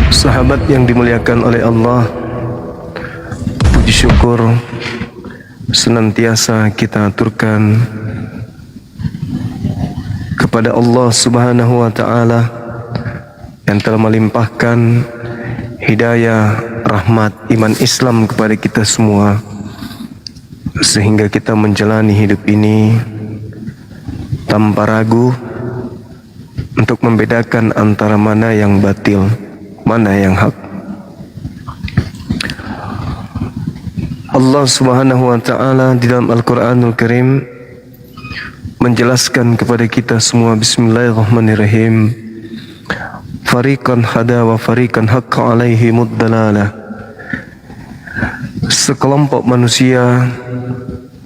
Sahabat yang dimuliakan oleh Allah, puji syukur senantiasa kita aturkan kepada Allah Subhanahu wa Ta'ala yang telah melimpahkan hidayah, rahmat, iman Islam kepada kita semua, sehingga kita menjalani hidup ini tanpa ragu untuk membedakan antara mana yang batil, mana yang hak. Allah Subhanahu wa Ta'ala di dalam Al-Quranul Karim menjelaskan kepada kita semua, Bismillahirrahmanirrahim, fariqan hada wa fariqan haqqa alaihimud dalalah. Sekelompok manusia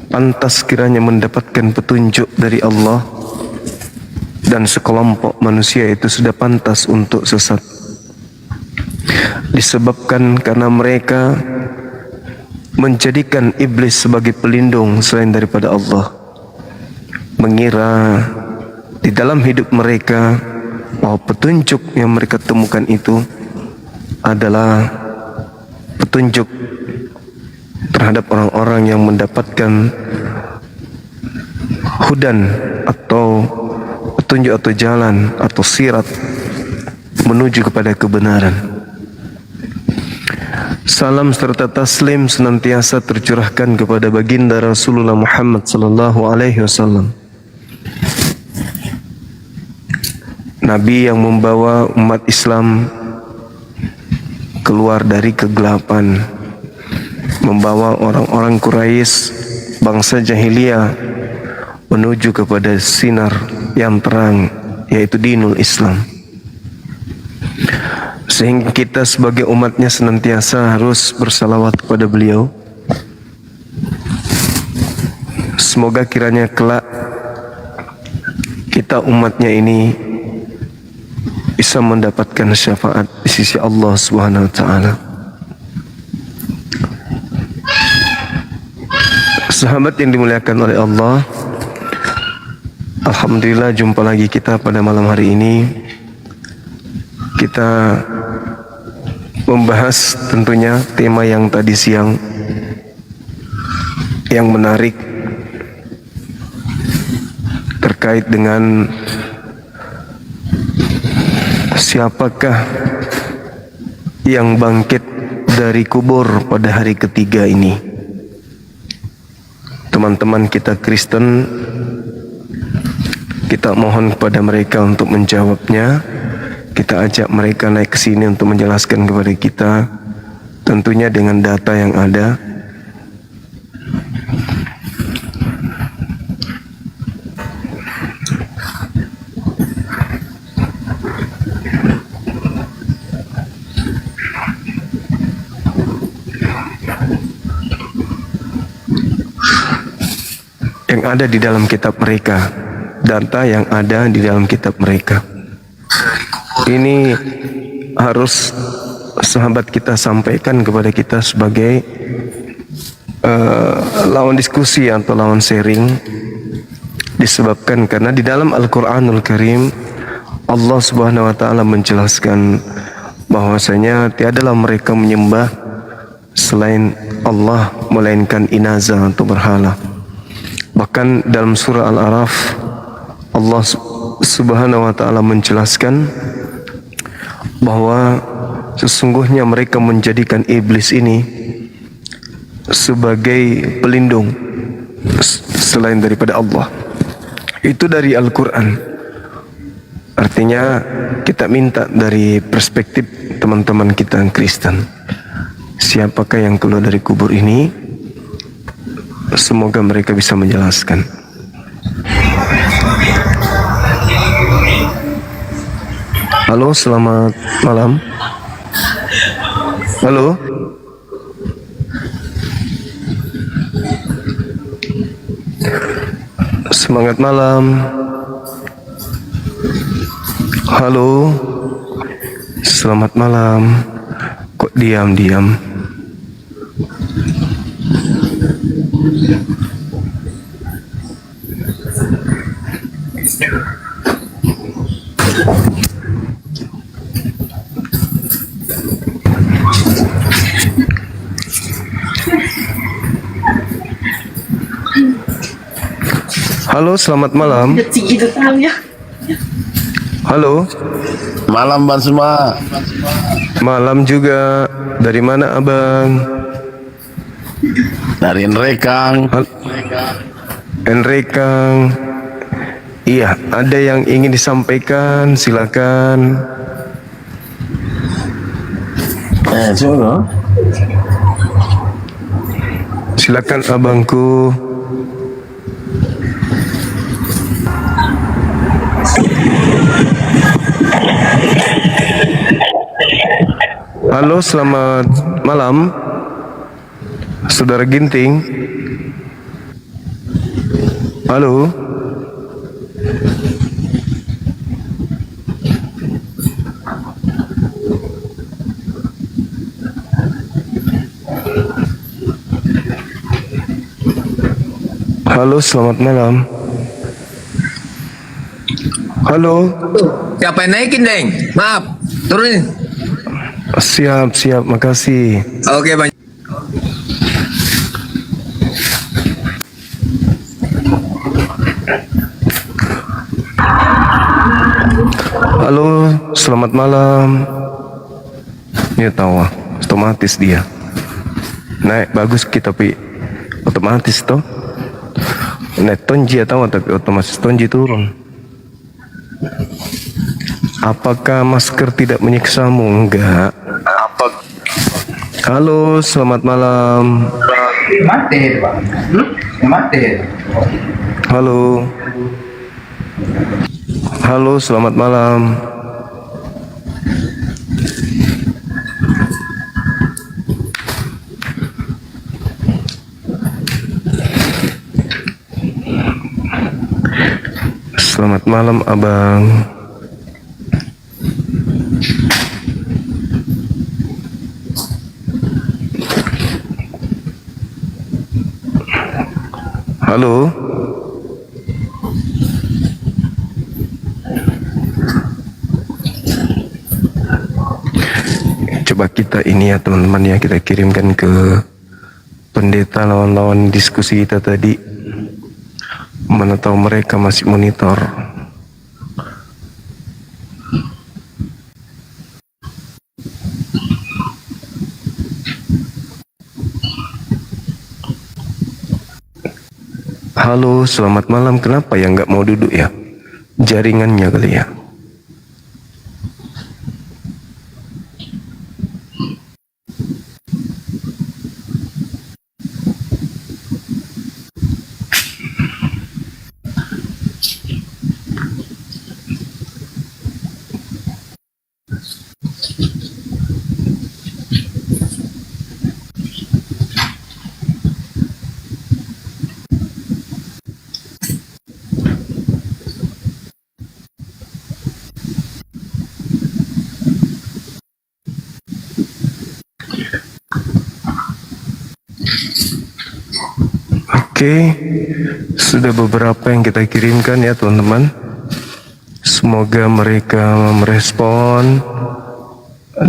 pantas kiranya mendapatkan petunjuk dari Allah, dan sekelompok manusia itu sudah pantas untuk sesat, disebabkan karena mereka menjadikan iblis sebagai pelindung selain daripada Allah, mengira di dalam hidup mereka bahwa petunjuk yang mereka temukan itu adalah petunjuk terhadap orang-orang yang mendapatkan hudan atau petunjuk atau jalan atau sirat menuju kepada kebenaran. Salam serta taslim senantiasa tercurahkan kepada baginda Rasulullah Muhammad sallallahu alaihi wasallam, Nabi yang membawa umat Islam keluar dari kegelapan, membawa orang-orang Quraisy, bangsa jahiliyah, menuju kepada sinar yang terang, yaitu dinul Islam. Sehingga kita sebagai umatnya senantiasa harus bersalawat kepada beliau. Semoga kiranya kelak kita umatnya ini bisa mendapatkan syafaat di sisi Allah Subhanahu wa Ta'ala. Sahabat yang dimuliakan oleh Allah, alhamdulillah jumpa lagi kita pada malam hari ini. Kita membahas tentunya tema yang tadi siang yang menarik terkait dengan siapakah yang bangkit dari kubur pada hari ketiga ini. Teman-teman kita Kristen, kita mohon kepada mereka untuk menjawabnya. Kita ajak mereka naik ke sini untuk menjelaskan kepada kita, tentunya dengan data yang ada. Yang ada di dalam kitab mereka, data yang ada di dalam kitab mereka. Ini harus sahabat kita sampaikan kepada kita sebagai lawan diskusi atau lawan sharing, disebabkan karena di dalam Al-Quranul Karim Allah Subhanahu wa Ta'ala menjelaskan bahwasanya tiadalah mereka menyembah selain Allah melainkan inazah atau berhala. Bahkan dalam surah Al-A'raf Allah Subhanahu wa Ta'ala menjelaskan bahwa sesungguhnya mereka menjadikan iblis ini sebagai pelindung selain daripada Allah. Itu dari Al-Quran. Artinya kita minta dari perspektif teman-teman kita yang Kristen, siapakah yang keluar dari kubur ini? Semoga mereka bisa menjelaskan. Halo, selamat malam. Halo. Semangat malam. Halo. Selamat malam. Kok diam-diam? Halo, selamat malam. Halo. Malam Bang semua. Malam juga. Dari mana abang? Dari Nrekang. Enrekang. Iya, ada yang ingin disampaikan, silakan. Coba. Silakan abangku. Halo, selamat malam, Saudara Ginting. Halo. Halo, selamat malam. Halo. Siapa yang naikin, Deng? Maaf, turunin. Siap, siap, makasih. Oke, Bang. Halo, selamat malam. Ini tahu, otomatis dia. Naik bagus kita pi, otomatis toh. Naik tonji tahu tapi otomatis tonji turun. Apakah masker tidak menyiksamu? Enggak. Halo, selamat malam. Mati, Pak. Mati. Halo. Halo, selamat malam. Selamat malam, abang. Halo. Coba kita ini ya teman-teman ya, kita kirimkan ke pendeta lawan-lawan diskusi kita tadi. Mana tahu mereka masih monitor. Halo, selamat malam. Kenapa ya nggak mau duduk ya? Jaringannya kali ya. Oke, sudah beberapa yang kita kirimkan ya teman-teman. Semoga mereka merespon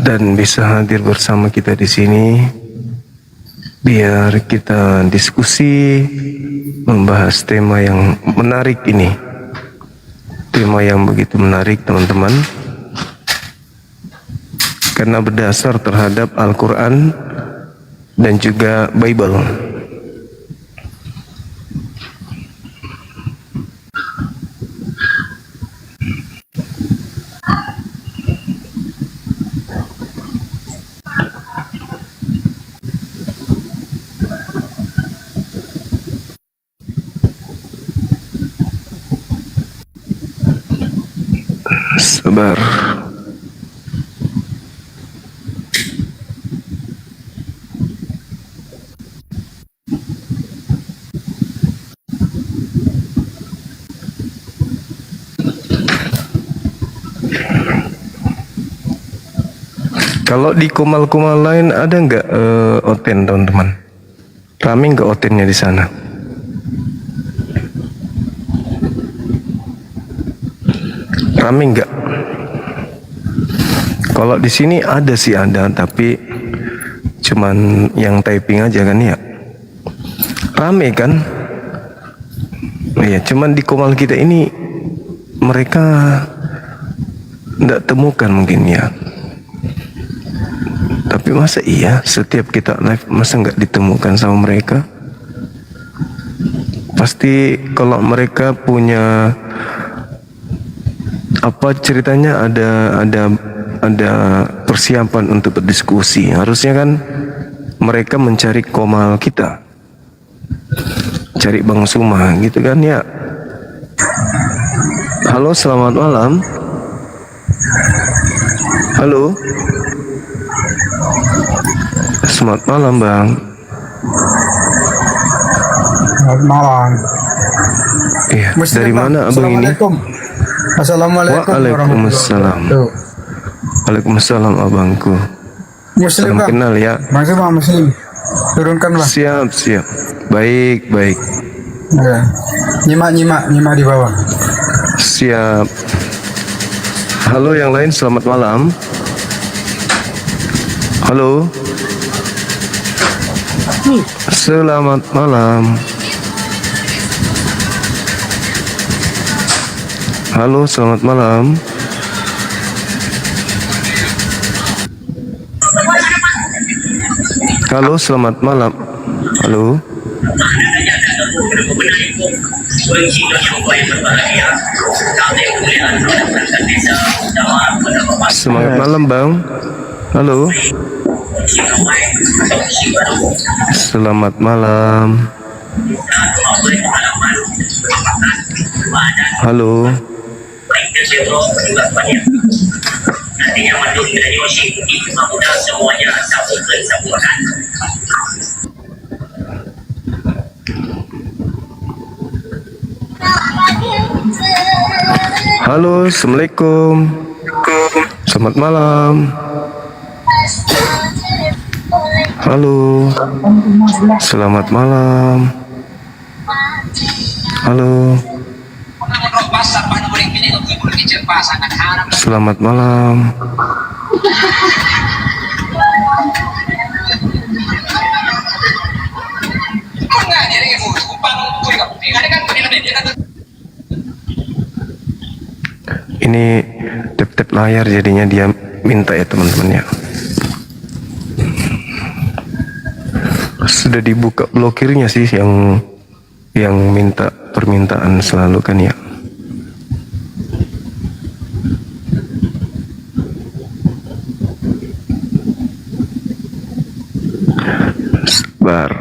dan bisa hadir bersama kita di sini, biar kita diskusi membahas tema yang menarik ini. Tema yang begitu menarik teman-teman, karena berdasar terhadap Al-Quran dan juga Bible. Sabar. Kalau di kumal-kumal lain ada nggak oten teman-teman? Rame nggak otennya di sana? Rame nggak? Kalau di sini ada sih ada, tapi cuman yang typing aja kan ya. Rame kan? Iya, cuman di Komal kita ini mereka nggak temukan mungkin ya. Tapi masa iya setiap kita live masa nggak ditemukan sama mereka? Pasti kalau mereka punya apa ceritanya ada persiapan untuk berdiskusi. Harusnya kan mereka mencari Komal kita, cari Bang Suma gitu kan ya. Halo, selamat malam. Halo. Selamat malam, Bang. Selamat malam. Iya, dari mana Abang ini? Assalamualaikum. Waalaikumsalam. Waalaikumsalam abangku. Muslim Salam bang. kenal ya. Bang Suma Muslim. Turunkan bang. Siap, siap. Baik, baik. Ya. Nyimak di bawah. Siap. Halo yang lain, selamat malam. Halo. Selamat malam. Halo, selamat malam. Halo, selamat malam. Halo. Semangat malam, Bang. Halo. Selamat malam. Halo. Halo, assalamualaikum. Selamat malam. Halo. Selamat malam. Halo. Selamat malam. Ini tap-tap layar jadinya dia minta ya teman-teman ya. Sudah dibuka blokirnya sih yang minta permintaan selalu kan ya. Sabar,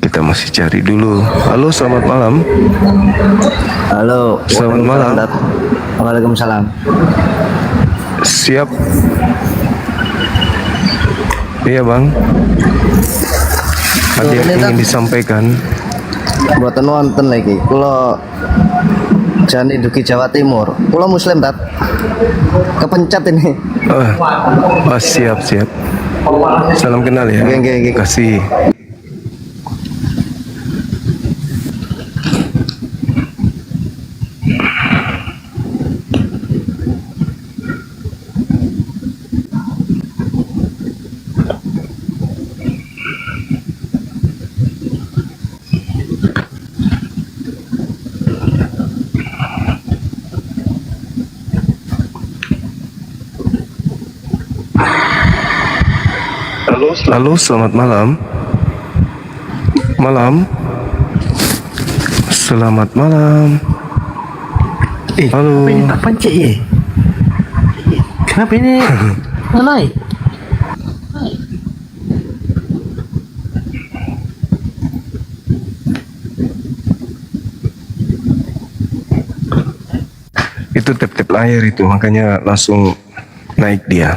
kita masih cari dulu. Halo, selamat malam. Halo. Selamat malam. Waalaikumsalam. Siap. Iya bang. Ada yang ingin disampaikan. Buatan wonten lagi. Kulo Jani Duki Jawa Timur. Kulo Muslim tat. Kepencet ini. Siap siap. Salam kenal ya. Oke. Kasih. Halo, selamat malam. Malam. Selamat malam. Halo. Apa cek ya? Kenapa ini? Alay. Itu tap-tap layar itu, makanya langsung naik dia.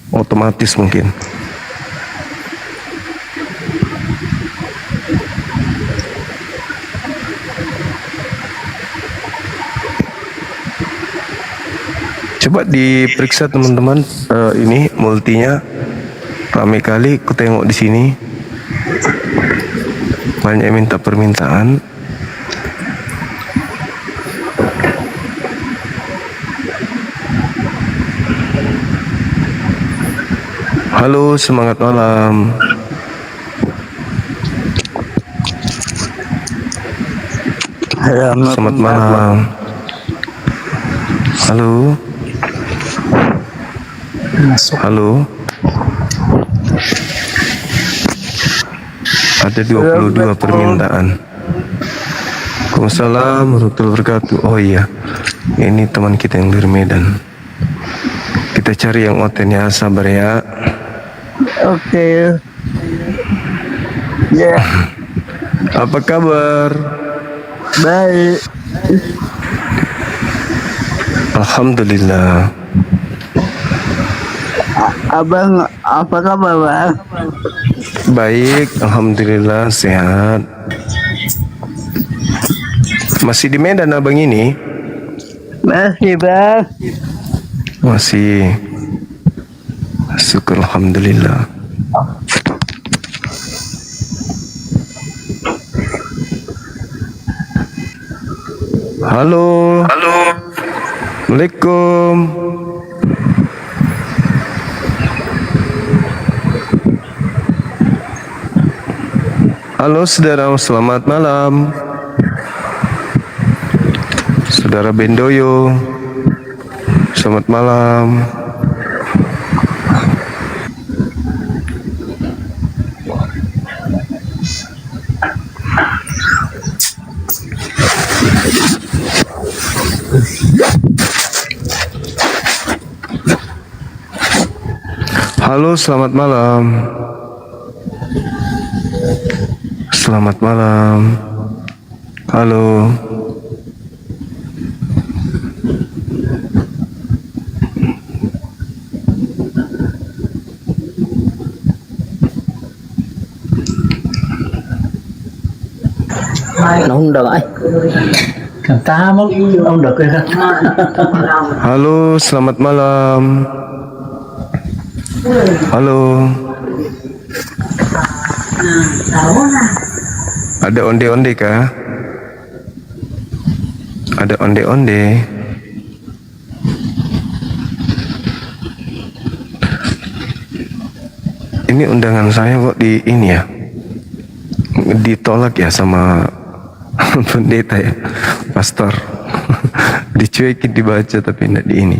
Otomatis mungkin. Coba diperiksa teman-teman, ini multinya ramai kali. Aku tengok di sini banyak yang minta permintaan. Halo, semangat malam. Selamat malam. Halo. Halo. Ada 22 permintaan. Waalaikumsalam warahmatullahi wabarakatuh. Oh iya, ini teman kita yang dari Medan. Kita cari yang otennya, sabar ya. Oke. Ya, Apa kabar? baik. Alhamdulillah. Abang, apa kabar, Bang? Baik, alhamdulillah sehat. Masih di Medan abang ini? Masih, Bang. Masih. Syukur alhamdulillah. Halo. Halo. Assalamualaikum. Halo saudara, selamat malam. Saudara Bendoyo, selamat malam. Halo, selamat malam. Selamat malam. Halo. Nó không được ấy. Ta mất ông được rồi. Halo, selamat malam. Halo. Ada onde-onde kah? Ada onde-onde. Ini undangan saya kok di ini ya, ditolak ya sama pendeta ya, pastor. Dicuekin dibaca tapi tidak di ini,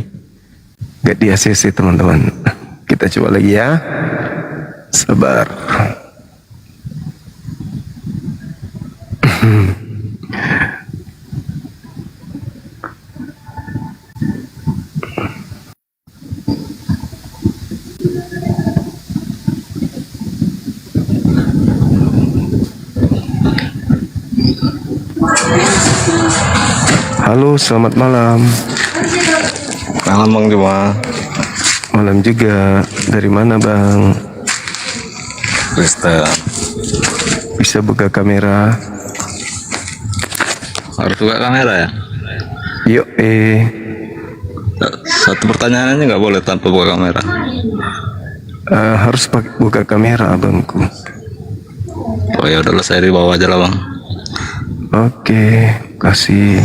nggak di ACC teman-teman. Kita coba lagi ya, sabar. Halo, selamat malam. Malam Bang Juma. Malam juga. Dari mana bang? Kristen. Bisa buka kamera? Harus buka kamera ya? Yuk Satu pertanyaan aja nggak boleh tanpa buka kamera. harus buka kamera abangku. Oh ya udahlah, saya di bawah aja lah Bang. Oke, kasih.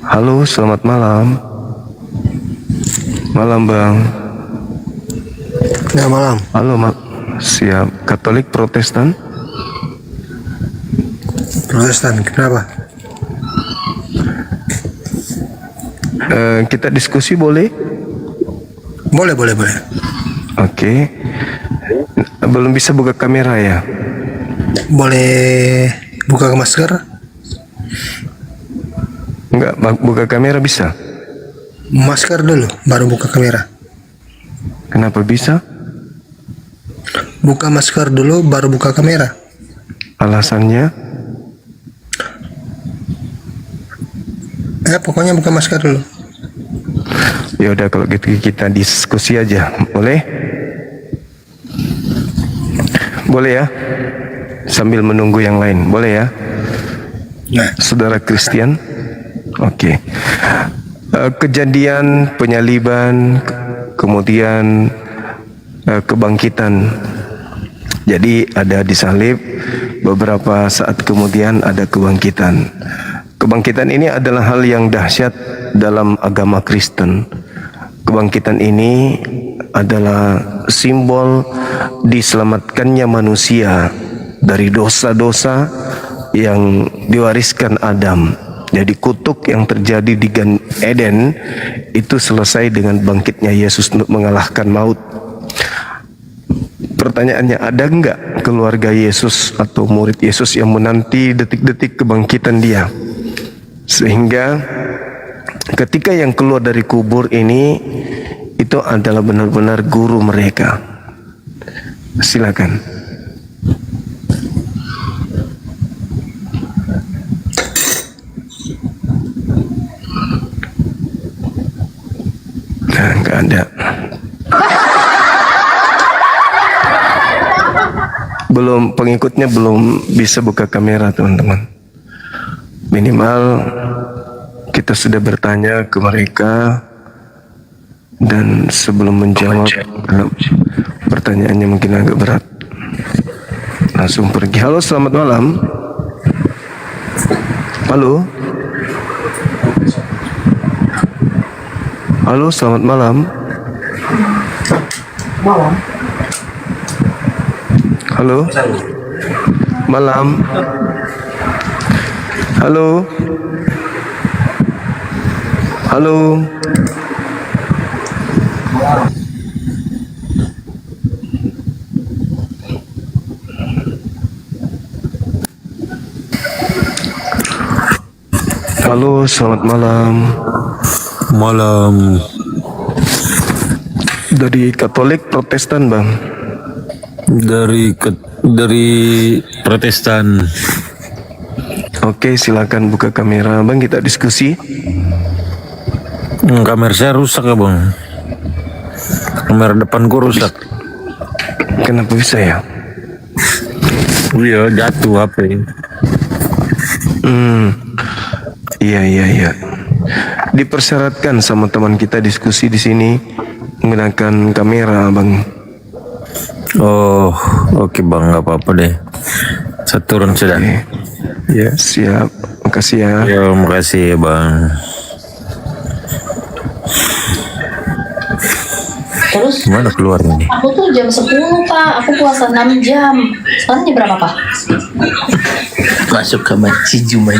Halo, selamat malam. Malam bang. Ya malam. Halo siap. Katolik Protestan? Protestan, kenapa? Kita diskusi boleh? Boleh, boleh, boleh. Oke. Belum bisa buka kamera ya? Boleh buka masker? Enggak, buka kamera bisa? Masker dulu, baru buka kamera. Kenapa bisa? Buka masker dulu, baru buka kamera. Alasannya? Pokoknya buka masker dulu. Ya udah kalau gitu kita diskusi aja, boleh? Boleh ya? Sambil menunggu yang lain, boleh ya? Nah, Saudara Christian? Oke. Kejadian penyaliban, kemudian kebangkitan. Jadi ada disalib, beberapa saat kemudian ada kebangkitan. Kebangkitan ini adalah hal yang dahsyat dalam agama Kristen. Kebangkitan ini adalah simbol diselamatkannya manusia dari dosa-dosa yang diwariskan Adam. Jadi kutuk yang terjadi di Gan Eden itu selesai dengan bangkitnya Yesus untuk mengalahkan maut. Pertanyaannya, ada enggak keluarga Yesus atau murid Yesus yang menanti detik-detik kebangkitan dia? Sehingga ketika yang keluar dari kubur ini itu adalah benar-benar guru mereka. Silakan. Nah, enggak ada. Pengikutnya belum bisa buka kamera, teman-teman. Minimal kita sudah bertanya ke mereka, dan sebelum menjawab, kalau pertanyaannya mungkin agak berat, langsung pergi. Halo, selamat malam. Halo. Halo, selamat malam. Halo. Malam. Halo. Halo. Halo, selamat malam. Malam. Dari Katolik Protestan, Bang. Dari Protestan. Oke, silakan buka kamera, Bang, kita diskusi. Kamera saya rusak ya, Bang. Kamera depanku rusak. Kenapa bisa ya? Iya, jatuh HP. Iya. Dipersyaratkan sama teman kita diskusi di sini menggunakan kamera, Bang. Oh, oke Bang, nggak apa-apa deh. Saya turun sudah. Ya, siap. Makasih ya. Ya, makasih ya, Bang. Terus Gimana keluar ini? aku tuh jam 10 Pak, aku puasa 6 jam. Sekarang jam berapa Pak? Masuk ke masjid Jumat.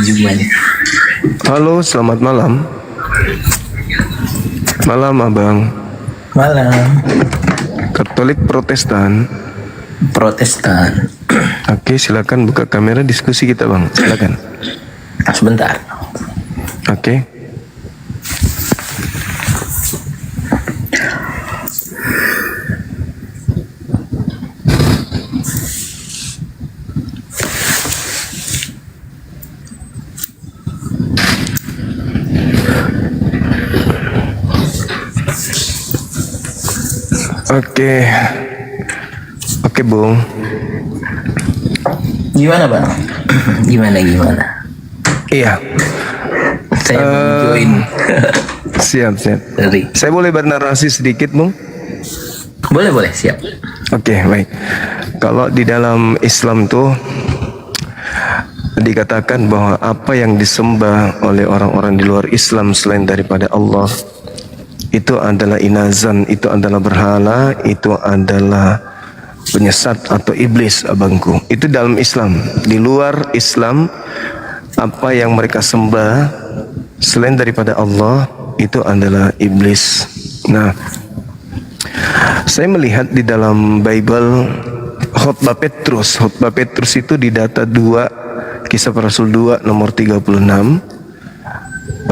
Halo, selamat malam. Malam, Abang. Malam. Katolik Protestan. Oke, silakan buka kamera diskusi kita, Bang. Silakan. Sebentar. Oke. Oke, Bung. Gimana Bang? Gimana? Iya. Saya mau join. Siap. Dari. Saya boleh bernarasi sedikit, Bung? Boleh, siap. Oke, baik. Kalau di dalam Islam tuh dikatakan bahwa apa yang disembah oleh orang-orang di luar Islam selain daripada Allah itu adalah inazan, itu adalah berhala, itu adalah penyesat atau iblis, abangku. Itu dalam Islam. Di luar Islam, apa yang mereka sembah selain daripada Allah itu adalah iblis. Nah, saya melihat di dalam Bible khotbah Petrus itu di data 2 Kisah Para Rasul 2 nomor 36.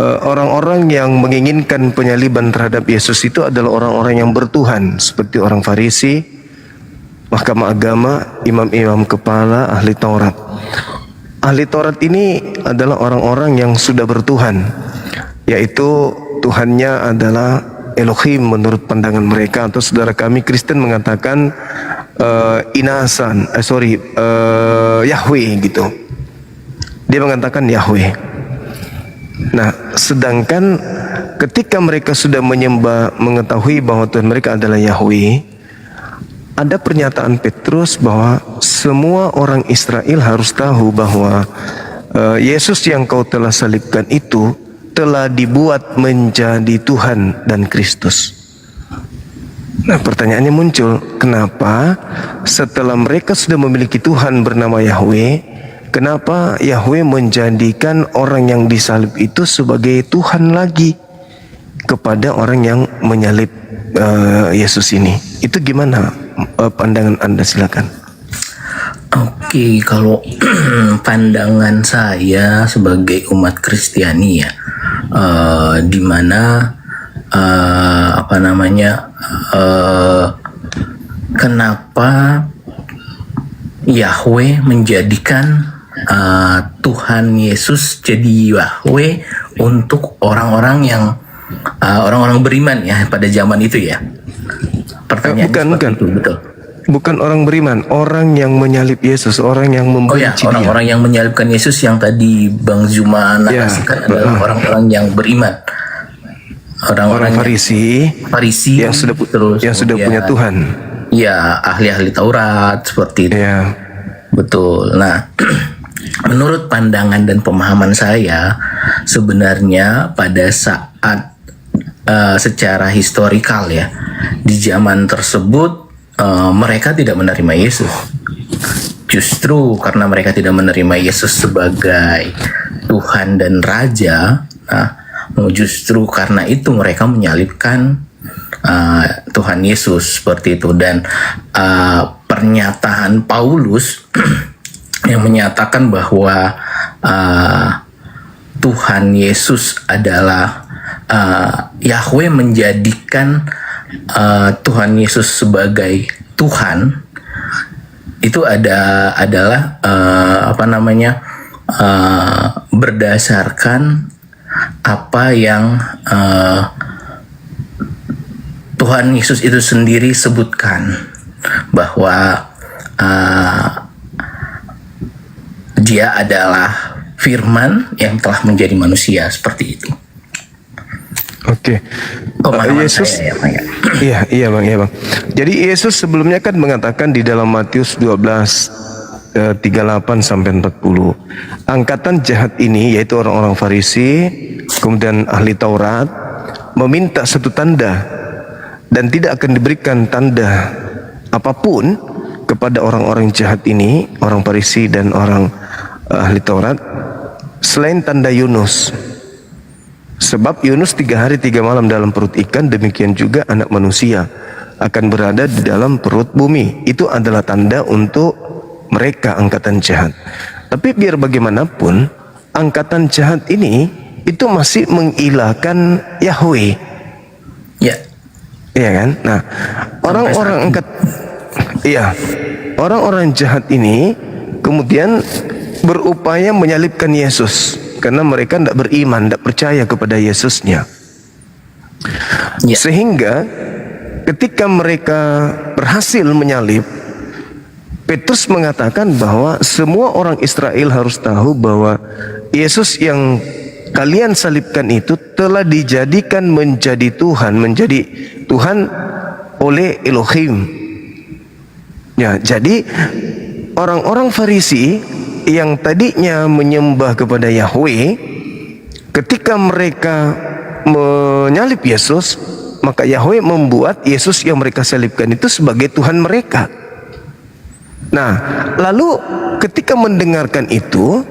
Orang-orang yang menginginkan penyaliban terhadap Yesus itu adalah orang-orang yang bertuhan, seperti orang Farisi, mahkamah agama, imam-imam kepala, ahli Taurat. Ahli Taurat ini adalah orang-orang yang sudah bertuhan, yaitu Tuhannya adalah Elohim menurut pandangan mereka, atau saudara kami Kristen mengatakan Yahweh gitu. Dia mengatakan Yahweh. Nah, sedangkan ketika mereka sudah menyembah, mengetahui bahwa Tuhan mereka adalah Yahweh, ada pernyataan Petrus bahwa semua orang Israel harus tahu bahwa Yesus yang kau telah salibkan itu telah dibuat menjadi Tuhan dan Kristus. Nah, pertanyaannya muncul, kenapa setelah mereka sudah memiliki Tuhan bernama Yahweh, kenapa Yahweh menjadikan orang yang disalib itu sebagai Tuhan lagi kepada orang yang menyalib Yesus ini? Itu gimana pandangan Anda? Silakan. Oke, kalau pandangan saya sebagai umat Kristiani ya, di mana kenapa Yahweh menjadikan Tuhan Yesus jadi Yahweh untuk orang-orang yang orang-orang beriman ya pada zaman itu ya. Pertanyaan bukan. itu betul. Bukan orang beriman, orang yang menyalib Yesus, orang yang membenci dia. Orang-orang yang menyalibkan Yesus yang tadi Bang Zuma narasikan adalah orang-orang yang beriman. Orang-orang Farisi yang sudah punya Tuhan. Ya, ahli-ahli Taurat seperti itu. Ya. Betul. Nah, menurut pandangan dan pemahaman saya, sebenarnya pada saat secara historikal ya, di zaman tersebut mereka tidak menerima Yesus. Justru karena mereka tidak menerima Yesus sebagai Tuhan dan Raja, justru karena itu mereka menyalibkan Tuhan Yesus seperti itu. Dan pernyataan Paulus yang menyatakan bahwa Tuhan Yesus adalah Yahweh menjadikan Tuhan Yesus sebagai Tuhan, itu adalah berdasarkan apa yang Tuhan Yesus itu sendiri sebutkan, bahwa dia adalah Firman yang telah menjadi manusia, seperti itu. Oke. Yesus, iya bang. Jadi Yesus sebelumnya kan mengatakan di dalam Matius 12 38 sampai 40, angkatan jahat ini, yaitu orang-orang Farisi, kemudian ahli Taurat, meminta satu tanda, dan tidak akan diberikan tanda apapun kepada orang-orang jahat ini, orang Farisi dan orang ahli Taurat, selain tanda Yunus. Sebab Yunus 3 hari 3 malam dalam perut ikan, demikian juga anak manusia akan berada di dalam perut bumi. Itu adalah tanda untuk mereka, angkatan jahat. Tapi biar bagaimanapun, angkatan jahat ini itu masih mengilahkan Yahweh. Ya. Iya kan? Nah, orang-orang jahat ini kemudian berupaya menyalibkan Yesus karena mereka tidak beriman, tidak percaya kepada Yesusnya. Ya. Sehingga ketika mereka berhasil menyalib, Petrus mengatakan bahwa semua orang Israel harus tahu bahwa Yesus yang kalian salibkan itu telah dijadikan menjadi Tuhan oleh Elohim. Ya, jadi orang-orang Farisi yang tadinya menyembah kepada Yahweh, ketika mereka menyalib Yesus, maka Yahweh membuat Yesus yang mereka salibkan itu sebagai Tuhan mereka. Nah, lalu ketika mendengarkan itu,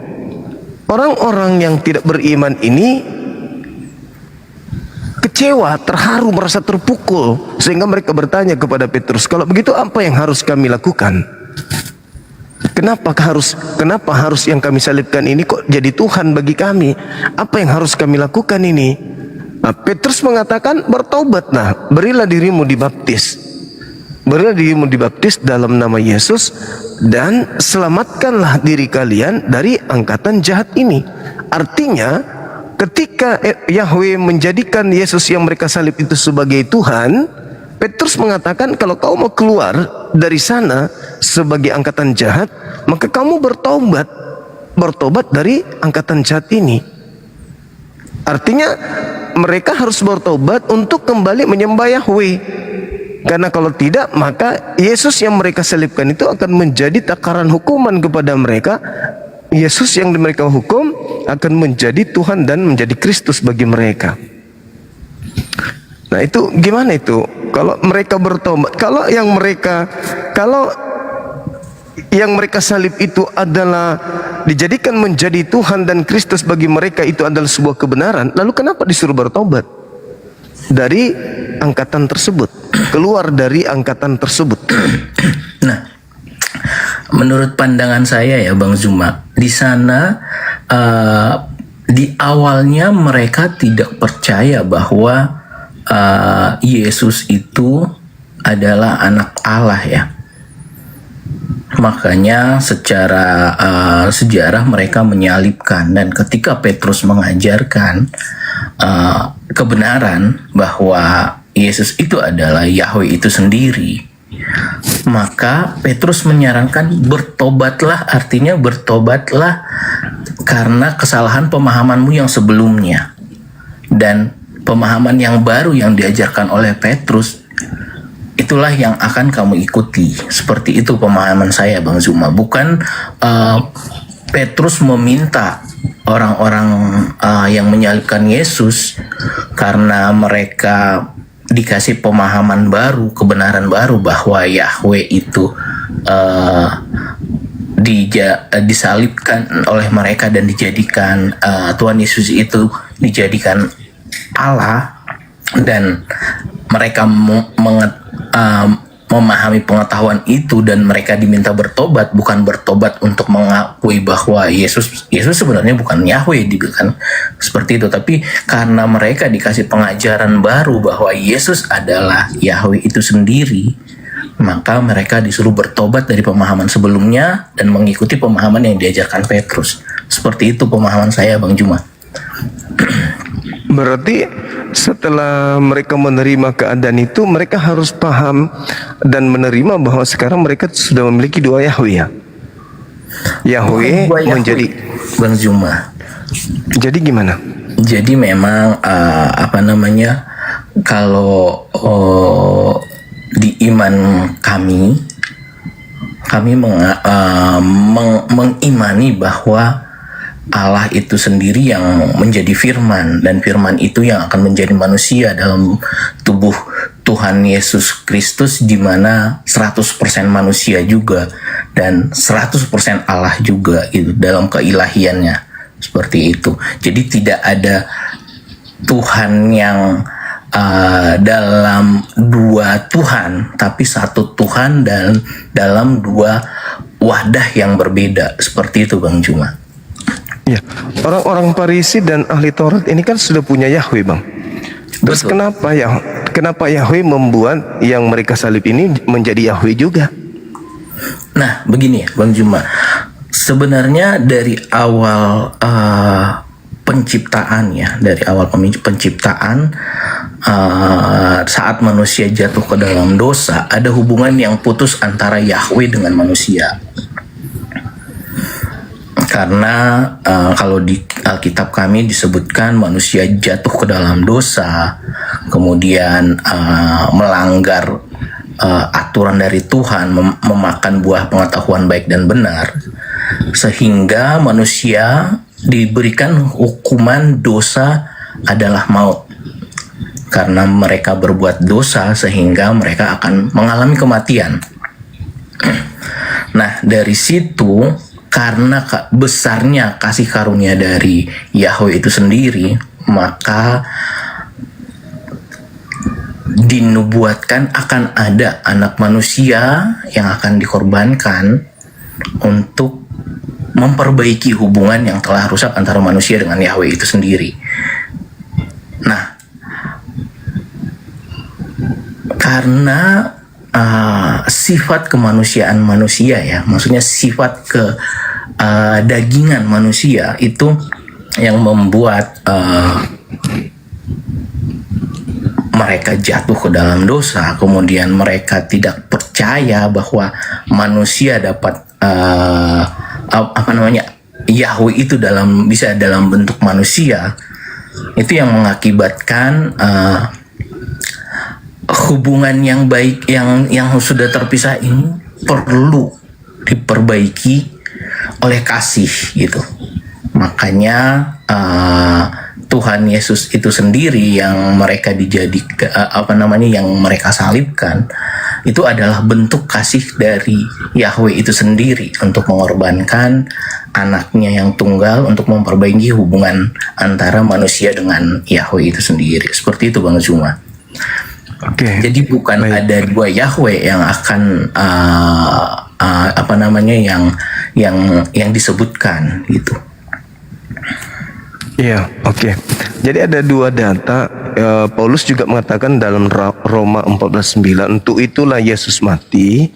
orang-orang yang tidak beriman ini kecewa, terharu, merasa terpukul, sehingga mereka bertanya kepada Petrus, kalau begitu apa yang harus kami lakukan? Kenapa harus yang kami salibkan ini kok jadi Tuhan bagi kami? Apa yang harus kami lakukan ini? Nah, Petrus mengatakan, bertobatlah, berilah dirimu dibaptis. Berilah dirimu dibaptis dalam nama Yesus dan selamatkanlah diri kalian dari angkatan jahat ini. Artinya, ketika Yahweh menjadikan Yesus yang mereka salib itu sebagai Tuhan, Petrus mengatakan, kalau kau mau keluar dari sana sebagai angkatan jahat, maka kamu bertobat dari angkatan jahat ini. Artinya mereka harus bertobat untuk kembali menyembah Yahweh. Karena kalau tidak, maka Yesus yang mereka salibkan itu akan menjadi takaran hukuman kepada mereka Yesus yang mereka hukum akan menjadi Tuhan dan menjadi Kristus bagi mereka. Nah itu gimana itu? Kalau mereka bertobat, kalau yang mereka salib itu adalah dijadikan menjadi Tuhan dan Kristus bagi mereka, itu adalah sebuah kebenaran, lalu kenapa disuruh bertobat dari angkatan tersebut, keluar dari angkatan tersebut? Nah, menurut pandangan saya ya Bang Zuma, di sana di awalnya mereka tidak percaya bahwa Yesus itu adalah anak Allah ya. Makanya secara sejarah mereka menyalibkan, dan ketika Petrus mengajarkan kebenaran bahwa Yesus itu adalah Yahweh itu sendiri, maka Petrus menyarankan bertobatlah, artinya bertobatlah karena kesalahan pemahamanmu yang sebelumnya. Dan pemahaman yang baru yang diajarkan oleh Petrus, itulah yang akan kamu ikuti. Seperti itu pemahaman saya Bang Zuma. Bukan Petrus meminta orang-orang yang menyalibkan Yesus karena mereka dikasih pemahaman baru, kebenaran baru bahwa Yahweh itu disalibkan oleh mereka dan dijadikan Tuhan Yesus itu dijadikan Allah, dan mereka memahami pengetahuan itu dan mereka diminta bertobat, bukan bertobat untuk mengakui bahwa Yesus sebenarnya bukan Yahweh, kan seperti itu, tapi karena mereka dikasih pengajaran baru bahwa Yesus adalah Yahweh itu sendiri, maka mereka disuruh bertobat dari pemahaman sebelumnya dan mengikuti pemahaman yang diajarkan Petrus. Seperti itu pemahaman saya Bang Juma. Berarti setelah mereka menerima keadaan itu, mereka harus paham dan menerima bahwa sekarang mereka sudah memiliki dua Yahweh ya. Yahweh menjadi Bang Juma. Jadi gimana? Jadi memang kalau di iman kami mengimani bahwa Allah itu sendiri yang menjadi firman, dan firman itu yang akan menjadi manusia dalam tubuh Tuhan Yesus Kristus, di mana 100% manusia juga dan 100% Allah juga itu dalam keilahiannya, seperti itu. Jadi tidak ada Tuhan yang dalam dua Tuhan, tapi satu Tuhan dan dalam dua wadah yang berbeda, seperti itu Bang Juma. Ya, orang-orang Farisi dan ahli Taurat ini kan sudah punya Yahweh Bang. Terus Betul. kenapa Yahweh membuat yang mereka salib ini menjadi Yahweh juga? Nah, begini ya Bang Juma. Sebenarnya dari awal penciptaan ya, dari awal penciptaan, saat manusia jatuh ke dalam dosa, ada hubungan yang putus antara Yahweh dengan manusia. Karena kalau di Alkitab kami disebutkan manusia jatuh ke dalam dosa, kemudian melanggar aturan dari Tuhan, memakan buah pengetahuan baik dan benar, sehingga manusia diberikan hukuman dosa adalah maut. Karena mereka berbuat dosa sehingga mereka akan mengalami kematian. Nah, dari situ, karena besarnya kasih karunia dari Yahweh itu sendiri, maka dinubuatkan akan ada anak manusia yang akan dikorbankan untuk memperbaiki hubungan yang telah rusak antara manusia dengan Yahweh itu sendiri. Nah, karena sifat kemanusiaan manusia ya, maksudnya sifat dagingan manusia itu yang membuat mereka jatuh ke dalam dosa. Kemudian mereka tidak percaya bahwa manusia dapat Yahweh itu bisa dalam bentuk manusia. Itu yang mengakibatkan hubungan yang baik yang sudah terpisah ini perlu diperbaiki oleh kasih gitu. Makanya Tuhan Yesus itu sendiri yang mereka yang mereka salibkan itu adalah bentuk kasih dari Yahweh itu sendiri untuk mengorbankan anaknya yang tunggal untuk memperbaiki hubungan antara manusia dengan Yahweh itu sendiri. Seperti itu Bang Zuma. Oke. Jadi bukan Baik. ada dua Yahweh yang akan yang disebutkan gitu. Iya, oke. Jadi ada dua data. Paulus juga mengatakan dalam Roma 14:9, untuk itulah Yesus mati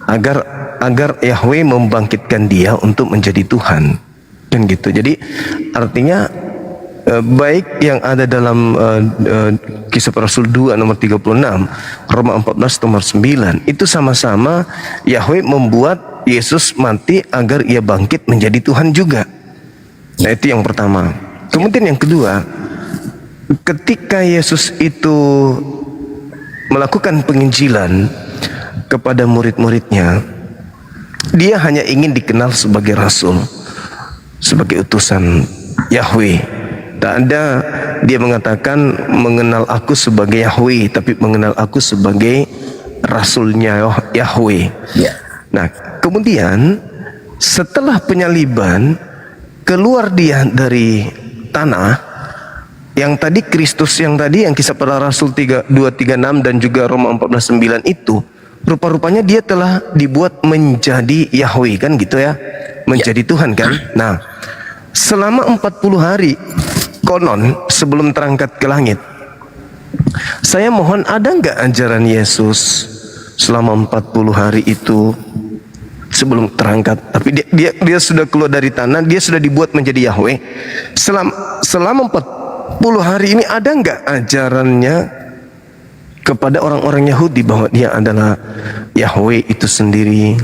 agar Yahweh membangkitkan dia untuk menjadi Tuhan. Kan gitu. Jadi artinya baik yang ada dalam Kisah Para Rasul 2 nomor 36, Roma 14 nomor 9, itu sama-sama Yahweh membuat Yesus mati agar ia bangkit menjadi Tuhan juga. Nah, itu yang pertama. Kemudian yang kedua, ketika Yesus itu melakukan penginjilan kepada murid-muridnya, dia hanya ingin dikenal sebagai rasul, sebagai utusan Yahweh. Tak ada dia mengatakan mengenal aku sebagai Yahweh, tapi mengenal aku sebagai rasulnya Yahweh. Ya. Nah, kemudian setelah penyaliban, keluar dia dari tanah yang tadi Kristus yang Kisah Para Rasul 2:36 dan juga Roma 14:9 itu, rupa-rupanya dia telah dibuat menjadi Yahweh, kan gitu ya, menjadi Tuhan kan. Nah, selama 40 hari konon sebelum terangkat ke langit, saya mohon ada nggak ajaran Yesus selama 40 hari itu sebelum terangkat? Tapi dia sudah keluar dari tanah, dia sudah dibuat menjadi Yahweh. Selama 40 hari ini ada nggak ajarannya kepada orang-orang Yahudi bahwa dia adalah Yahweh itu sendiri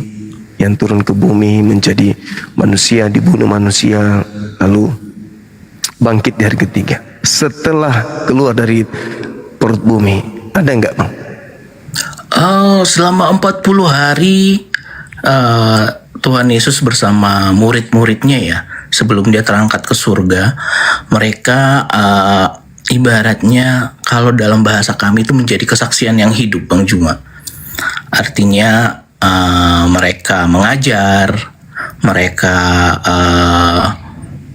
yang turun ke bumi menjadi manusia, dibunuh manusia, lalu bangkit di hari ketiga setelah keluar dari perut bumi? Ada nggak, Bang? Selama 40 hari Tuhan Yesus bersama murid-muridnya ya, sebelum dia terangkat ke surga, mereka ibaratnya kalau dalam bahasa kami itu menjadi kesaksian yang hidup, Bang Juma. Artinya mereka mengajar, mereka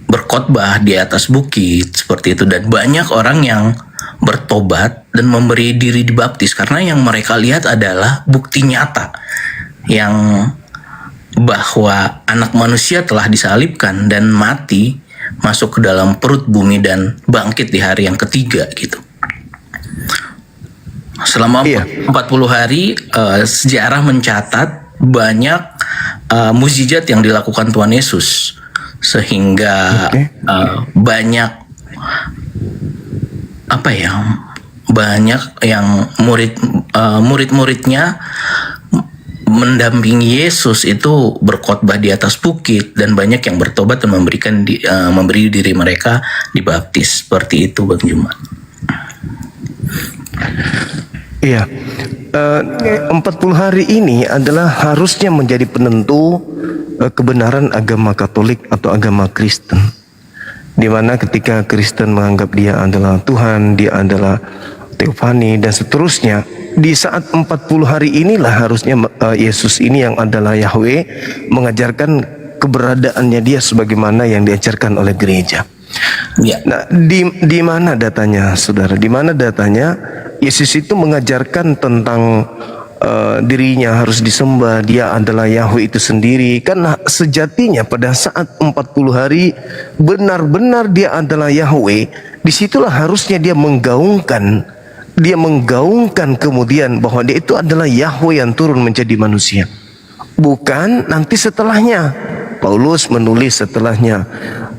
berkhotbah di atas bukit seperti itu, dan banyak orang yang bertobat dan memberi diri dibaptis karena yang mereka lihat adalah bukti nyata yang bahwa anak manusia telah disalibkan dan mati, masuk ke dalam perut bumi dan bangkit di hari yang ketiga gitu. Selama 40 hari sejarah mencatat banyak mukjizat yang dilakukan Tuhan Yesus, sehingga banyak banyak yang murid-muridnya mendampingi Yesus itu berkhotbah di atas bukit, dan banyak yang bertobat dan memberi diri mereka dibaptis. Seperti itu, Bang Juma. Iya, 40 hari ini adalah harusnya menjadi penentu kebenaran agama Katolik atau agama Kristen, di mana ketika Kristen menganggap dia adalah Tuhan, dia adalah Teofani dan seterusnya, di saat 40 hari inilah harusnya Yesus ini yang adalah Yahweh mengajarkan keberadaannya dia sebagaimana yang diajarkan oleh gereja. Ya. Nah, di mana datanya, saudara? Di mana datanya Yesus itu mengajarkan tentang dirinya harus disembah, dia adalah Yahweh itu sendiri? Karena sejatinya pada saat 40 hari benar-benar dia adalah Yahweh, disitulah harusnya dia menggaungkan kemudian bahwa dia itu adalah Yahweh yang turun menjadi manusia. Bukan nanti setelahnya. Paulus menulis setelahnya,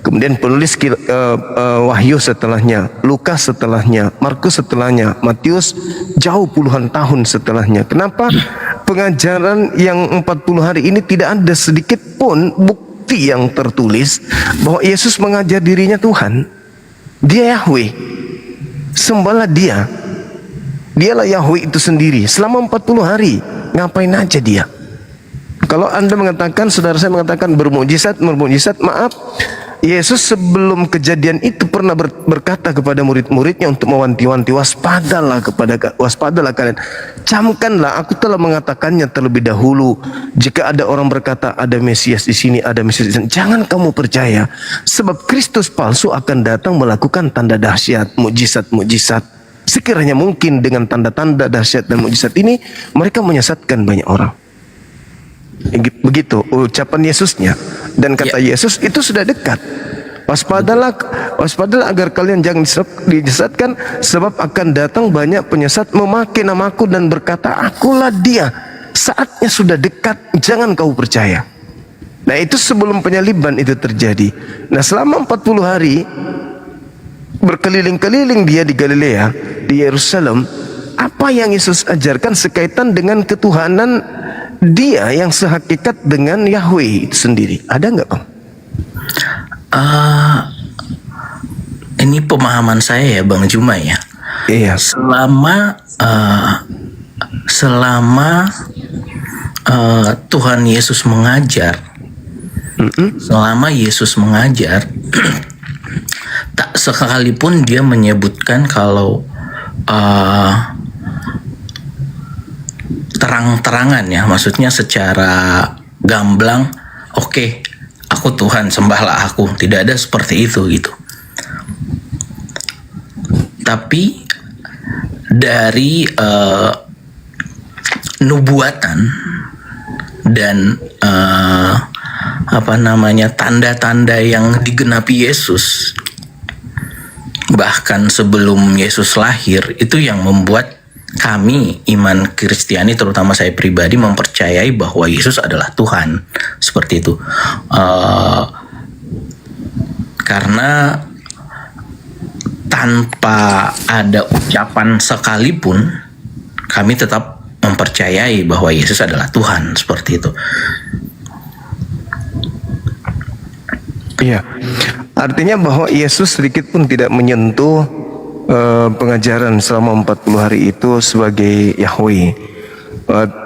kemudian penulis Wahyu setelahnya, Lukas setelahnya, Markus setelahnya, Matius jauh puluhan tahun setelahnya. Kenapa pengajaran yang 40 hari ini tidak ada sedikit pun bukti yang tertulis bahwa Yesus mengajar dirinya Tuhan? Dia Yahweh, sembahlah dia. Dialah Yahweh itu sendiri. Selama 40 hari ngapain aja dia? Kalau Anda mengatakan, saudara saya mengatakan bermukjizat, maaf, Yesus sebelum kejadian itu pernah berkata kepada murid-muridnya untuk mewanti-wanti, waspadalah kalian, camkanlah, aku telah mengatakannya terlebih dahulu. Jika ada orang berkata ada Mesias di sini, ada Mesias di sana, jangan kamu percaya, sebab Kristus palsu akan datang melakukan tanda dahsyat, mukjizat. Sekiranya mungkin dengan tanda-tanda dahsyat dan mukjizat ini mereka menyesatkan banyak orang. Begitu ucapan Yesusnya, dan kata Yesus itu sudah dekat. Waspadalah agar kalian jangan disesatkan, sebab akan datang banyak penyesat memakai namaku dan berkata, akulah dia. Saatnya sudah dekat, jangan kau percaya. Nah, itu sebelum penyaliban itu terjadi. Nah, selama 40 hari berkeliling-keliling dia di Galilea, di Yerusalem, apa yang Yesus ajarkan sekaitan dengan ketuhanan dia yang sehakikat dengan Yahweh itu sendiri? Ada nggak, Bang? Ini pemahaman saya ya, Bang Juma ya. Iya. Selama Tuhan Yesus mengajar, tak sekalipun dia menyebutkan kalau terang-terangan ya, maksudnya secara gamblang, oke, aku Tuhan, sembahlah aku. Tidak ada seperti itu gitu. Tapi dari nubuatan dan tanda-tanda yang digenapi Yesus, bahkan sebelum Yesus lahir, itu yang membuat kami iman Kristiani, terutama saya pribadi, mempercayai bahwa Yesus adalah Tuhan, seperti itu. Karena tanpa ada ucapan sekalipun, kami tetap mempercayai bahwa Yesus adalah Tuhan, seperti itu. Iya, artinya bahwa Yesus sedikit pun tidak menyentuh pengajaran selama 40 hari itu sebagai Yahweh.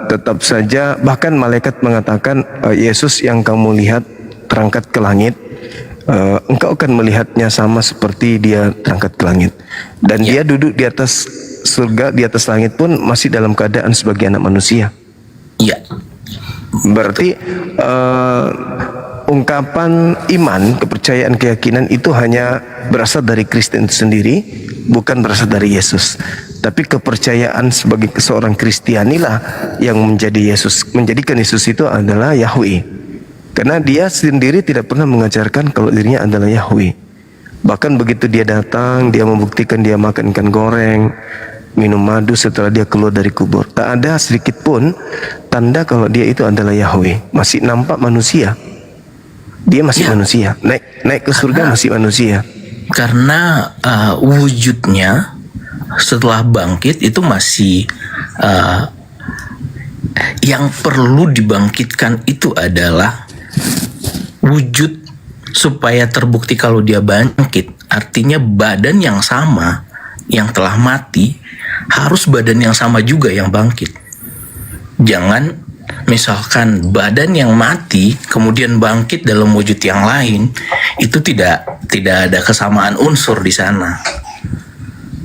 Tetap saja, bahkan malaikat mengatakan, Yesus yang kamu lihat terangkat ke langit, engkau akan melihatnya sama seperti dia terangkat ke langit. Dan dia duduk di atas surga, di atas langit pun masih dalam keadaan sebagai anak manusia. Iya. Berarti ungkapan iman, kepercayaan, keyakinan itu hanya berasal dari Kristen itu sendiri, bukan berasal dari Yesus. Tapi kepercayaan sebagai seorang Kristianilah yang menjadikan Yesus itu adalah Yahweh. Karena dia sendiri tidak pernah mengajarkan kalau dirinya adalah Yahweh. Bahkan begitu dia datang, dia membuktikan dia makan ikan goreng, minum madu setelah dia keluar dari kubur. Tak ada sedikit pun tanda kalau dia itu adalah Yahweh. Masih nampak manusia. Dia masih manusia. Naik ke surga masih manusia. Karena wujudnya setelah bangkit itu masih yang perlu dibangkitkan itu adalah wujud supaya terbukti kalau dia bangkit. Artinya badan yang sama yang telah mati harus badan yang sama juga yang bangkit. Jangan misalkan badan yang mati kemudian bangkit dalam wujud yang lain, itu tidak ada kesamaan unsur di sana.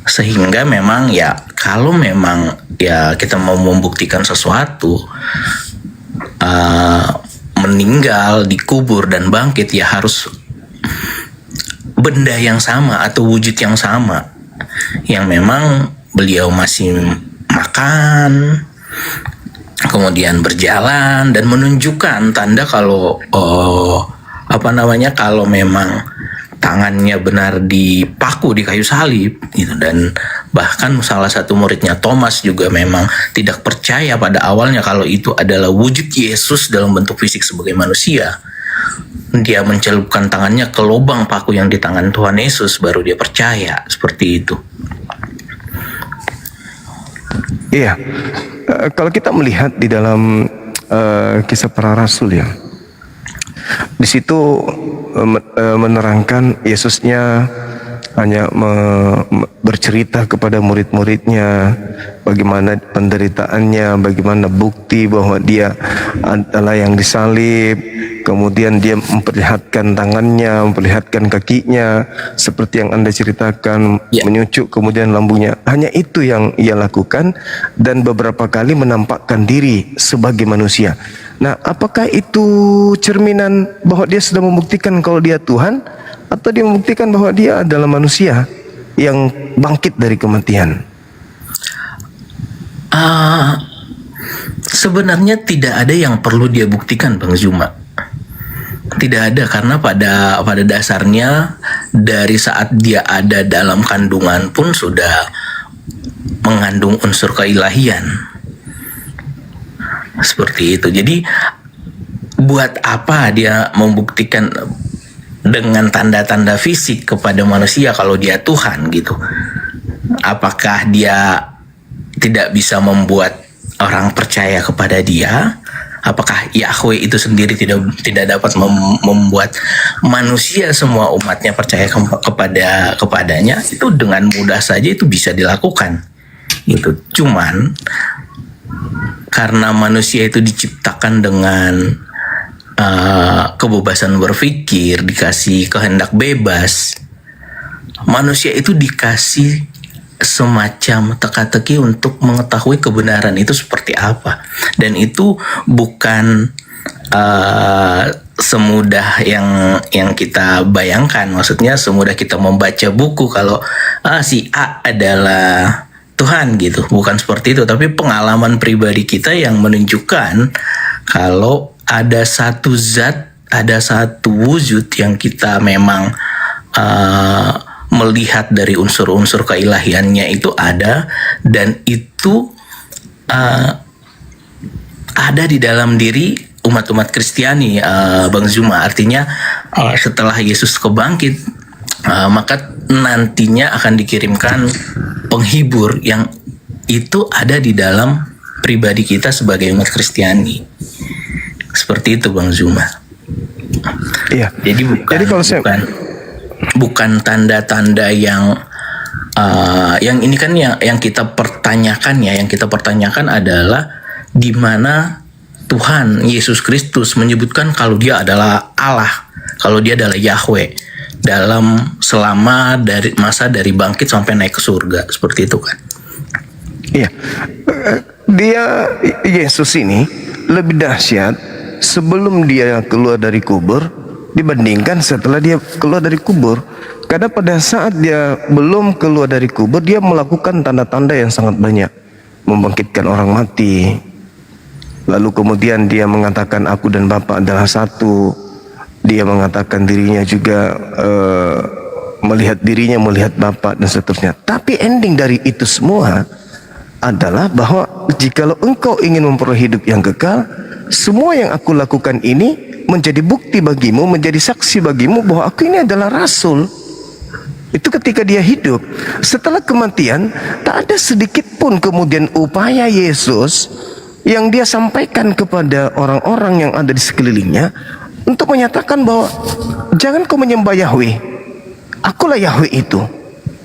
Sehingga memang ya, kalau memang ya kita mau membuktikan sesuatu, meninggal, dikubur dan bangkit, ya harus benda yang sama atau wujud yang sama, yang memang beliau masih makan, kemudian berjalan dan menunjukkan tanda kalau kalau memang tangannya benar dipaku di kayu salib gitu. Dan bahkan salah satu muridnya Thomas juga memang tidak percaya pada awalnya kalau itu adalah wujud Yesus dalam bentuk fisik sebagai manusia. Dia mencelupkan tangannya ke lubang paku yang di tangan Tuhan Yesus, baru dia percaya, seperti itu. Iya, kalau kita melihat di dalam kisah para rasul ya, di situ menerangkan Yesusnya hanya bercerita kepada murid-muridnya bagaimana penderitaannya, bagaimana bukti bahwa dia adalah yang disalib, kemudian dia memperlihatkan tangannya, memperlihatkan kakinya seperti yang Anda ceritakan, menyucuk kemudian lambungnya. Hanya itu yang ia lakukan, dan beberapa kali menampakkan diri sebagai manusia. Nah, apakah itu cerminan bahwa dia sudah membuktikan kalau dia Tuhan, atau dia membuktikan bahwa dia adalah manusia yang bangkit dari kematian? Sebenarnya tidak ada yang perlu dia buktikan, Bang Zuma. Tidak ada, karena pada dasarnya dari saat dia ada dalam kandungan pun sudah mengandung unsur keilahian. Seperti itu. Jadi buat apa dia membuktikan dengan tanda-tanda fisik kepada manusia kalau dia Tuhan gitu? Apakah dia tidak bisa membuat orang percaya kepada dia? Apakah Yahweh itu sendiri tidak dapat membuat manusia, semua umatnya percaya kepadanya? Itu dengan mudah saja itu bisa dilakukan. Itu cuman karena manusia itu diciptakan dengan kebebasan berpikir, dikasih kehendak bebas, manusia itu dikasih semacam teka-teki untuk mengetahui kebenaran itu seperti apa. Dan itu bukan semudah yang kita bayangkan. Maksudnya semudah kita membaca buku kalau si A adalah Tuhan gitu. Bukan seperti itu, tapi pengalaman pribadi kita yang menunjukkan kalau ada satu zat, ada satu wujud yang kita memang melihat dari unsur-unsur keilahiannya itu ada, dan itu ada di dalam diri umat-umat Kristiani, Bang Zuma. Artinya setelah Yesus kebangkit, maka nantinya akan dikirimkan penghibur yang itu ada di dalam pribadi kita sebagai umat Kristiani. Seperti itu, Bang Zuma. Iya. Jadi bukan tanda-tanda yang ini kan yang kita pertanyakan ya, yang kita pertanyakan adalah di mana Tuhan Yesus Kristus menyebutkan kalau dia adalah Allah, kalau dia adalah Yahweh dalam selama dari masa dari bangkit sampai naik ke surga, seperti itu kan? Iya, dia Yesus ini lebih dahsyat sebelum dia keluar dari kubur dibandingkan setelah dia keluar dari kubur. Karena pada saat dia belum keluar dari kubur, dia melakukan tanda-tanda yang sangat banyak, membangkitkan orang mati. Lalu kemudian dia mengatakan aku dan Bapa adalah satu. Dia mengatakan dirinya juga melihat dirinya, melihat Bapa dan seterusnya. Tapi ending dari itu semua adalah bahwa jikalau engkau ingin memperoleh hidup yang kekal, semua yang aku lakukan ini menjadi bukti bagimu, menjadi saksi bagimu bahwa aku ini adalah rasul. Itu ketika dia hidup. Setelah kematian, tak ada sedikit pun kemudian upaya Yesus yang dia sampaikan kepada orang-orang yang ada di sekelilingnya untuk menyatakan bahwa jangan kau menyembah Yahweh, akulah Yahweh itu.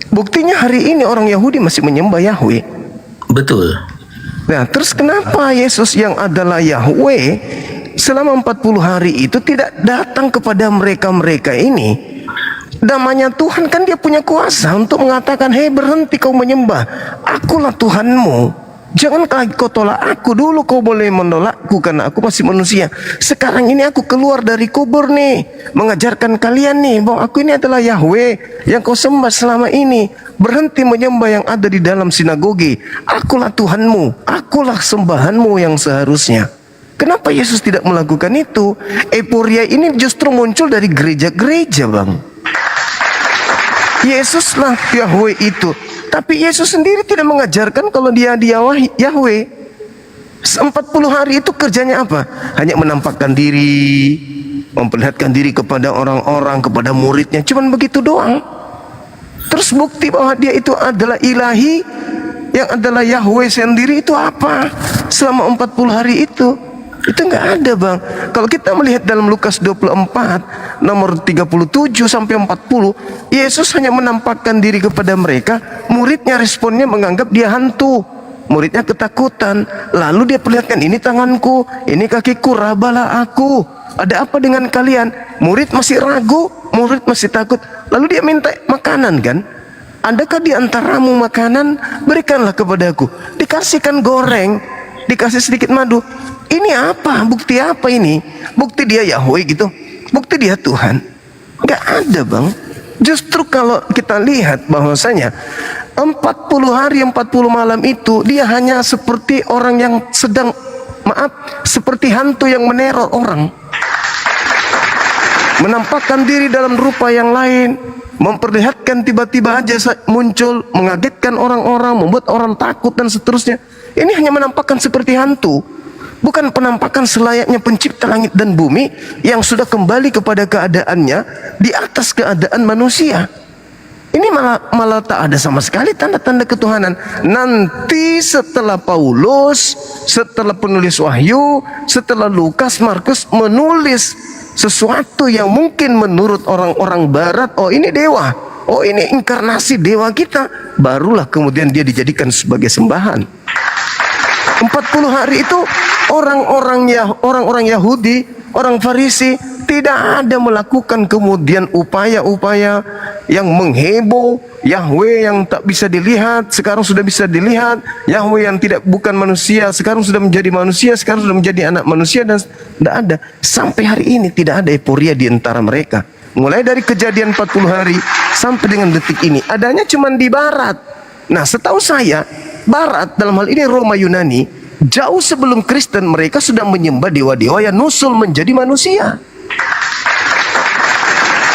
Buktinya hari ini orang Yahudi masih menyembah Yahweh. Betul. Nah, terus kenapa Yesus yang adalah Yahweh selama 40 hari itu tidak datang kepada mereka-mereka ini? Namanya Tuhan kan dia punya kuasa untuk mengatakan, hei berhenti kau menyembah, akulah Tuhanmu. Jangan kau tolak aku. Dulu kau boleh menolakku karena aku masih manusia. Sekarang ini aku keluar dari kubur nih, mengajarkan kalian nih bahwa aku ini adalah Yahweh yang kau sembah selama ini. Berhenti menyembah yang ada di dalam sinagogi. Akulah Tuhanmu, akulah sembahanmu yang seharusnya. Kenapa Yesus tidak melakukan itu? Euforia ini justru muncul dari gereja-gereja, Bang. Yesuslah Yahweh itu, tapi Yesus sendiri tidak mengajarkan kalau dia Yahweh. 40 hari itu kerjanya apa? Hanya menampakkan diri, memperlihatkan diri kepada orang-orang, kepada muridnya. Cuman begitu doang. Terus bukti bahwa dia itu adalah ilahi, yang adalah Yahweh sendiri itu apa? Selama 40 hari itu. Itu nggak ada, Bang. Kalau kita melihat dalam Lukas 24 nomor 37 sampai 40, Yesus hanya menampakkan diri kepada mereka, muridnya responnya menganggap dia hantu. Muridnya ketakutan, lalu dia perlihatkan, ini tanganku, ini kakiku, rabalah aku. Ada apa dengan kalian? Murid masih ragu, murid masih takut. Lalu dia minta makanan kan? Adakah di antaramu makanan? Berikanlah kepadaku. Dikasihkan goreng, dikasih sedikit madu. Ini apa? Bukti apa ini? Bukti dia Yahweh gitu? Bukti dia Tuhan? Gak ada, Bang. Justru kalau kita lihat bahwasanya 40 hari 40 malam itu dia hanya seperti orang yang sedang, seperti hantu yang meneror orang, menampakkan diri dalam rupa yang lain, memperlihatkan tiba-tiba aja muncul, mengagetkan orang-orang, membuat orang takut dan seterusnya. Ini hanya menampakkan seperti hantu, bukan penampakan selayaknya pencipta langit dan bumi yang sudah kembali kepada keadaannya di atas keadaan manusia. Ini malah tak ada sama sekali tanda-tanda ketuhanan. Nanti setelah Paulus, setelah penulis Wahyu, setelah Lukas, Markus menulis sesuatu yang mungkin menurut orang-orang barat, oh ini dewa, oh ini inkarnasi dewa kita, barulah kemudian dia dijadikan sebagai sembahan. 40 hari itu orang-orang Yahudi, orang Farisi tidak ada melakukan kemudian upaya-upaya yang mengheboh. Yahweh yang tak bisa dilihat sekarang sudah bisa dilihat, Yahweh yang bukan manusia sekarang sudah menjadi manusia, sekarang sudah menjadi anak manusia, dan tidak ada. Sampai hari ini tidak ada euforia di antara mereka. Mulai dari kejadian 40 hari sampai dengan detik ini adanya cuma di barat. Nah, setahu saya barat dalam hal ini Roma Yunani, jauh sebelum Kristen mereka sudah menyembah dewa-dewa yang nusul menjadi manusia.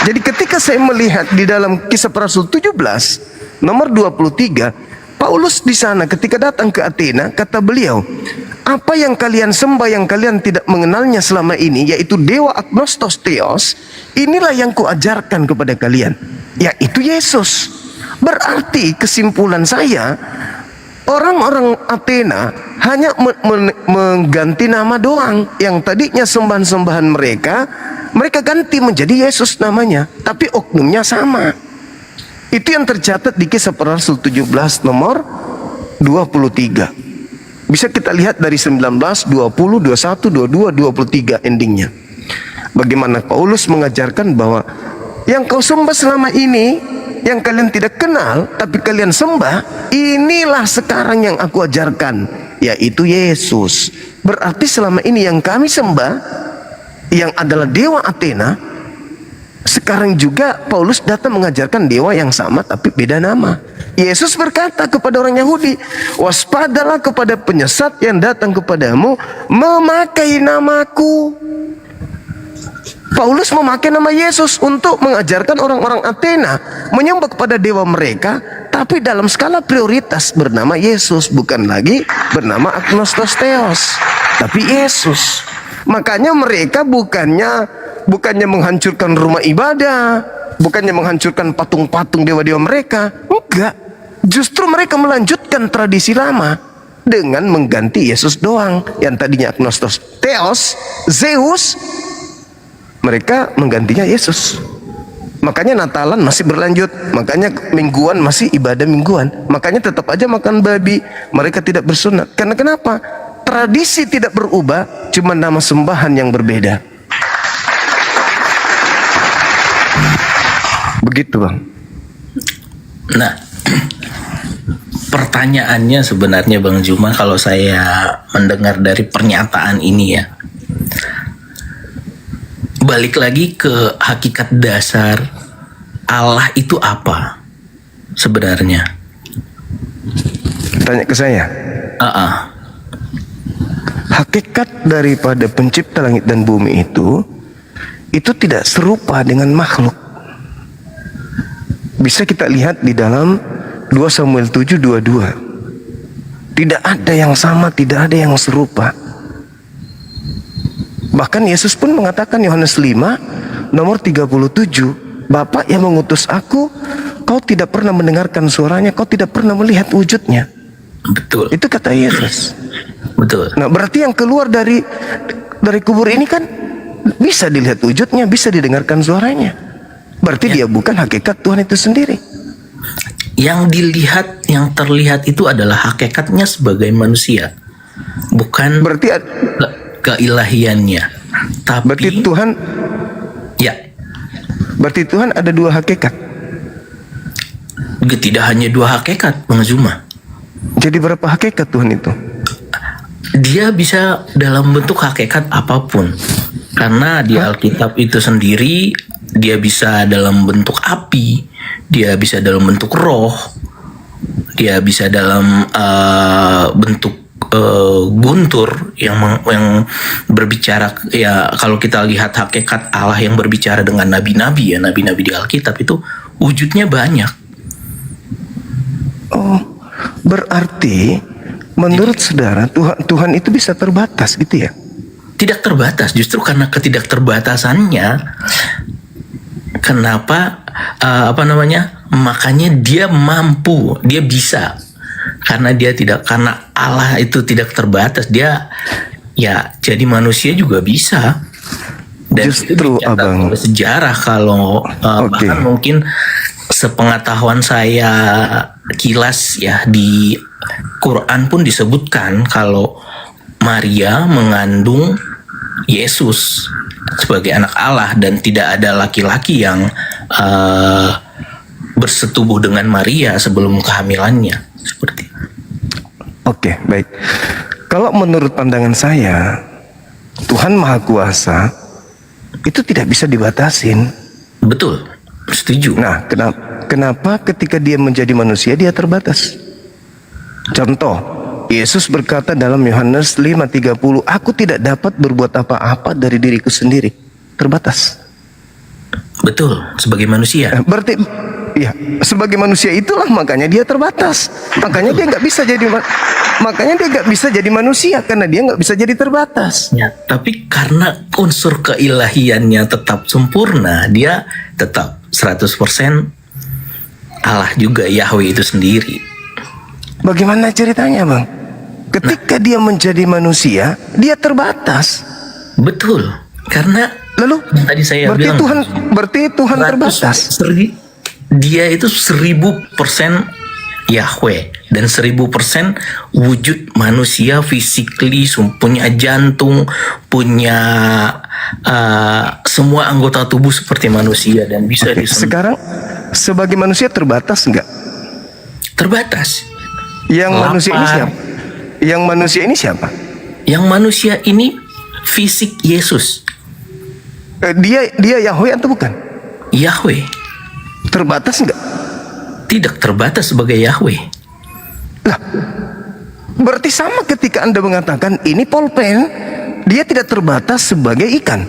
Jadi ketika saya melihat di dalam Kisah Para Rasul 17 nomor 23, Paulus di sana ketika datang ke Athena, kata beliau, apa yang kalian sembah yang kalian tidak mengenalnya selama ini, yaitu dewa agnostos theos, inilah yang kuajarkan kepada kalian, yaitu Yesus. Berarti kesimpulan saya, orang-orang Athena hanya mengganti nama doang. Yang tadinya sembahan-sembahan mereka ganti menjadi Yesus namanya, tapi oknumnya sama. Itu yang tercatat di Kisah Para Rasul 17 nomor 23. Bisa kita lihat dari 19, 20, 21, 22, 23 endingnya. Bagaimana Paulus mengajarkan bahwa yang kau sembah selama ini, yang kalian tidak kenal tapi kalian sembah, inilah sekarang yang aku ajarkan, yaitu Yesus. Berarti selama ini yang kami sembah, yang adalah dewa Athena, sekarang juga Paulus datang mengajarkan dewa yang sama tapi beda nama. Yesus berkata kepada orang Yahudi, waspadalah kepada penyesat yang datang kepadamu memakai namaku. Paulus memakai nama Yesus untuk mengajarkan orang-orang Athena menyembah kepada dewa mereka, tapi dalam skala prioritas bernama Yesus, bukan lagi bernama agnostos theos, tapi Yesus. Makanya mereka bukannya menghancurkan rumah ibadah, bukannya menghancurkan patung-patung dewa-dewa mereka, enggak. Justru mereka melanjutkan tradisi lama dengan mengganti Yesus doang. Yang tadinya agnostos theos, Zeus, mereka menggantinya Yesus. Makanya Natalan masih berlanjut, makanya mingguan masih ibadah mingguan, makanya tetap aja makan babi, mereka tidak bersunat. Karena kenapa? Tradisi tidak berubah, cuma nama sembahan yang berbeda. Begitu, Bang. Nah, pertanyaannya sebenarnya Bang Juma, kalau saya mendengar dari pernyataan ini ya, balik lagi ke hakikat dasar Allah itu apa sebenarnya? Tanya ke saya. Hakikat daripada pencipta langit dan bumi itu tidak serupa dengan makhluk. Bisa kita lihat di dalam 2 Samuel 7:22. Tidak ada yang sama, tidak ada yang serupa. Bahkan Yesus pun mengatakan, Yohanes 5 nomor 37, Bapa yang mengutus aku, kau tidak pernah mendengarkan suaranya, kau tidak pernah melihat wujudnya. Betul, Itu kata Yesus. betul. Nah, berarti yang keluar dari kubur ini kan bisa dilihat wujudnya, bisa didengarkan suaranya. Berarti dia bukan hakikat Tuhan itu sendiri. Yang dilihat, yang terlihat itu adalah hakikatnya sebagai manusia, bukan Berarti keilahiannya. Tapi berarti Tuhan ya, berarti Tuhan ada dua hakikat. tidak hanya dua hakikat, Bang Zuma. Jadi berapa hakikat Tuhan itu? Dia bisa dalam bentuk hakikat apapun. Karena di Alkitab itu sendiri, dia bisa dalam bentuk api, dia bisa dalam bentuk roh, dia bisa dalam bentuk guntur yang berbicara. Ya, kalau kita lihat hakikat Allah yang berbicara dengan nabi-nabi, ya nabi-nabi di Alkitab itu wujudnya banyak. Oh, berarti menurut saudara Tuhan itu bisa terbatas gitu ya? Tidak terbatas, justru karena ketidakterbatasannya, kenapa makanya dia mampu, dia bisa, karena Allah itu tidak terbatas, dia ya jadi manusia juga bisa. Dan Justru itu dicatat Abang, oleh sejarah. Kalau bahkan mungkin sepengetahuan saya kilas ya, di Quran pun disebutkan kalau Maria mengandung Yesus sebagai anak Allah, dan tidak ada laki-laki yang bersetubuh dengan Maria sebelum kehamilannya, seperti itu. Oke, baik. Kalau menurut pandangan saya, Tuhan Maha Kuasa itu tidak bisa dibatasin. Betul, setuju. Nah, kenapa ketika dia menjadi manusia dia terbatas? Contoh, Yesus berkata dalam Yohanes 5:30, aku tidak dapat berbuat apa-apa dari diriku sendiri. Terbatas. Betul, sebagai manusia. Berarti, ya, sebagai manusia itulah makanya dia terbatas. Makanya dia nggak bisa jadi manusia, karena dia nggak bisa jadi terbatas. Ya, tapi karena unsur keilahiannya tetap sempurna, dia tetap 100% Allah juga, Yahweh itu sendiri. Bagaimana ceritanya, Bang? Ketika dia menjadi manusia, dia terbatas. Betul, karena Lalu yang tadi saya bilang, berarti Tuhan terbatas. Dia itu 1000% Yahweh dan 1000% wujud manusia, physically, punya jantung, punya semua anggota tubuh seperti manusia, dan bisa Oke, sekarang sebagai manusia terbatas enggak? terbatas. Yang Lapar. manusia ini siapa? Yang manusia ini siapa? Yang manusia ini fisik Yesus, Dia Yahweh atau bukan? Yahweh. Terbatas enggak? Tidak terbatas sebagai Yahweh. Lah, berarti sama ketika Anda mengatakan ini pulpen, dia tidak terbatas sebagai ikan.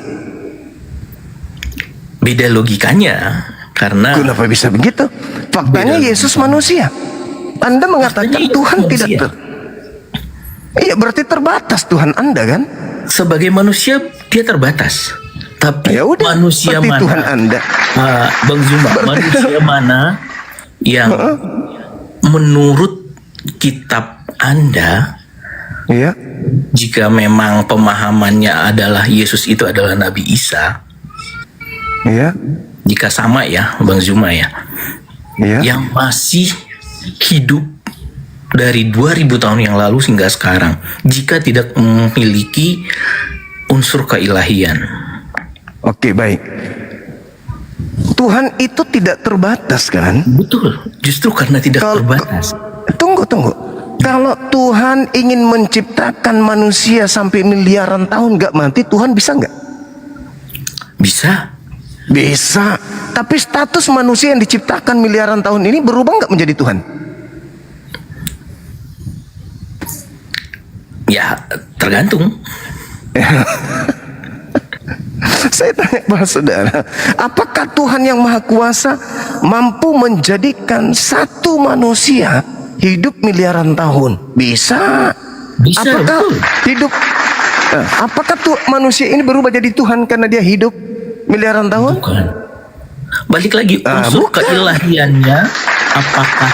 Beda logikanya, karena Kenapa bisa begitu? Faktanya Beda. Yesus manusia. Anda mengatakan Faktanya Tuhan Yesus tidak manusia. Iya, berarti terbatas Tuhan Anda kan? sebagai manusia dia terbatas. Tapi Ya udah, manusia berarti mana? Tuhan Anda. Bang Zuma, manusia mana yang menurut kitab Anda, Iya. jika memang pemahamannya adalah Yesus itu adalah Nabi Isa, Iya. jika sama ya Bang Zuma ya, Iya. yang masih hidup dari 2000 tahun yang lalu hingga sekarang, jika tidak memiliki unsur keilahian. Oke, baik. Tuhan itu tidak terbatas kan? Betul, justru karena tidak terbatas. Tunggu. Kalau Tuhan ingin menciptakan manusia sampai miliaran tahun nggak mati, Tuhan bisa nggak? Bisa. Bisa. Tapi status manusia yang diciptakan miliaran tahun ini berubah nggak menjadi Tuhan? Ya, tergantung. Saya tanya kepada saudara, apakah Tuhan yang Maha Kuasa mampu menjadikan satu manusia hidup miliaran tahun? Bisa. Bisa, Apakah betul. hidup? Apakah manusia ini berubah jadi Tuhan karena dia hidup miliaran tahun? Bukan. Balik lagi, unsur Bukan. keilahiannya apakah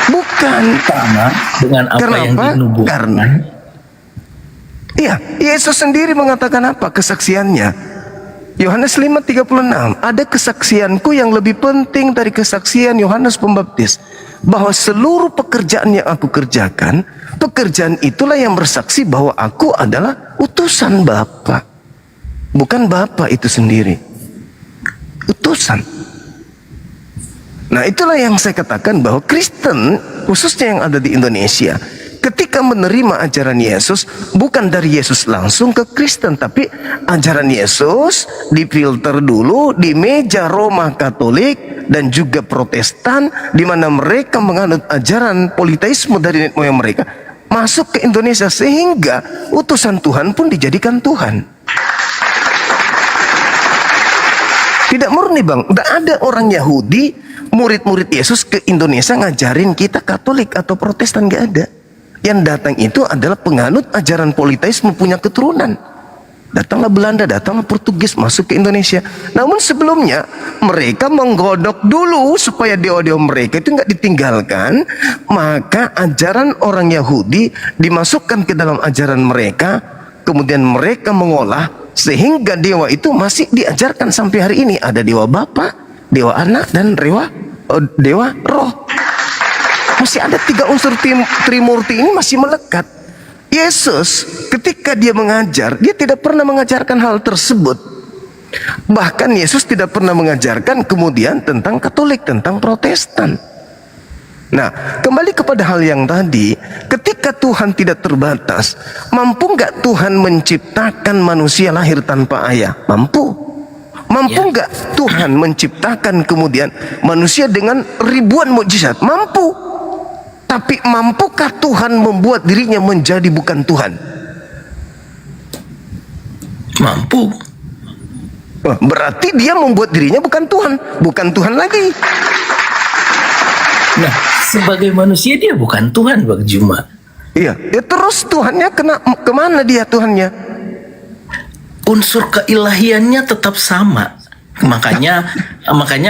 Bukan. sama dengan apa Karena yang apa? dinubuatkan. Karena iya, Yesus sendiri mengatakan apa kesaksiannya? Yohanes 5:36, ada kesaksianku yang lebih penting dari kesaksian Yohanes Pembaptis, bahwa seluruh pekerjaan yang aku kerjakan, pekerjaan itulah yang bersaksi bahwa aku adalah utusan Bapa. Bukan Bapa itu sendiri, utusan. Nah, itulah yang saya katakan bahwa Kristen, khususnya yang ada di Indonesia, ketika menerima ajaran Yesus, bukan dari Yesus langsung ke Kristen, tapi ajaran Yesus difilter dulu di meja Roma Katolik dan juga Protestan, di mana mereka menganut ajaran politeisme dari nenek moyang mereka, masuk ke Indonesia, sehingga utusan Tuhan pun dijadikan Tuhan. Tidak murni, Bang. Tidak ada orang Yahudi, murid-murid Yesus ke Indonesia ngajarin kita Katolik atau Protestan, nggak ada. Yang datang itu adalah penganut ajaran politeisme, punya keturunan. Datanglah Belanda, datanglah Portugis masuk ke Indonesia. Namun sebelumnya mereka menggodok dulu supaya dewa-dewa mereka itu nggak ditinggalkan. Maka ajaran orang Yahudi dimasukkan ke dalam ajaran mereka, kemudian mereka mengolah sehingga dewa itu masih diajarkan sampai hari ini. Ada dewa Bapa, dewa Anak, dan dewa Roh. Masih ada 3 unsur Trimurti ini masih melekat. Yesus ketika dia mengajar, dia tidak pernah mengajarkan hal tersebut. Bahkan Yesus tidak pernah mengajarkan kemudian tentang Katolik, tentang Protestan. Nah, kembali kepada hal yang tadi, ketika Tuhan tidak terbatas, mampu nggak Tuhan menciptakan manusia lahir tanpa ayah? Mampu. Mampu nggak Tuhan menciptakan kemudian manusia dengan ribuan mukjizat? Mampu. Tapi mampukah Tuhan membuat dirinya menjadi bukan Tuhan? Mampu. Wah, berarti dia membuat dirinya bukan Tuhan, bukan Tuhan lagi. Nah, sebagai manusia dia bukan Tuhan, Bang Juma. Iya, ya terus Tuhannya kemana dia Tuhannya? Unsur keilahiannya tetap sama. Makanya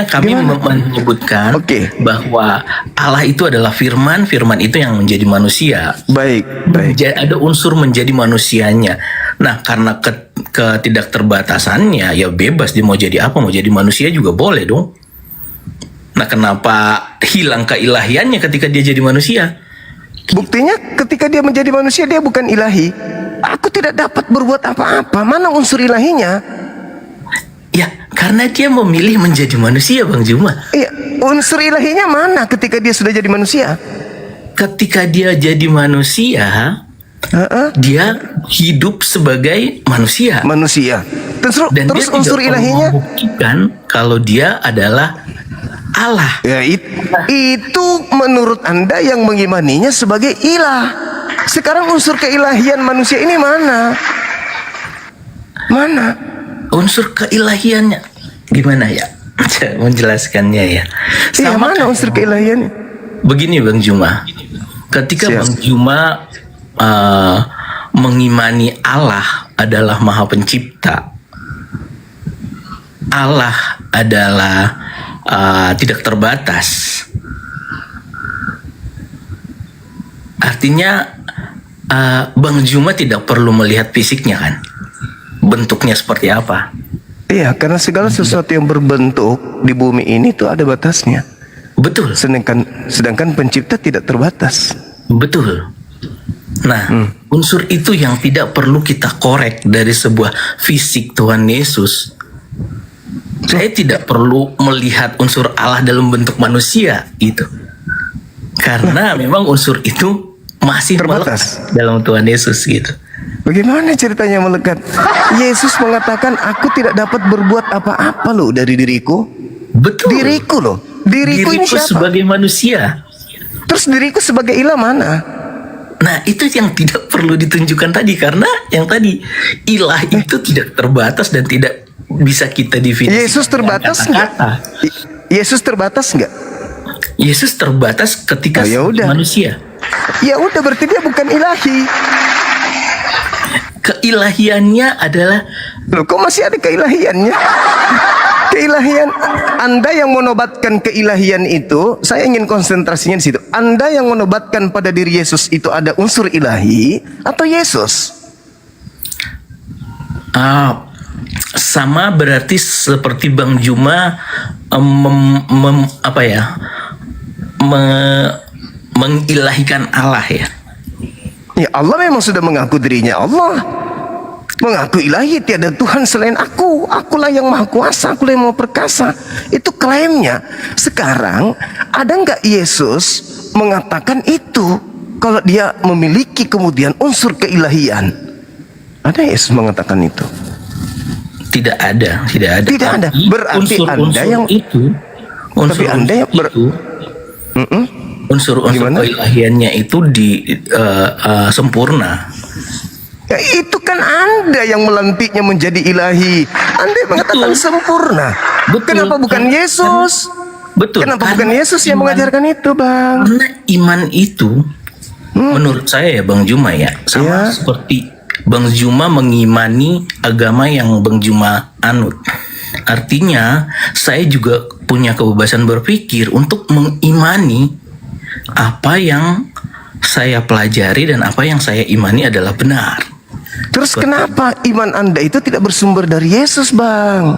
kami menyebutkan bahwa Allah itu adalah firman, firman itu yang menjadi manusia. Baik. Ada unsur menjadi manusianya. Nah, karena ketidakterbatasannya, ya bebas dia mau jadi apa, mau jadi manusia juga boleh dong. Nah, kenapa hilang keilahiannya ketika dia jadi manusia? Buktinya ketika dia menjadi manusia dia bukan ilahi. Aku tidak dapat berbuat apa-apa. Mana unsur ilahinya? Ya, karena dia memilih menjadi manusia, Bang Juma. Iya, unsur ilahinya mana ketika dia sudah jadi manusia? Ketika dia jadi manusia, dia hidup sebagai manusia. Dan terus dia unsur tidak ilahinya membuktikan kalau dia adalah Allah. Ya, itu menurut Anda yang mengimaninya sebagai ilah. Sekarang unsur keilahian manusia ini mana? Mana? Unsur keilahiannya gimana ya? Menjelaskannya ya. Sama mana unsur keilahiannya? Begini, Bang Juma. Ketika Bang Juma mengimani Allah adalah Maha Pencipta, Allah adalah tidak terbatas. Artinya Bang Juma tidak perlu melihat fisiknya kan, bentuknya seperti apa. Iya, karena segala sesuatu yang berbentuk di bumi ini tuh ada batasnya. Betul. Sedangkan pencipta tidak terbatas. Betul. Nah, unsur itu yang tidak perlu kita korek dari sebuah fisik Tuhan Yesus. Saya tidak perlu melihat unsur Allah dalam bentuk manusia itu. Karena memang unsur itu masih terbatas dalam Tuhan Yesus gitu. Bagaimana ceritanya melekat? Yesus mengatakan, aku tidak dapat berbuat apa-apa loh dari diriku. Betul. Diriku loh. Diriku ini siapa? Sebagai manusia. Terus diriku sebagai ilah mana? Nah, itu yang tidak perlu ditunjukkan tadi. Karena yang tadi, ilah itu tidak terbatas dan tidak bisa kita definisikan. Yesus terbatas nggak? Yesus terbatas nggak? Yesus terbatas ketika manusia. Ya udah, berarti dia bukan ilahi. Keilahiannya adalah, loh, kok masih ada keilahiannya? Keilahian Anda yang menobatkan keilahian itu, saya ingin konsentrasinya di situ. Anda yang menobatkan pada diri Yesus itu ada unsur ilahi atau Yesus? Sama berarti seperti Bang Juma mengilahikan Allah ya. Ya, Allah memang sudah mengaku dirinya Allah, mengaku ilahi, tiada Tuhan selain aku, akulah yang maha kuasa, akulah yang maha perkasa. Itu klaimnya. Sekarang ada nggak Yesus mengatakan itu kalau dia memiliki kemudian unsur keilahian? Ada Yesus mengatakan itu? Tidak ada. Tidak ada. Berarti Anda yang itu, tapi Anda yang unsur-unsur Gimana? keilahiannya itu sempurna. ya, itu kan Anda yang melantiknya menjadi ilahi. Anda yang mengatakan sempurna. Betul. Kenapa bukan Yesus? Betul. Kenapa Karena bukan Yesus yang mengajarkan itu, Bang? Karena iman itu, menurut saya ya Bang Juma ya, sama Ya. seperti Bang Juma mengimani agama yang Bang Juma anut. Artinya saya juga punya kebebasan berpikir untuk mengimani apa yang saya pelajari dan apa yang saya imani adalah benar. Terus kenapa iman Anda itu tidak bersumber dari Yesus, Bang?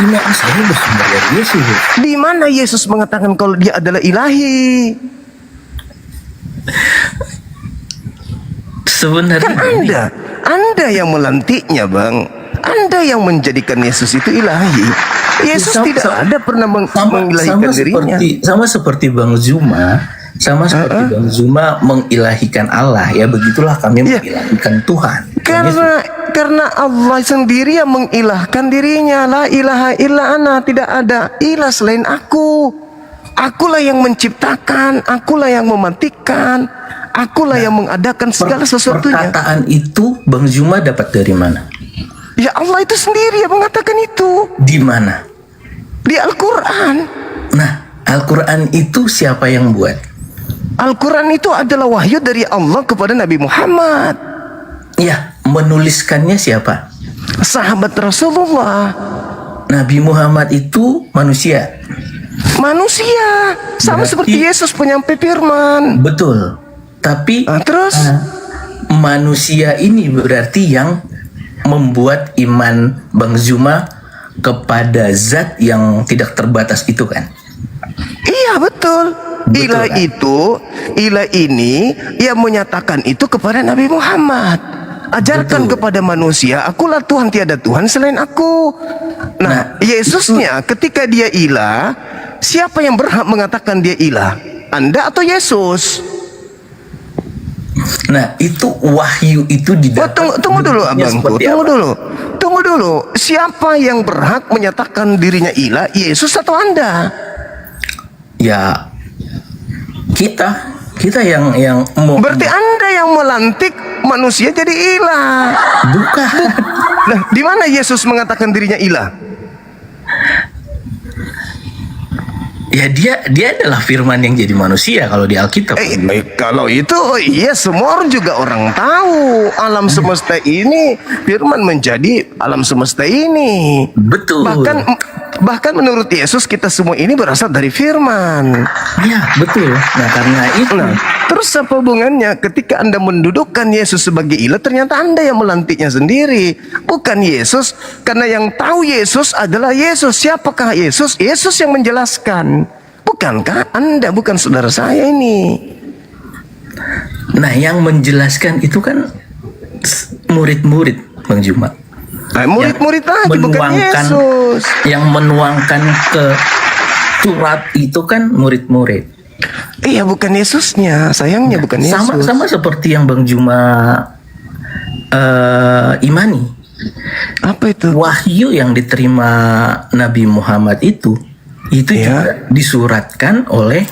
Iman saya bersumber dari Yesus. Di mana Yesus mengatakan kalau dia adalah ilahi? Sebenarnya Kan Anda yang melantiknya, Bang. Anda yang menjadikan Yesus itu ilahi. Yesus tidak ada pernah mengilahikan dirinya. Sama seperti Bang Zuma, Bang Zuma mengilahikan Allah, ya begitulah kami mengilahikan Tuhan. Karena Allah sendiri yang mengilahkan dirinya. La ilaha illa ana, tidak ada ilah selain aku. Akulah yang menciptakan, akulah yang mematikan, akulah yang mengadakan segala sesuatunya. Perkataan itu Bang Zuma dapat dari mana? Ya, Allah itu sendiri yang mengatakan itu. Di mana? Di Al-Quran. Nah, Al-Quran itu siapa yang buat? Al-Quran itu adalah wahyu dari Allah kepada Nabi Muhammad. Ya, menuliskannya siapa? Sahabat Rasulullah. Nabi Muhammad itu manusia. Manusia. Sama Berarti- seperti Yesus penyampai firman. Betul. Tapi Terus? manusia ini berarti yang membuat iman Bang Zuma kepada zat yang tidak terbatas itu kan? Iya, betul. Betul, Ilah kan? ilah ini yang menyatakan itu kepada Nabi Muhammad. Ajarkan Betul. kepada manusia, akulah Tuhan, tiada Tuhan selain aku. Nah, Yesusnya ketika dia ilah, siapa yang berhak mengatakan dia ilah? Anda atau Yesus? Nah, itu wahyu itu didapat. Tunggu dulu bentuknya abangku, seperti tunggu apa? dulu. Siapa yang berhak menyatakan dirinya ilah? Yesus atau Anda? Ya, kita yang mau. Berarti Anda yang melantik manusia jadi ilah. Bukan. Nah, di mana Yesus mengatakan dirinya ilah? Ya dia adalah firman yang jadi manusia kalau di Alkitab. Kalau itu iya, semua orang juga orang tahu alam semesta ini firman menjadi alam semesta ini. Betul. Bahkan menurut Yesus kita semua ini berasal dari firman. Ya, betul. Nah, karena itu Terus apa hubungannya ketika Anda mendudukkan Yesus sebagai ilah, ternyata Anda yang melantiknya sendiri, bukan Yesus. Karena yang tahu Yesus adalah Yesus. Siapakah Yesus? Yesus yang menjelaskan. Bukankah Anda, bukan saudara saya ini? Nah, yang menjelaskan itu kan murid-murid Bang Juma. Murid-murid lagi, bukan Yesus. Yang menuangkan ke surat itu kan murid-murid. Iya, bukan Yesusnya. Sayangnya bukan Yesus. Sama seperti yang Bang Juma imani. Apa itu? Wahyu yang diterima Nabi Muhammad itu juga disuratkan oleh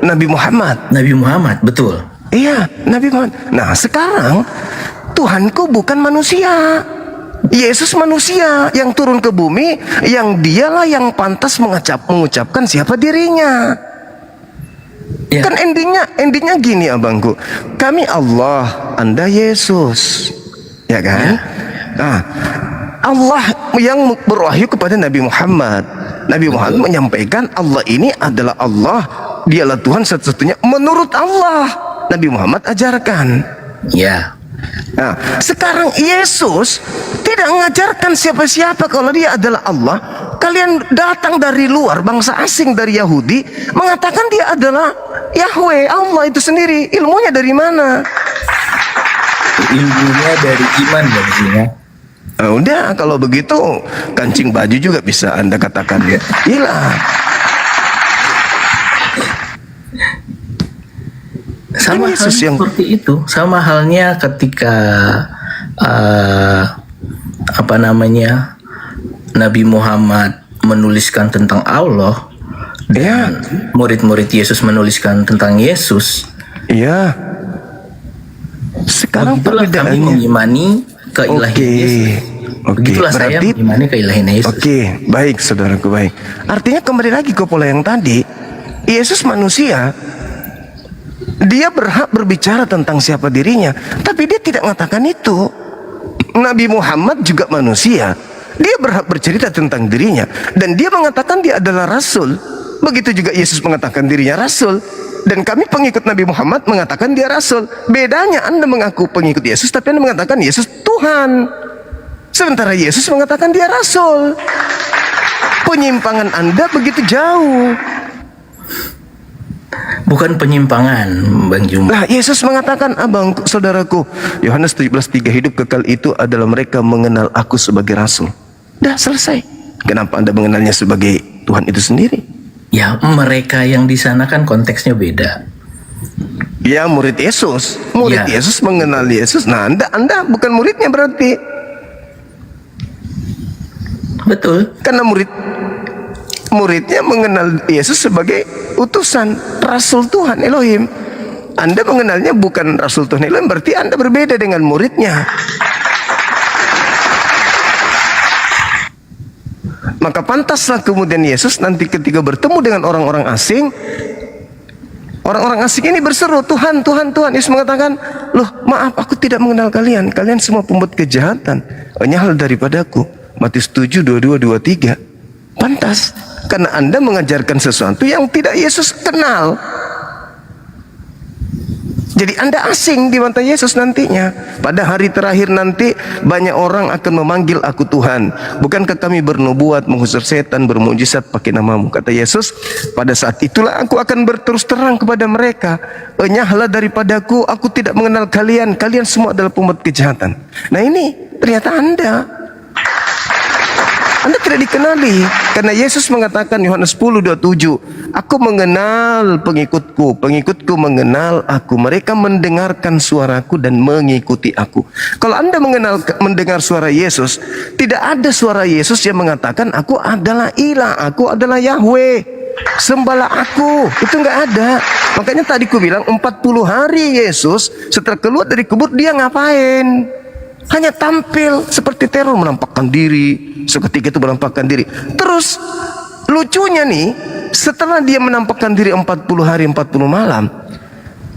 Nabi Muhammad. Nabi Muhammad, betul. Iya, Nabi Muhammad. Nah, sekarang Tuhanku bukan manusia. Yesus manusia yang turun ke bumi, yang dialah yang pantas mengucapkan siapa dirinya. Ya. Kan endingnya gini abangku. Kami Allah, Anda Yesus. Ya kan? Nah, Allah yang berwahyu kepada Nabi Muhammad. Nabi Muhammad menyampaikan Allah ini adalah Allah, dialah Tuhan satu-satunya menurut Allah. Nabi Muhammad ajarkan. Ya. Nah, sekarang Yesus tidak mengajarkan siapa-siapa kalau dia adalah Allah. Kalian datang dari luar, bangsa asing dari Yahudi, mengatakan dia adalah Yahweh, Allah itu sendiri. Ilmunya dari mana? Ilmunya dari iman dan zina. Nah, udah kalau begitu kancing baju juga bisa Anda katakan ya. Hilang. Sama Yesus halnya yang- seperti itu. Sama halnya ketika Nabi Muhammad menuliskan tentang Allah, Ya, murid-murid Yesus menuliskan tentang Yesus. iya. Sekarang Begitulah kami perbedaannya. mengimani keilahian Oke. Yesus. Oke, Begitulah saya berarti- mengimani keilahian Yesus. Oke, baik saudaraku, baik. Artinya kembali lagi ke pola yang tadi, Yesus manusia, dia berhak berbicara tentang siapa dirinya, tapi dia tidak mengatakan itu. Nabi Muhammad juga manusia, dia berhak bercerita tentang dirinya, dan dia mengatakan dia adalah Rasul. Begitu juga Yesus mengatakan dirinya Rasul, dan kami pengikut Nabi Muhammad mengatakan dia Rasul. Bedanya Anda mengaku pengikut Yesus, tapi Anda mengatakan Yesus Tuhan, sementara Yesus mengatakan dia Rasul. Penyimpangan Anda begitu jauh. Bukan penyimpangan, Bang Juma. Nah, Yesus mengatakan, abang, saudaraku, Yohanes 17:3, hidup kekal itu adalah mereka mengenal aku sebagai Rasul. Dah selesai. Kenapa Anda mengenalnya sebagai Tuhan itu sendiri? Ya, mereka yang di sana kan konteksnya beda. Ya, murid Yesus. Murid Ya. Yesus mengenal Yesus. Nah, Anda bukan muridnya berarti. Betul. Karena muridnya mengenal Yesus sebagai utusan Rasul Tuhan Elohim. Anda mengenalnya bukan Rasul Tuhan Elohim, berarti Anda berbeda dengan muridnya. Maka pantaslah kemudian Yesus nanti ketika bertemu dengan orang-orang asing, orang-orang asing ini berseru, Tuhan, Tuhan, Tuhan. Yesus mengatakan, loh maaf, aku tidak mengenal kalian. Kalian semua pembuat kejahatan. Nyahal daripadaku. Matius 7, 22, 23. Pantas, karena Anda mengajarkan sesuatu yang tidak Yesus kenal. Jadi Anda asing di mata Yesus nantinya. Pada hari terakhir nanti banyak orang akan memanggil aku Tuhan. Bukankah kami bernubuat, mengusir setan, bermujizat pakai namamu? Kata Yesus, pada saat itulah aku akan berterus terang kepada mereka. Enyahlah daripadaku, aku tidak mengenal kalian. Kalian semua adalah pembuat kejahatan. Nah ini ternyata Anda tidak dikenali, karena Yesus mengatakan Yohanes 10:27, aku mengenal pengikutku, pengikutku mengenal aku, mereka mendengarkan suaraku dan mengikuti aku. Kalau Anda mendengar suara Yesus, tidak ada suara Yesus yang mengatakan aku adalah ilah, aku adalah Yahweh, sembahlah aku. Itu nggak ada. Makanya tadi ku bilang 40 hari Yesus setelah keluar dari kubur dia ngapain? Hanya tampil seperti teror, menampakkan diri. Seketika itu menampakkan diri. Terus lucunya nih, setelah dia menampakkan diri 40 hari 40 malam,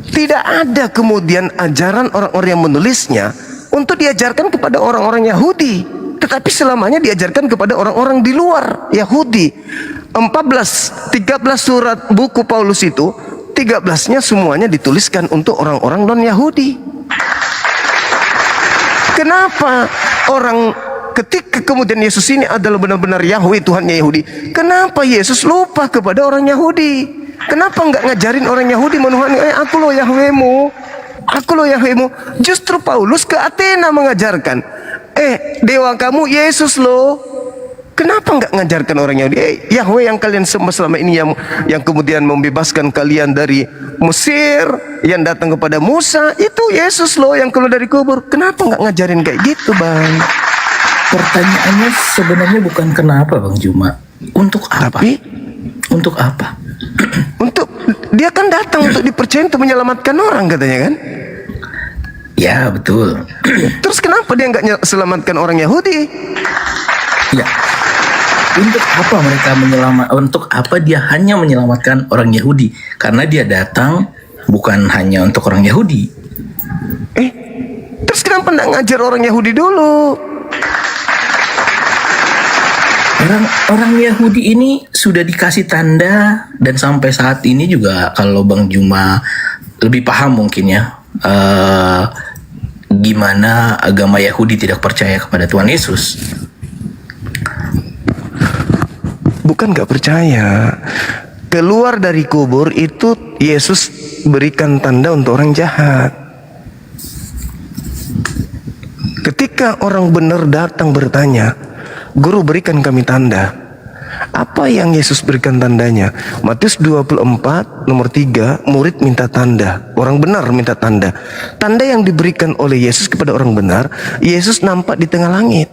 tidak ada kemudian ajaran orang-orang yang menulisnya untuk diajarkan kepada orang-orang Yahudi, tetapi selamanya diajarkan kepada orang-orang di luar Yahudi. 13 surat buku Paulus itu, 13-nya semuanya dituliskan untuk orang-orang non-Yahudi. Kenapa orang ketika kemudian Yesus ini adalah benar-benar Yahweh, Tuhannya Yahudi, kenapa Yesus lupa kepada orang Yahudi? Kenapa nggak ngajarin orang Yahudi menuhani, aku loh Yahwehmu, aku loh Yahwehmu? Justru Paulus ke Athena mengajarkan, dewa kamu Yesus loh. Kenapa nggak ngajarkan orang Yahudi, Yahweh yang kalian sembah selama ini, yang kemudian membebaskan kalian dari Mesir, yang datang kepada Musa, itu Yesus loh yang keluar dari kubur. Kenapa nggak ngajarin kayak gitu, Bang? Pertanyaannya sebenarnya bukan kenapa, Bang Juma. Untuk apa? Tapi Untuk apa? untuk dia kan datang untuk dipercaya untuk menyelamatkan orang katanya kan? Ya, betul. Terus kenapa dia nggak selamatkan orang Yahudi? Ya. Untuk apa mereka untuk apa dia hanya menyelamatkan orang Yahudi? Karena dia datang bukan hanya untuk orang Yahudi. Terus kenapa nggak ngajar orang Yahudi dulu? Orang Yahudi ini sudah dikasih tanda, dan sampai saat ini juga kalau Bang Juma lebih paham mungkin ya, gimana agama Yahudi tidak percaya kepada Tuhan Yesus. Bukan gak percaya. Keluar dari kubur itu Yesus berikan tanda untuk orang jahat. Ketika orang benar datang bertanya, Guru berikan kami tanda. Apa yang Yesus berikan tandanya? Matius 24 nomor 3, murid minta tanda, orang benar minta tanda. Tanda yang diberikan oleh Yesus kepada orang benar, Yesus nampak di tengah langit.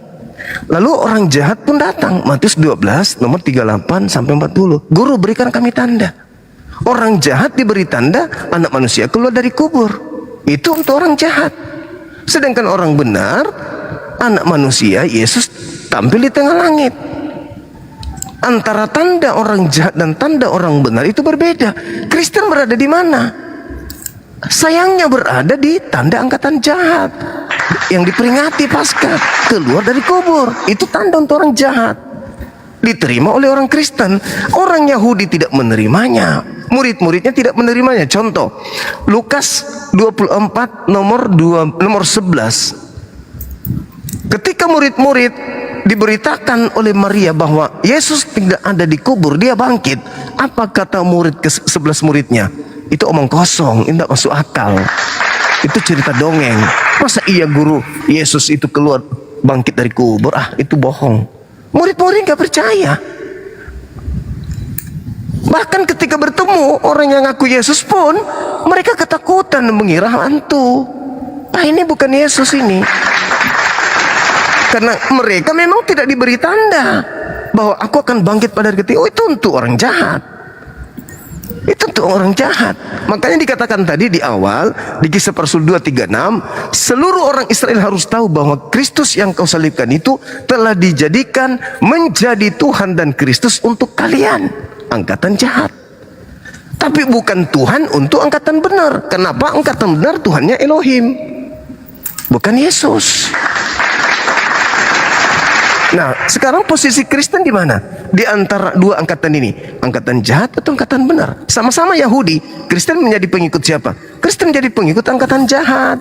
Lalu orang jahat pun datang. Matius 12 nomor 38 sampai 40. Guru berikan kami tanda. Orang jahat diberi tanda, anak manusia keluar dari kubur. Itu untuk orang jahat. Sedangkan orang benar, anak manusia, Yesus tampil di tengah langit. Antara tanda orang jahat dan tanda orang benar itu berbeda. Kristen berada di mana? Sayangnya berada di tanda angkatan jahat yang diperingati pasca keluar dari kubur. Itu tanda untuk orang jahat, diterima oleh orang Kristen. Orang Yahudi tidak menerimanya, murid-muridnya tidak menerimanya. Contoh Lukas 24 nomor 11. Ketika murid-murid diberitakan oleh Maria bahwa Yesus tidak ada di kubur, dia bangkit. Apa kata murid ke-11 muridnya? Itu omong kosong, tidak masuk akal. Itu cerita dongeng. Masa iya guru Yesus itu keluar bangkit dari kubur? Itu bohong. Murid-murid gak percaya. Bahkan ketika bertemu orang yang ngaku Yesus pun, mereka ketakutan mengira hantu. Ini bukan Yesus ini. Karena mereka memang tidak diberi tanda bahwa aku akan bangkit pada hari ketiga. Itu untuk orang jahat. Itu untuk orang jahat. Makanya dikatakan tadi di awal, di Kisah para Rasul 2:36, seluruh orang Israel harus tahu bahwa Kristus yang kau salibkan itu telah dijadikan menjadi Tuhan dan Kristus untuk kalian, angkatan jahat. Tapi bukan Tuhan untuk angkatan benar. Kenapa? Angkatan benar Tuhannya Elohim, bukan Yesus. Nah, sekarang posisi Kristen di mana? Di antara dua angkatan ini, angkatan jahat atau angkatan benar? Sama-sama Yahudi. Kristen menjadi pengikut siapa? Kristen menjadi pengikut angkatan jahat.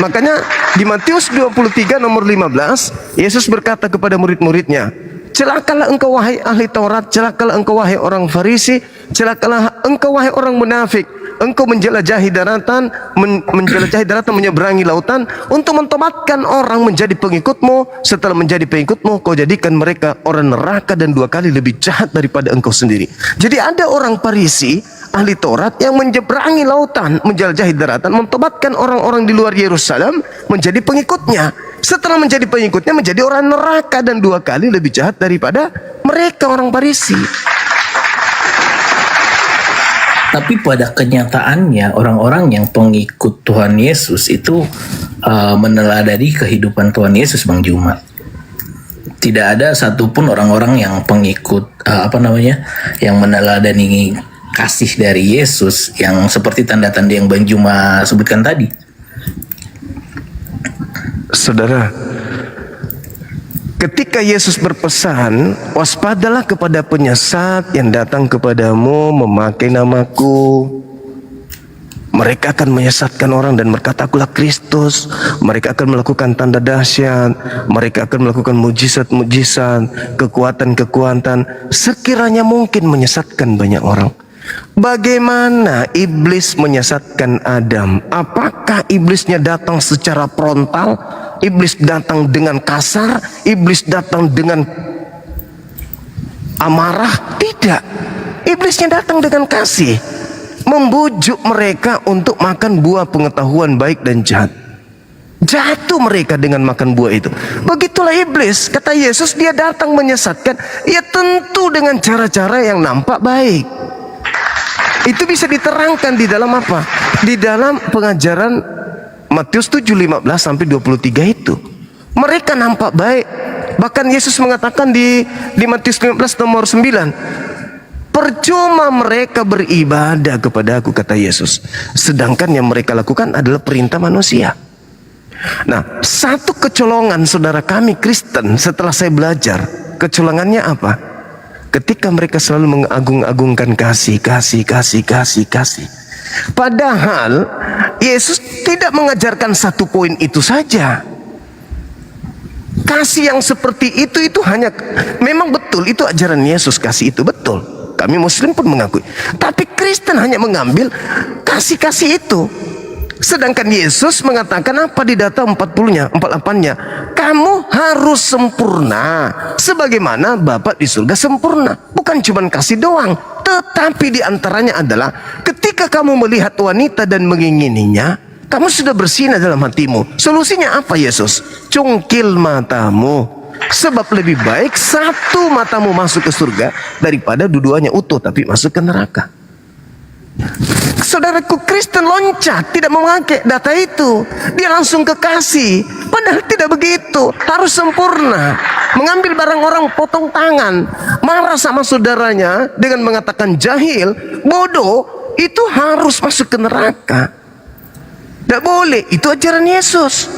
Makanya di Matius 23 nomor 15, Yesus berkata kepada murid-muridnya, celakalah engkau wahai ahli Taurat, celakalah engkau wahai orang Farisi, celakalah engkau wahai orang munafik. Engkau menjelajahi daratan, menyeberangi lautan untuk mentobatkan orang menjadi pengikutmu. Setelah menjadi pengikutmu, kau jadikan mereka orang neraka dan 2 kali lebih jahat daripada engkau sendiri. Jadi ada orang Farisi, ahli Taurat yang menyeberangi lautan, menjelajahi daratan, mentobatkan orang-orang di luar Yerusalem menjadi pengikutnya. Setelah menjadi pengikutnya, menjadi orang neraka dan 2 kali lebih jahat daripada mereka orang Farisi. Tapi pada kenyataannya orang-orang yang pengikut Tuhan Yesus itu meneladani kehidupan Tuhan Yesus, Bang Juma. Tidak ada satupun orang-orang yang pengikut yang meneladani kasih dari Yesus yang seperti tanda-tanda yang Bang Juma sebutkan tadi. Saudara, ketika Yesus berpesan, waspadalah kepada penyesat yang datang kepadamu memakai namaku. Mereka akan menyesatkan orang dan berkata, akulah Kristus. Mereka akan melakukan tanda dahsyat, mereka akan melakukan mujizat-mujizat, kekuatan-kekuatan, sekiranya mungkin menyesatkan banyak orang. Bagaimana iblis menyesatkan Adam? Apakah iblisnya datang secara frontal? Iblis datang dengan kasar? Iblis datang dengan amarah? Tidak. Iblisnya datang dengan kasih, membujuk mereka untuk makan buah pengetahuan baik dan jahat. Jatuh mereka dengan makan buah itu. Begitulah iblis. Kata Yesus, dia datang menyesatkan. Ya tentu dengan cara-cara yang nampak baik. Itu bisa diterangkan di dalam apa? Di dalam pengajaran Matius 7:15 sampai 23 itu. Mereka nampak baik. Bahkan Yesus mengatakan di Matius 15 nomor 9, percuma mereka beribadah kepada aku, kata Yesus, sedangkan yang mereka lakukan adalah perintah manusia. Nah, satu kecolongan saudara kami Kristen setelah saya belajar kecurangannya apa? Ketika mereka selalu mengagung-agungkan kasih. Padahal Yesus tidak mengajarkan satu poin itu saja. Kasih yang seperti itu hanya, memang betul itu ajaran Yesus, kasih itu betul. Kami Muslim pun mengakui. Tapi Kristen hanya mengambil kasih-kasih itu. Sedangkan Yesus mengatakan apa di data 48-nya? Kamu harus sempurna sebagaimana Bapa di surga sempurna. Bukan cuma kasih doang, tetapi diantaranya adalah ketika kamu melihat wanita dan mengingininya, kamu sudah bersinar dalam hatimu. Solusinya apa Yesus? Cungkil matamu. Sebab lebih baik satu matamu masuk ke surga daripada dua-duanya utuh tapi masuk ke neraka. Saudaraku Kristen loncat, tidak memakai data itu. Dia langsung ke kasih. Padahal tidak begitu. Harus sempurna. Mengambil barang orang, potong tangan. Marah sama saudaranya dengan mengatakan jahil, bodoh. Itu harus masuk ke neraka. Tidak boleh. Itu ajaran Yesus.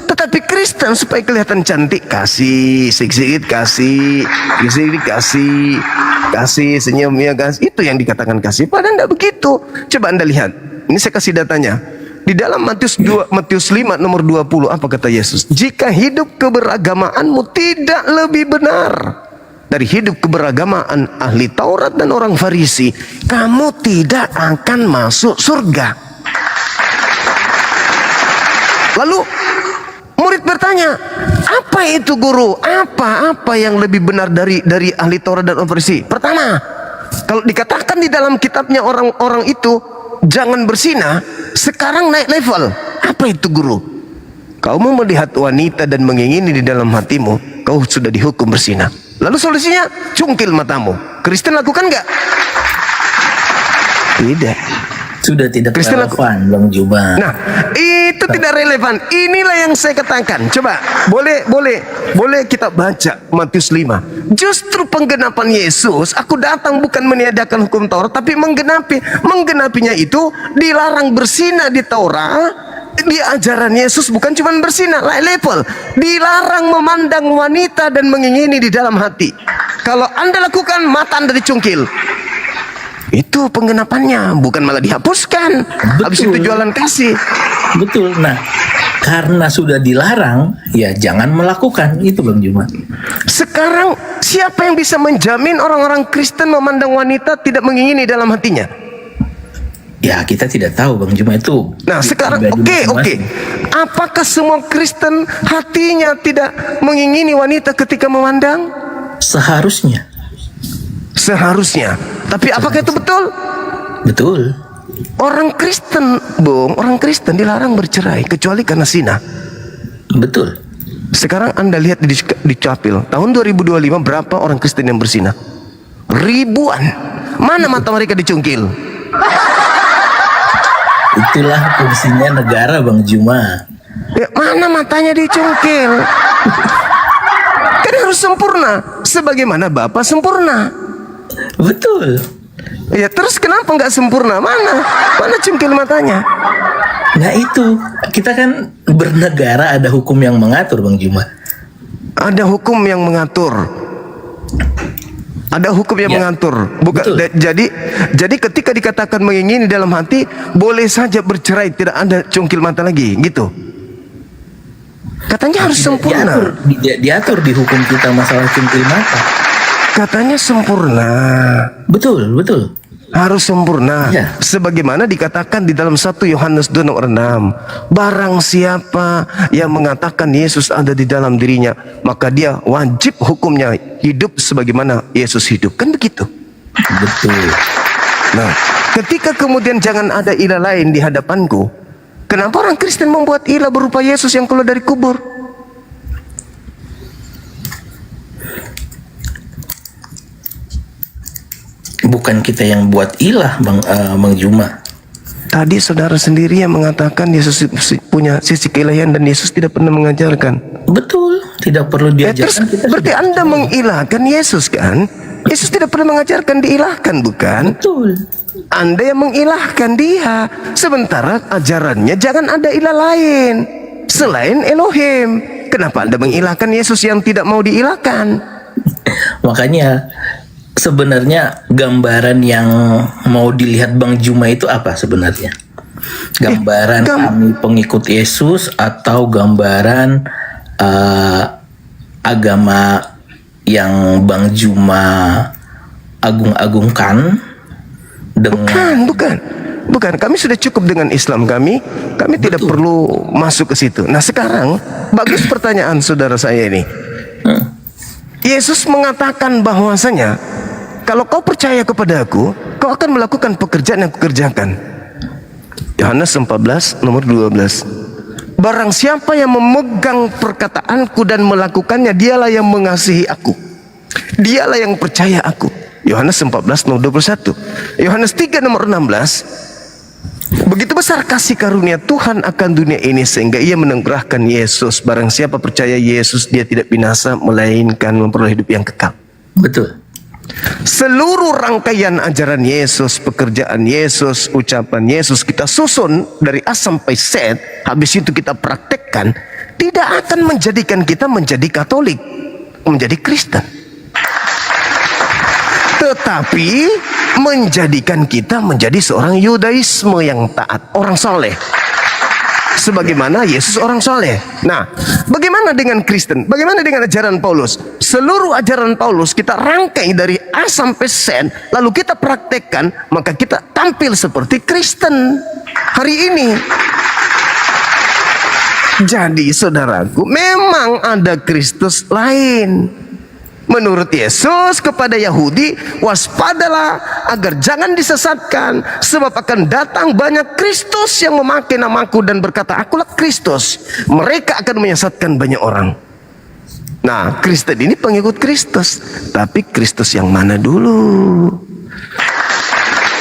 Tetapi Kristen supaya kelihatan cantik, kasih, sedikit kasih, sedikit kasih, senyumnya kasih. Itu yang dikatakan kasih. Padahal tidak begitu. Coba Anda lihat. Ini saya kasih datanya. Di dalam Matius 5 nomor 20 apa kata Yesus? Jika hidup keberagamaanmu tidak lebih benar dari hidup keberagamaan ahli Taurat dan orang Farisi, kamu tidak akan masuk surga. Lalu murid bertanya, apa itu guru? Apa yang lebih benar dari ahli Taurat dan orang Farisi? Pertama, kalau dikatakan di dalam kitabnya orang-orang itu jangan berzina, sekarang naik level. Apa itu guru? Kamu melihat wanita dan mengingini di dalam hatimu, kau sudah dihukum berzina. Lalu solusinya, cungkil matamu. Kristen lakukan nggak? Tidak. Sudah tidak Kristen relevan, Bang Juba. Nah, itu tidak relevan. Inilah yang saya katakan. Coba, boleh kita baca Matius 5. Justru penggenapan Yesus, aku datang bukan meniadakan hukum Taurat, tapi menggenapi. Menggenapinya itu dilarang berzina di Taurat. Di ajaran Yesus bukan cuma berzina, lain level. Dilarang memandang wanita dan mengingini di dalam hati. Kalau Anda lakukan, mata Anda dicungkil. Itu penggenapannya, bukan malah dihapuskan. Habis itu jualan kasih. Betul. Nah, karena sudah dilarang, ya jangan melakukan itu, Bang Juma. Sekarang siapa yang bisa menjamin orang-orang Kristen memandang wanita tidak mengingini dalam hatinya? Ya kita tidak tahu, Bang Juma, itu. Nah sekarang oke. Apakah semua Kristen hatinya tidak mengingini wanita ketika memandang? Seharusnya. Tapi apakah itu betul? Betul. Orang Kristen, orang Kristen dilarang bercerai kecuali karena zina. Betul. Sekarang Anda lihat di Capil, tahun 2025 berapa orang Kristen yang berzina? Ribuan. Mana mata mereka dicungkil? Itulah fungsinya negara, Bang Juma. Ya, mana matanya dicungkil? Kan harus sempurna, sebagaimana Bapa sempurna. Betul. Ya terus kenapa nggak sempurna? Mana cungkil matanya? Nah itu, kita kan bernegara, ada hukum yang mengatur, Bang Juma. Ada hukum yang mengatur. Ada hukum yang mengatur. Bukan. Jadi ketika dikatakan mengingini dalam hati, boleh saja bercerai, tidak ada cungkil mata lagi, gitu. Katanya harus sempurna. Diatur di hukum kita masalah cungkil mata. Katanya sempurna. Betul. Harus sempurna. Ya. Sebagaimana dikatakan di dalam 1 Yohanes 2 nomor 6. Barang siapa yang mengatakan Yesus ada di dalam dirinya, maka dia wajib hukumnya hidup sebagaimana Yesus hidup. Kan begitu? Betul. Nah, ketika kemudian jangan ada ilah lain di hadapanku, kenapa orang Kristen membuat ilah berupa Yesus yang keluar dari kubur? Bukan kita yang buat ilah, Bang Juma. Tadi saudara sendiri yang mengatakan Yesus punya sisi keilahian dan Yesus tidak pernah mengajarkan. Betul, tidak perlu diajarkan. Berarti Anda mengilahkan Yesus kan? Yesus tidak pernah mengajarkan diilahkan, bukan? Betul. Anda yang mengilahkan dia. Sementara ajarannya jangan ada ilah lain selain Elohim. Kenapa Anda mengilahkan Yesus yang tidak mau diilahkan? Makanya sebenarnya gambaran yang mau dilihat Bang Juma itu apa sebenarnya? Gambaran kami pengikut Yesus atau gambaran agama yang Bang Juma agung-agungkan dengan Bukan. Kami sudah cukup dengan Islam kami. Kami tidak perlu masuk ke situ. Nah sekarang bagus pertanyaan saudara saya ini. Yesus mengatakan bahwasanya kalau kau percaya kepada aku, kau akan melakukan pekerjaan yang kukerjakan. Yohanes 14 nomor 12. Barang siapa yang memegang perkataanku dan melakukannya, dialah yang mengasihi aku. Dialah yang percaya aku. Yohanes 14 nomor 21. Yohanes 3 nomor 16. Begitu besar kasih karunia Tuhan akan dunia ini sehingga ia menganugerahkan Yesus. Barang siapa percaya Yesus, dia tidak binasa melainkan memperoleh hidup yang kekal. betul. Seluruh rangkaian ajaran Yesus, pekerjaan Yesus, ucapan Yesus kita susun dari A sampai Z. Habis itu kita praktekkan, tidak akan menjadikan kita menjadi Katolik, menjadi Kristen, tetapi menjadikan kita menjadi seorang Yudaisme yang taat, orang soleh, sebagaimana Yesus orang soleh. Nah, bagaimana dengan Kristen? Bagaimana dengan ajaran Paulus? Seluruh ajaran Paulus kita rangkai dari A sampai Z, lalu kita praktekkan, maka kita tampil seperti Kristen hari ini. Jadi saudaraku, memang ada Kristus lain. Menurut Yesus kepada Yahudi, waspadalah agar jangan disesatkan, sebab akan datang banyak Kristus yang memakai namaku dan berkata, akulah Kristus. Mereka akan menyesatkan banyak orang. Nah, Kristen ini pengikut Kristus, tapi Kristus yang mana dulu?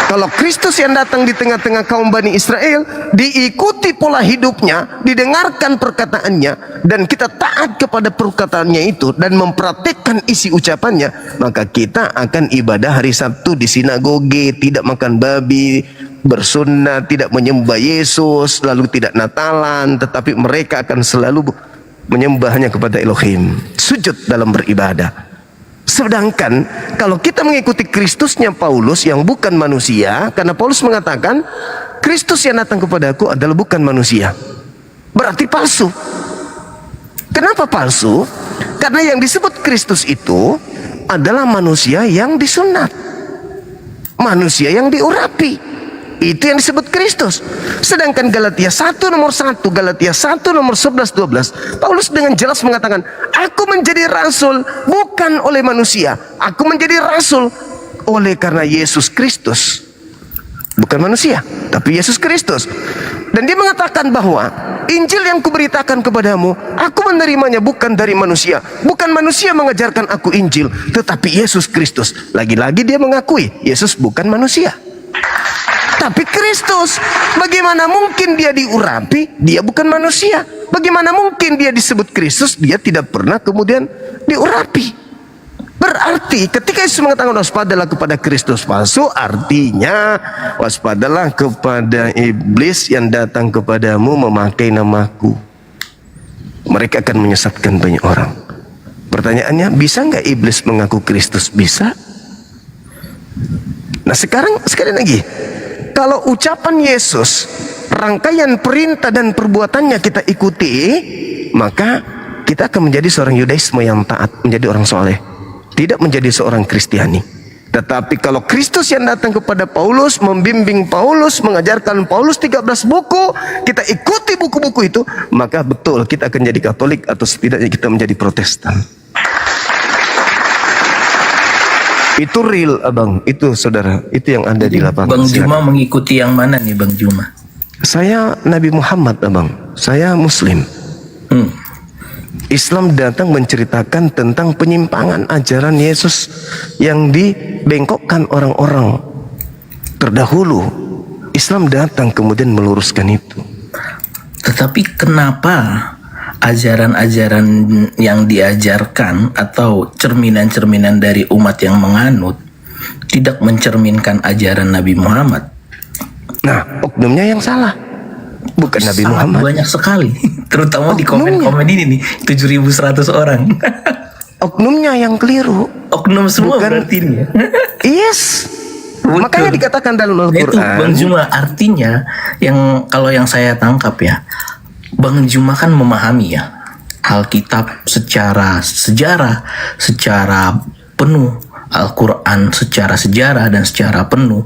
Kalau Kristus yang datang di tengah-tengah kaum Bani Israel, diikuti pola hidupnya, didengarkan perkataannya, dan kita taat kepada perkataannya itu dan mempraktikkan isi ucapannya, maka kita akan ibadah hari Sabtu di sinagoge, tidak makan babi, bersunat, tidak menyembah Yesus, lalu tidak Natalan, tetapi mereka akan selalu menyembahnya kepada Elohim, sujud dalam beribadah. Sedangkan kalau kita mengikuti Kristusnya Paulus yang bukan manusia, karena Paulus mengatakan Kristus yang datang kepadaku adalah bukan manusia, berarti palsu. Kenapa palsu? Karena yang disebut Kristus itu adalah manusia yang disunat, manusia yang diurapi. Itu yang disebut Kristus. Sedangkan Galatia 1 nomor 1, Galatia 1 nomor 11 12, Paulus dengan jelas mengatakan, aku menjadi rasul bukan oleh manusia, aku menjadi rasul oleh karena Yesus Kristus. Bukan manusia, tapi Yesus Kristus. Dan dia mengatakan bahwa Injil yang kuberitakan kepadamu, aku menerimanya bukan dari manusia. Bukan manusia mengajarkan aku Injil, tetapi Yesus Kristus. Lagi-lagi dia mengakui Yesus bukan manusia, tapi Kristus. Bagaimana mungkin dia diurapi? Dia bukan manusia. Bagaimana mungkin dia disebut Kristus? Dia tidak pernah kemudian diurapi. Berarti ketika Yesus mengatakan waspadalah kepada Kristus palsu, artinya waspadalah kepada iblis yang datang kepadamu memakai namaku. Mereka akan menyesatkan banyak orang. Pertanyaannya, bisa nggak iblis mengaku Kristus? Bisa. Nah sekarang sekali lagi, kalau ucapan Yesus, rangkaian perintah dan perbuatannya kita ikuti, maka kita akan menjadi seorang Yudaisme yang taat, menjadi orang soleh, tidak menjadi seorang Kristiani. Tetapi kalau Kristus yang datang kepada Paulus, membimbing Paulus, mengajarkan Paulus 13 buku, kita ikuti buku-buku itu, maka betul kita akan jadi Katolik atau setidaknya kita menjadi Protestan. Itu real abang, itu saudara, itu yang ada di lapangan. Bang Juma mengikuti yang mana nih Bang Juma? Saya Nabi Muhammad abang, saya Muslim. Islam datang menceritakan tentang penyimpangan ajaran Yesus yang dibengkokkan orang-orang terdahulu. Islam datang kemudian meluruskan itu. Tetapi kenapa ajaran-ajaran yang diajarkan atau cerminan-cerminan dari umat yang menganut tidak mencerminkan ajaran Nabi Muhammad? Nah, oknumnya yang salah, bukan Nabi Muhammad. Banyak sekali, terutama di komen-komen ini nih 7.100 orang. oknumnya yang keliru. Oknum semua Bukan- berarti ini ya. Yes. Betul. Makanya dikatakan dalam Itu Al-Quran. Bang Juma, artinya kalau yang saya tangkap ya, Bang Juma kan memahami ya Alkitab secara sejarah, secara penuh, Al-Quran secara sejarah dan secara penuh.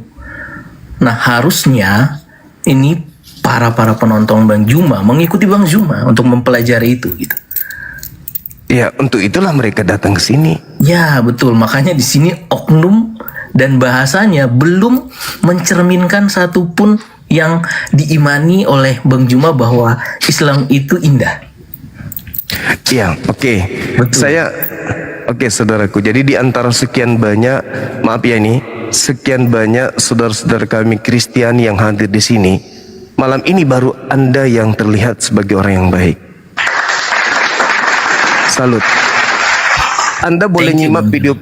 Nah harusnya ini para penonton Bang Juma mengikuti Bang Juma untuk mempelajari itu gitu. Ya, untuk itulah mereka datang ke sini. Ya betul, makanya di sini oknum dan bahasanya belum mencerminkan satupun yang diimani oleh Bang Juma bahwa Islam itu indah. Ya, oke. Betul. Oke, saudaraku. Jadi di antara sekian banyak, maaf ya ini, sekian banyak saudara-saudara kami Kristen yang hadir di sini, malam ini baru Anda yang terlihat sebagai orang yang baik. Salut. Anda boleh Thank you, nyimak Bang. video,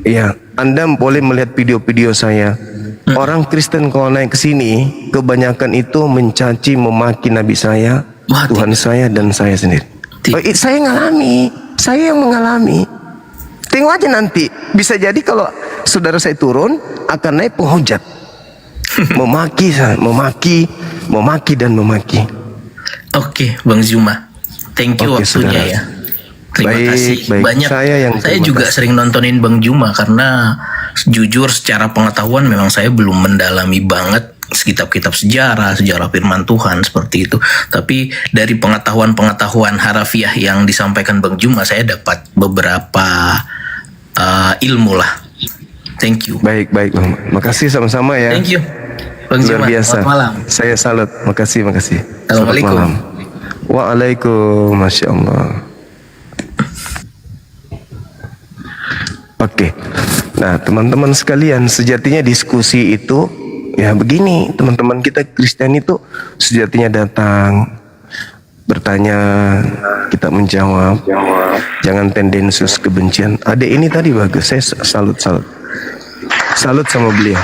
ya, Anda boleh melihat video-video saya. Orang Kristen kalau naik ke sini, kebanyakan itu mencaci, memaki Nabi saya, Wah, Tuhan saya dan saya sendiri. Saya ngalami, saya yang mengalami. Tengok aja nanti, bisa jadi kalau saudara saya turun akan naik penghujat, memaki, dan memaki. Oke, Bang Zuma. Thank you Oke, waktunya saudara. ya. Terima Baik, kasih. baik. Banyak. Saya terima juga kasih. sering nontonin Bang Juma karena jujur secara pengetahuan memang saya belum mendalami banget kitab-kitab sejarah, sejarah firman Tuhan seperti itu. Tapi dari pengetahuan harafiah yang disampaikan Bang Juma, saya dapat beberapa ilmu lah. Thank you. Baik, Bang. Makasih sama-sama ya. Thank you. Bang Luar Juma, biasa. selamat malam. Saya salut. Makasih. Assalamualaikum. Selamat malam. Waalaikumsalam. Masya Allah. Oke. Nah, teman-teman sekalian, sejatinya diskusi itu ya begini, teman-teman kita Kristen itu sejatinya datang bertanya, kita menjawab. Jangan tendensius kebencian. Adek ini tadi bagus. Saya salut sama beliau.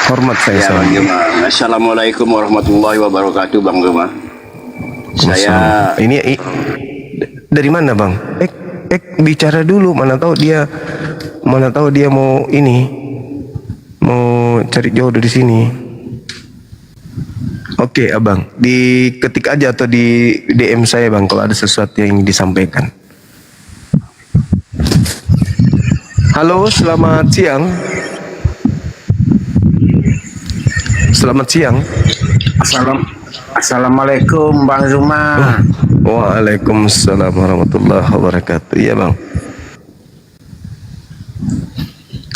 Hormat saya sama Bang beliau. Juma. Assalamualaikum warahmatullahi wabarakatuh, Bang Juma. Saya Ini dari mana, Bang? Bicara dulu, mana tahu dia mau cari jauh dari sini. Oke, Abang, diketik aja atau di DM saya, Bang, kalau ada sesuatu yang ingin disampaikan. Halo, selamat siang. Selamat siang. Assalamualaikum, Bang Juma. Waalaikumsalam warahmatullahi wabarakatuh. Iya, Bang.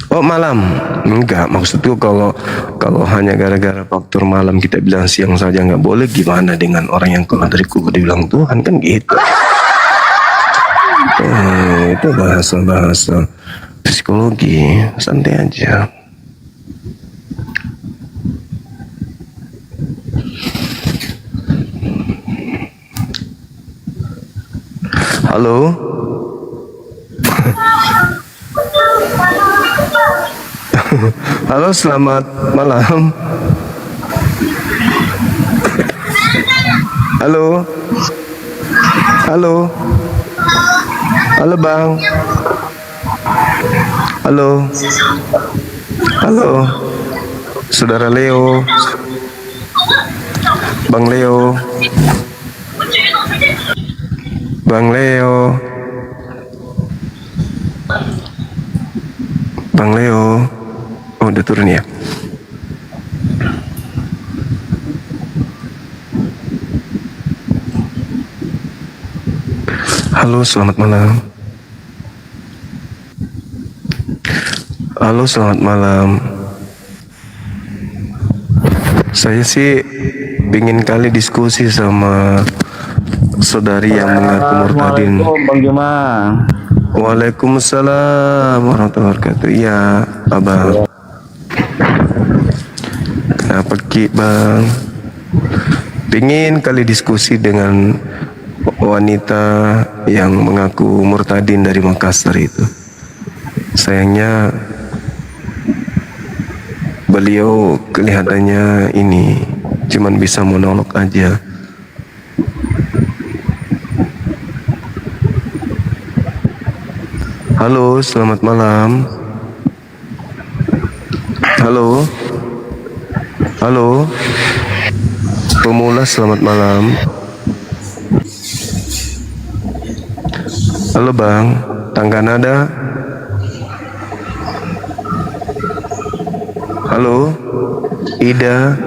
Oh, malam. Enggak, maksudku kalau hanya gara-gara faktor malam kita bilang siang saja nggak boleh, gimana dengan orang yang keluar dari kubur dibilang Tuhan, kan gitu. Itu bahasa psikologi, santai aja. Halo. Halo, selamat malam. Halo. Halo, Bang. Halo. Saudara Leo. Bang Leo. Oh, udah turun ya. Halo, selamat malam. Saya sih pingin kali diskusi sama saudari yang mengaku murtadin. Bang Juma. Waalaikumsalam warahmatullahi wabarakatuh. Iya, Abang. Kenapa Ki, Bang? Pingin kali diskusi dengan wanita yang mengaku murtadin dari Makassar itu. Sayangnya beliau kelihatannya ini cuman bisa monolog aja. Halo, selamat malam. Halo. Halo. Pemula, selamat malam. Halo Bang, tangga nada. Halo, Ida.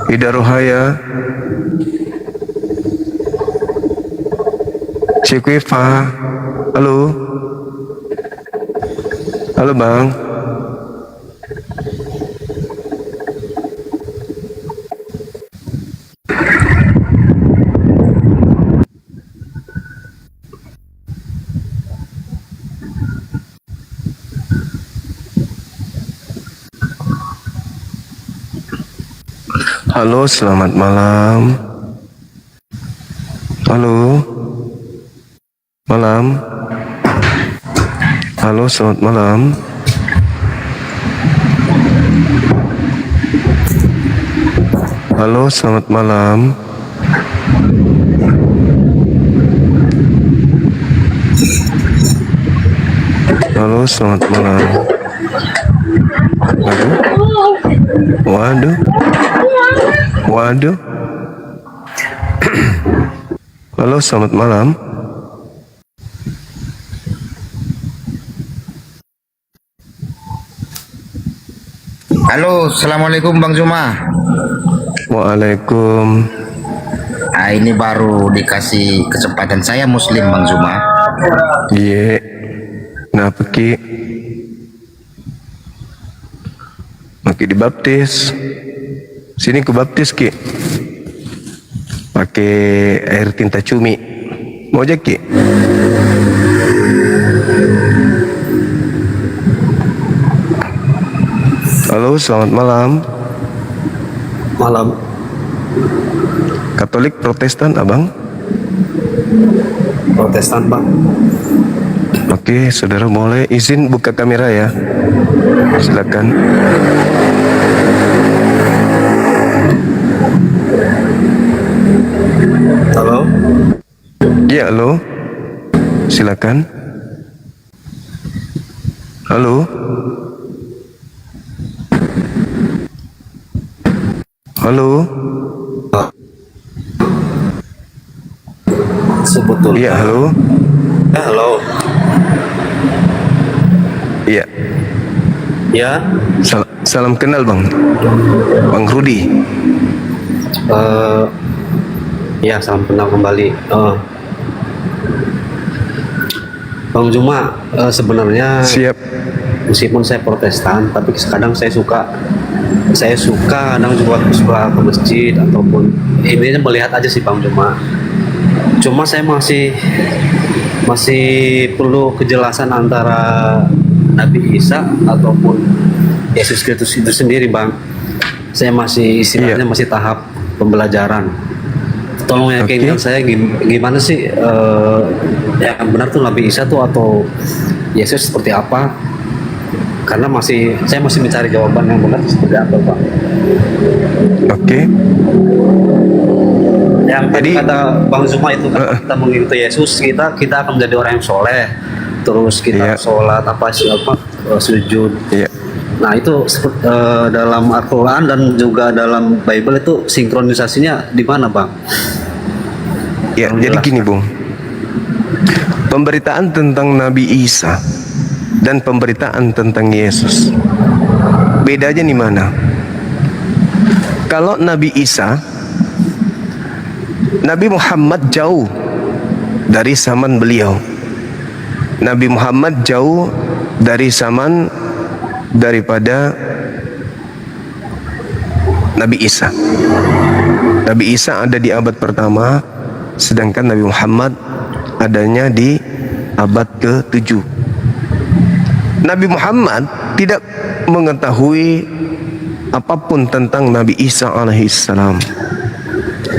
Ida Rohaya. Cikwefa. Halo. Halo Bang. Halo, selamat malam. Halo. Malam. Halo, selamat malam. Halo, selamat malam. Halo, selamat malam. Waduh. Waduh. Halo, selamat malam. Halo, assalamualaikum Bang Zuma. Waalaikum. Nah, ini baru dikasih kesempatan saya Muslim Bang Zuma. Iya. Kenapa Ki? Maki dibaptis. Sini ku baptis Ki. Pakai air tinta cumi. Mau aja Ki? Halo, selamat malam. Malam. Katolik Protestan, Abang? Protestan, Bang. Oke, saudara boleh izin buka kamera ya. Silakan. Halo. Ya, halo. Silakan. Halo. Halo. Sebetulnya. Iya, halo. Halo. Iya. Ya. Salam kenal Bang. Bang Rudi. Ya, salam kenal kembali. Bang Zuma, sebenarnya siap. Meskipun saya Protestan, tapi kadang saya suka kadang juga suka ke masjid ataupun ini melihat aja sih Bang Zuma. Cuma saya masih perlu kejelasan antara Nabi Isa ataupun Yesus Kristus itu sendiri Bang. Saya masih istilahnya masih tahap pembelajaran. Tolong yakinkan saya gimana sih yang benar tuh Nabi Isa tuh atau Yesus seperti apa? Karena saya masih mencari jawaban yang benar seperti apa Pak. Oke. Yang tadi kata Bang Zuma itu kan kita mengikuti Yesus, kita akan menjadi orang yang soleh. Terus kita sholat sujud. Nah itu dalam Al-Quran dan juga dalam Bible itu sinkronisasinya di mana Bang? Ya, jadi gini Bung. Pemberitaan tentang Nabi Isa dan pemberitaan tentang Yesus, bedanya di mana? Kalau Nabi Isa, Nabi Muhammad jauh dari zaman beliau. Nabi Muhammad jauh dari zaman daripada Nabi Isa. Nabi Isa ada di abad pertama, sedangkan Nabi Muhammad adanya di abad ke-7. Nabi Muhammad tidak mengetahui apapun tentang Nabi Isa alaihissalam.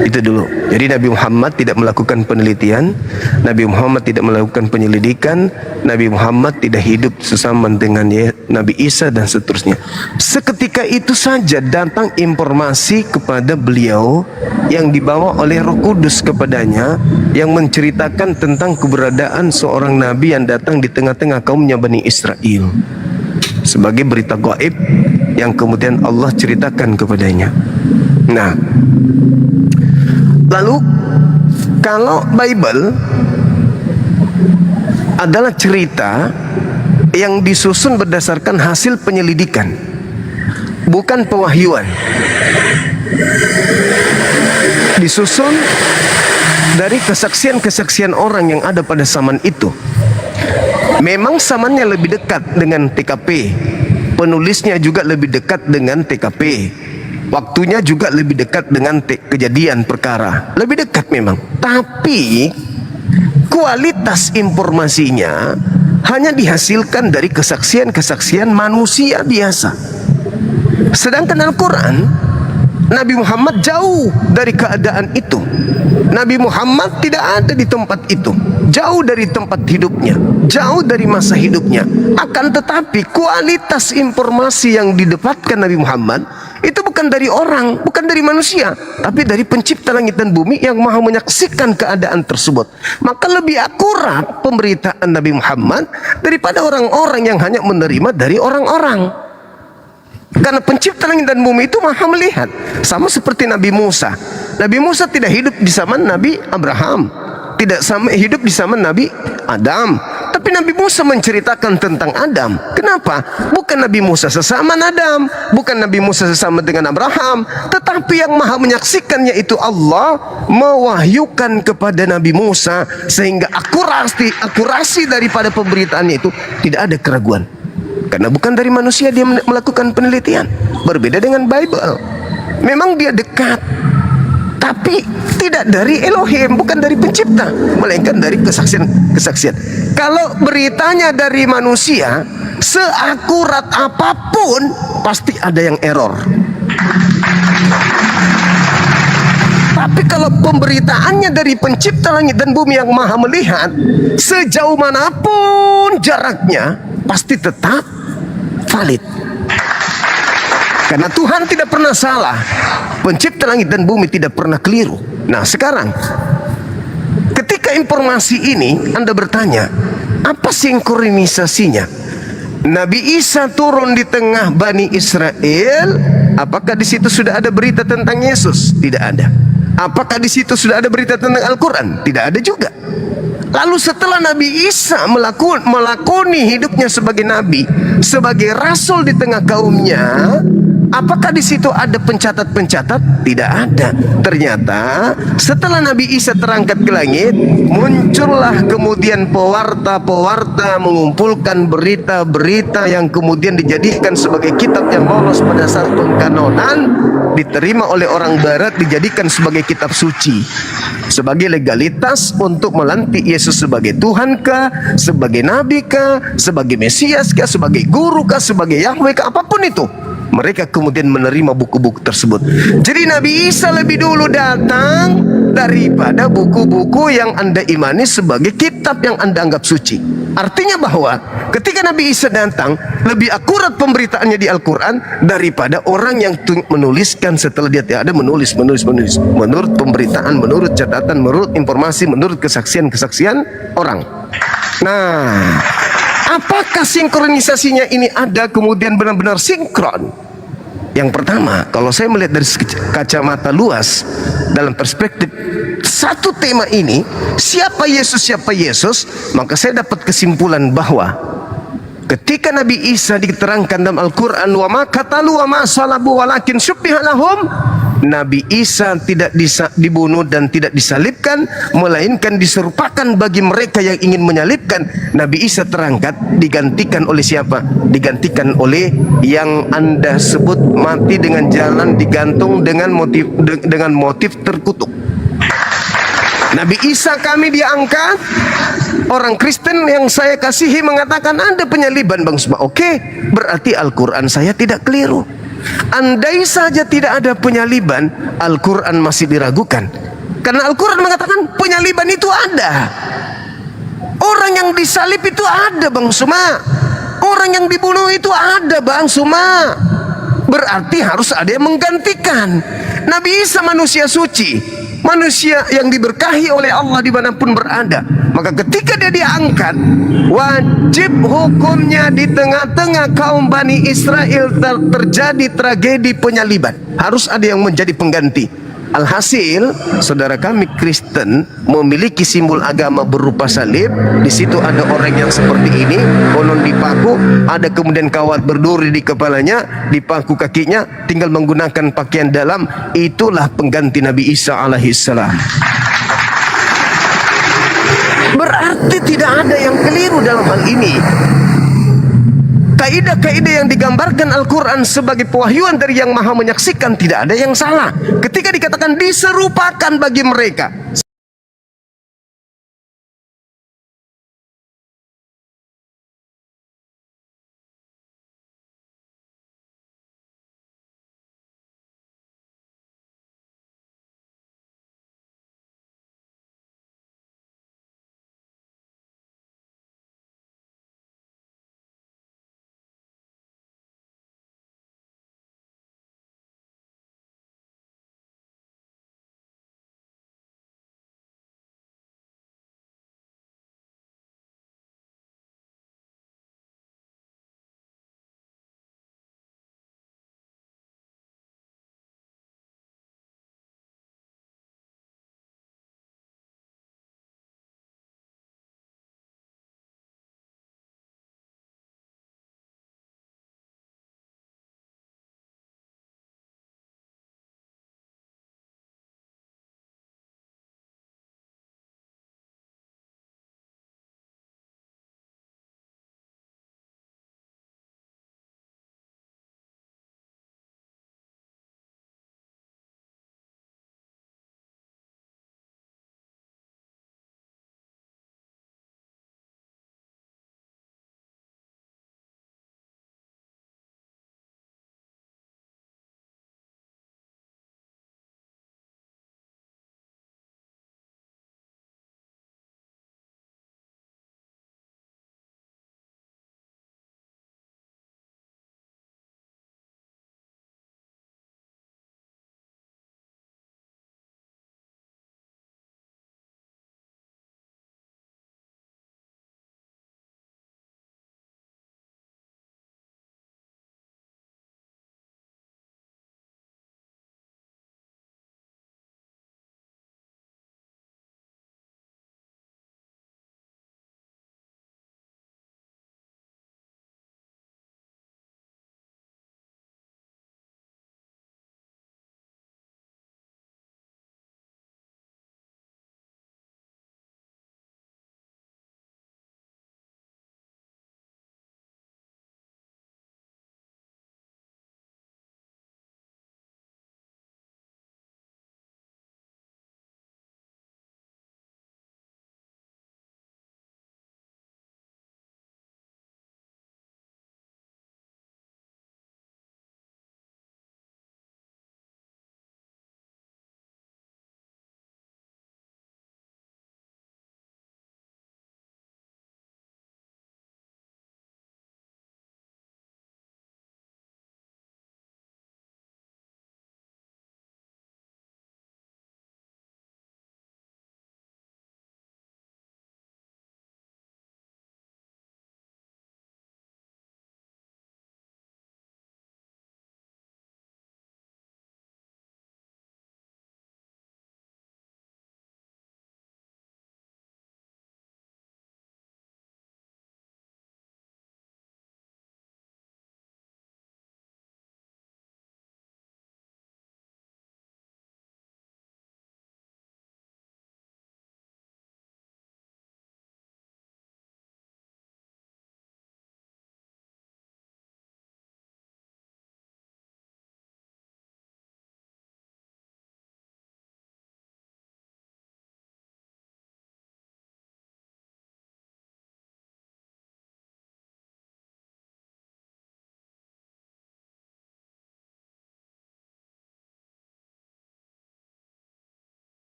Itu dulu. Jadi Nabi Muhammad tidak melakukan penelitian, Nabi Muhammad tidak melakukan penyelidikan, Nabi Muhammad tidak hidup sesama dengan Nabi Isa dan seterusnya. Seketika itu saja datang informasi kepada beliau yang dibawa oleh Roh Kudus kepadanya, yang menceritakan tentang keberadaan seorang nabi yang datang di tengah-tengah kaumnya Bani Israel, sebagai berita gaib yang kemudian Allah ceritakan kepadanya. Nah, lalu kalau Bible adalah cerita yang disusun berdasarkan hasil penyelidikan, bukan pewahyuan. Disusun dari kesaksian-kesaksian orang yang ada pada zaman itu. Memang zamannya lebih dekat dengan TKP, penulisnya juga lebih dekat dengan TKP, waktunya juga lebih dekat dengan kejadian perkara, lebih dekat memang. Tapi kualitas informasinya hanya dihasilkan dari kesaksian-kesaksian manusia biasa. Sedangkan Al-Quran, Nabi Muhammad jauh dari keadaan itu. Nabi Muhammad tidak ada di tempat itu, jauh dari tempat hidupnya, jauh dari masa hidupnya. Akan tetapi kualitas informasi yang didapatkan Nabi Muhammad itu bukan dari orang, bukan dari manusia, tapi dari pencipta langit dan bumi yang maha menyaksikan keadaan tersebut. Maka lebih akurat pemberitaan Nabi Muhammad daripada orang-orang yang hanya menerima dari orang-orang. Karena pencipta langit dan bumi itu maha melihat. Sama seperti Nabi Musa. Nabi Musa tidak hidup di zaman Nabi Abraham, tidak hidup di zaman Nabi Adam. Tapi Nabi Musa menceritakan tentang Adam. Kenapa? Bukan Nabi Musa sesama Adam, bukan Nabi Musa sesama dengan Abraham, tetapi yang maha menyaksikannya itu Allah mewahyukan kepada Nabi Musa, sehingga akurasi daripada pemberitaannya itu tidak ada keraguan. Karena bukan dari manusia dia melakukan penelitian. Berbeda dengan Bible, memang dia dekat, tapi tidak dari Elohim, bukan dari pencipta, melainkan dari kesaksian. Kalau beritanya dari manusia, seakurat apapun pasti ada yang error. Tapi kalau pemberitaannya dari pencipta langit dan bumi yang maha melihat, sejauh manapun jaraknya pasti tetap valid. Karena Tuhan tidak pernah salah, pencipta langit dan bumi tidak pernah keliru. Nah sekarang, ketika informasi ini Anda bertanya, apa sinkronisasinya? Nabi Isa turun di tengah Bani Israel, apakah di situ sudah ada berita tentang Yesus? Tidak ada. Apakah di situ sudah ada berita tentang Al-Quran? Tidak ada juga. Lalu setelah Nabi Isa melakoni hidupnya sebagai nabi, sebagai rasul di tengah kaumnya, apakah di situ ada pencatat-pencatat? Tidak ada. Ternyata setelah Nabi Isa terangkat ke langit, muncullah kemudian pewarta-pewarta mengumpulkan berita-berita yang kemudian dijadikan sebagai kitab yang lolos pada saat pengkanonan, diterima oleh orang barat, dijadikan sebagai kitab suci, sebagai legalitas untuk melantik Yesus sebagai Tuhan kah, sebagai Nabi kah, sebagai Mesias kah, sebagai Guru kah, sebagai Yahweh kah, apapun itu, mereka kemudian menerima buku-buku tersebut. Jadi Nabi Isa lebih dulu datang daripada buku-buku yang Anda imani sebagai kitab yang Anda anggap suci. Artinya bahwa ketika Nabi Isa datang, lebih akurat pemberitaannya di Al-Quran daripada orang yang menuliskan setelah dia tidak ada, menulis menurut pemberitaan, menurut catatan, menurut informasi, menurut kesaksian orang. Nah, apakah sinkronisasinya ini ada kemudian benar-benar sinkron? Yang pertama, kalau saya melihat dari kacamata luas dalam perspektif satu tema ini, siapa Yesus, maka saya dapat kesimpulan bahwa ketika Nabi Isa diterangkan dalam Al-Quran, wa ma qatalu wa ma salabu walakin syubbiha lahum, Nabi Isa tidak dibunuh dan tidak disalibkan, melainkan diserupakan bagi mereka yang ingin menyalibkan. Nabi Isa terangkat, digantikan oleh siapa? Digantikan oleh yang Anda sebut mati dengan jalan digantung dengan motif terkutuk. Nabi Isa kami diangkat. Orang Kristen yang saya kasihi mengatakan ada penyaliban, Bang Suma. Oke, berarti Al-Quran saya tidak keliru. Andai saja tidak ada penyaliban, Al-Quran masih diragukan. Karena Al-Quran mengatakan penyaliban itu ada. Orang yang disalib itu ada, Bang Suma. orang yang dibunuh itu ada Bang Suma. Berarti harus ada yang menggantikan. Nabi Isa manusia suci, manusia yang diberkahi oleh Allah dimanapun berada. Maka ketika dia diangkat, wajib hukumnya di tengah-tengah kaum Bani Israel terjadi tragedi penyaliban. Harus ada yang menjadi pengganti. Alhasil, saudara kami Kristen memiliki simbol agama berupa salib. Di situ ada orang yang seperti ini, konon dipaku, ada kemudian kawat berduri di kepalanya, dipaku kakinya, tinggal menggunakan pakaian dalam. Itulah pengganti Nabi Isa alaihissalam. Berarti tidak ada yang keliru dalam hal ini. Kaidah-kaidah yang digambarkan Al-Quran sebagai pewahyuan dari Yang Maha Menyaksikan tidak ada yang salah. Ketika dikatakan diserupakan bagi mereka,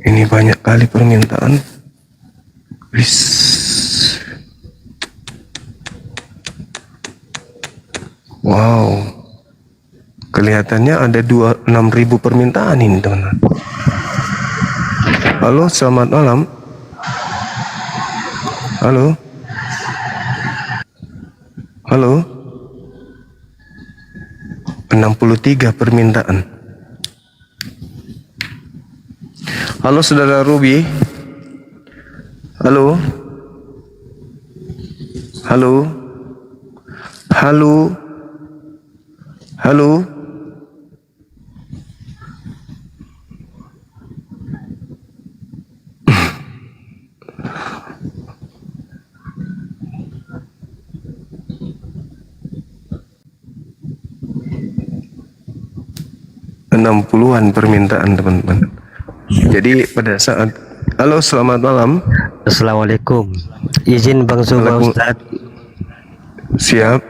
Ini banyak kali permintaan. Wis. Wow. Kelihatannya ada 6.000 permintaan ini, teman-teman. Halo, selamat malam. Halo. Halo. 63 permintaan. Halo saudara Ruby. Halo. Halo. Halo. Halo. 60-an permintaan, teman-teman. Jadi pada saat halo, selamat malam. Assalamualaikum. Izin Bang Zuma Ustaz. Siap.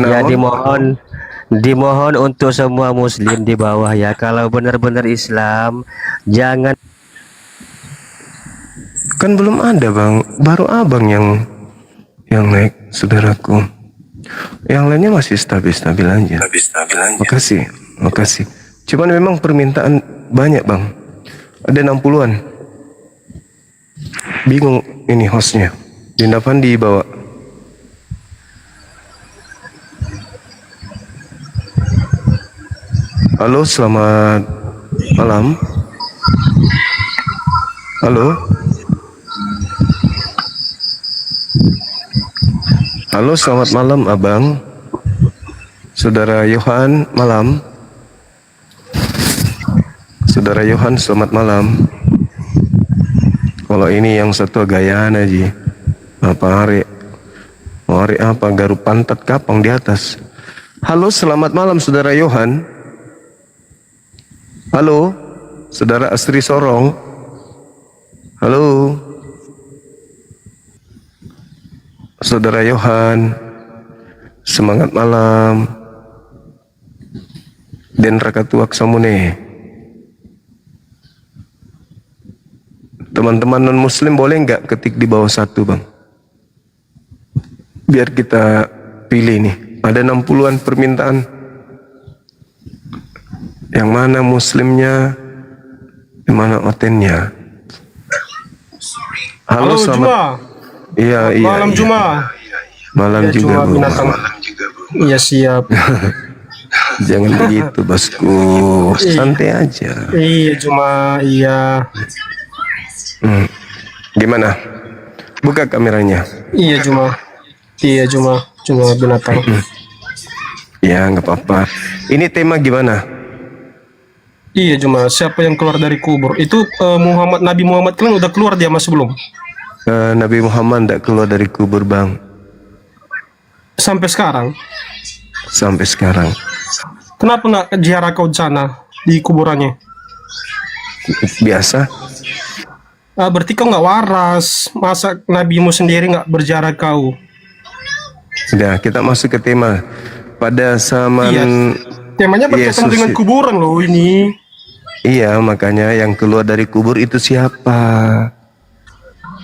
Ya, dimohon untuk semua muslim di bawah ya, kalau benar-benar Islam jangan. Kan belum ada Bang, baru abang yang naik, saudaraku. Yang lainnya masih stabil-stabil aja. Makasih. Cuman memang permintaan banyak Bang. Ada 60-an. Bingung ini hostnya. Dinda Fandi bawa. Halo, selamat malam. Halo. Halo, selamat malam abang. Saudara Yohan, malam. Saudara Yohan, selamat malam. Kalau ini yang satu gayaan aja. Apa hari apa garuk pantat kapang di atas. Halo, selamat malam saudara Yohan. Halo, saudara Astri Sorong. Halo. Saudara Yohan, semangat malam. Den Rakatuak Samune. Teman-teman non muslim boleh nggak ketik di bawah satu Bang? Biar kita pilih nih. Ada 60-an permintaan. Yang mana muslimnya, yang mana otennya. Halo, selamat. Iya. Malam Juma. Malam ya, juga, Bu. Iya, siap. Jangan begitu, Bosku. Santai aja. Iya, Juma. Iya. Gimana? Buka kameranya. Iya, Juma. Cuma binatang. Ya, nggak apa-apa. Ini tema gimana? Iya, Juma. Siapa yang keluar dari kubur? Itu Nabi Muhammad kan udah keluar dia mas belum? Nabi Muhammad tidak keluar dari kubur Bang. Sampai sekarang? Sampai sekarang. Kenapa nggak ziarah kau di sana, di kuburannya? Biasa. Berarti kau nggak waras. Masa nabimu sendiri nggak berziarah kau? Sudah, kita masuk ke tema. Pada zaman temanya berkaitan dengan kuburan loh ini. Iya, makanya yang keluar dari kubur itu siapa?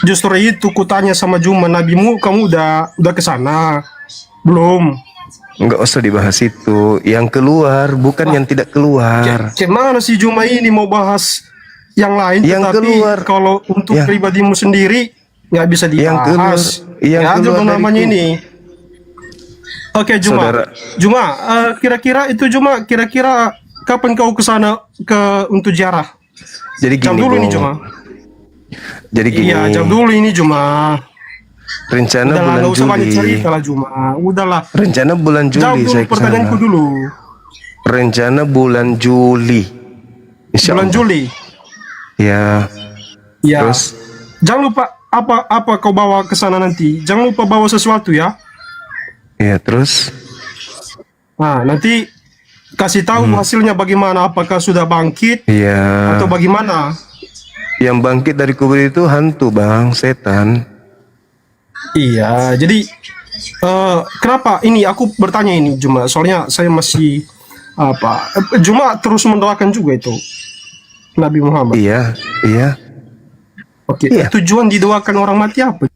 Justru itu kutanya sama Juma, nabimu kamu udah ke sana belum? Enggak usah dibahas itu. Yang keluar bukan yang tidak keluar. Gimana sih Juma ini mau bahas yang lain, yang tetapi keluar. Kalau untuk pribadimu sendiri nggak bisa dibahas. Yang keluar namanya ini. Oke, Juma. Juma, kira-kira kapan kau ke sana untuk ziarah? Jadi gini, jam dulu ini Juma. Jadi gini. Iya, jam dulu ini Juma. Rencana udahlah, bulan gak usah banyak Juli. cerita lah Juma. Udahlah. Rencana bulan Juli jawab dulu saya kesana. pertanyaanku dulu. Rencana bulan Juli. Bulan Juli. Ya. Terus? Jangan lupa apa kau bawa ke sana nanti. Jangan lupa bawa sesuatu ya. Ya, terus? Nah, nanti kasih tahu hasilnya bagaimana, apakah sudah bangkit atau bagaimana. Yang bangkit dari kubur itu hantu Bang, setan. Iya, jadi kenapa ini aku bertanya ini Juma, soalnya saya masih apa? Cuma terus mendoakan juga itu Nabi Muhammad. Iya, iya. Oke, Iya. tujuan didoakan orang mati apa?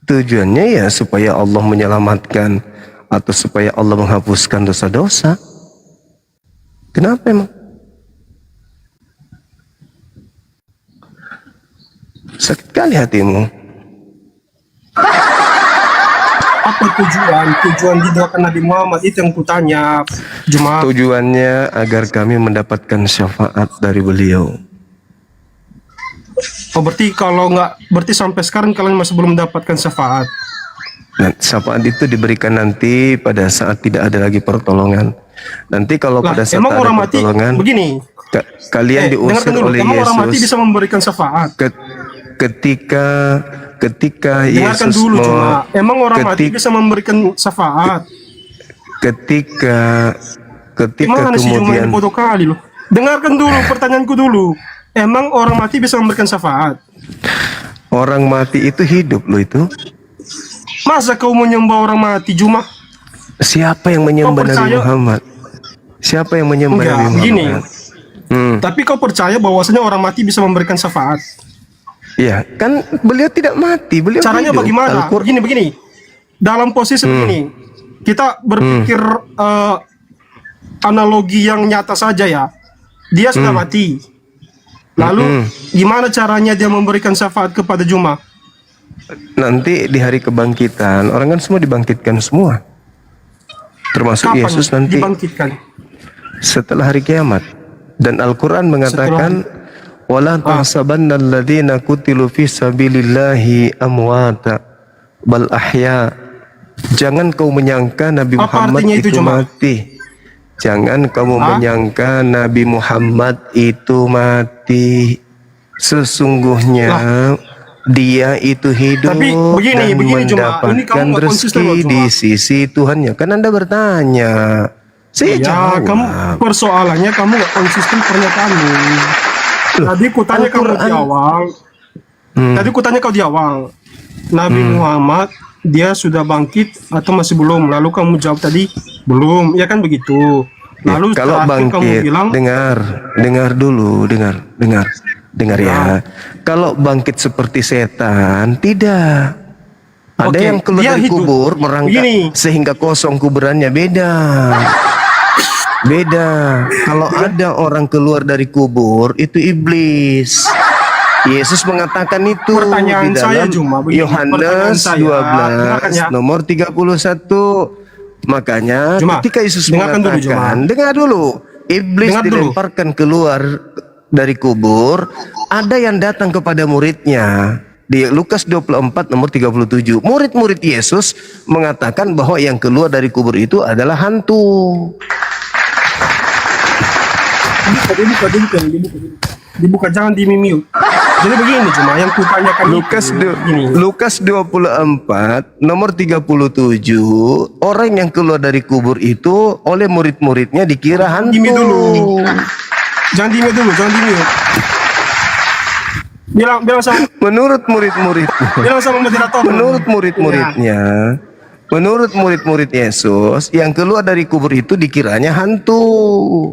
Tujuannya ya supaya Allah menyelamatkan atau supaya Allah menghapuskan dosa-dosa. Kenapa emang? Sakit kali hatimu. Apa tujuan didoakan Nabi Muhammad itu yang kutanya, Juma. Tujuannya agar kami mendapatkan syafaat dari beliau. Oh, berarti kalau nggak, berarti sampai sekarang kalian masih belum mendapatkan syafaat. Nah, syafaat itu diberikan nanti pada saat tidak ada lagi pertolongan. Nanti kalau Lah, pada saat emang ada orang mati pertolongan, begini. kalian diusir dengarkan dulu, oleh emang Yesus. orang mati bisa memberikan syafaat. Ketika Dengarkan Yesus dulu cuma, emang orang mati bisa memberikan syafaat. ketika Gimana sih cuma ini kemudian bodoh kali loh. Dengarkan dulu pertanyaanku dulu. Emang orang mati bisa memberikan syafaat? orang mati itu hidup loh itu. Masa kau menyembah orang mati, Juma? Siapa yang menyembah Kau Nabi percaya? Muhammad? Siapa yang menyembah Enggak, Nabi begini. Muhammad? Tapi kau percaya bahwasanya orang mati bisa memberikan syafaat? Ya, kan beliau tidak mati, beliau Caranya hidup. bagaimana? Begini. Dalam posisi begini, kita berpikir analogi yang nyata saja ya. Dia sudah mati. Lalu gimana caranya dia memberikan syafaat kepada Juma? Nanti di hari kebangkitan, orang kan semua dibangkitkan semua. Termasuk Kapan Yesus nanti dibangkitkan? setelah hari kiamat. Dan Al-Quran mengatakan wala tahsabanna alladziina qutilu fi sabilillahi amwata bal ahya. Jangan kau menyangka Nabi Muhammad artinya itu, itu Juma? mati. Jangan kamu menyangka Nabi Muhammad itu mati. Sesungguhnya dia itu hidup Tapi begini, dan Juma. Ini mendapatkan kamu nggak konsisten loh, rezeki Juma. di sisi Tuhannya. Kan Anda bertanya, saya Ya, jawab. kamu persoalannya kamu nggak konsisten pernyataanmu. Tadi kutanya kamu di awal. Tadi kutanya kau di awal. Nabi Muhammad dia sudah bangkit atau masih belum? Lalu kamu jawab tadi belum. Ya kan begitu. Lalu Kalau terakhir kamu bangkit, bilang dengar dulu, dengar ya. Kalau bangkit seperti setan, tidak. Ada Oke, yang keluar dia dari hidup. kubur merangkak Begini. sehingga kosong kuburannya, beda. Beda. Kalau ada orang keluar dari kubur itu iblis. Yesus mengatakan itu Pertanyaan di saya, dalam Juma, begini. Pertanyaan Yohanes saya, 12 dengarkan ya. nomor 31. Makanya Juma, ketika Yesus dengarkan dulu, mengatakan, Juma. dengar dulu, iblis Dengar dulu. dilemparkan keluar dari kubur, ada yang datang kepada muridnya. Di Lukas 24 nomor 37, murid-murid Yesus mengatakan bahwa yang keluar dari kubur itu adalah hantu. dibuka, jangan di-mute. Jadi begini cuma yang kutanyakan Lukas 24 nomor 37, orang yang keluar dari kubur itu oleh murid-muridnya dikira hantu. Jangan di-mute dulu, jangan di-mute. Bilang sama menurut murid-murid. Bilang sama moderator. Menurut murid-muridnya, menurut murid-murid Yesus, yang keluar dari kubur itu dikiranya hantu.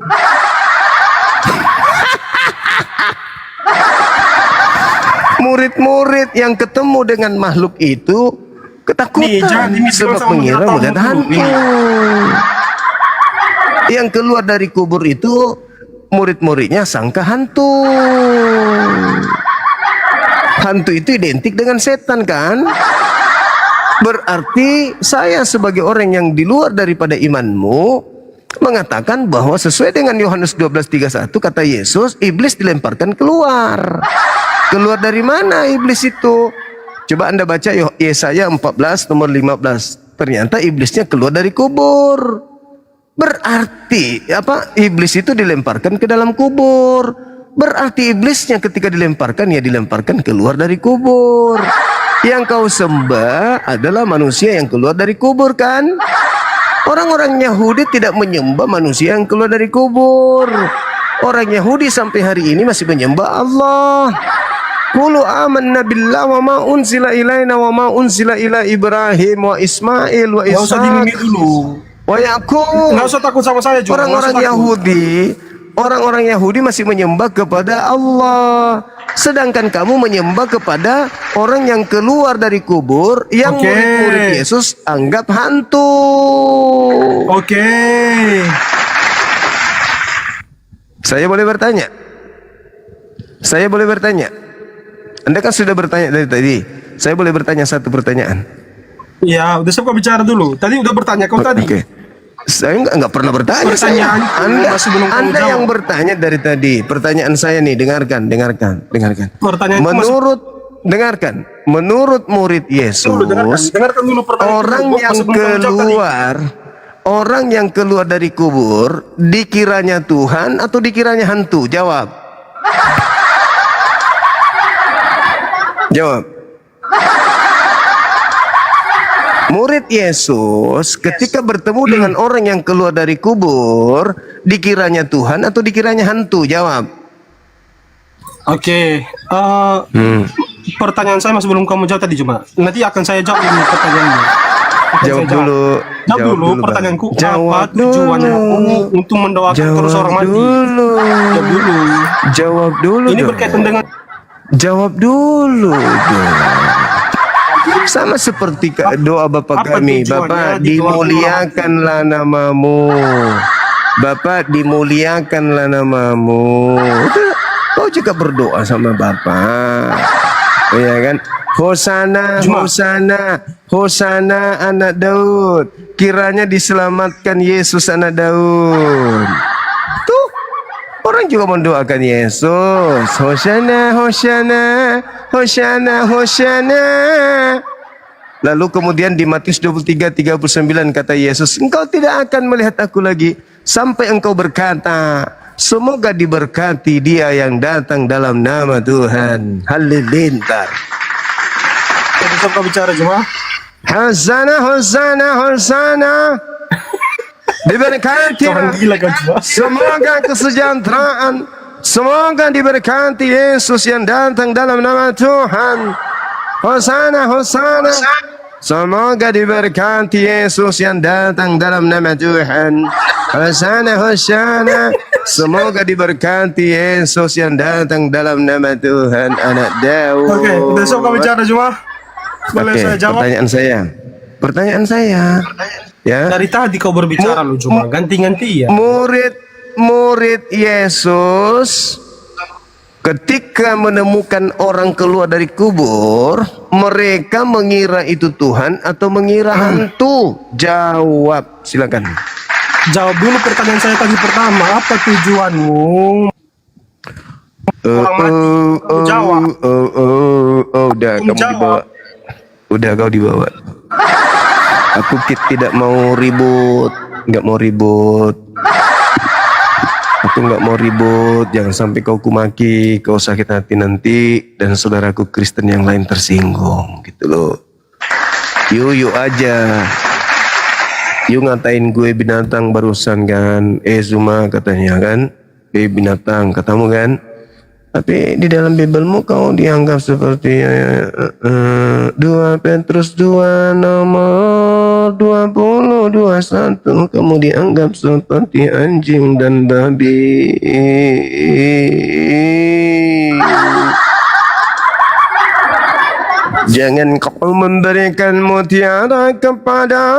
Murid-murid yang ketemu dengan makhluk itu ketakutan sebab mengira melihat hantu. Yang keluar dari kubur itu murid-muridnya sangka hantu. Hantu itu identik dengan setan kan? Berarti saya sebagai orang yang di luar daripada imanmu mengatakan bahwa sesuai dengan Yohanes 12:31 kata Yesus, iblis dilemparkan keluar. Keluar dari mana iblis itu? Coba Anda baca Yesaya 14 nomor 15. Ternyata iblisnya keluar dari kubur. Berarti apa? Iblis itu dilemparkan ke dalam kubur. Berarti iblisnya ketika dilemparkan, ya dilemparkan keluar dari kubur. Yang kau sembah adalah manusia yang keluar dari kubur kan? Orang-orang Yahudi tidak menyembah manusia yang keluar dari kubur. Orang Yahudi sampai hari ini masih menyembah Allah. Qulu amanna billah wa ma unzila ilaina wa ma unzila ila Ibrahim wa Ismail wa Nggak usah Ishaq di-mute dulu. wa Wa yaku. Nggak usah takut sama saya, Juma. Orang-orang Yahudi masih menyembah kepada Allah. Sedangkan kamu menyembah kepada orang yang keluar dari kubur, yang murid-murid Yesus anggap hantu. Oke. Saya boleh bertanya? Anda kan sudah bertanya dari tadi. Saya boleh bertanya satu pertanyaan? Ya, udah saya bicara dulu. Tadi udah bertanya kau tadi. Oke. Saya nggak pernah bertanya. Pertanyaan masih belum kamu Anda jawab. yang bertanya dari tadi. Pertanyaan saya nih, dengarkan. Pertanyaan Menurut murid Yesus, dengarkan dulu pertanyaan orang yang keluar dari kubur dikiranya Tuhan atau dikiranya hantu? Jawab. Murid Yesus ketika bertemu dengan orang yang keluar dari kubur, dikiranya Tuhan atau dikiranya hantu? Jawab. Oke. Pertanyaan saya masih belum kamu jawab tadi, cuma nanti akan saya jawab ini pertanyaannya. Jawab dulu pertanyaanku. Jawab apa tujuannya dulu. untuk mendoakan terus orang mati? Jawab dulu. Ini berkaitan dengan. Jawab dulu dong. Sama seperti doa Bapak kami. Bapak dimuliakanlah namamu. Bapak dimuliakanlah namamu. Kau juga berdoa sama Bapak. Iya kan? Hosana, Hosana, Hosana anak Daud. Kiranya diselamatkan Yesus anak Daud. Tuh, orang juga mendoakan Yesus. Hosana, Hosana, Hosana, Hosana. Lalu kemudian di Matius 23:39 kata Yesus, engkau tidak akan melihat aku lagi sampai engkau berkata, semoga diberkati dia yang datang dalam nama Tuhan. Halilintar. Bisa kau bicara, cuma. Hosana, Hosana, Hosana. Diberkati. Semoga kesejahteraan. Semoga diberkati Yesus yang datang dalam nama Tuhan. Hosana, Hosana. Semoga diberkati Yesus yang datang dalam nama Tuhan. Hosana, Hosana. Semoga diberkati Yesus yang datang dalam nama Tuhan anak Daud. Oke, besok kau bicara, cuma. Boleh saya jawab? Pertanyaan saya. Ya. Dari tadi kau berbicara lu cuma ganti-ganti ya. Murid Yesus ketika menemukan orang keluar dari kubur, mereka mengira itu Tuhan atau mengira hantu? Jawab, silakan. Jawab dulu pertanyaan saya tadi pertama. Apa tujuanmu? Orang mati. Jawab. Udah kamu dibawa. Udah kau dibawa. Aku tidak mau ribut, nggak mau ribut. Aku nggak mau ribut. Jangan sampai kau kumaki, kau sakit hati nanti, dan saudaraku Kristen yang lain tersinggung, gitu loh. Yuk aja. Yuk ngatain gue binatang barusan kan? Zuma katanya kan? Binatang katamu kan? Tapi di dalam Bibelmu kau dianggap seperti 2 Petrus 2 nomor 20-21 kamu dianggap seperti anjing dan babi. Jangan kau memberikan mutiara kepada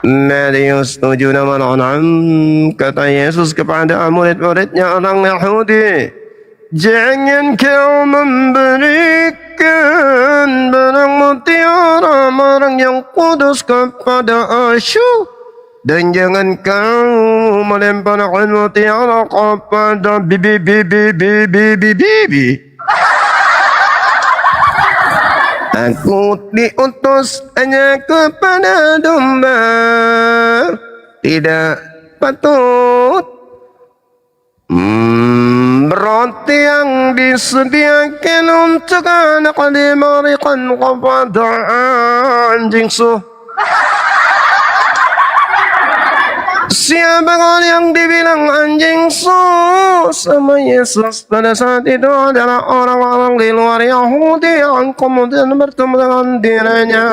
Matius 7 nomor 6 kata Yesus kepada murid-muridnya orang Yahudi, jangan kau memberikan barang mutiara barang yang kudus kepada Asyur, dan jangan kau melemparkan mutiara kepada bibi. Aku diutus hanya kepada domba, tidak patut roti yang disediakan untuk anak diberikan kepada anjing. Siapa kau yang dibilang anjing sus sama Yesus pada saat itu adalah orang-orang di luar Yahudi yang kemudian bertemu dengan dirinya.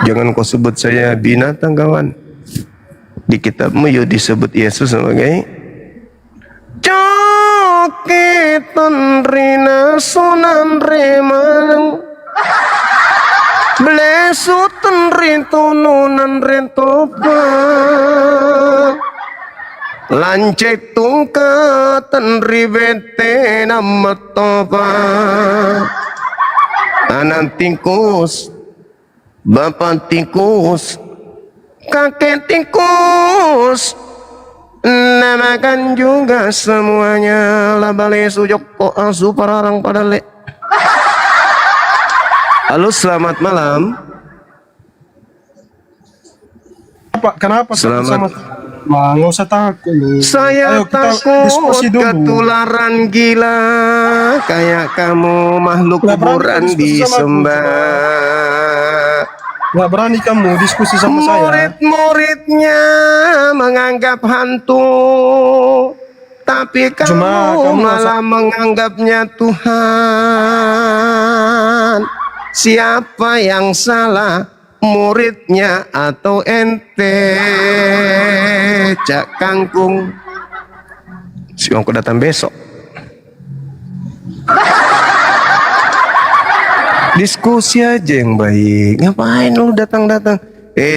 Jangan kau sebut saya binatang kawan. Di kitabmu ya disebut Yesus sebagai Cokitan rina sunan remanang Blesuten rintu nunan rintu pa Lancet tungkatan ribete nama topa Anak tikus Bapak tikus Kakek tikus Namakan juga semuanya Labale sujok ko asu pararang padale. Halo, selamat malam. Kenapa? Selamat. Nggak usah takut. Saya Ayo, kita takut diskusi dulu. ketularan gila kayak kamu makhluk kuburan disembah. Nggak berani kamu diskusi sama saya. Murid-muridnya menganggap hantu, tapi kamu malah menganggapnya Tuhan. Siapa yang salah, muridnya atau ente? Cak Kangkung. Si Ongko datang besok. Diskusi aja yang baik. Ngapain lu datang-datang?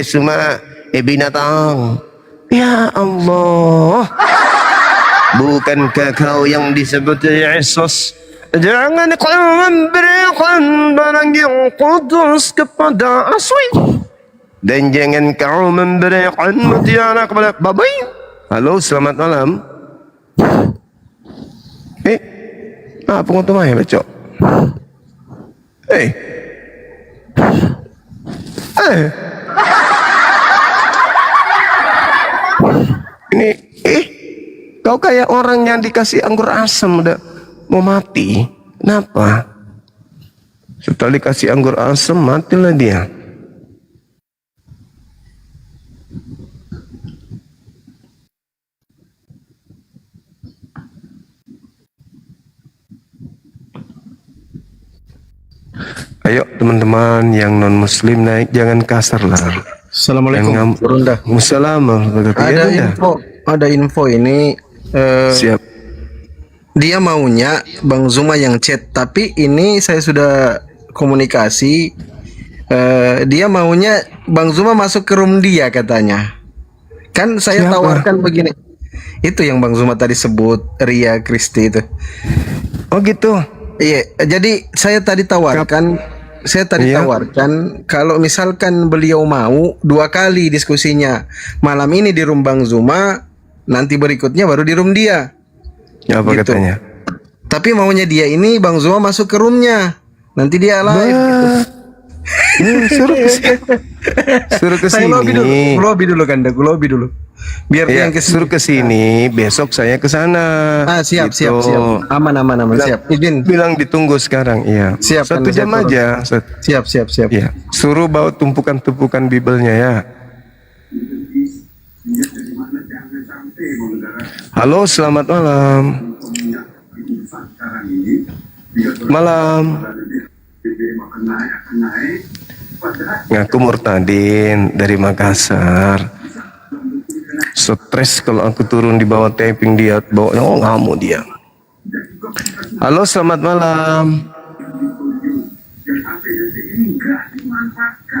Semua binatang. Ya Allah. Bukankah kau yang disebut Yesus? Jangan kau memberikan barang yang kudus kepada aswi. Dan jangan kau memberikan mutiara kepada babai. Halo, selamat malam. Apa kau tuh main becok? Ini kau kayak orang yang dikasih anggur asam udah mau mati. Kenapa? Setelah dikasih anggur asam matilah dia. Ayo teman-teman yang non muslim naik, jangan kasar lah. Assalamualaikum. Ada info ini. Siap. Dia maunya Bang Zuma yang chat, tapi ini saya sudah komunikasi. Dia maunya Bang Zuma masuk ke room dia katanya. Kan saya tawarkan begini. Itu yang Bang Zuma tadi sebut, Ria Kristi itu. Oh gitu. Iya, jadi saya tadi tawarkan. Tawarkan kalau misalkan beliau mau 2 kali diskusinya. Malam ini di room Bang Zuma, nanti berikutnya baru di room dia. Apa gitu katanya? Tapi maunya dia ini Bang Zuma masuk ke roomnya. Nanti dia live gitu. Suruh ke sini. Lobby dulu kan, lobby dulu. Biar dia yang suruh ke sini, besok saya ke sana. Siap. Aman. Siap. Izin. Bilang ditunggu sekarang, iya. Siap. 1 jam aja. Siap. Iya. Suruh bawa tumpukan-tumpukan Bibelnya ya. Halo, selamat malam. Malam. Ngaku Murtadin dari Makassar. Stres kalau aku turun di bawah taping dia, bawa ngamuk dia. Halo, selamat malam.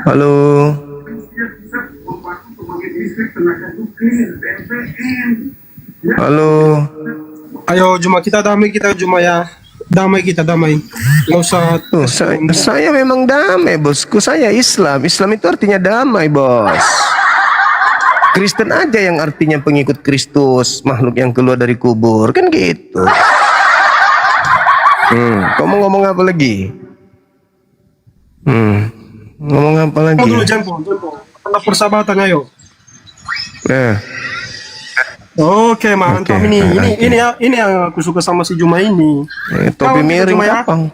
Halo. Halo. Ayo Juma, kita damai ya. Damai. Nggak usah. Saya memang damai, bosku. Saya Islam. Islam itu artinya damai, bos. Kristen aja yang artinya pengikut Kristus, makhluk yang keluar dari kubur, kan gitu. Kau mau ngomong apa lagi? Ngomong apa lagi? Jempol. Karena persahabatan, ayo. Oke, mantap. Ini yang aku suka sama si Juma ini. Topi miring kapang.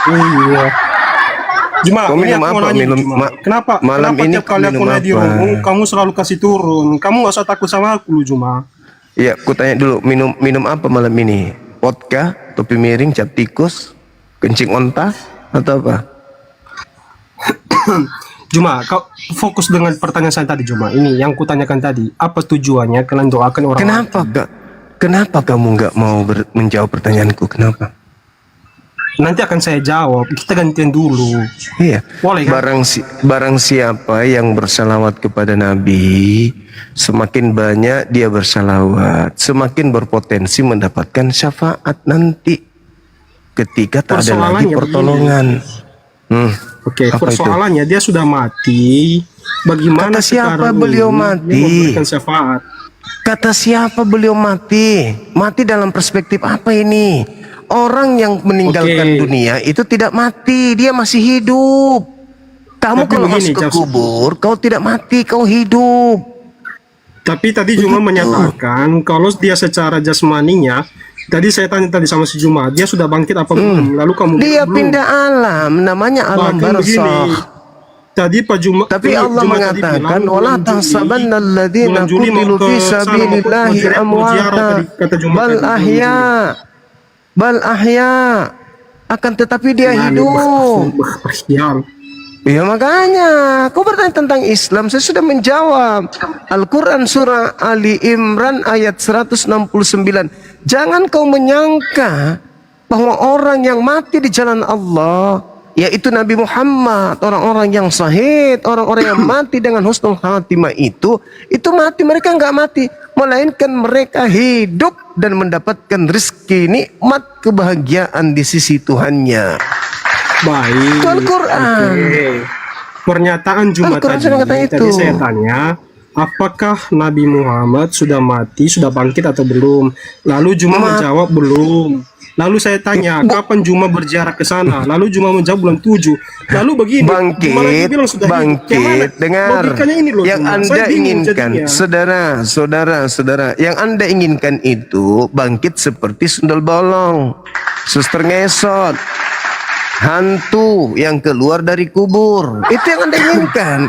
Iya. Juma, Kau ini minum aku mau apa? nanya, Minum Juma. ma- Kenapa? malam Kenapa ini tiap kali aku minum naik di apa? rumah, kamu selalu kasih turun? Kamu gak usah takut sama aku, lu, Juma. Iya, aku tanya dulu, minum apa malam ini? Vodka, topi miring, cap tikus, kencing onta, atau apa? Juma, kau fokus dengan pertanyaan saya tadi, Juma. Ini yang kutanyakan tadi. Apa tujuannya kalian doakan orang? Kenapa kamu nggak mau menjawab pertanyaanku? Kenapa? Nanti akan saya jawab. Kita gantian dulu. Iya. Boleh kan? Barang siapa yang bersalawat kepada Nabi, semakin banyak dia bersalawat, semakin berpotensi mendapatkan syafaat nanti ketika tak ada lagi Persoalannya pertolongan. Oke, Apa persoalannya dia sudah mati. Bagaimana Kata siapa sekarang beliau ini mati? dia memberikan syafaat? Kata siapa beliau mati? Mati dalam perspektif apa ini? Orang yang meninggalkan dunia itu tidak mati, dia masih hidup. Kamu Tapi kalau begini, masuk ke Charles. kubur, kau tidak mati, kau hidup. Tapi tadi Juma menyatakan kalau dia secara jasmaninya, tadi saya tanya tadi sama si Juma, dia sudah bangkit apa belum? Lalu kamu Dia belum. pindah alam, namanya alam Bahkan begini, barzakh. tadi Pak Juma, Tapi Allah Juma tadi mengatakan bilang wala bulan Juli- tahsabanna alladziina bulan Juli mau qutilu ke fi sana, mau sabilillahi ziarah amwata tadi, kata Juma bal tadi. ahya. Bal ahya. Akan tetapi dia hidup. Ya makanya, kau bertanya tentang Islam, saya sudah menjawab. Al-Quran surah Ali Imran ayat 169. Jangan kau menyangka bahwa orang yang mati di jalan Allah, yaitu Nabi Muhammad, orang-orang yang syahid, orang-orang yang mati dengan husnul khatimah itu mati, mereka enggak mati, melainkan mereka hidup dan mendapatkan rezeki, nikmat, kebahagiaan di sisi Tuhannya. Baik. Itu Al-Quran. Oke. Pernyataan Juma Al-Quran tadi, sudah kata itu. tadi saya tanya, apakah Nabi Muhammad sudah mati, sudah bangkit atau belum? Lalu Juma menjawab belum. Lalu saya tanya, kapan Juma berziarah ke sana? Lalu Juma menjawab bulan 7. Lalu begini, Juma lagi bilang sudah hidup. Bangkit, dengar. Logikanya ini loh, Yang Juma. Anda Saya bingung inginkan, jadinya. saudara, yang Anda inginkan itu bangkit seperti sundel bolong, suster ngesot, hantu yang keluar dari kubur. Itu yang Anda inginkan.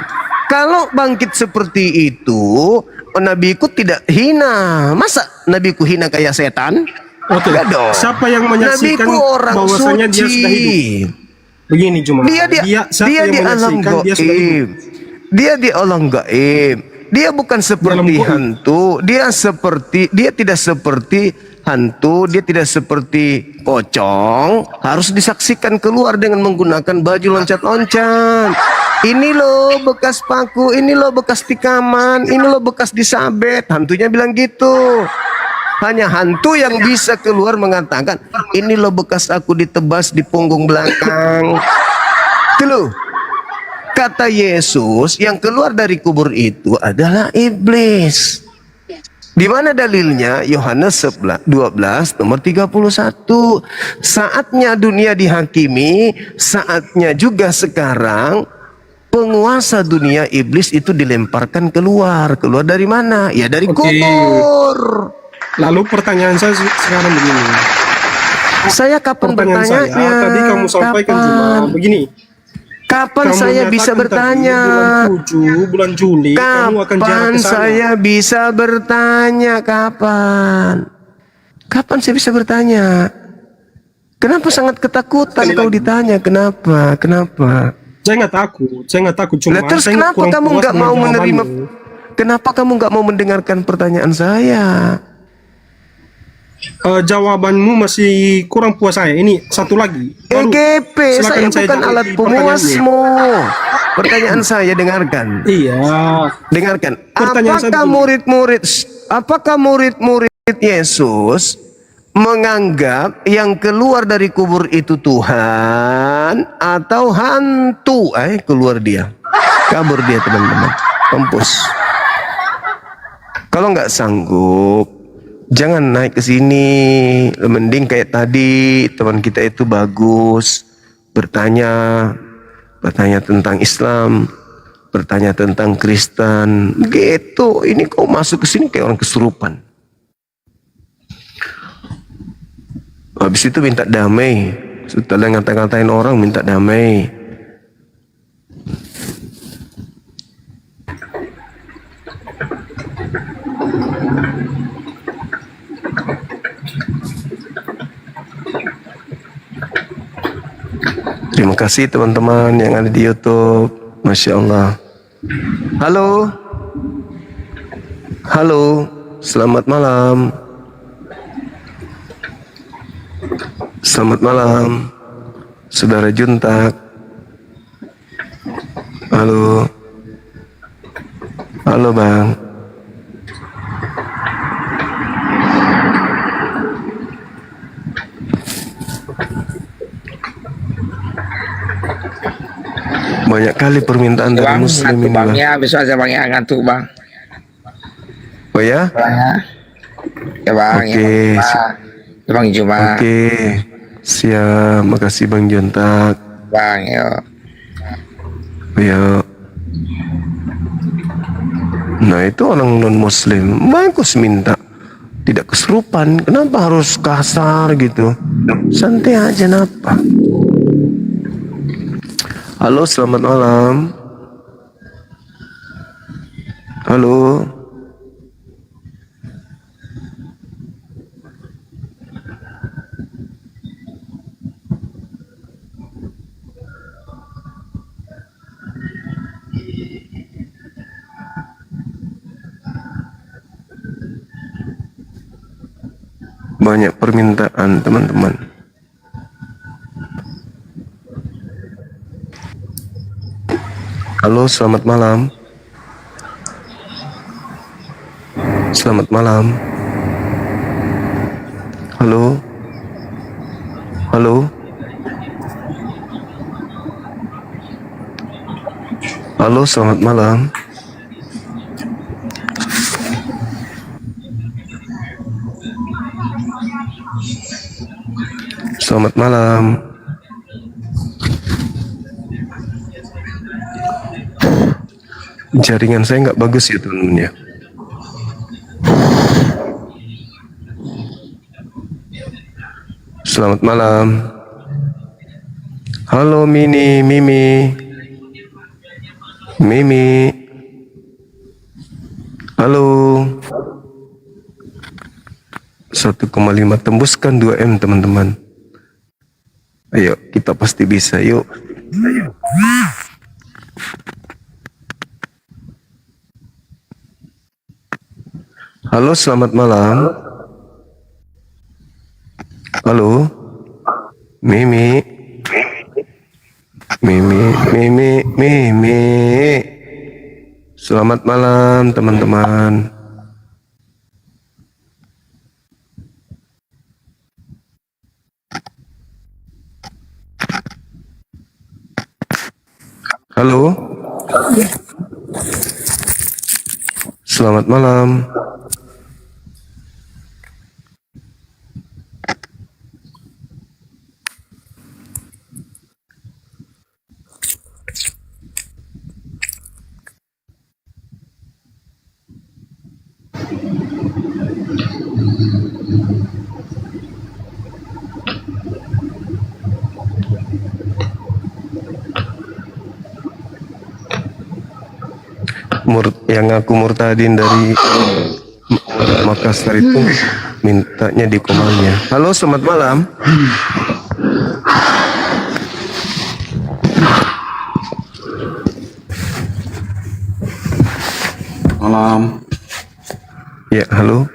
Kalau bangkit seperti itu, nabiku tidak hina. Masa nabiku hina kayak setan? Oke. Enggak dong. Siapa yang menyaksikan Nabiku orang bahwasanya dia suci. sudah hidup? Begini Juma. Dia siapa yang di alam menyaksikan dia sudah hidup? gaib. Dia di alam gaib. Dia bukan seperti hantu. Dia tidak seperti hantu. Dia tidak seperti pocong. Harus disaksikan keluar dengan menggunakan baju loncat-loncat. Ini loh bekas paku. Ini loh bekas tikaman. Ini loh bekas disabet. Hantunya bilang gitu. Hanya hantu yang bisa keluar mengatakan, ini loh bekas aku ditebas di punggung belakang. Itu loh. Kata Yesus, yang keluar dari kubur itu adalah iblis. Di mana dalilnya? Yohanes 12 nomor 31. Saatnya dunia dihakimi, saatnya juga sekarang penguasa dunia iblis itu dilemparkan keluar. Keluar dari mana? Ya dari kubur. Lalu pertanyaan saya sekarang begini. Saya kapan bertanya? Tadi kamu sampaikan Juma begini. Kapan Kamu saya bisa nyatakan bertanya? tadi bulan Juli kamu akan jalan Kapan ke sana. saya bisa bertanya? Kapan? Kapan saya bisa bertanya? Kenapa sangat ketakutan kalau ditanya? Kenapa? Kenapa? Saya nggak takut. Cuma Lah, terus saya kenapa kurang kamu puas nggak dengan mau menerima? jawabanmu. Kenapa kamu nggak mau mendengarkan pertanyaan saya? Jawabanmu masih kurang puas saya. Ini satu lagi. EGP, saya bukan jawab alat di pemuasmu. Pertanyaan saya dengarkan. Iya. Dengarkan. Pertanyaan saya Apakah murid-murid Yesus menganggap yang keluar dari kubur itu Tuhan atau hantu? Keluar dia. Kabur dia, teman-teman. Kampus. Kalau nggak sanggup, jangan naik ke sini. Mending kayak tadi, teman kita itu bagus. Bertanya tentang Islam, bertanya tentang Kristen. Gitu. Ini kau masuk ke sini kayak orang kesurupan. Habis itu minta damai. Setelah ngata-ngatain orang minta damai. Terima kasih teman-teman yang ada di YouTube. Masya Allah. Halo. Halo. Selamat malam. Selamat malam. Saudara Juntak. Halo. Halo Bang. Banyak kali permintaan dari muslim ini Bang. Ya, besok aja Bang ya, ngantuk Bang. Oh ya? Ya Bang. Oke. Ya, Bang Juma. Oke. Siap. Makasih Bang Juntak. Bang, yuk. Ya. Nah itu orang non muslim bagus minta tidak kesurupan, kenapa harus kasar gitu, santai aja napa. Halo selamat malam. Halo. Banyak permintaan teman-teman. Halo, selamat malam. Selamat malam. Halo. Halo. Halo, selamat malam. Selamat malam. Jaringan saya nggak bagus ya teman-teman ya. Selamat malam. Halo Mini, Mimi. Mimi. Halo. 1,5 tembuskan 2M teman-teman. Ayo, kita pasti bisa. Yuk. Halo, selamat malam. Halo. Mimi. Mimi, Mimi, Mimi. Selamat malam, teman-teman. Halo. Selamat malam. Yang aku murtadin dari Makassar itu mintanya di Komalnya. Halo, selamat malam. Malam. Ya, halo.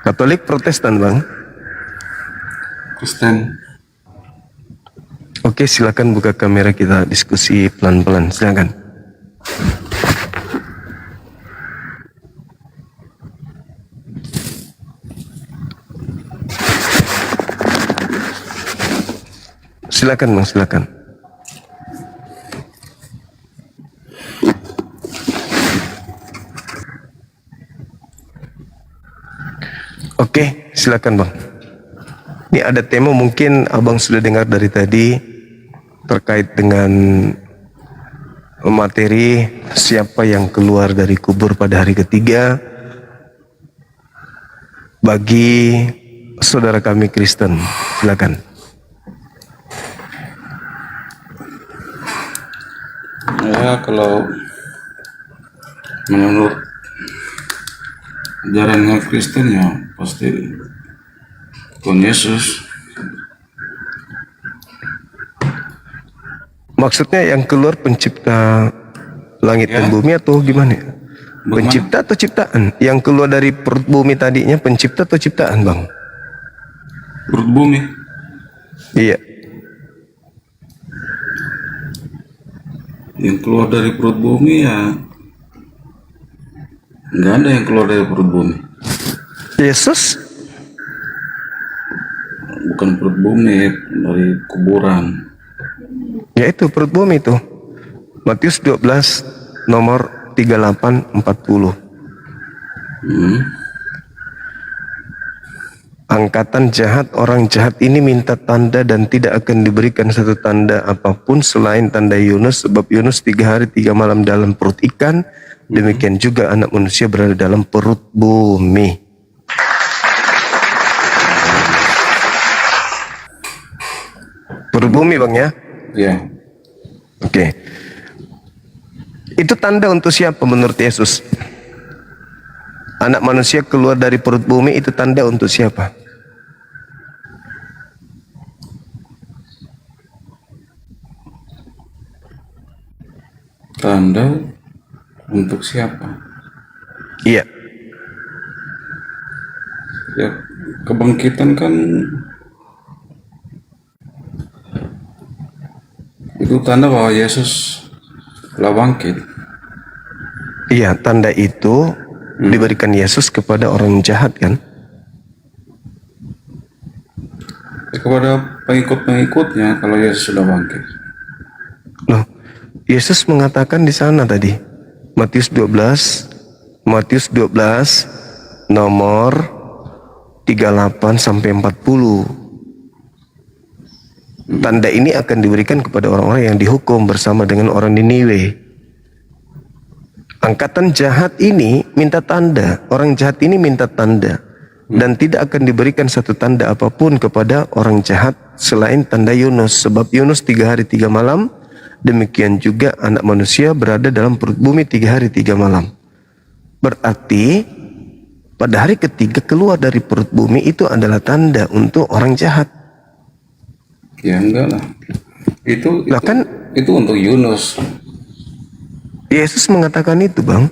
Katolik Protestan, Bang? Kristen. Oke, silakan buka kamera, kita diskusi pelan-pelan. Silakan. Silakan Bang, silakan. Oke, silakan Bang. Ini ada tema mungkin Abang sudah dengar dari tadi terkait dengan materi siapa yang keluar dari kubur pada hari ketiga bagi saudara kami Kristen. Silakan. Ya, kalau menurut ajarannya Kristen ya pasti Tuhan Yesus. Maksudnya yang keluar pencipta langit dan bumi atau gimana? Pencipta atau ciptaan? Yang keluar dari perut bumi tadinya pencipta atau ciptaan, Bang? Perut bumi. Iya. Yang keluar dari perut bumi ya nggak ada yang keluar dari perut bumi. Yesus? Bukan perut bumi, dari kuburan. Ya itu perut bumi itu. Matius 12 nomor 38-40. Angkatan jahat, orang jahat ini minta tanda dan tidak akan diberikan satu tanda apapun selain tanda Yunus, sebab Yunus 3 hari 3 malam dalam perut ikan. Demikian juga anak manusia berada dalam perut bumi. Perut bumi, Bang, ya? Ya. Oke. Itu tanda untuk siapa menurut Yesus? Anak manusia keluar dari perut bumi itu tanda untuk siapa? Tanda untuk siapa? Iya. Ya, kebangkitan kan itu tanda bahwa Yesus telah bangkit. Iya, tanda itu diberikan Yesus kepada orang jahat, kan? Kepada pengikut-pengikutnya kalau Yesus sudah bangkit. Loh, Yesus mengatakan di sana tadi, Matius 12 nomor 38 sampai 40. Tanda ini akan diberikan kepada orang-orang yang dihukum bersama dengan orang Niniwe. Angkatan jahat ini minta tanda, orang jahat ini minta tanda, dan tidak akan diberikan satu tanda apapun kepada orang jahat selain tanda Yunus, sebab Yunus 3 hari 3 malam. Demikian juga anak manusia berada dalam perut bumi 3 hari 3 malam. Berarti pada hari ketiga keluar dari perut bumi itu adalah tanda untuk orang jahat. Ya enggak lah. Itu untuk Yunus. Yesus mengatakan itu, Bang.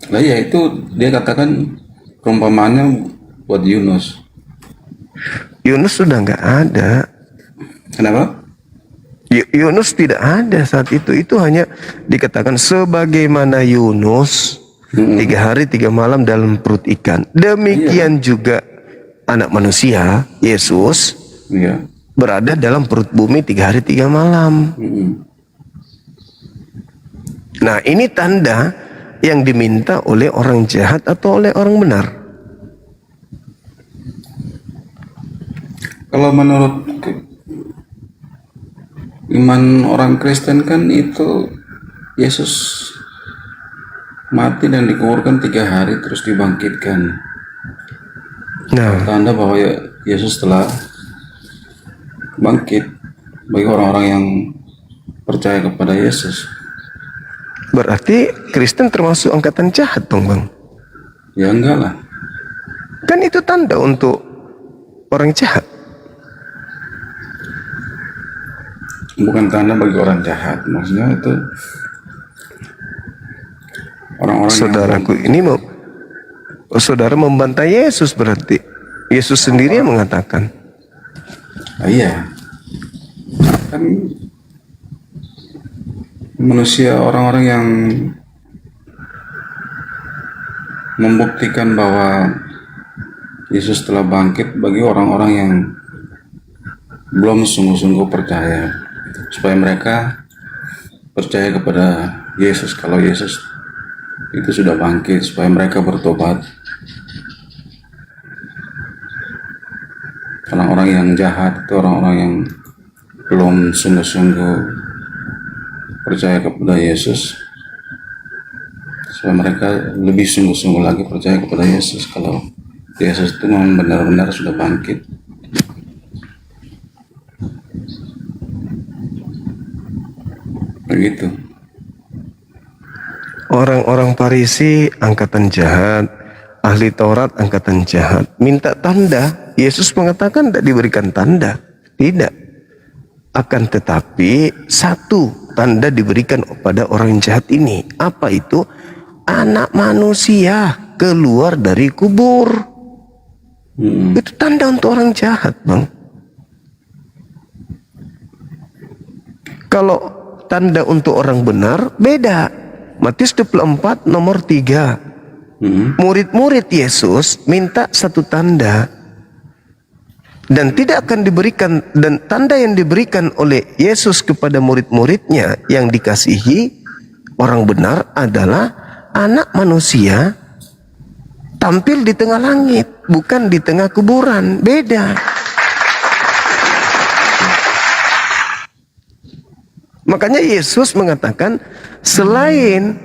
Nah ya itu dia katakan perumpamaannya buat Yunus. Yunus sudah nggak ada. Kenapa? Yunus tidak ada saat itu. Itu hanya dikatakan sebagaimana Yunus 3 hari 3 malam dalam perut ikan. Demikian juga anak manusia, Yesus, berada dalam perut bumi 3 hari 3 malam. Nah, ini tanda yang diminta oleh orang jahat atau oleh orang benar. Kalau menurut iman orang Kristen kan itu Yesus mati dan dikuburkan 3 hari terus dibangkitkan. Nah, tanda bahwa Yesus telah bangkit bagi orang-orang yang percaya kepada Yesus. Berarti Kristen termasuk angkatan jahat dong, Bang? Ya enggak lah. Kan itu tanda untuk orang jahat. Bukan tanda bagi orang jahat, maksudnya itu orang-orang. Saudaraku ini saudara membantai Yesus, berarti Yesus sendiri yang mengatakan. Iya, kan manusia, orang-orang yang membuktikan bahwa Yesus telah bangkit bagi orang-orang yang belum sungguh-sungguh percaya, supaya mereka percaya kepada Yesus kalau Yesus itu sudah bangkit, supaya mereka bertobat. Orang-orang yang jahat itu orang-orang yang belum sungguh-sungguh percaya kepada Yesus, supaya mereka lebih sungguh-sungguh lagi percaya kepada Yesus kalau Yesus itu memang benar-benar sudah bangkit. Begitu. Orang-orang Farisi angkatan jahat, ahli Taurat angkatan jahat, minta tanda. Yesus mengatakan tidak diberikan tanda. Tidak. Akan tetapi satu tanda diberikan pada orang jahat ini. Apa itu? Anak manusia keluar dari kubur. Itu tanda untuk orang jahat, Bang. Kalau tanda untuk orang benar beda. Matius 24 nomor 3. Murid-murid Yesus minta satu tanda. Dan tidak akan diberikan, dan tanda yang diberikan oleh Yesus kepada murid-muridnya yang dikasihi orang benar adalah anak manusia tampil di tengah langit, bukan di tengah kuburan. Beda. Makanya Yesus mengatakan, selain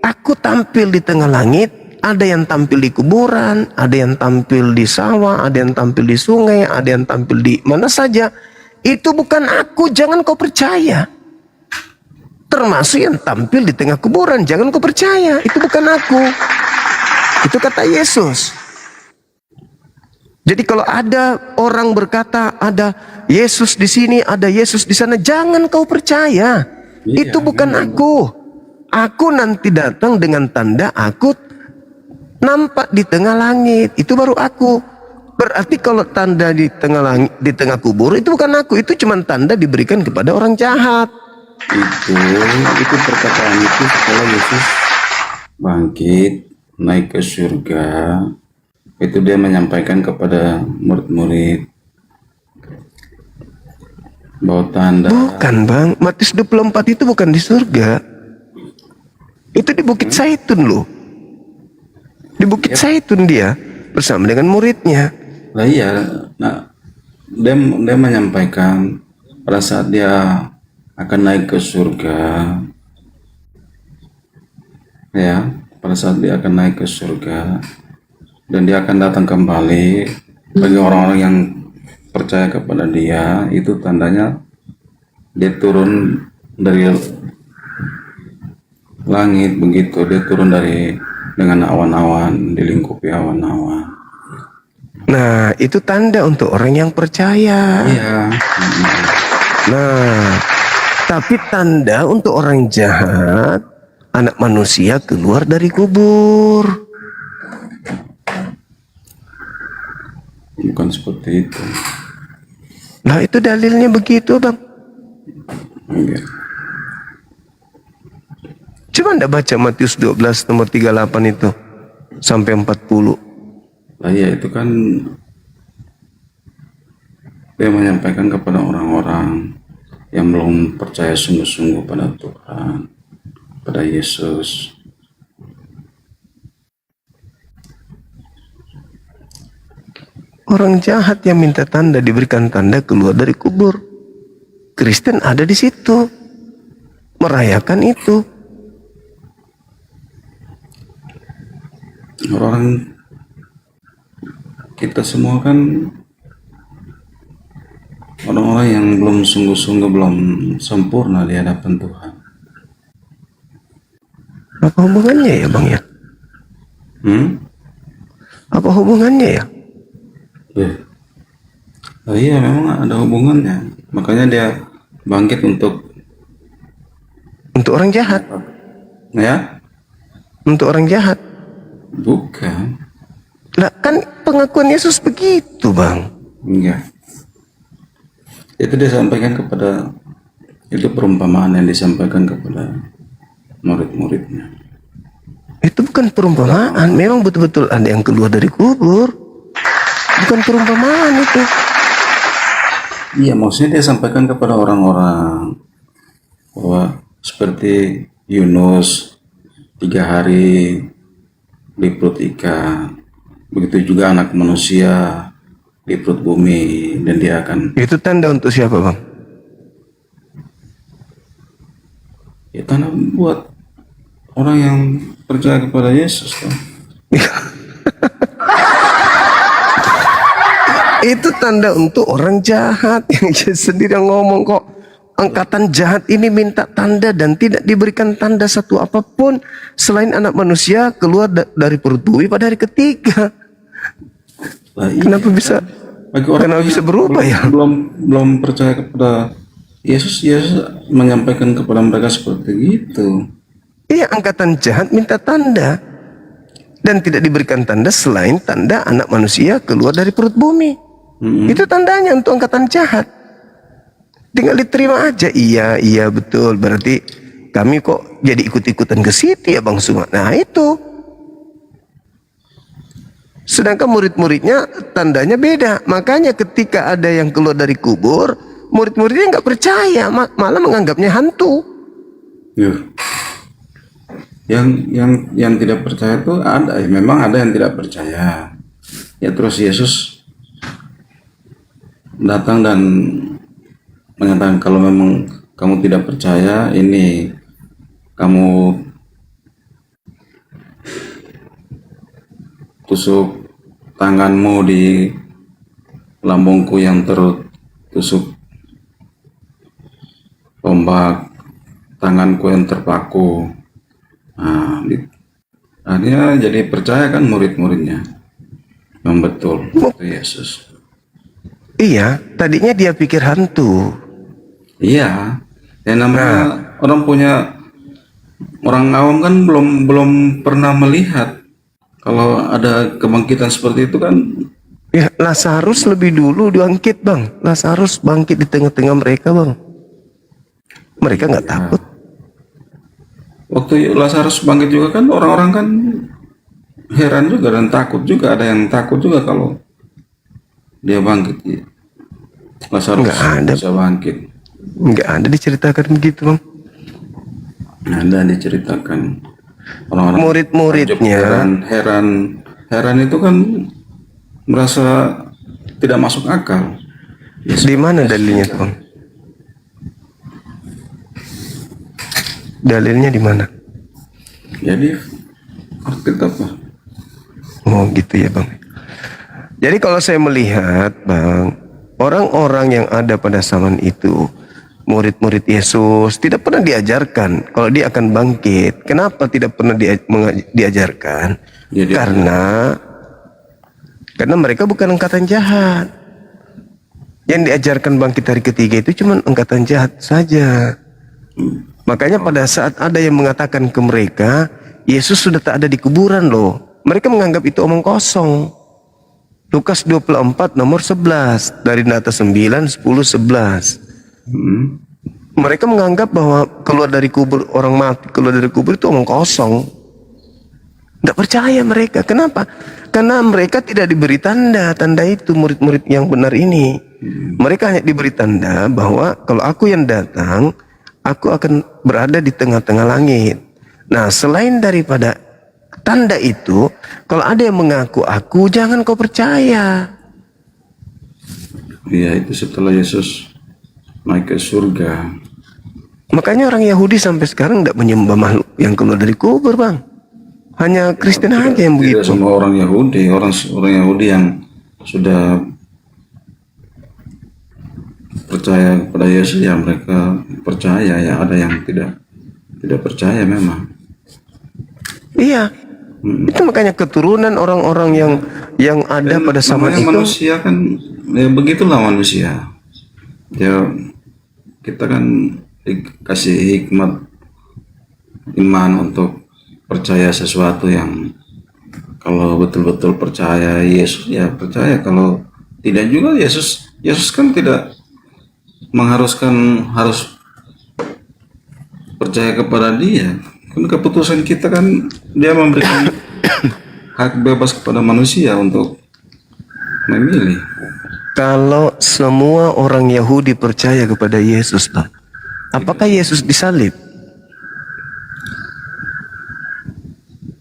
aku tampil di tengah langit, ada yang tampil di kuburan, ada yang tampil di sawah, ada yang tampil di sungai, ada yang tampil di mana saja. Itu bukan aku, jangan kau percaya. Termasuk yang tampil di tengah kuburan, jangan kau percaya. Itu bukan aku. Itu kata Yesus. Jadi kalau ada orang berkata ada Yesus di sini, ada Yesus di sana, jangan kau percaya. Itu bukan aku. Aku nanti datang dengan tanda aku nampak di tengah langit, itu baru aku. Berarti kalau tanda di tengah langit, di tengah kubur, itu bukan aku, itu cuma tanda diberikan kepada orang jahat. Itu perkataan itu setelah Yesus bangkit naik ke surga. Itu dia menyampaikan kepada murid-murid bahwa tanda. Bukan, Bang, Matius 24 itu bukan di surga. Itu di Bukit Zaitun loh. Di Bukit Zaitun dia bersama dengan muridnya. Nah iya, nah dia menyampaikan pada saat dia akan naik ke surga, ya, pada saat dia akan naik ke surga dan dia akan datang kembali bagi orang-orang yang percaya kepada dia, itu tandanya dia turun dari langit, begitu dia turun dari dengan awan-awan, dilingkupi awan-awan. Nah, itu tanda untuk orang yang percaya. Iya. Nah, tapi tanda untuk orang jahat, anak manusia keluar dari kubur. Bukan seperti itu. Nah, itu dalilnya begitu, Bang. Iya. Coba Anda baca Matius 12 nomor 38 itu sampai 40. Nah ya, itu kan dia menyampaikan kepada orang-orang yang belum percaya sungguh-sungguh pada Tuhan, pada Yesus. Orang jahat yang minta tanda diberikan tanda keluar dari kubur. Kristen ada di situ, merayakan itu. Orang kita semua kan orang-orang yang belum sungguh-sungguh, belum sempurna di hadapan Tuhan. Apa hubungannya ya, Bang ya? Apa hubungannya ya? Oh iya, memang ada hubungannya. Makanya dia bangkit untuk orang jahat. Ya? Untuk orang jahat. Bukan. Nah, kan pengakuan Yesus begitu, Bang. Enggak. Itu dia sampaikan kepada, itu perumpamaan yang disampaikan kepada murid-muridnya. Itu bukan perumpamaan, memang betul-betul ada yang keluar dari kubur. Bukan perumpamaan itu. Iya, maksudnya dia sampaikan kepada orang-orang bahwa seperti Yunus 3 hari di perut ikan, begitu juga anak manusia di perut bumi, dan dia akan. Itu tanda untuk siapa, Bang? Ya, tanda buat orang yang percaya kepada Yesus, kan? Itu tanda untuk orang jahat yang sendiri yang ngomong kok. Angkatan jahat ini minta tanda dan tidak diberikan tanda satu apapun selain anak manusia keluar dari perut bumi pada hari ketiga. Nah, kenapa bisa? Bagi orang kenapa bisa berubah ya? Belum percaya kepada Yesus menyampaikan kepada mereka seperti itu. Iya, angkatan jahat minta tanda. Dan tidak diberikan tanda selain tanda anak manusia keluar dari perut bumi. Itu tandanya untuk angkatan jahat. Tinggal diterima aja. Iya betul. Berarti kami kok jadi ikut-ikutan ke situ ya Bang Suma. Nah itu. Sedangkan murid-muridnya tandanya beda. Makanya ketika ada yang keluar dari kubur, murid-muridnya nggak percaya, malah menganggapnya hantu. Ya. Yang tidak percaya itu ada, memang ada yang tidak percaya. Ya terus Yesus datang dan menyatakan kalau memang kamu tidak percaya, ini kamu tusuk tanganmu di lambungku yang tertusuk tombak, tanganku yang terpaku. Nah, dia jadi percaya kan murid-muridnya. Memang betul itu Yesus. Iya, tadinya dia pikir hantu. Iya, yang namanya orang awam kan belum pernah melihat kalau ada kebangkitan seperti itu kan. Ya, Lazarus lebih dulu bangkit Bang. Lazarus bangkit di tengah-tengah mereka Bang. Mereka nggak takut. Waktu Lazarus bangkit juga kan orang-orang kan heran juga dan takut juga. Ada yang takut juga kalau dia bangkit. Lazarus nggak ada bisa bangkit. Nggak ada diceritakan begitu Bang. Ada diceritakan. Orang-orang murid-muridnya heran itu kan merasa tidak masuk akal. Di mana dalilnya Bang? Dalilnya di mana? Jadi Alkitab apa? Oh gitu ya Bang. Jadi kalau saya melihat Bang, orang-orang yang ada pada zaman itu, murid-murid Yesus tidak pernah diajarkan kalau dia akan bangkit. Kenapa tidak pernah diajarkan? Karena mereka bukan angkatan jahat. Yang diajarkan bangkit hari ketiga itu cuma angkatan jahat saja. Makanya pada saat ada yang mengatakan ke mereka, Yesus sudah tak ada di kuburan loh. Mereka menganggap itu omong kosong. Lukas 24 nomor 11, dari Nata 9, 10, 11. Mereka menganggap bahwa keluar dari kubur, orang mati keluar dari kubur itu omong kosong. Tidak percaya mereka. Kenapa? Karena mereka tidak diberi tanda itu murid-murid yang benar ini. Mereka hanya diberi tanda bahwa kalau aku yang datang, aku akan berada di tengah-tengah langit. Nah, selain daripada tanda itu, kalau ada yang mengaku aku, jangan kau percaya. Iya, itu setelah Yesus naik ke surga. Makanya orang Yahudi sampai sekarang tidak menyembah makhluk yang keluar dari kubur Bang. Hanya Kristen aja yang begitu. Tidak semua orang Yahudi, orang Yahudi yang sudah percaya kepada Yesus ya mereka percaya, ya ada yang tidak percaya memang. Iya. Itu makanya keturunan orang-orang yang ada pada zaman itu. Manusia kan ya begitulah manusia. Ya kita kan dikasih hikmat iman untuk percaya sesuatu yang kalau betul-betul percaya Yesus ya percaya, kalau tidak juga Yesus kan tidak mengharuskan harus percaya kepada dia. Kan keputusan kita kan dia memberikan hak bebas kepada manusia untuk memilih. Kalau semua orang Yahudi percaya kepada Yesus Bang, apakah Yesus disalib?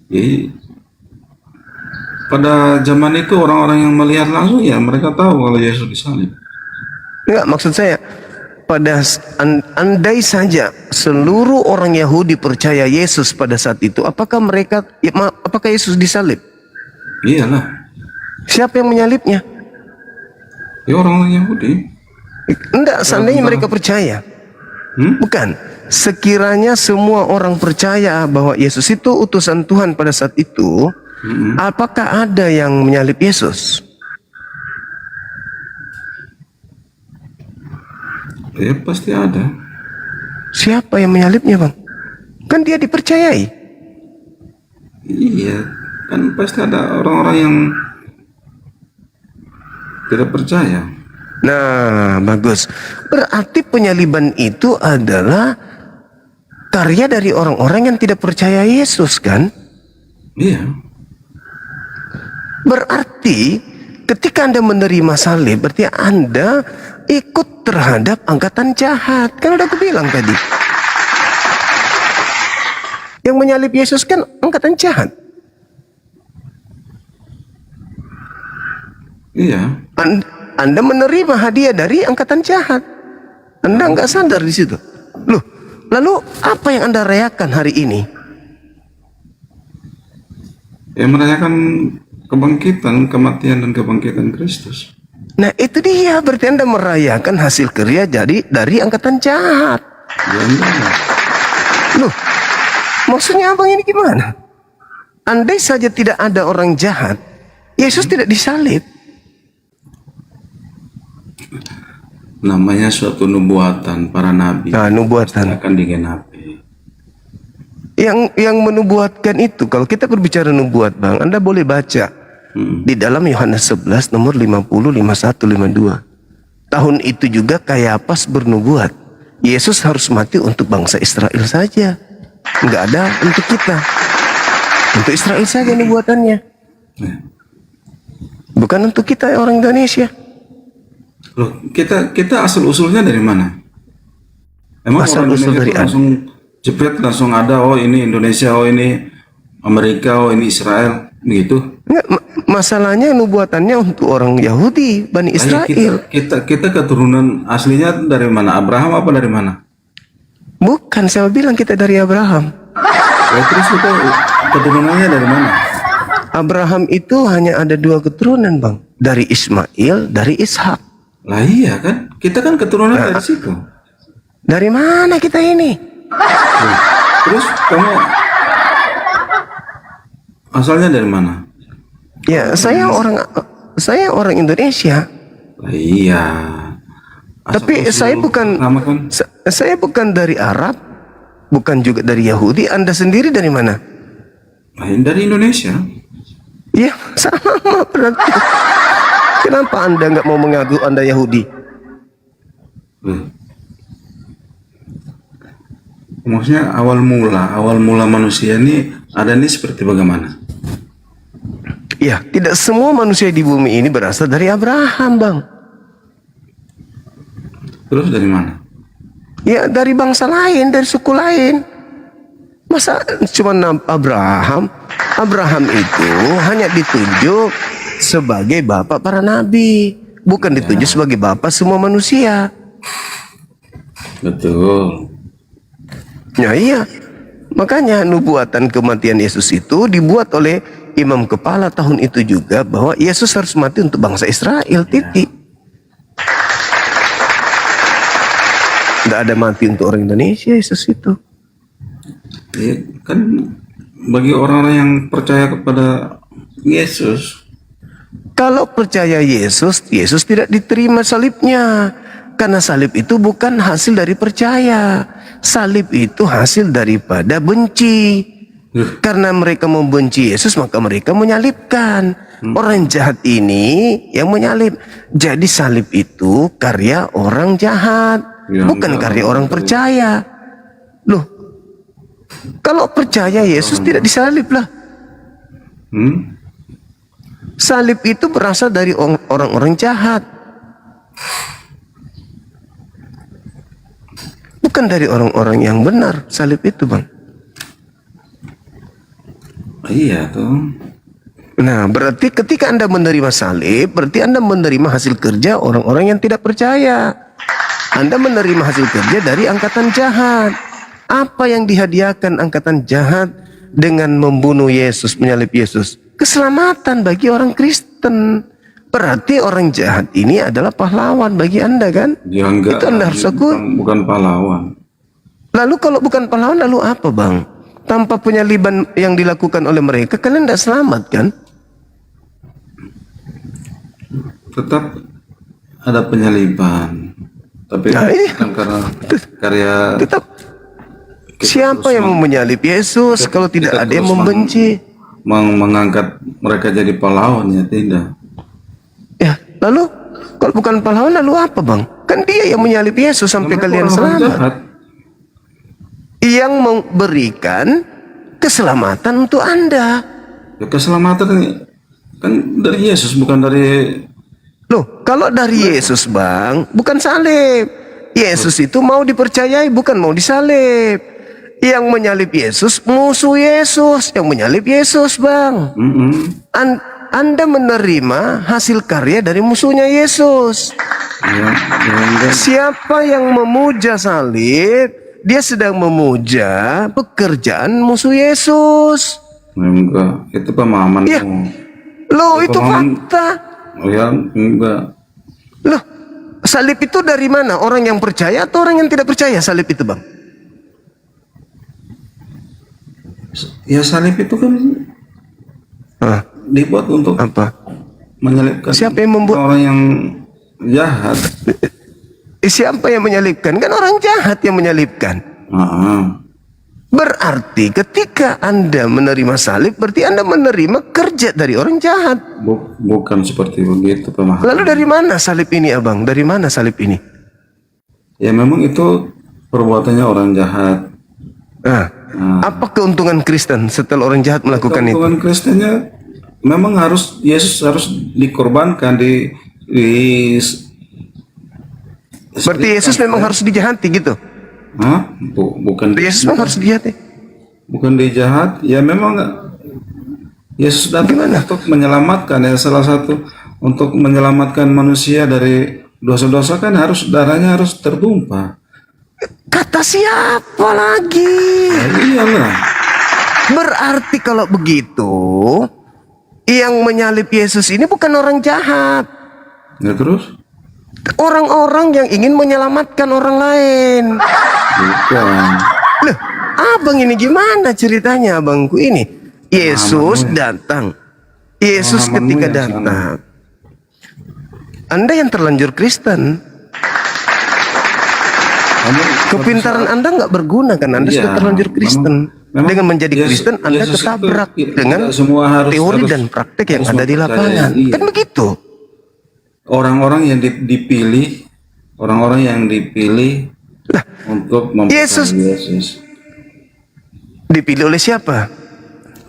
Jadi pada zaman itu orang-orang yang melihat langsung ya mereka tahu kalau Yesus disalib. Enggak, maksud saya andai saja seluruh orang Yahudi percaya Yesus pada saat itu, apakah Yesus disalib? Iyalah. Siapa yang menyalibnya? Ya orang-orang Yahudi. Enggak, seandainya mereka percaya. Bukan. Sekiranya semua orang percaya bahwa Yesus itu utusan Tuhan pada saat itu, apakah ada yang menyalib Yesus? Ya pasti ada. Siapa yang menyalibnya, Bang? Kan dia dipercayai. Iya, kan pasti ada orang-orang yang tidak percaya. Nah, bagus. Berarti penyaliban itu adalah karya dari orang-orang yang tidak percaya Yesus, kan? Iya. Berarti ketika Anda menerima salib, berarti Anda ikut terhadap angkatan jahat. Kan udah aku bilang tadi. Yang menyalib Yesus kan angkatan jahat. Iya. Anda menerima hadiah dari angkatan jahat. Anda nggak sadar di situ. Loh, lalu apa yang Anda rayakan hari ini? Ya merayakan kebangkitan, kematian dan kebangkitan Kristus. Nah itu dia, berarti Anda merayakan hasil kerja dari angkatan jahat. Ya, enggak. Loh, maksudnya abang ini gimana? Andai saja tidak ada orang jahat, Yesus tidak disalib. Namanya suatu nubuatan para nabi. Nah, nubuatan akan digenapi. Yang menubuatkan itu, kalau kita berbicara nubuat, Bang, Anda boleh baca di dalam Yohanes 11 nomor 50, 51, 52. Tahun itu juga Kayafas bernubuat, Yesus harus mati untuk bangsa Israel saja, nggak ada untuk kita. Untuk Israel saja nubuatannya, bukan untuk kita orang Indonesia. Loh, kita asal usulnya dari mana? Emang Asal orang usul Indonesia dari itu langsung jepret, langsung ada, oh ini Indonesia, oh ini Amerika, oh ini Israel, begitu? Enggak, masalahnya nubuatannya untuk orang Yahudi, Bani Israel. Kita keturunan aslinya dari mana? Abraham apa dari mana? Bukan, saya bilang kita dari Abraham. Ya, terus kita keturunannya dari mana? Abraham itu hanya ada 2 keturunan, Bang. Dari Ismail, dari Ishak. Lah iya kan, kita kan keturunan dari situ. Dari mana kita ini? Terus kamu asalnya dari mana? Ya, saya orang Indonesia. Lah iya. Tapi saya bukan dari Arab, bukan juga dari Yahudi. Anda sendiri dari mana? Dari Indonesia. Ya, sama berarti. Kenapa Anda nggak mau mengaku Anda Yahudi? Maksudnya awal mula manusia ini ada nih seperti bagaimana? Ya, tidak semua manusia di bumi ini berasal dari Abraham, Bang. Terus dari mana? Ya, dari bangsa lain, dari suku lain. Masa cuma Abraham? Abraham itu hanya ditunjuk sebagai bapak para nabi, bukan ditunjuk sebagai bapak semua manusia. Betul. Ya iya, makanya nubuatan kematian Yesus itu dibuat oleh imam kepala tahun itu juga, bahwa Yesus harus mati untuk bangsa Israel, titik. Tidak ada mati untuk orang Indonesia Yesus itu. Ya, kan bagi orang-orang yang percaya kepada Yesus. Kalau percaya Yesus, Yesus tidak diterima salibnya. Karena salib itu bukan hasil dari percaya. Salib itu hasil daripada benci. Karena mereka membenci Yesus, maka mereka menyalibkan. Orang jahat ini yang menyalib. Jadi salib itu karya orang jahat, bukan karya orang percaya. Loh, kalau percaya Yesus tidak disalib lah. Salib itu berasal dari orang-orang jahat, bukan dari orang-orang yang benar. Salib itu, Bang. Iya tuh. Nah, berarti ketika Anda menerima salib, berarti Anda menerima hasil kerja orang-orang yang tidak percaya. Anda menerima hasil kerja dari angkatan jahat. Apa yang dihadiahkan angkatan jahat dengan membunuh Yesus, menyalib Yesus? Keselamatan bagi orang Kristen. Berarti orang jahat ini adalah pahlawan bagi Anda, kan? Ya, enggak, itu Anda harus akui. Bukan pahlawan. Lalu kalau bukan pahlawan, lalu apa, Bang? Tanpa penyaliban yang dilakukan oleh mereka, kalian tidak selamat, kan? Tetap ada penyaliban. Tapi Nah, iya. kan karena karya Tetap siapa yang mau menyalib Yesus kalau tidak kita ada yang terus membenci? mengangkat mereka jadi pahlawan, ya tidak. Ya, lalu kalau bukan pahlawan lalu apa, Bang? Kan dia yang menyalib Yesus sampai Karena kalian orang-orang selamat. jahat. Yang memberikan keselamatan untuk Anda. Ya, keselamatan ini kan dari Yesus, bukan dari. Loh, kalau dari Yesus, Bang, bukan salib. Yesus itu mau dipercayai, bukan mau disalib. Yang menyalip Yesus, musuh Yesus. Yang menyalip Yesus, Bang. Anda menerima hasil karya dari musuhnya Yesus. Siapa yang memuja salib, dia sedang memuja pekerjaan musuh Yesus. Enggak, itu pemahaman. Ya. Loh, itu pemahaman. fakta. Oh ya, enggak. Loh, salib itu dari mana? Orang yang percaya atau orang yang tidak percaya salib itu, Bang? Ya, salib itu kan dibuat untuk apa? Menyalibkan. Siapa yang membuat? Orang yang jahat. Siapa yang menyalibkan? Kan orang jahat yang menyalibkan. Berarti ketika Anda menerima salib, berarti Anda menerima kerja dari orang jahat. Bukan seperti begitu pemahaman. Lalu dari mana salib ini, Abang? Dari mana salib ini? Ya memang itu perbuatannya orang jahat. Apa keuntungan Kristen setelah orang jahat melakukan itu? Keuntungan Kristennya memang Yesus harus dikorbankan Berarti Yesus memang harus dijahati gitu? Bukan. Yesus memang harus dijahati? Bukan dijahat. Ya memang Yesus datang untuk menyelamatkan. Ya salah satu untuk menyelamatkan manusia dari dosa-dosa kan darahnya harus tertumpah. Kata siapa lagi? Iyalah. Berarti kalau begitu, yang menyalib Yesus ini bukan orang jahat. Ya terus? Orang-orang yang ingin menyelamatkan orang lain. Bukan. Loh, abang ini gimana ceritanya, abangku ini? Yesus datang. Yesus ketika datang. Anda yang terlanjur Kristen. Kepintaran Anda nggak berguna kan? Anda sudah terlanjur Kristen. Dengan menjadi Kristen, Anda ketabrak dengan teori dan praktek yang ada di lapangan. Kan begitu? Orang-orang yang dipilih, untuk mempercayai Yesus. Dipilih oleh siapa?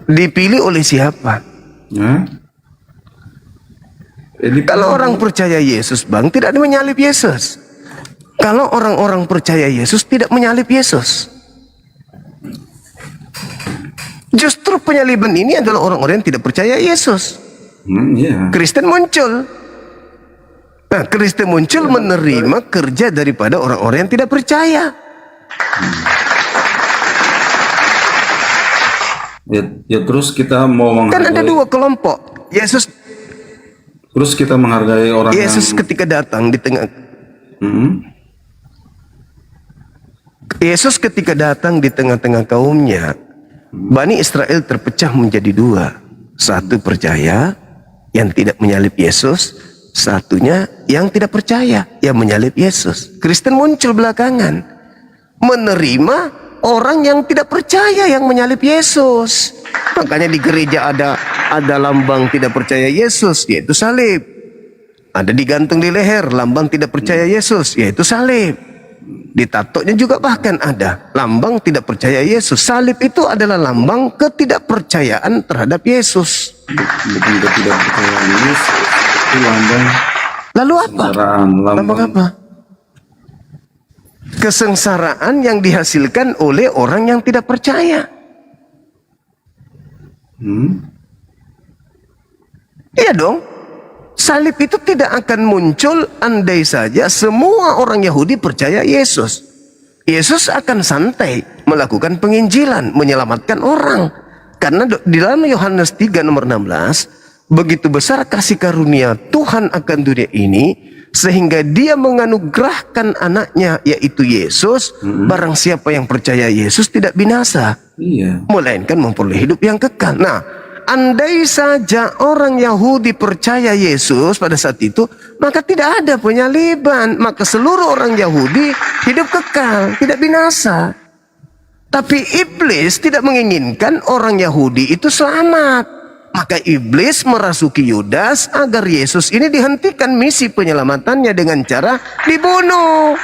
Dipilih oleh siapa? Kalau orang percaya Yesus, Bang, tidak ada menyalib Yesus. Kalau orang-orang percaya Yesus tidak menyalib Yesus. Justru penyaliban ini adalah orang-orang yang tidak percaya Yesus. Kristen muncul. Nah, Kristen muncul menerima kerja daripada orang-orang yang tidak percaya. Ya terus kita mau menghargai. Kan ada dua kelompok. Yesus. Terus kita menghargai orang Yesus ketika datang di tengah. Yesus ketika datang di tengah-tengah kaumnya, Bani Israel terpecah menjadi dua. Satu percaya yang tidak menyalib Yesus, satunya yang tidak percaya yang menyalib Yesus. Kristen muncul belakangan, menerima orang yang tidak percaya yang menyalib Yesus. Makanya di gereja ada lambang tidak percaya Yesus, yaitu salib. Ada digantung di leher lambang tidak percaya Yesus, yaitu salib. Di tatoknya juga bahkan ada lambang tidak percaya Yesus. Salib itu adalah lambang ketidakpercayaan terhadap Yesus. Bukan ketidakpercayaan Yesus, itu lambang. Lalu apa? Lambang apa? Kesengsaraan yang dihasilkan oleh orang yang tidak percaya. Iya dong. Salib itu tidak akan muncul andai saja semua orang Yahudi percaya Yesus. Yesus akan santai melakukan penginjilan, menyelamatkan orang. Karena di dalam Yohanes 3 nomor 16, begitu besar kasih karunia Tuhan akan dunia ini, sehingga dia menganugerahkan anaknya yaitu Yesus. Barang siapa yang percaya Yesus tidak binasa, melainkan memperoleh hidup yang kekal. Nah, andai saja orang Yahudi percaya Yesus pada saat itu, maka tidak ada penyaliban. Maka seluruh orang Yahudi hidup kekal, tidak binasa. Tapi iblis tidak menginginkan orang Yahudi itu selamat. Maka iblis merasuki Yudas agar Yesus ini dihentikan misi penyelamatannya dengan cara dibunuh.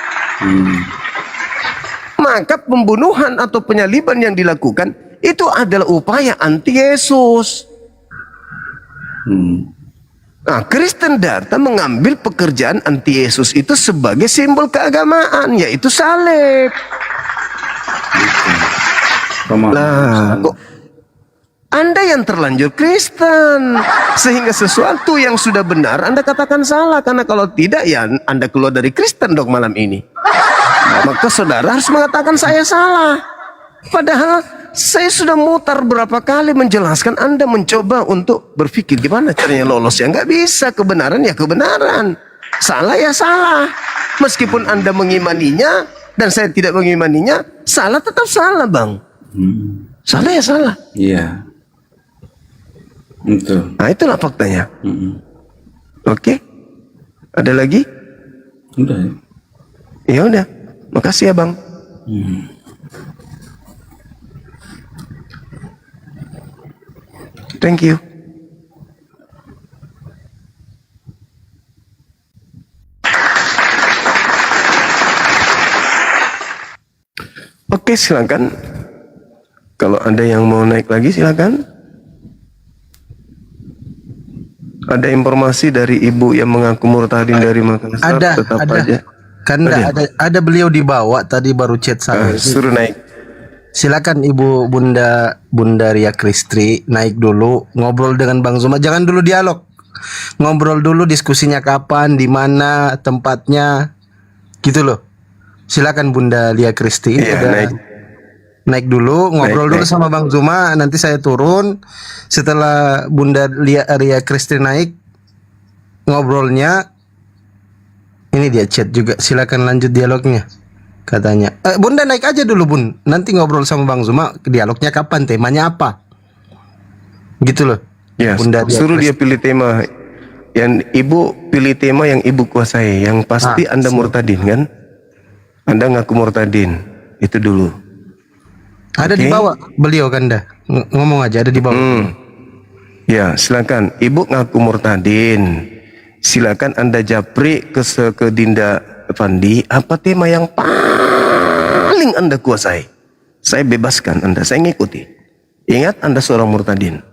Maka pembunuhan atau penyaliban yang dilakukan itu adalah upaya anti Yesus. Nah, Kristen datang mengambil pekerjaan anti Yesus itu sebagai simbol keagamaan, yaitu salib. Nah, kok Anda yang terlanjur Kristen, sehingga sesuatu yang sudah benar Anda katakan salah, karena kalau tidak ya Anda keluar dari Kristen dong malam ini. Maka saudara harus mengatakan saya salah. Padahal saya sudah mutar berapa kali menjelaskan, Anda mencoba untuk berpikir gimana caranya lolos, ya nggak bisa. Kebenaran ya kebenaran, salah ya salah. Meskipun Anda mengimaninya dan saya tidak mengimaninya, salah tetap salah, Bang. Salah ya salah. Iya. Betul. Nah, itulah faktanya. Oke. Ada lagi? Udah ya. Ya udah. Makasih ya, Bang. Thank you. Oke, silakan. Kalau ada yang mau naik lagi, silakan. Ada informasi dari ibu yang mengaku murtadin dari Makassar? Tetap aja. Kan ada beliau dibawa tadi baru chat saya. Suruh naik. Silakan Ibu Bunda Ria Kristri naik dulu, ngobrol dengan Bang Zuma. Jangan dulu dialog, ngobrol dulu, diskusinya kapan, di mana tempatnya, gitu loh. Silakan Bunda Ria Kristri. Iya, naik dulu, ngobrol dulu sama Bang Zuma. Nanti saya turun. Setelah Bunda Ria Kristri naik, ngobrolnya, ini dia chat juga. Silakan lanjut dialognya. Katanya, Bunda naik aja dulu Bun, nanti ngobrol sama Bang Zuma, dialognya kapan, temanya apa, gitu loh. Ya, Bunda suruh dia pilih tema. Yang ibu pilih tema yang ibu kuasai, yang pasti Anda murtadin kan? Anda ngaku murtadin, itu dulu. Ada di bawah beliau kan dah, ngomong aja ada di bawah. Ya, silakan. Ibu ngaku murtadin, silakan Anda japri ke Dinda Pandi, apa tema yang paling Anda kuasai? Saya bebaskan Anda, saya ngikuti. Ingat, Anda seorang murtadin.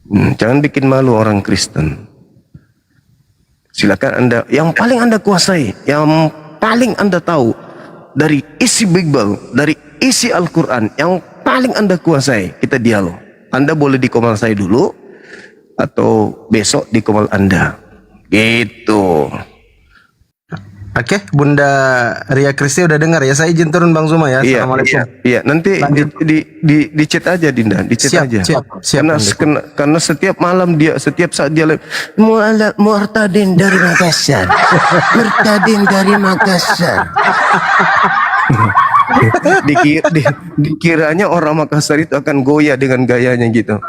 Jangan bikin malu orang Kristen. Silakan Anda, yang paling Anda kuasai, yang paling Anda tahu dari isi Bible, dari isi Al-Quran, yang paling Anda kuasai, kita dialog. Anda boleh di komal saya dulu, atau besok di komal Anda. Gitu. Oke, Bunda Ria Kristi udah dengar ya. Saya izin turun Bang Zuma ya. Assalamualaikum. Iya, nanti di chat aja Dinda, di chat aja. Karena setiap malam setiap saat dia murtadin dari Makassar. Murtadin dari Makassar. Dikiranya orang Makassar itu akan goyah dengan gayanya gitu.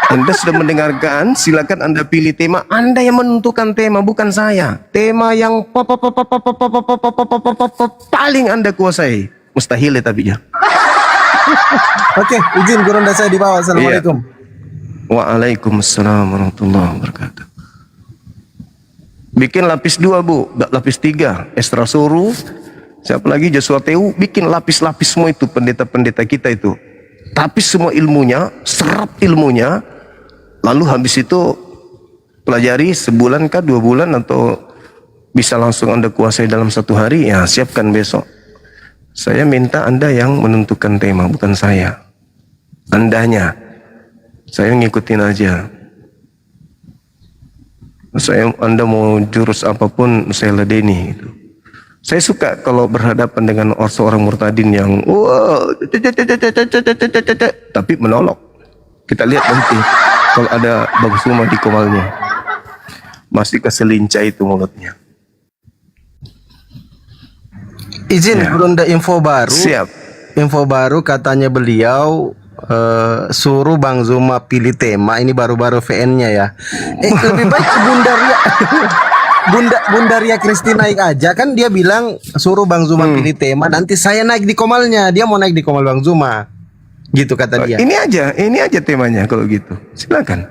Anda sudah mendengarkan, silakan Anda pilih tema. Anda yang menentukan tema, bukan saya. Tema yang paling Anda kuasai. Mustahil ya tapi ya. Oke, izin gurunda saya di bawah. Assalamualaikum. Waalaikumsalam warahmatullahi wabarakatuh. Bikin lapis 2 Bu, lapis 3. Estra Soru, siapa lagi, Joshua Teu, bikin lapis-lapis semua itu pendeta-pendeta kita itu. Tapi semua ilmunya, serap ilmunya. Lalu habis itu pelajari sebulan kah 2 bulan, atau bisa langsung Anda kuasai dalam 1 hari, ya siapkan besok. Saya minta Anda yang menentukan tema, bukan saya. Andanya, saya ngikutin aja. Anda mau jurus apapun saya ladeni gitu. Saya suka kalau berhadapan dengan seorang murtadin yang tapi menolak. Kita lihat nanti kalau ada Bang Zuma di komalnya, masih keselincah itu mulutnya. Izin Bunda info baru. Siap. Info baru, katanya beliau suruh Bang Zuma pilih tema. Ini baru-baru VN-nya ya. Lebih baik Bunda Ria Bunda Ria Kristi naik aja, kan dia bilang suruh Bang Zuma pilih tema, nanti saya naik di komalnya. Dia mau naik di komal Bang Zuma, gitu kata dia. Ini aja temanya kalau gitu. Silakan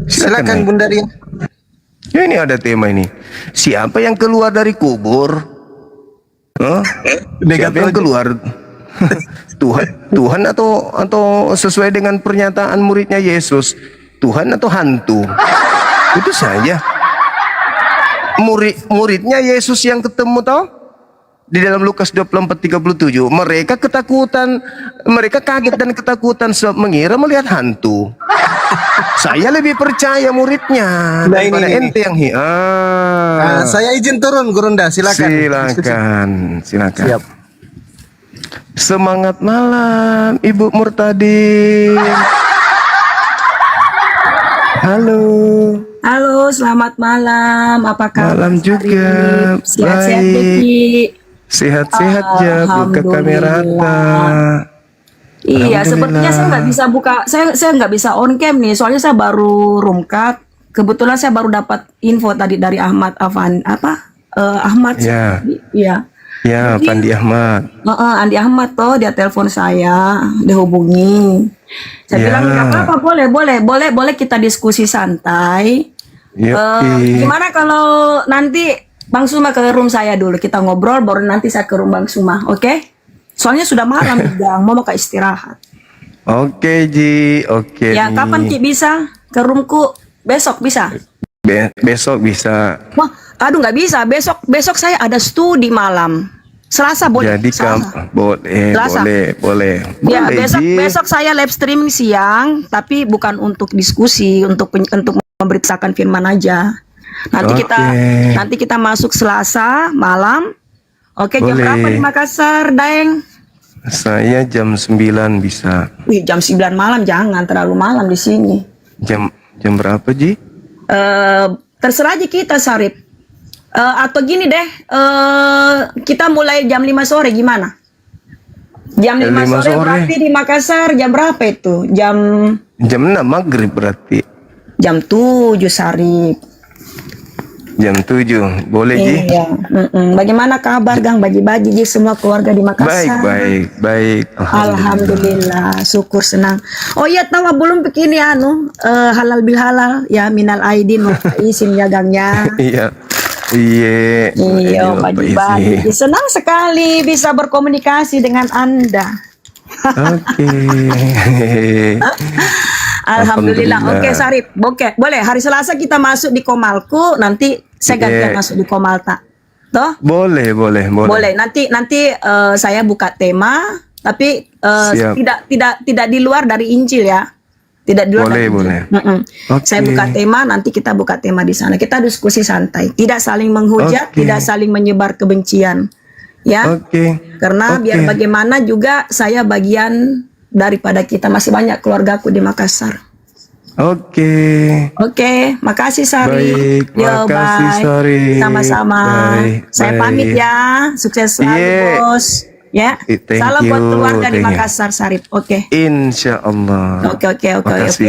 naik. Bunda Ria. Ya, ini ada tema ini. Siapa yang keluar dari kubur? Siapa yang keluar? Tuhan atau sesuai dengan pernyataan muridnya Yesus, Tuhan atau hantu? Itu saja. Muridnya Yesus yang ketemu tahu di dalam Lukas 24:37, mereka kaget dan ketakutan sebab mengira melihat hantu. Saya lebih percaya muridnya daripada ente yang saya izin turun Gurunda, silakan. Siap. Semangat malam Ibu Murtadin. Halo, selamat malam. Apa kabar? Malam juga. Sehat-sehat, Baik. Deki. Sehat-sehat ya, buka kamera. Iya, sepertinya saya nggak bisa buka. Saya nggak bisa on cam nih, soalnya saya baru room cut. Kebetulan saya baru dapat info tadi dari Ahmad Ahmad. Ya. Iya. Ya, Pandi Ahmad. Andi Ahmad toh, dia telepon saya, dihubungi. Saya bilang nggak apa-apa, boleh kita diskusi santai. Gimana kalau nanti Bang Suma ke room saya dulu, kita ngobrol, baru nanti saya ke room Bang Suma, oke? Soalnya sudah malam, Bang, mau ke istirahat. Oke, Ji, oke. Ya, kapan Ki bisa ke roomku? Besok bisa? Besok bisa. Wah, aduh nggak bisa. Besok saya ada studi malam. Selasa boleh? Jadi boleh. Ya, besok saya live streaming siang, tapi bukan untuk diskusi, untuk memberitakan firman aja. Nanti kita masuk Selasa malam. Oke, jam berapa di Makassar, Daeng? Saya jam 9 bisa. Wih, jam 9 malam jangan, terlalu malam di sini. Jam berapa, Ji? Terserah aja kita, Sarip. Atau gini deh, kita mulai jam 5 sore gimana? Jam 5 sore berarti di Makassar jam berapa itu? Jam 6 maghrib berarti. Jam 7, Sarip. Jam 7, boleh Ji? Iya. Bagaimana kabar Gang Baji-baji Ji, semua keluarga di Makassar? Baik. Alhamdulillah, syukur senang. Oh iya, tahu belum begini halal bil halal ya, minal aidin wa izin ya Gangnya. Iya, Baji-baji senang sekali bisa berkomunikasi dengan Anda. Oke. Alhamdulillah. Oke, Sarip. Boleh. Hari Selasa kita masuk di Komalku. Nanti saya gantian masuk di Komalta. Toh? Boleh. Boleh. Nanti saya buka tema, tapi tidak di luar dari Injil ya. Tidak di luar dari Injil. Boleh. Saya buka tema, nanti kita buka tema di sana. Kita diskusi santai. Tidak saling menghujat, tidak saling menyebar kebencian. Ya. Karena biar bagaimana juga saya bagian daripada kita, masih banyak keluargaku di Makassar. Oke, makasih Sari. Makasih Sari. Sama-sama. Saya pamit ya. Sukses selalu, Bos. Ya. Salam buat keluarga di Makassar, Sarip. Insya Allah. Oke.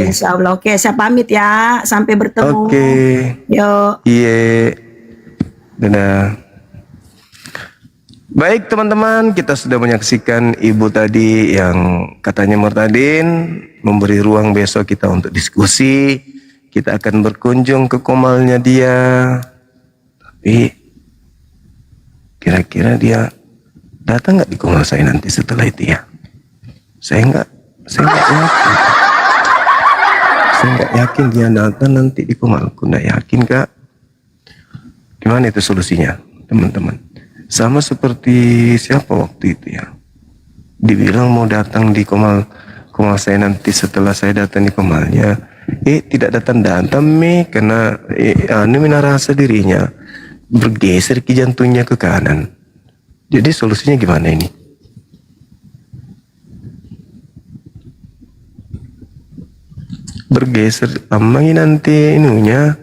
Insya Allah. Saya pamit ya. Sampai bertemu. Yuk. Iya. Dadah. Baik teman-teman, kita sudah menyaksikan ibu tadi yang katanya Murtadin memberi ruang besok kita untuk diskusi. Kita akan berkunjung ke komalnya dia. Tapi kira-kira dia datang nggak di komal saya nanti setelah itu ya? Saya nggak yakin. Saya nggak yakin dia datang nanti di komalku. Nggak yakin Kak. Gimana itu solusinya, teman-teman? Sama seperti siapa waktu itu ya, dibilang mau datang di komal saya nanti setelah saya datang di komalnya, tidak datang karena mina rasa dirinya bergeser ke jantungnya ke kanan. Jadi solusinya gimana ini? Bergeser amang nanti inunya,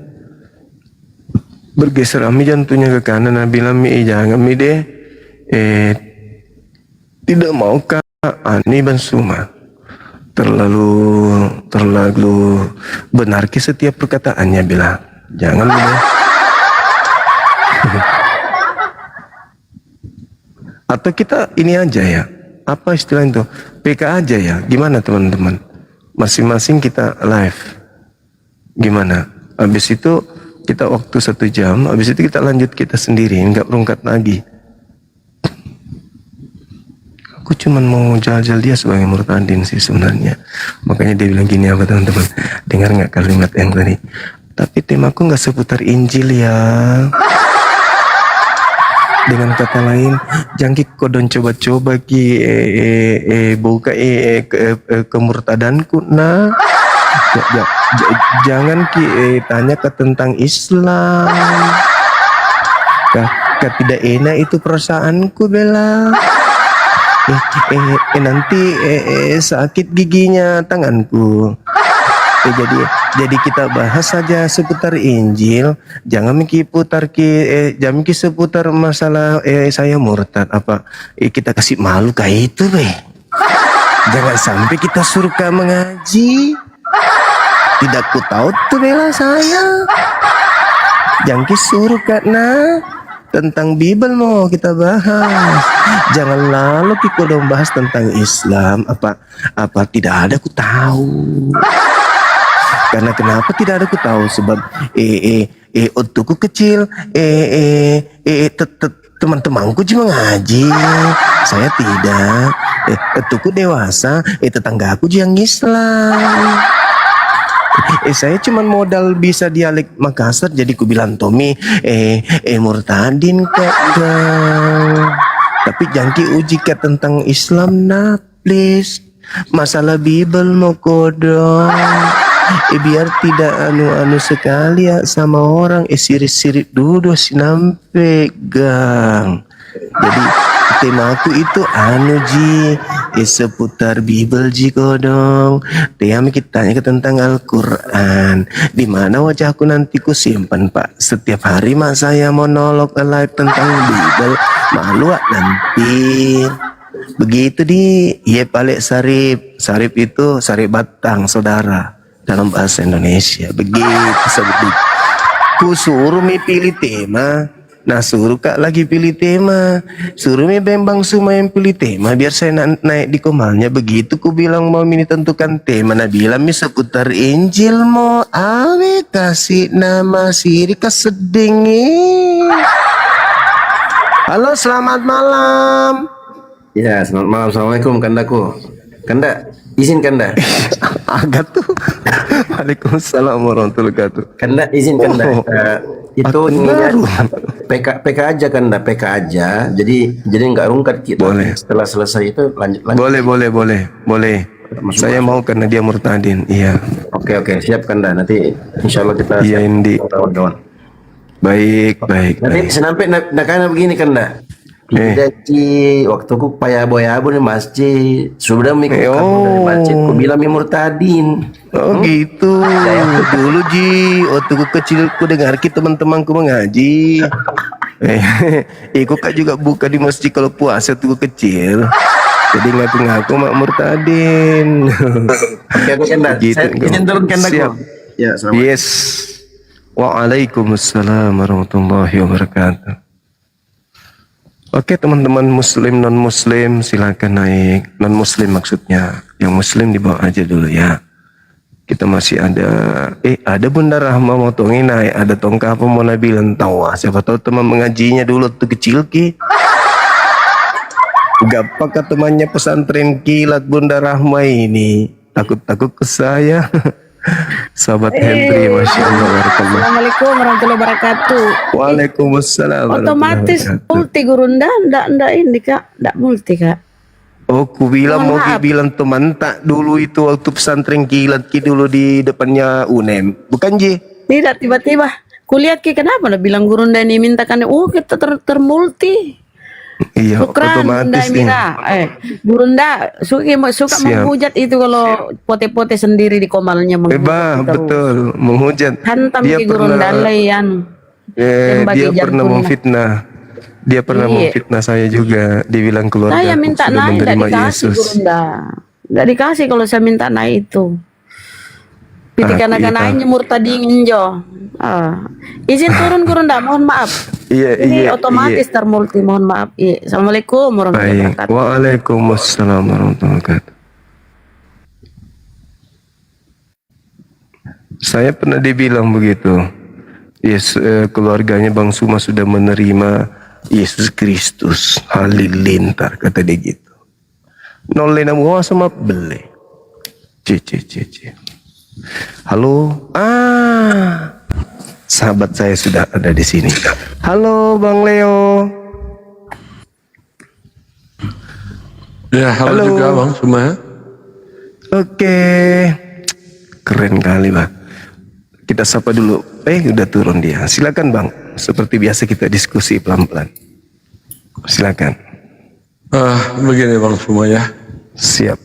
bergeser ami jantungnya ke kanan. Nabi bilang jangan deh, tidak mau Kak Ani Bang Suma, terlalu benar ke setiap perkataannya bilang. Jangan bilang. Atau kita ini aja ya. Apa istilah itu? PK aja ya. Gimana teman-teman? Masing-masing kita live. Gimana? Habis itu kita waktu 1 jam. Habis itu kita lanjut kita sendiri. Nggak berangkat lagi. Aku cuman mau jajal dia sebagai murtadin sih sebenarnya. Makanya dia bilang gini apa teman-teman. Dengar nggak kalimat yang tadi? Tapi temaku nggak seputar Injil ya. Dengan kata lain, jangan ki kodon coba-coba ki buka kemurtadanku nah. Jangan ki tanya ke tentang Islam. Tidak enak itu perasaanku bela. Nanti sakit giginya tanganku. Jadi kita bahas saja seputar Injil, jangan jangan seputar masalah saya murtad apa kita kasih malu kayak itu Jangan sampai kita suruh mengaji. Tidak ku tahu tuh bela saya. Jangan suruh karena tentang Bible mau kita bahas. Jangan lalu kita dong bahas tentang Islam apa tidak ada ku tahu. Karena kenapa tidak ada ku tahu sebab untukku kecil teman-temanku cuma ngaji, saya tidak. Untukku dewasa, tetanggaku yang Islam. Saya cuma modal bisa dialek Makassar jadi ku bilang Tommy murtadin kak. Tapi jangan uji ke tentang Islam nah please. Masalah Bible mau kodong. Biar tidak anu sekali ya sama orang sirik-sirik dulu sinampe gang. Jadi temaku itu ji seputar Bible ji kodong. Dia kita tanya tentang Al-Quran. Di mana wajahku nanti ku simpan Pak. Setiap hari mak saya monolog live tentang Bible. Malu nanti. Begitu Palik Sarip itu Sarip Batang saudara. Dalam bahasa Indonesia begitu sebut. Ku suruh pilih tema. Nah suruh kak lagi pilih tema. Suruh Bang Suma yang pilih tema biar saya naik di komalnya. Begitu ku bilang mau tentukan tema. Nah bilang seputar Injil mau awe kasih nama Sirika sedingin. Halo selamat malam. Ya selamat malam. Assalamualaikum kandaku. Kanda izin Kanda. Agak tuh. Waalaikumsalam warahmatullahi wabarakatuh. Kanda izin Kanda. Itu PK aja Kanda, PK aja. Jadi nggak rungkat kita. Boleh. Setelah selesai itu lanjut. Boleh. Saya mau karena dia murtadin. Iya. Oke siap Kanda. Nanti insya Allah kita iya Indi. Kawan-kawan. Baik. Nanti senampai nakana begini Kanda. Jadi waktu ku paya-boya di masjid sudah mikir kamu dari masjid ku bilang murtadin. Gitu. Dulu waktu ku kecil ku dengar teman-temanku mengaji. Aku kak juga buka di masjid kalau puasa tuh kecil. Jadi ngaku-ngaku mak murtadin. Oke Kanda. Gitu. Saya izin turun Kanda. Ya, yes. Waalaikumsalam warahmatullahi wabarakatuh. Oke teman-teman muslim non muslim silakan naik. Non muslim maksudnya, yang muslim dibawa aja dulu ya. Kita masih ada Bunda Rahma mau tongin naik, ada tongka apa mau nabilan tahu. Siapa tahu teman mengajinya dulu tuh kecil ki. Gapak temannya pesantren kilat Bunda Rahma ini takut ke saya. Sahabat Henry, masya Allah. Assalamualaikum warahmatullahi wabarakatuh. Waalaikumsalam. Otomatis multi gurunda, ndak ini kak, ndak multi kak. Oh, ku bilang mau bilang teman tak dulu itu waktu pesantren kilat ki dulu di depannya UNEM, bukan Ji? Tidak tiba-tiba, kulihat ki kenapa udah bilang gurunda ini mintakan, kita termulti. Iya, otomatis nih. Gurunda suka menghujat itu kalau pote-pote sendiri di komalnya betul, menghujat. Hantam dia ki gurunda layan. Dia pernah memfitnah. Dia pernah memfitnah saya juga. Dibilang keluarga saya minta sudah naik menerima dikasih Yesus. gurunda. Nggak dikasih kalau saya minta naik itu. Ketika naik nyemur tadi nginjo. Izin turun ndak, mohon maaf. Ini otomatis termulti, mohon maaf. Iya. Assalamualaikum warahmatullahi wabarakatuh. Waalaikumsalam warahmatullahi wabarakatuh. Saya pernah dibilang begitu. Keluarganya Bang Suma sudah menerima Yesus Kristus. Halilintar kata dia gitu. Nolena mau sama beli. C. Halo. Sahabat saya sudah ada di sini. Halo Bang Leo. Ya, halo juga Bang Suma. Oke. Keren kali Bang. Kita sapa dulu. Udah turun dia. Silakan Bang. Seperti biasa kita diskusi pelan-pelan. Silakan. Begini Bang Suma ya. Siap.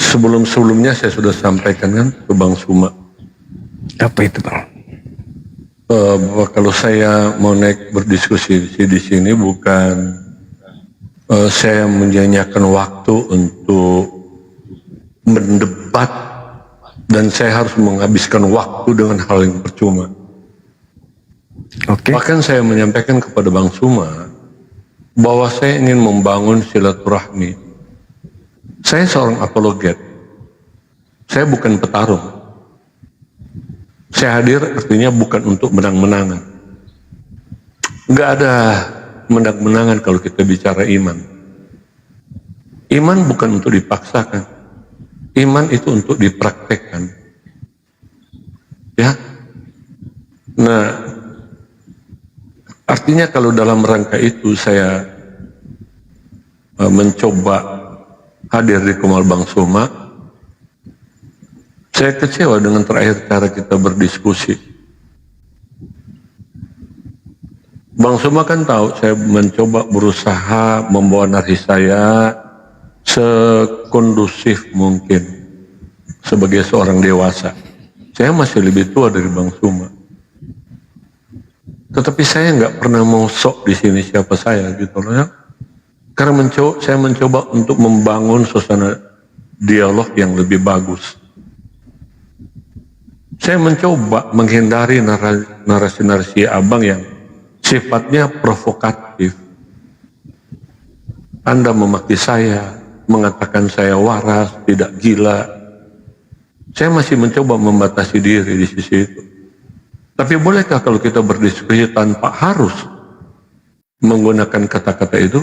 Sebelum-sebelumnya saya sudah sampaikan kan ke Bang Suma. Apa itu Bang? Bahwa kalau saya mau naik berdiskusi di sini bukan saya menyanyiakan waktu untuk mendebat dan saya harus menghabiskan waktu dengan hal yang percuma. Bahkan saya menyampaikan kepada Bang Suma bahwa saya ingin membangun silaturahmi. Saya seorang apologet. Saya bukan petarung. Saya hadir artinya bukan untuk menang-menangan. Nggak ada menang-menangan kalau kita bicara iman. Iman bukan untuk dipaksakan. Iman itu untuk dipraktekkan. Ya. Nah, artinya kalau dalam rangka itu saya mencoba hadir di Kumal Bang Suma, saya kecewa dengan terakhir cara kita berdiskusi. Bang Suma kan tahu saya mencoba berusaha membawa narasi saya sekondusif mungkin sebagai seorang dewasa. Saya masih lebih tua dari Bang Suma. Tetapi saya nggak pernah mau sok di sini siapa saya gitu loh ya. Karena saya mencoba untuk membangun suasana dialog yang lebih bagus. Saya mencoba menghindari narasi-narasi abang yang sifatnya provokatif. Anda memaki saya, mengatakan saya waras, tidak gila. Saya masih mencoba membatasi diri di sisi itu. Tapi bolehkah kalau kita berdiskusi tanpa harus menggunakan kata-kata itu?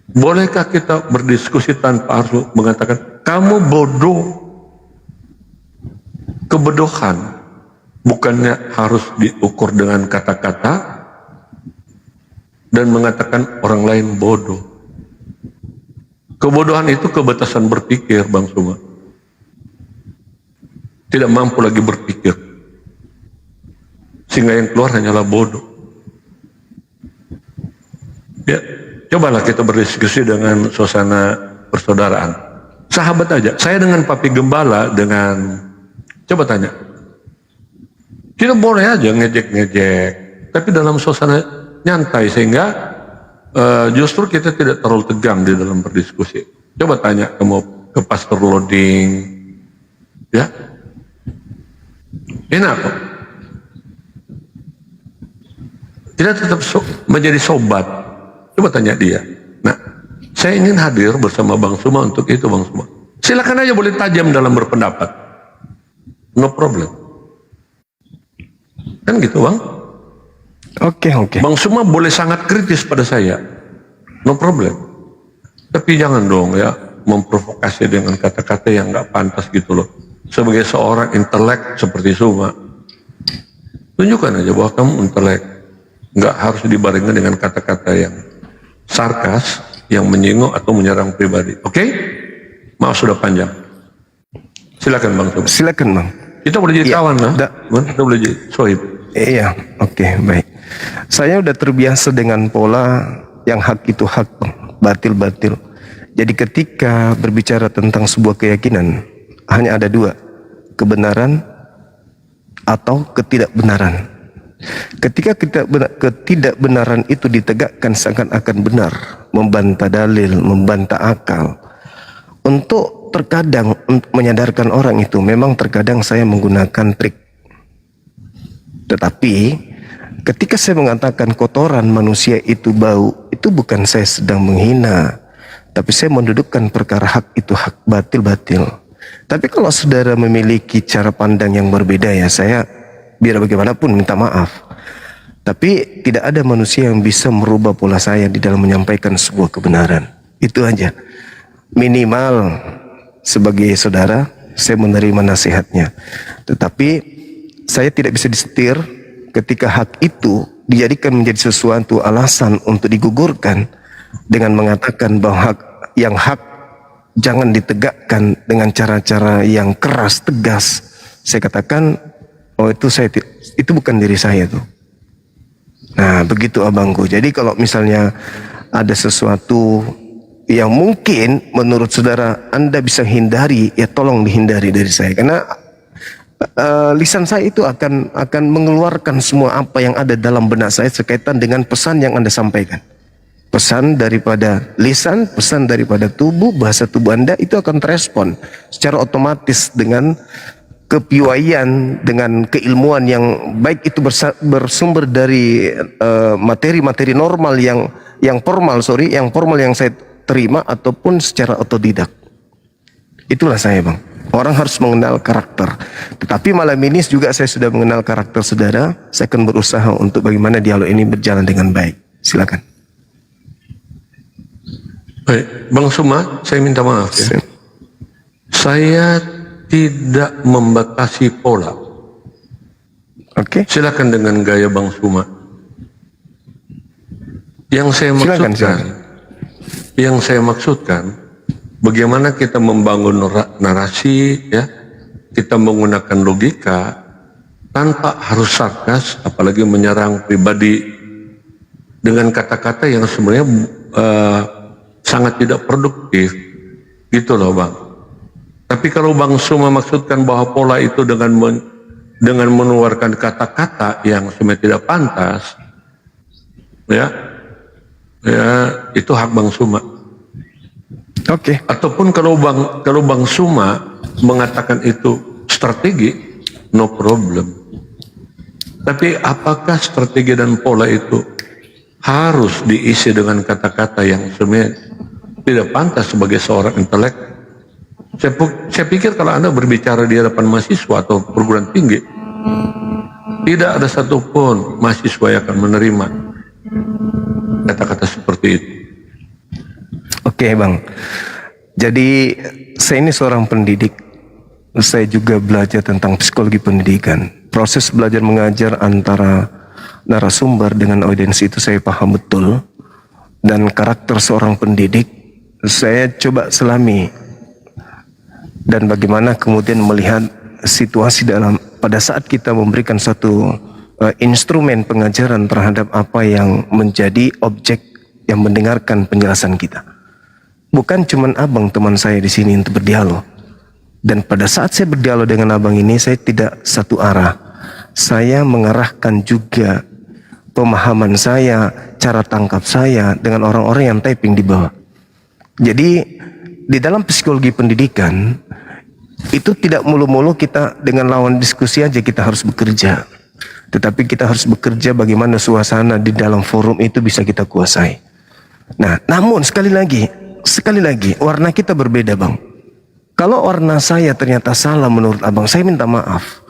Bolehkah kita berdiskusi tanpa harus mengatakan kamu bodoh? Kebodohan bukannya harus diukur dengan kata-kata dan mengatakan orang lain bodoh. Kebodohan itu kebatasan berpikir, Bang Suma. Tidak mampu lagi berpikir. Sehingga yang keluar hanyalah bodoh. Ya, cobalah kita berdiskusi dengan suasana persaudaraan. Sahabat aja. Saya dengan Papi Gembala, coba tanya. Kita boleh aja ngejek-ngejek, tapi dalam suasana nyantai sehingga justru kita tidak terlalu tegang di dalam berdiskusi. Coba tanya ke Pastor Loading, ya, enak kok. Kita tetap menjadi sobat. Coba tanya dia. Nah, saya ingin hadir bersama Bang Suma untuk itu, Bang Suma. Silakan aja boleh tajam dalam berpendapat. No problem. Kan gitu, Bang? Oke. Bang Suma boleh sangat kritis pada saya. No problem. Tapi jangan dong ya memprovokasi dengan kata-kata yang nggak pantas gitu loh. Sebagai seorang intelek seperti Suma, tunjukkan aja bahwa kamu intelek. Nggak harus dibarengi dengan kata-kata yang sarkas, yang menyinggung atau menyerang pribadi. Oke? Maaf sudah panjang. Silakan Bang Suma. Silakan Bang. Kita boleh jadi kawan lah. Kita boleh jadi sohib. Iya, oke, baik. Saya udah terbiasa dengan pola yang hak itu hak, batil-batil. Jadi ketika berbicara tentang sebuah keyakinan, hanya ada dua, kebenaran atau ketidakbenaran. Ketika ketidakbenaran itu ditegakkan seakan-akan benar, membantah dalil, membantah akal. Untuk terkadang menyadarkan orang itu, memang terkadang saya menggunakan trik. Tetapi ketika saya mengatakan kotoran manusia itu bau, itu bukan saya sedang menghina, tapi saya mendudukkan perkara hak itu hak, batil. Tapi kalau saudara memiliki cara pandang yang berbeda, ya saya biar bagaimanapun minta maaf. Tapi tidak ada manusia yang bisa merubah pola saya di dalam menyampaikan sebuah kebenaran. Itu aja. Minimal sebagai saudara saya menerima nasihatnya. Tetapi saya tidak bisa disetir ketika hak itu dijadikan menjadi sesuatu alasan untuk digugurkan dengan mengatakan bahwa hak jangan ditegakkan dengan cara-cara yang keras, tegas. Saya katakan, oh itu bukan diri saya tuh. Nah begitu abangku. Jadi kalau misalnya ada sesuatu yang mungkin menurut saudara Anda bisa hindari, ya tolong dihindari dari saya. Karena lisan saya itu akan mengeluarkan semua apa yang ada dalam benak saya sekaitan dengan pesan yang Anda sampaikan. Pesan daripada lisan, pesan daripada tubuh, bahasa tubuh Anda itu akan terespon secara otomatis dengan kepiawaian, dengan keilmuan yang baik itu bersumber dari materi-materi normal yang formal yang saya terima ataupun secara otodidak. Itulah saya, Bang. Orang harus mengenal karakter. Tetapi malam ini juga saya sudah mengenal karakter saudara. Saya akan berusaha untuk bagaimana dialog ini berjalan dengan baik. Silakan. Baik, Bang Suma, saya minta maaf ya. Saya tidak membatasi pola. Oke. Silakan dengan gaya Bang Suma. Yang saya maksudkan, bagaimana kita membangun narasi, ya, kita menggunakan logika tanpa harus sarkas, apalagi menyerang pribadi dengan kata-kata yang sebenarnya sangat tidak produktif, gitu loh Bang. Tapi kalau Bang Suma maksudkan bahwa pola itu dengan mengeluarkan kata-kata yang sebenarnya tidak pantas, ya itu hak Bang Suma. Oke. Ataupun kalau Bang Suma mengatakan itu strategi, no problem. Tapi apakah strategi dan pola itu harus diisi dengan kata-kata yang sebenarnya tidak pantas sebagai seorang intelek? Saya pikir kalau Anda berbicara di hadapan mahasiswa atau perguruan tinggi, tidak ada satupun mahasiswa yang akan menerima kata-kata seperti itu. Oke, Bang. Jadi saya ini seorang pendidik. Saya juga belajar tentang psikologi pendidikan. Proses belajar mengajar antara narasumber dengan audiens itu saya paham betul. Dan karakter seorang pendidik saya coba selami. Dan bagaimana kemudian melihat situasi pada saat kita memberikan satu instrumen pengajaran terhadap apa yang menjadi objek yang mendengarkan penjelasan kita. Bukan cuman abang teman saya di sini untuk berdialog. Dan pada saat saya berdialog dengan abang ini, saya tidak satu arah. Saya mengarahkan juga pemahaman saya, cara tangkap saya dengan orang-orang yang typing di bawah. Jadi di dalam psikologi pendidikan itu tidak mulu-mulu kita dengan lawan diskusi aja kita harus bekerja. Tetapi kita harus bekerja bagaimana suasana di dalam forum itu bisa kita kuasai. Nah, namun sekali lagi warna kita berbeda, Bang. Kalau warna saya ternyata salah menurut abang, saya minta maaf.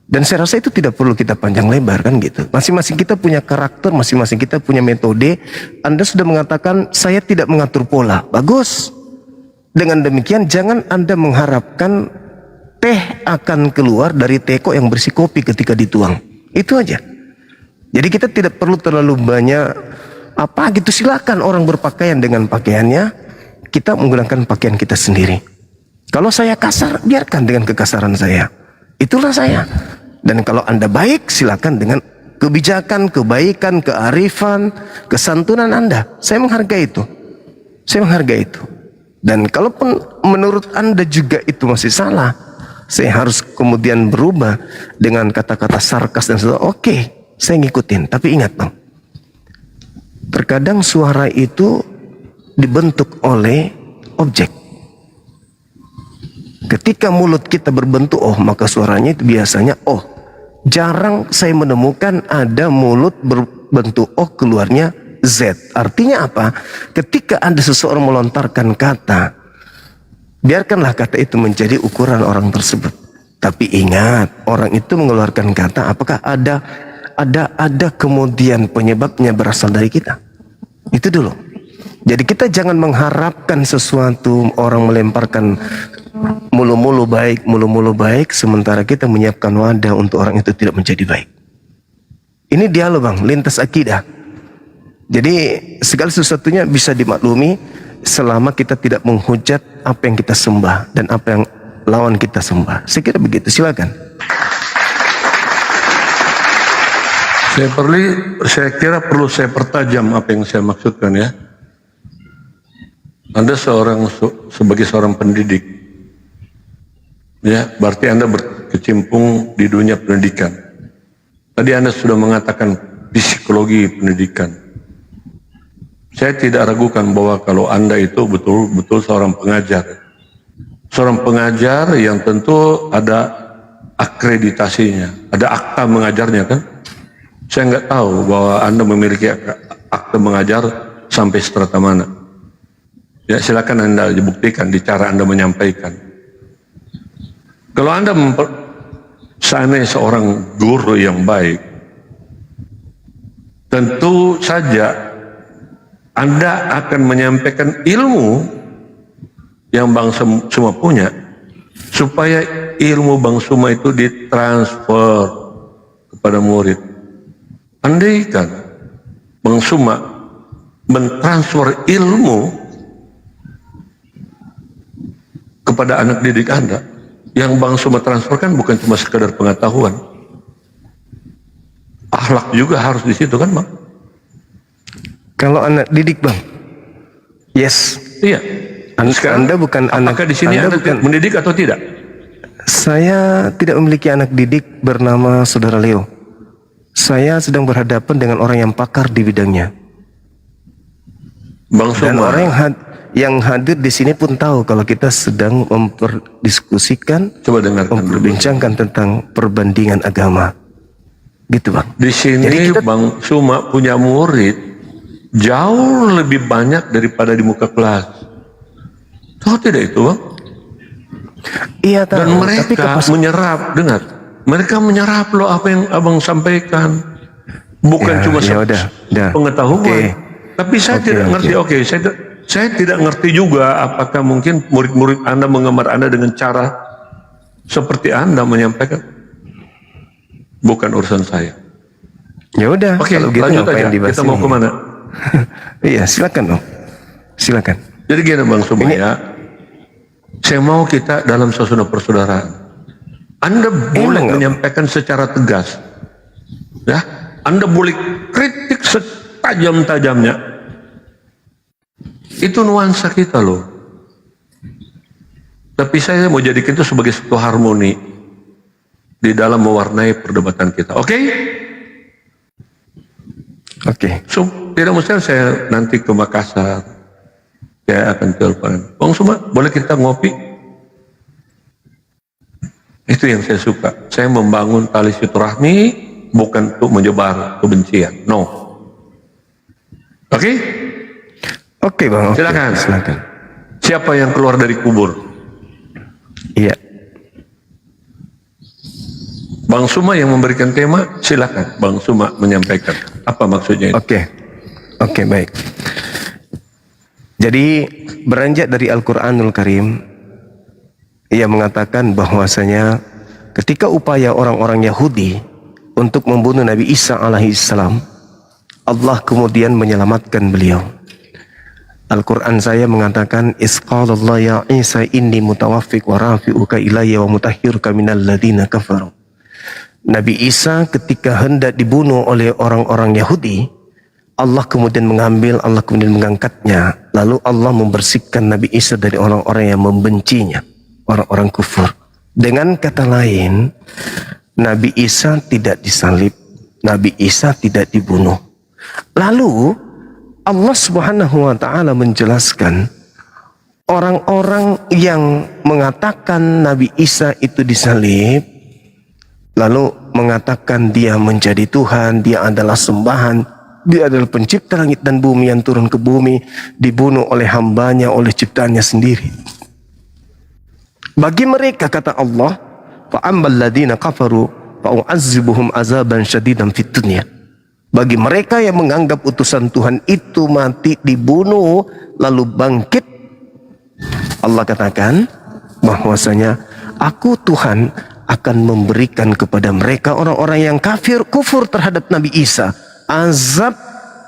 Dan saya rasa itu tidak perlu kita panjang lebar kan gitu. Masing-masing kita punya karakter, masing-masing kita punya metode. Anda sudah mengatakan saya tidak mengatur pola. Bagus. Dengan demikian jangan Anda mengharapkan teh akan keluar dari teko yang berisi kopi ketika dituang. Itu aja. Jadi kita tidak perlu terlalu banyak apa gitu, silakan orang berpakaian dengan pakaiannya, kita menggunakan pakaian kita sendiri. Kalau saya kasar, biarkan dengan kekasaran saya. Itulah saya. Dan kalau Anda baik, silakan dengan kebijakan, kebaikan, kearifan, kesantunan Anda. Saya menghargai itu. Saya menghargai itu. Dan kalaupun menurut Anda juga itu masih salah, saya harus kemudian berubah dengan kata-kata sarkas dan sebagainya. Oke, saya ngikutin. Tapi ingat Bang, terkadang suara itu dibentuk oleh objek. Ketika mulut kita berbentuk oh, maka suaranya itu biasanya oh. Jarang saya menemukan ada mulut berbentuk oh keluarnya Z. Artinya apa? Ketika ada seseorang melontarkan kata, biarkanlah kata itu menjadi ukuran orang tersebut. Tapi ingat, orang itu mengeluarkan kata, apakah ada kemudian penyebabnya berasal dari kita? Itu dulu. Jadi kita jangan mengharapkan sesuatu orang melemparkan mulu-mulu baik, sementara kita menyiapkan wadah untuk orang itu tidak menjadi baik. Ini dialog Bang, lintas akidah. Jadi segala sesuatunya bisa dimaklumi selama kita tidak menghujat apa yang kita sembah dan apa yang lawan kita sembah. Saya kira begitu, silakan. Saya kira perlu saya pertajam apa yang saya maksudkan ya. Anda sebagai seorang pendidik, ya, berarti Anda berkecimpung di dunia pendidikan. Tadi Anda sudah mengatakan psikologi pendidikan. Saya tidak ragukan bahwa kalau Anda itu betul-betul seorang pengajar. Seorang pengajar yang tentu ada akreditasinya, ada akta mengajarnya kan. Saya nggak tahu bahwa Anda memiliki akta mengajar sampai strata mana. Ya, silakan Anda buktikan di cara Anda menyampaikan. Kalau Anda seandainya seorang guru yang baik, tentu saja Anda akan menyampaikan ilmu yang Bang Suma punya, supaya ilmu Bang Suma itu ditransfer kepada murid. Andaikan Bang Suma mentransfer ilmu kepada anak didik Anda, yang Bang Suma transferkan bukan cuma sekedar pengetahuan, akhlak juga harus di situ kan Bang? Kalau anak didik Bang, yes. Iya. Anda bukan anak. Apakah di sini Anda bukan mendidik atau tidak? Saya tidak memiliki anak didik bernama Saudara Leo. Saya sedang berhadapan dengan orang yang pakar di bidangnya. Bang Suma. Dan orang yang hadir di sini pun tahu kalau kita sedang memperdiskusikan, memperbincangkan tentang perbandingan agama. Gitu Bang. Di sini Bang Suma punya murid jauh lebih banyak daripada di muka kelas. Tahu tidak itu Bang? Iya tahu. Dan mereka menyerap, dengar. Mereka menyerap loh apa yang Abang sampaikan. Bukan cuma pengetahuan. Okay. Tapi saya tidak ngerti. Oke, saya tidak ngerti juga apakah mungkin murid-murid Anda mengemar Anda dengan cara seperti Anda menyampaikan. Bukan urusan saya. Ya udah. Oke, kalau gitu lanjut aja. Kita mau kemana? Iya, silakan dong. Silakan. Jadi gini Bang Suma ya, saya mau kita dalam suasana persaudaraan. Anda boleh menyampaikan secara tegas, ya. Anda boleh kritik setajam-tajamnya. Itu nuansa kita loh. Tapi saya mau jadikan itu sebagai satu harmoni di dalam mewarnai perdebatan kita. Oke? Oke. So, tidak mustahil saya nanti ke Makassar. Saya akan telepon. Bang Suma, boleh kita ngopi? Itu yang saya suka. Saya membangun tali silaturahmi bukan untuk menyebar kebencian. No. Oke? Oke Bang. Silakan. Silakan. Siapa yang keluar dari kubur? Iya. Bang Suma yang memberikan tema, silakan Bang Suma menyampaikan. Apa maksudnya itu? Oke, baik. Jadi beranjak dari Al-Quranul Karim, ia mengatakan bahwasanya ketika upaya orang-orang Yahudi untuk membunuh Nabi Isa alaihissalam, Allah kemudian menyelamatkan beliau. Al-Quran saya mengatakan, Isqalallah ya Isa inni mutawaffik wa rafi'uka ilayya wa mutahhiruka minal ladhina kafaru. Nabi Isa ketika hendak dibunuh oleh orang-orang Yahudi, Allah kemudian mengambil, Allah kemudian mengangkatnya. Lalu Allah membersihkan Nabi Isa dari orang-orang yang membencinya, orang-orang kufur. Dengan kata lain, Nabi Isa tidak disalib, Nabi Isa tidak dibunuh. Lalu Allah Subhanahu wa taala menjelaskan orang-orang yang mengatakan Nabi Isa itu disalib, lalu mengatakan dia menjadi Tuhan, dia adalah sembahan, dia adalah pencipta langit dan bumi yang turun ke bumi, dibunuh oleh hambanya, oleh ciptaannya sendiri. Bagi mereka, kata Allah, fa'ammal ladina kafaru fa'u'azzibuhum azaban syadidan fid dunya. Bagi mereka yang menganggap utusan Tuhan itu mati, dibunuh, lalu bangkit, Allah katakan bahwasanya aku Tuhan akan memberikan kepada mereka orang-orang yang kufur terhadap Nabi Isa azab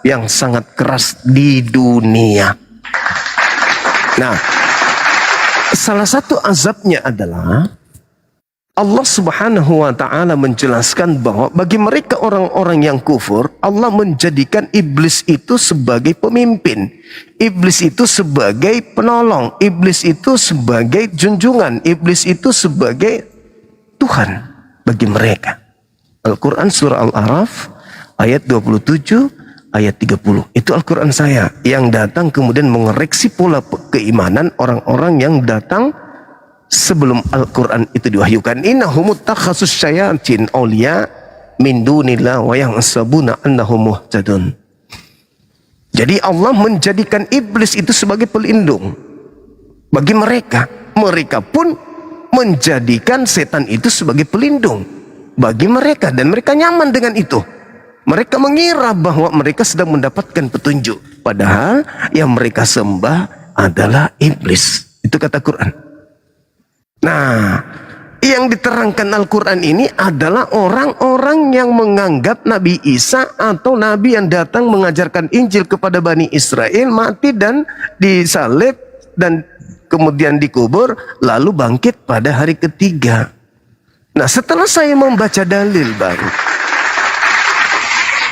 yang sangat keras di dunia. Nah, salah satu azabnya adalah Allah Subhanahu wa taala menjelaskan bahwa bagi mereka orang-orang yang kufur, Allah menjadikan iblis itu sebagai pemimpin, iblis itu sebagai penolong, iblis itu sebagai junjungan, iblis itu sebagai Tuhan bagi mereka. Al-Quran surah Al-A'raf ayat 27 ayat 30. Itu Al-Quran saya yang datang kemudian mengoreksi pola keimanan orang-orang yang datang sebelum Al-Quran itu diwahyukan. Innahum takhasus syayatin awliya min dunillah wa yahsabuna annahum muhtadun. Jadi Allah menjadikan iblis itu sebagai pelindung bagi mereka. Mereka pun menjadikan setan itu sebagai pelindung bagi mereka, dan mereka nyaman dengan itu. Mereka mengira bahwa mereka sedang mendapatkan petunjuk, padahal yang mereka sembah adalah iblis. Itu kata Quran. Nah, yang diterangkan Al-Quran ini adalah orang-orang yang menganggap Nabi Isa atau Nabi yang datang mengajarkan Injil kepada Bani Israel mati dan disalib dan kemudian dikubur lalu bangkit pada hari ketiga. Nah, setelah saya membaca dalil baru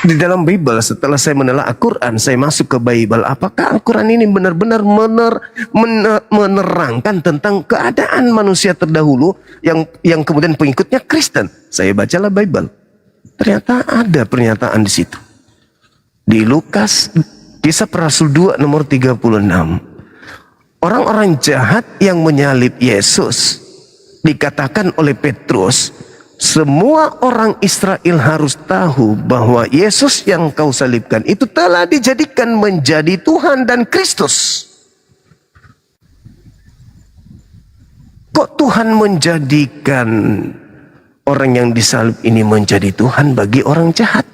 di dalam Bible, setelah saya menelaah Al-Quran, saya masuk ke Bible. Apakah Al-Quran ini benar-benar menerangkan tentang keadaan manusia terdahulu yang kemudian pengikutnya Kristen? Saya bacalah Bible. Ternyata ada pernyataan di situ. Di Lukas, Kisah Para Rasul 2 nomor 36. Orang-orang jahat yang menyalib Yesus, dikatakan oleh Petrus, semua orang Israel harus tahu bahwa Yesus yang kau salibkan itu telah dijadikan menjadi Tuhan dan Kristus. Kok Tuhan menjadikan orang yang disalib ini menjadi Tuhan bagi orang jahat?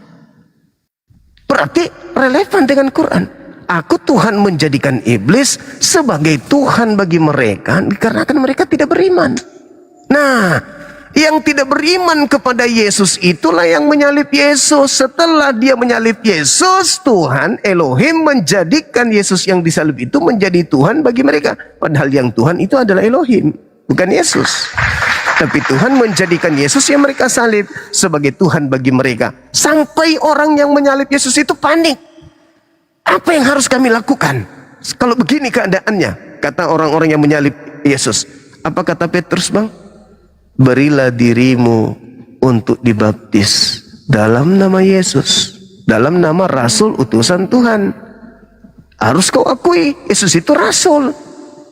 Berarti relevan dengan Quran. Aku Tuhan menjadikan iblis sebagai Tuhan bagi mereka dikarenakan mereka tidak beriman. Nah, yang tidak beriman kepada Yesus itulah yang menyalib Yesus. Setelah dia menyalib Yesus, Tuhan Elohim menjadikan Yesus yang disalib itu menjadi Tuhan bagi mereka. Padahal yang Tuhan itu adalah Elohim, bukan Yesus. Tapi Tuhan menjadikan Yesus yang mereka salib sebagai Tuhan bagi mereka. Sampai orang yang menyalib Yesus itu panik. Apa yang harus kami lakukan kalau begini keadaannya? Kata orang-orang yang menyalib Yesus. Apa kata Petrus, bang? Berilah dirimu untuk dibaptis dalam nama Yesus, dalam nama Rasul utusan Tuhan. Harus kau akui Yesus itu Rasul,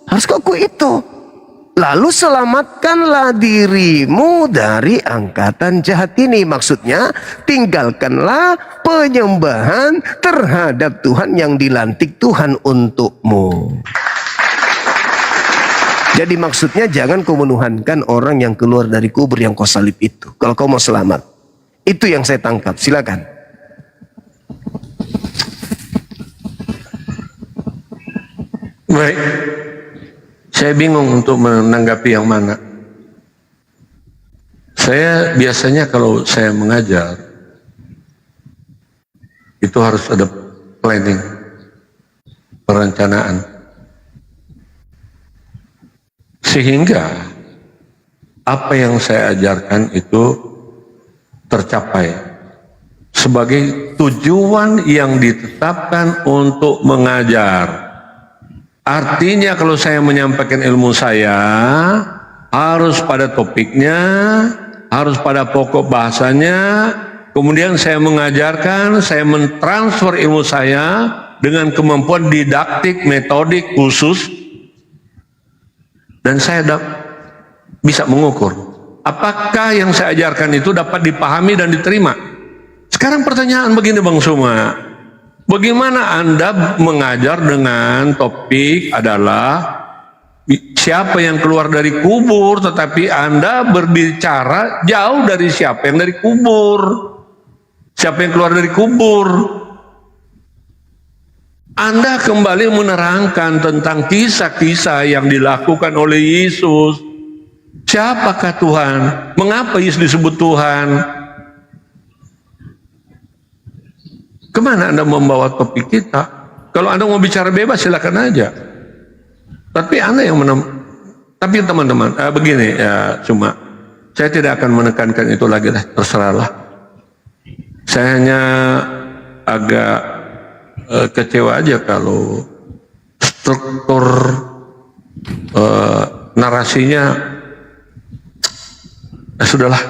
harus kau akui itu. Lalu selamatkanlah dirimu dari angkatan jahat ini. Maksudnya tinggalkanlah penyembahan terhadap Tuhan yang dilantik Tuhan untukmu. Jadi maksudnya jangan kau menuhankan orang yang keluar dari kubur yang kau salib itu. Kalau kau mau selamat. Itu yang saya tangkap. Silakan. Baik. Saya bingung untuk menanggapi yang mana. Saya biasanya kalau saya mengajar, itu harus ada planning, perencanaan. Sehingga apa yang saya ajarkan itu tercapai sebagai tujuan yang ditetapkan untuk mengajar. Artinya kalau saya menyampaikan ilmu saya harus pada topiknya, harus pada pokok bahasanya, kemudian saya mengajarkan, saya mentransfer ilmu saya dengan kemampuan didaktik, metodik khusus, dan saya bisa mengukur apakah yang saya ajarkan itu dapat dipahami dan diterima. Sekarang pertanyaan begini Bang Suma, bagaimana Anda mengajar dengan topik adalah siapa yang keluar dari kubur, tetapi Anda berbicara jauh dari siapa yang dari kubur, siapa yang keluar dari kubur. Anda kembali menerangkan tentang kisah-kisah yang dilakukan oleh Yesus. Siapakah Tuhan? Mengapa Yesus disebut Tuhan? Kemana Anda membawa topik kita? Kalau Anda mau bicara bebas silakan aja. Tapi Anda yang tapi teman-teman, begini ya, cuma saya tidak akan menekankan itu lagi lah, terserahlah. Saya hanya agak kecewa aja kalau struktur narasinya sudahlah,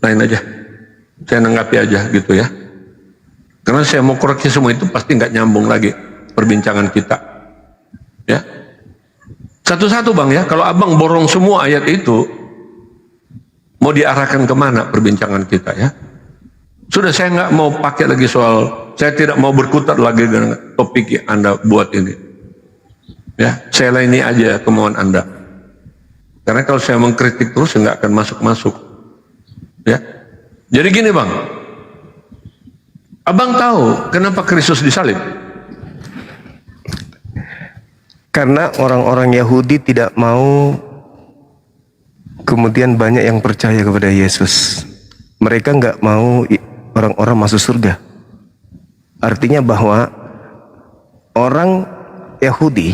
lain aja, saya nanggapi aja gitu ya. Karena saya mau koreksi semua itu pasti nggak nyambung lagi perbincangan kita. Ya, satu-satu Bang ya. Kalau Abang borong semua ayat itu, mau diarahkan kemana perbincangan kita ya? Sudah, saya nggak mau pakai lagi soal, saya tidak mau berkutat lagi dengan topik yang Anda buat ini. Ya, saya laini aja kemauan Anda. Karena kalau saya mengkritik terus, nggak akan masuk-masuk. Ya, jadi gini Bang. Abang tahu kenapa Kristus disalib? Karena orang-orang Yahudi tidak mau kemudian banyak yang percaya kepada Yesus. Mereka nggak mau orang-orang masuk surga. Artinya bahwa orang Yahudi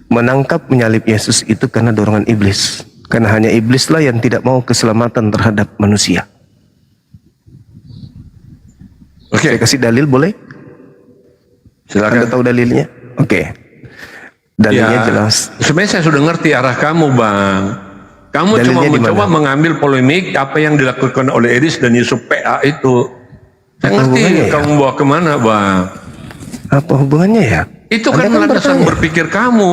menangkap menyalib Yesus itu karena dorongan iblis. Karena hanya iblislah yang tidak mau keselamatan terhadap manusia. Oke, saya kasih dalil boleh? Silakan. Anda tahu dalilnya? Oke. Dalilnya Ya, jelas. sebenarnya saya sudah ngerti arah kamu Bang. Kamu Dalilnya cuma di mencoba mana? mengambil polemik apa yang dilakukan oleh Edis dan Yusuf PA itu. Saya Apa ngerti hubungannya ya? kamu bawa kemana Bang. Apa hubungannya ya? Itu Anda kan landasan berpikir kamu.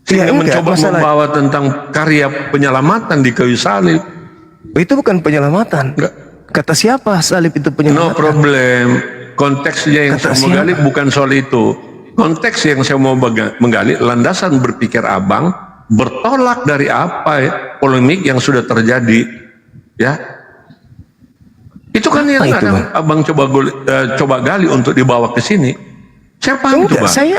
Sehingga Ya, enggak, mencoba masalah- membawa tentang karya penyelamatan di kayu salib. Itu bukan penyelamatan. Enggak. Kata siapa salib itu No penyelamatan? problem. Konteksnya yang Kata saya mau siapa? gali bukan soal itu. Konteks yang saya mau menggali, landasan berpikir Abang bertolak dari apa ya, polemik yang sudah terjadi. Ya, itu kan yang itu, kadang Bang? Abang coba gali untuk dibawa ke sini. Saya paham itu Enggak, Bang. saya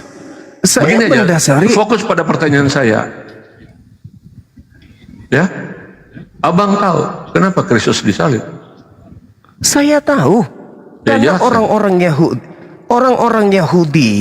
Begini aja, mendasari. fokus pada pertanyaan saya. Ya, Abang tahu kenapa Kristus disalib? Saya tahu. Ya, Karena jelaskan. orang-orang Yahudi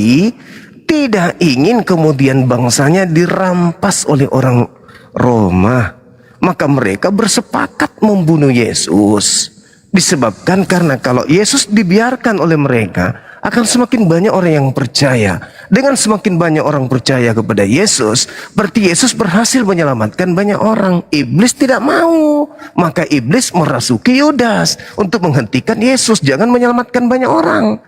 tidak ingin kemudian bangsanya dirampas oleh orang Roma. Maka mereka bersepakat membunuh Yesus. Disebabkan karena kalau Yesus dibiarkan oleh mereka, akan semakin banyak orang yang percaya. Dengan semakin banyak orang percaya kepada Yesus, berarti Yesus berhasil menyelamatkan banyak orang. Iblis tidak mau. Maka iblis merasuki Yudas untuk menghentikan Yesus jangan menyelamatkan banyak orang.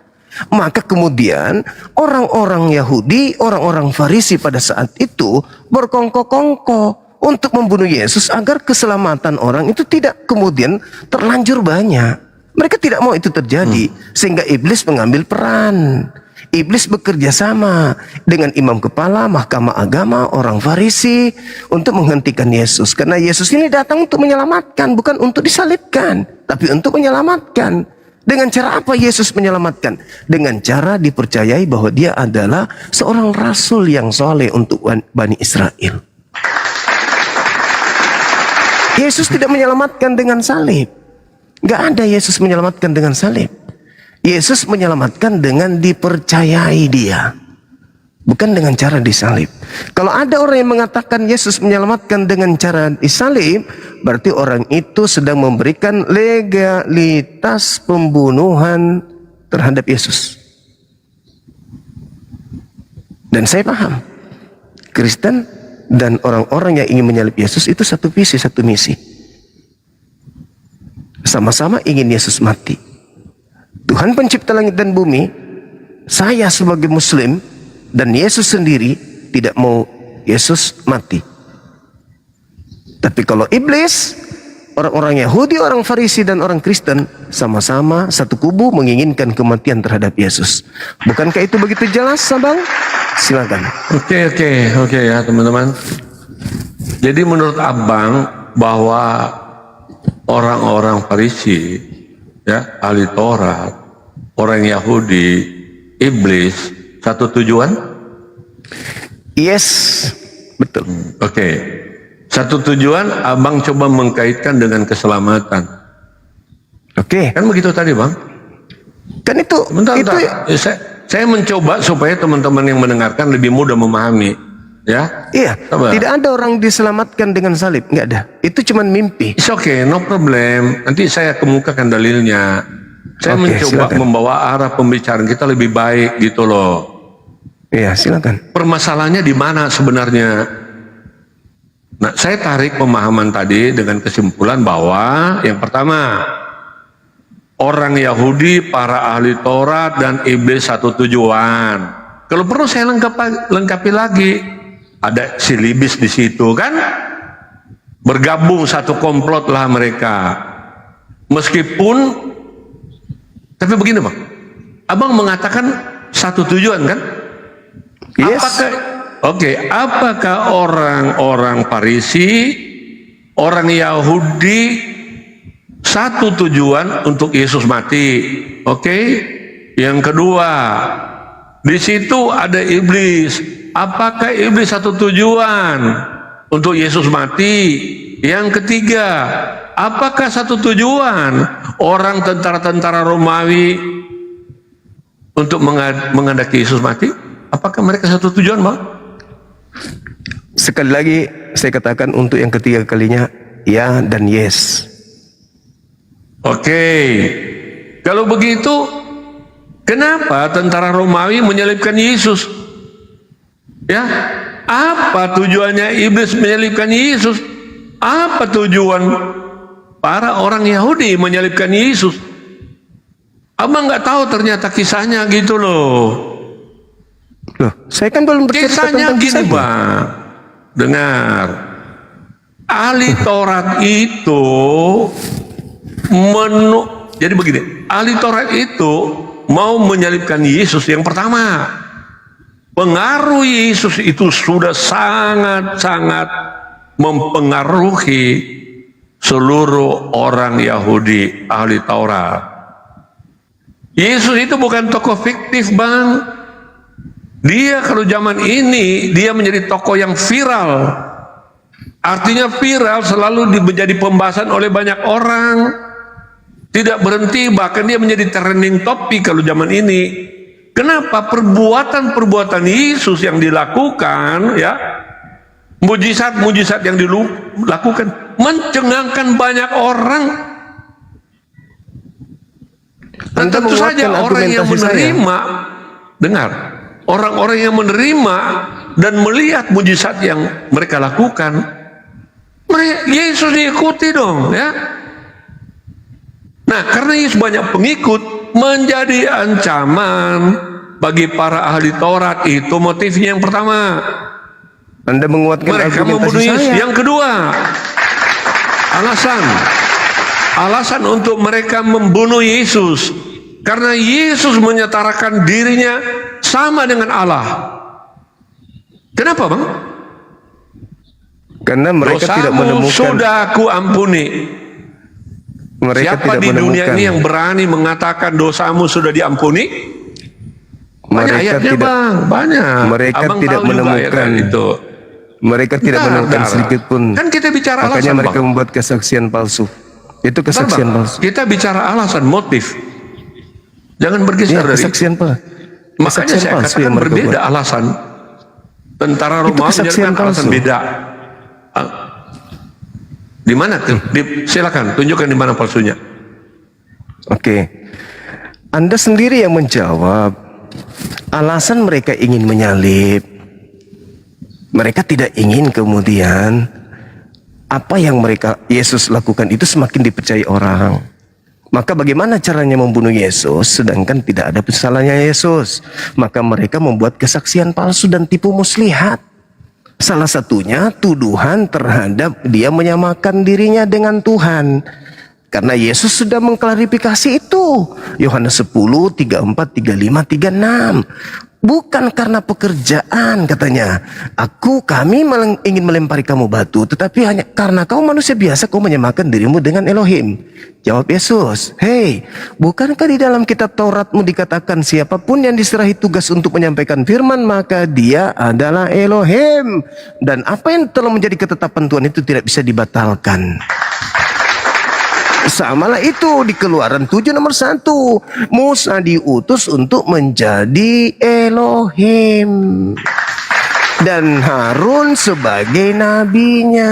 Maka kemudian orang-orang Yahudi, orang-orang Farisi pada saat itu berkongko-kongko untuk membunuh Yesus agar keselamatan orang itu tidak kemudian terlanjur banyak. Mereka tidak mau itu terjadi, sehingga iblis mengambil peran. Iblis bekerja sama dengan imam kepala, mahkamah agama, orang Farisi untuk menghentikan Yesus. Karena Yesus ini datang untuk menyelamatkan, bukan untuk disalibkan, tapi untuk menyelamatkan. Dengan cara apa Yesus menyelamatkan? Dengan cara dipercayai bahwa dia adalah seorang rasul yang soleh untuk Bani Israel. Yesus tidak menyelamatkan dengan salib. Gak ada Yesus menyelamatkan dengan salib. Yesus menyelamatkan dengan dipercayai dia, bukan dengan cara disalib. Kalau ada orang yang mengatakan Yesus menyelamatkan dengan cara disalib, berarti orang itu sedang memberikan legalitas pembunuhan terhadap Yesus. Dan saya paham, Kristen dan orang-orang yang ingin menyalib Yesus itu satu visi, satu misi. sama-sama ingin Yesus mati. Tuhan pencipta langit dan bumi, saya sebagai Muslim dan Yesus sendiri tidak mau Yesus mati. Tapi kalau iblis, orang-orang Yahudi, orang Farisi dan orang Kristen sama-sama satu kubu menginginkan kematian terhadap Yesus. Bukankah itu begitu jelas, Bang? Silakan. Oke ya teman-teman. Jadi menurut Abang bahwa orang-orang Farisi, ya, ahli Taurat, orang Yahudi, iblis, satu tujuan? Yes, betul. Oke. Satu tujuan Abang coba mengkaitkan dengan keselamatan. Oke. Kan begitu tadi, Bang? Kan itu Saya mencoba supaya teman-teman yang mendengarkan lebih mudah memahami, ya. Iya. Tidak ada orang diselamatkan dengan salib, nggak ada. Itu cuma mimpi. It's okay, no problem. Nanti saya kemukakan dalilnya. Saya Oke, mencoba silakan. membawa arah pembicaraan kita lebih baik gitu loh. Iya, silakan. Permasalahannya di mana sebenarnya? Nah, saya tarik pemahaman tadi dengan kesimpulan bahwa yang pertama, orang Yahudi, para ahli Taurat dan iblis satu tujuan. Kalau perlu saya lengkapi lagi. Ada silibis di situ kan? Bergabung satu komplot lah mereka. Meskipun, tapi begini Bang, Abang mengatakan satu tujuan kan? Yes. Apakah orang-orang Farisi, orang Yahudi satu tujuan untuk Yesus mati? Oke. Yang kedua, di situ ada iblis. Apakah iblis satu tujuan untuk Yesus mati? Yang ketiga, apakah satu tujuan orang tentara-tentara Romawi untuk menghendaki Yesus mati? Apakah mereka satu tujuan, Bang? Sekali lagi saya katakan untuk yang ketiga kalinya, ya dan yes. Oke. Kalau begitu, kenapa tentara Romawi menyalibkan Yesus? Ya, apa tujuannya iblis menyalibkan Yesus? Apa tujuan para orang Yahudi menyalibkan Yesus? Abang nggak tahu ternyata kisahnya gitu loh. Loh, saya kan belum bercerita Kisahnya tentang gini kisahnya. Bang, dengar. Ahli Taurat itu jadi begini, ahli Taurat itu mau menyalibkan Yesus. Yang pertama, pengaruh Yesus itu sudah sangat-sangat mempengaruhi seluruh orang Yahudi, ahli Taurat. Yesus itu bukan tokoh fiktif, Bang. Dia kalau zaman ini, dia menjadi tokoh yang viral. Artinya viral selalu menjadi pembahasan oleh banyak orang. Tidak berhenti, bahkan dia menjadi trending topik kalau zaman ini. Kenapa? Perbuatan-perbuatan Yesus yang dilakukan, ya, mujizat-mujizat yang dilakukan mencengangkan banyak orang. Dan tentu saja orang yang menerima, dengar, orang-orang yang menerima dan melihat mujizat yang mereka lakukan, Yesus diikuti dong, ya. Nah, karena Yesus banyak pengikut, menjadi ancaman bagi para ahli Taurat. Itu motifnya yang pertama. Anda menguatkan mereka membunuh Yesus. Yang kedua, alasan untuk mereka membunuh Yesus karena Yesus menyetarakan dirinya sama dengan Allah. Kenapa, Bang? Karena mereka tidak menemukan. Sudah aku ampuni. Mereka Siapa tidak di dunia menemukan. ini yang berani mengatakan dosamu sudah diampuni? Banyak ayatnya, Bang, banyak. Mereka Abang tidak tahu juga menemukan ayat itu. Mereka tidak menemukan sedikit pun. Kan kita bicara Makanya alasan, mereka Bang. membuat kesaksian palsu. Itu kesaksian Bang, palsu. kita bicara alasan, motif. Jangan bergeser dari kesaksian palsu. Makanya saya katakan berbeda alasan. Tentara Itu Romawi kesaksian menjadikan alasan palsu. beda. Di mana? Silakan tunjukkan di mana palsunya. Oke. Anda sendiri yang menjawab. Alasan mereka ingin menyalib. Mereka tidak ingin kemudian apa yang Yesus lakukan itu semakin dipercayai orang. Maka bagaimana caranya membunuh Yesus sedangkan tidak ada kesalahannya Yesus? Maka mereka membuat kesaksian palsu dan tipu muslihat. Salah satunya tuduhan terhadap dia menyamakan dirinya dengan Tuhan. Karena Yesus sudah mengklarifikasi itu. Yohanes 10, 34, 35, 36. Bukan karena pekerjaan katanya. Kami ingin melempari kamu batu, tetapi hanya karena kau manusia biasa kau menyamakan dirimu dengan Elohim. Jawab Yesus, hei, bukankah di dalam kitab Tauratmu dikatakan siapapun yang diserahi tugas untuk menyampaikan firman maka dia adalah Elohim. Dan apa yang telah menjadi ketetapan Tuhan itu tidak bisa dibatalkan. Samalah itu di Keluaran 7 nomor 1. Musa diutus untuk menjadi Elohim dan Harun sebagai nabinya.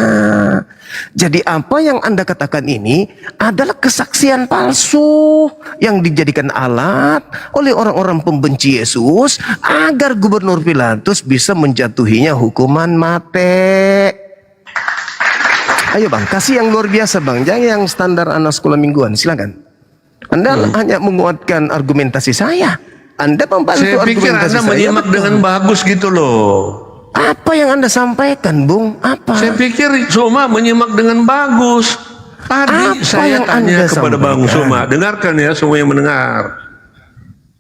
Jadi apa yang Anda katakan ini adalah kesaksian palsu yang dijadikan alat oleh orang-orang pembenci Yesus agar Gubernur Pilatus bisa menjatuhinya hukuman mati. Ayo bang, kasih yang luar biasa bang, jangan yang standar anak sekolah mingguan, silakan. Anda hanya menguatkan argumentasi saya. Anda membantu Saya pikir argumentasi Anda saya. menyimak dengan bagus gitu loh. Apa yang Anda sampaikan, Bung? Apa? Saya pikir Suma menyimak dengan bagus. Tadi Apa saya yang tanya Anda kepada Bang sampaikan? Suma, dengarkan ya semua yang mendengar.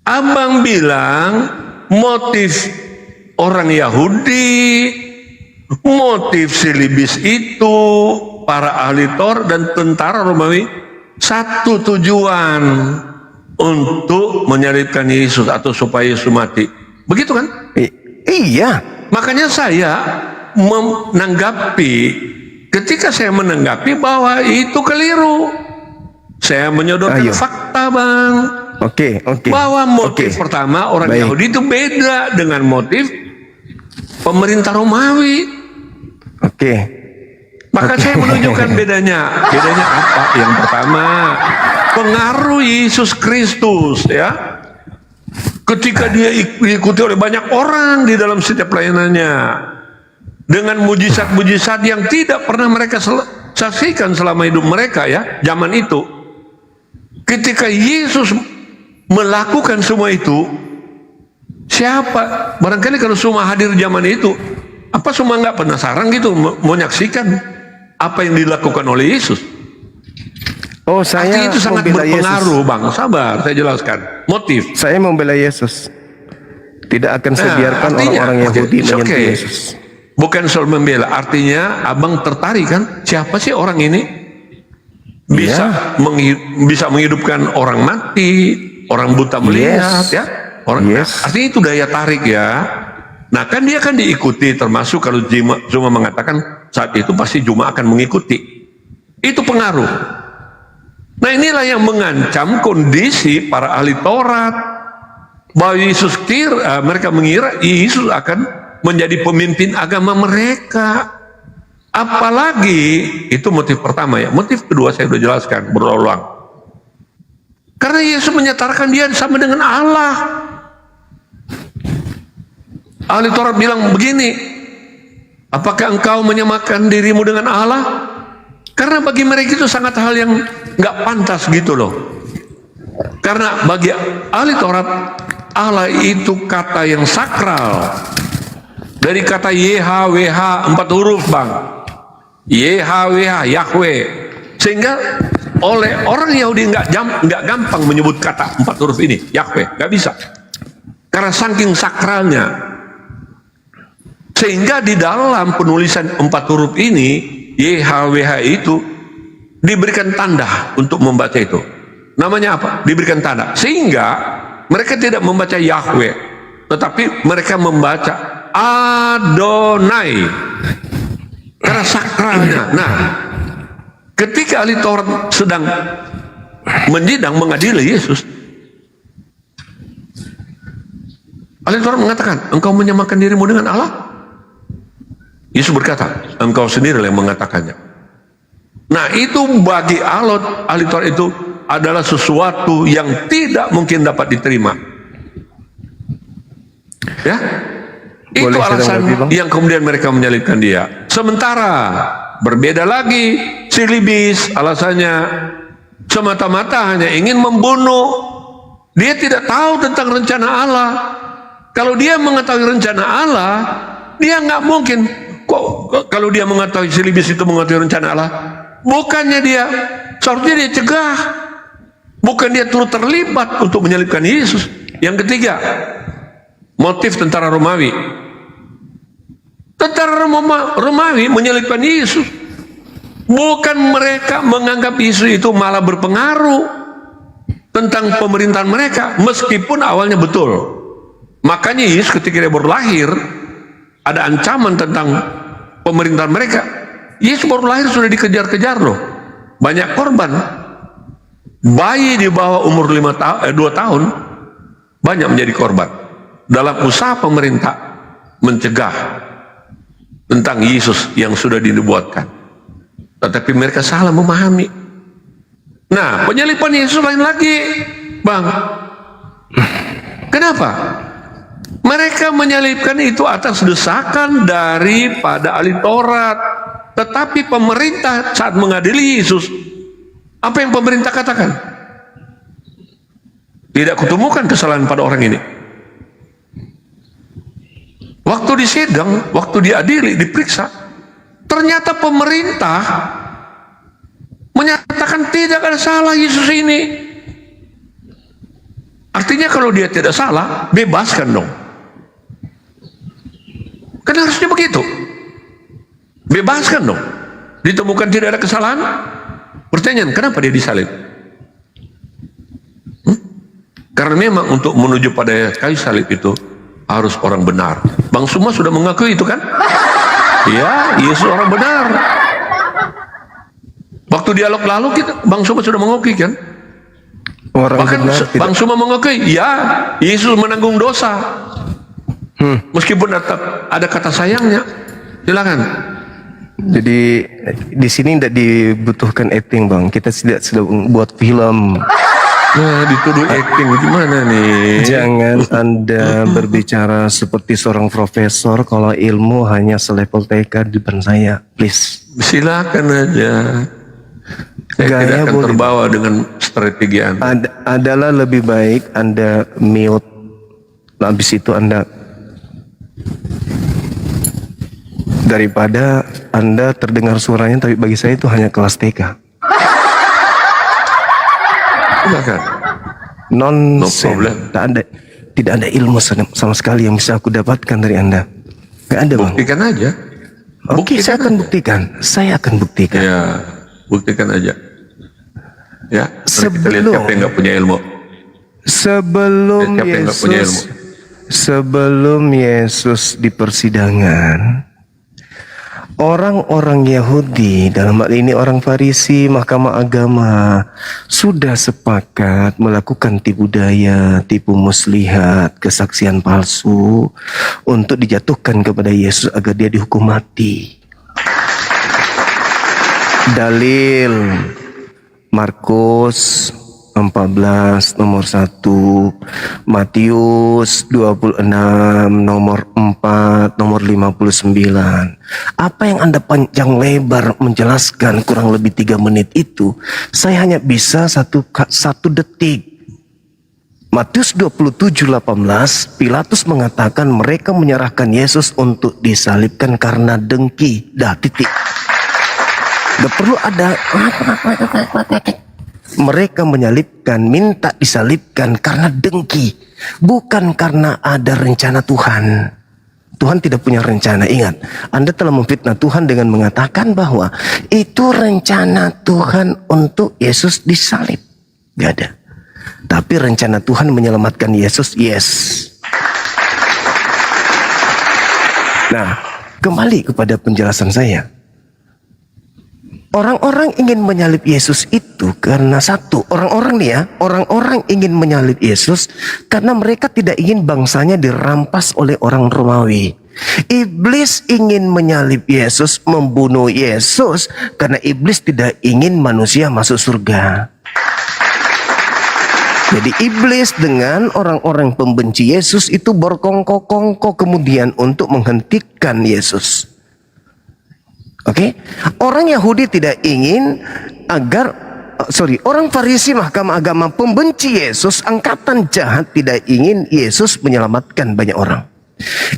Abang bilang motif orang Yahudi, motif silibis itu, para ahli Taurat dan tentara Romawi satu tujuan, untuk menyalibkan Yesus atau supaya Yesus mati. Begitu kan? Iya. Makanya saya menanggapi, ketika saya menanggapi bahwa itu keliru, saya menyodorkan fakta bang. Oke. Bahwa motif pertama orang Yahudi itu beda dengan motif pemerintah Romawi. Maka saya menunjukkan bedanya. Bedanya apa? Yang pertama, pengaruh Yesus Kristus ya. Ketika dia diikuti oleh banyak orang di dalam setiap pelayanannya dengan mujizat-mujizat yang tidak pernah mereka saksikan selama hidup mereka ya, zaman itu. Ketika Yesus melakukan semua itu, siapa? Barangkali kalau semua hadir zaman itu, apa semua nggak penasaran gitu mau menyaksikan apa yang dilakukan oleh Yesus? Oh, saya artinya itu sangat berpengaruh, Yesus. Bang. Sabar, saya jelaskan. Motif. Saya membela Yesus. Tidak akan saya biarkan orang-orang Yahudi menyentuh Yesus. Bukan soal membela, artinya abang tertarik kan? Siapa sih orang ini? Bisa bisa menghidupkan orang mati, orang buta melihat, ya? Orang, artinya itu daya tarik ya. Nah kan dia kan diikuti, termasuk kalau Zuma mengatakan saat itu pasti Zuma akan mengikuti. Itu pengaruh. Nah inilah yang mengancam kondisi para ahli Taurat, bahwa Yesus mereka mengira Yesus akan menjadi pemimpin agama mereka. Apalagi itu motif pertama ya. Motif kedua saya sudah jelaskan berulang. Karena Yesus menyatakan dia sama dengan Allah. Ahli Taurat bilang begini, apakah engkau menyamakan dirimu dengan Allah? Karena bagi mereka itu sangat hal yang nggak pantas gitu loh. Karena bagi ahli Taurat, Allah itu kata yang sakral. Dari kata YHWH 4 huruf bang. YHWH, Yahweh. Sehingga oleh orang Yahudi nggak gampang menyebut kata 4 huruf ini, Yahweh, nggak bisa. Karena saking sakralnya. Sehingga di dalam penulisan 4 huruf ini, YHWH itu diberikan tanda untuk membaca itu. Namanya apa? Diberikan tanda. Sehingga mereka tidak membaca Yahweh, tetapi mereka membaca Adonai. Karena sakralnya. Nah, ketika ahli Taurat sedang menyidang mengadili Yesus, ahli Taurat mengatakan, engkau menyamakan dirimu dengan Allah? Yesus berkata, engkau sendiri yang mengatakannya. Nah itu bagi ahli Taurat itu adalah sesuatu yang tidak mungkin dapat diterima. Ya, itu alasan yang kemudian mereka menyalibkan dia. Sementara berbeda lagi silibis alasannya, semata-mata hanya ingin membunuh. Dia tidak tahu tentang rencana Allah. Kalau dia mengetahui rencana Allah, dia nggak mungkin. Kok kalau dia mengetahui, si Libis itu mengetahui rencana Allah, bukannya dia seharusnya dia cegah, bukan dia turut terlibat untuk menyalibkan Yesus. Yang ketiga, motif tentara Romawi. Tentara Romawi menyalibkan Yesus, bukan mereka menganggap Yesus itu malah berpengaruh tentang pemerintahan mereka, meskipun awalnya betul. Makanya Yesus ketika dia baru lahir, ada ancaman tentang pemerintahan mereka. Yesus baru lahir sudah dikejar-kejar loh, banyak korban. Bayi di bawah umur 2 tahun banyak menjadi korban dalam usaha pemerintah mencegah tentang Yesus yang sudah dinubuatkan. Tetapi mereka salah memahami. Nah, penyaliban Yesus lain lagi, Bang. Kenapa? Mereka menyalibkan itu atas desakan daripada ahli Taurat. Tetapi pemerintah saat mengadili Yesus, apa yang pemerintah katakan? Tidak kutemukan kesalahan pada orang ini. Waktu disidang, waktu diadili, diperiksa, ternyata pemerintah menyatakan tidak ada salah Yesus ini. Artinya kalau dia tidak salah, bebaskan dong. Kan harusnya begitu. Bebaskan dong. Ditemukan tidak ada kesalahan. Pertanyaan, kenapa dia disalib? Karena memang untuk menuju pada kayu salib itu harus orang benar. Bang Suma sudah mengakui itu kan? Ya, Yesus orang benar. Waktu dialog lalu Bang Suma sudah mengakui kan? Bahkan Bang Suma mengakui, ya, Yesus menanggung dosa. Meskipun ada kata sayangnya. Silakan. Jadi di sini tidak dibutuhkan acting, Bang. Kita tidak sedang buat film. Nah, dituduh acting gimana nih? Jangan Anda berbicara seperti seorang profesor kalau ilmu hanya selevel TK di depan saya, please. Silakan aja. Saya tidak akan terbawa dengan strategi Anda. Adalah lebih baik Anda mute, habis itu Anda, daripada Anda terdengar suaranya tapi bagi saya itu hanya kelas TK. Silakan. Nonsense. Tidak ada ilmu sama sekali yang bisa aku dapatkan dari Anda. Gak ada, Bang. Buktikan aja. Oke, saya akan buktikan. Saya akan buktikan. Ya, buktikan aja. Ya, kita lihat siapa yang nggak punya ilmu. Sebelum Yesus di persidangan, orang-orang Yahudi, dalam hal ini orang Farisi, mahkamah agama, sudah sepakat melakukan tipu daya, tipu muslihat, kesaksian palsu untuk dijatuhkan kepada Yesus agar dia dihukum mati. Dalil Markus 14 nomor 1, Matius 26 nomor 4, nomor 59. Apa yang Anda panjang lebar menjelaskan kurang lebih 3 menit itu, saya hanya bisa satu detik. Matius 27:18, Pilatus mengatakan mereka menyerahkan Yesus untuk disalibkan karena dengki. Dah, titik. Gak perlu ada. Mereka menyalibkan, minta disalibkan karena dengki, bukan karena ada rencana Tuhan. Tuhan tidak punya rencana. Ingat, Anda telah memfitnah Tuhan dengan mengatakan bahwa itu rencana Tuhan untuk Yesus disalib. Gak ada. Tapi rencana Tuhan menyelamatkan Yesus, yes. Nah, kembali kepada penjelasan saya. Orang-orang ingin menyalib Yesus itu karena satu, orang-orang ingin menyalib Yesus karena mereka tidak ingin bangsanya dirampas oleh orang Romawi. Iblis ingin menyalib Yesus, membunuh Yesus karena iblis tidak ingin manusia masuk surga. Jadi iblis dengan orang-orang pembenci Yesus itu berkongkol-kongkol kemudian untuk menghentikan Yesus. Oke, orang Yahudi tidak ingin agar orang Farisi mahkamah agama pembenci Yesus, angkatan jahat tidak ingin Yesus menyelamatkan banyak orang.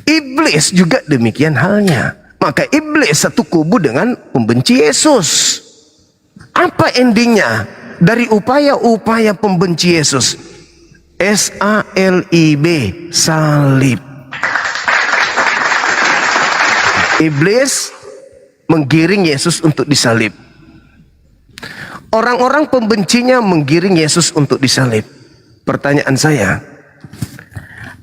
Iblis juga demikian halnya. Maka iblis satu kubu dengan pembenci Yesus. Apa endingnya dari upaya-upaya pembenci Yesus? SALIB, salib. Iblis menggiring Yesus untuk disalib. Orang-orang pembencinya menggiring Yesus untuk disalib. Pertanyaan saya,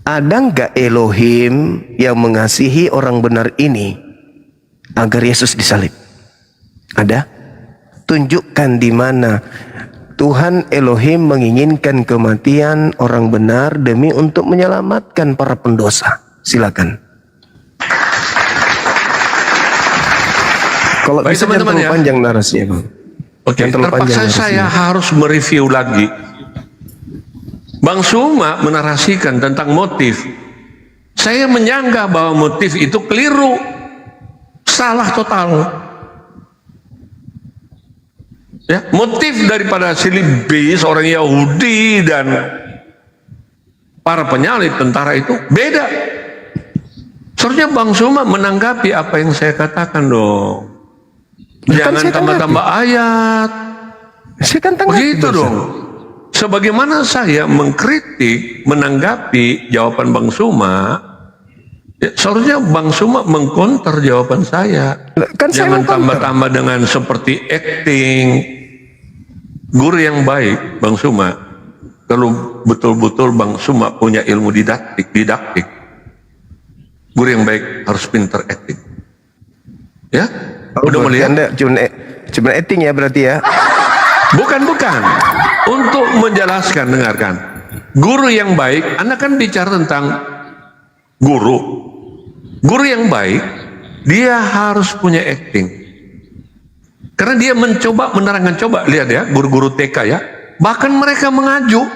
ada nggak Elohim yang mengasihi orang benar ini agar Yesus disalib? Ada? Tunjukkan di mana Tuhan Elohim menginginkan kematian orang benar demi untuk menyelamatkan para pendosa. Silakan. Kalau Baik, bisa jangan terlalu panjang narasinya, Bang. Oke, terpaksa saya harus mereview lagi. Bang Suma menarasikan tentang motif. Saya menyangka bahwa motif itu keliru, salah total. Ya, motif daripada silibis orang Yahudi dan para penyalib tentara itu beda. Seharusnya Bang Suma menanggapi apa yang saya katakan dong. Jangan tambah-tambah ayat. Begitu dong. Sebagaimana saya mengkritik, menanggapi jawaban Bang Suma, ya, seharusnya Bang Suma mengkonter jawaban saya. Jangan tambah-tambah dengan seperti acting. Guru yang baik, Bang Suma, kalau betul-betul Bang Suma punya ilmu didaktik, guru yang baik harus pintar acting. Ya? Udah melihat? Anda cuma acting ya berarti ya? Bukan. Untuk menjelaskan, dengarkan. Guru yang baik, Anda kan bicara tentang guru. Guru yang baik, dia harus punya acting. Karena dia mencoba menerangkan, coba lihat ya, guru-guru TK ya. Bahkan mereka mengaju,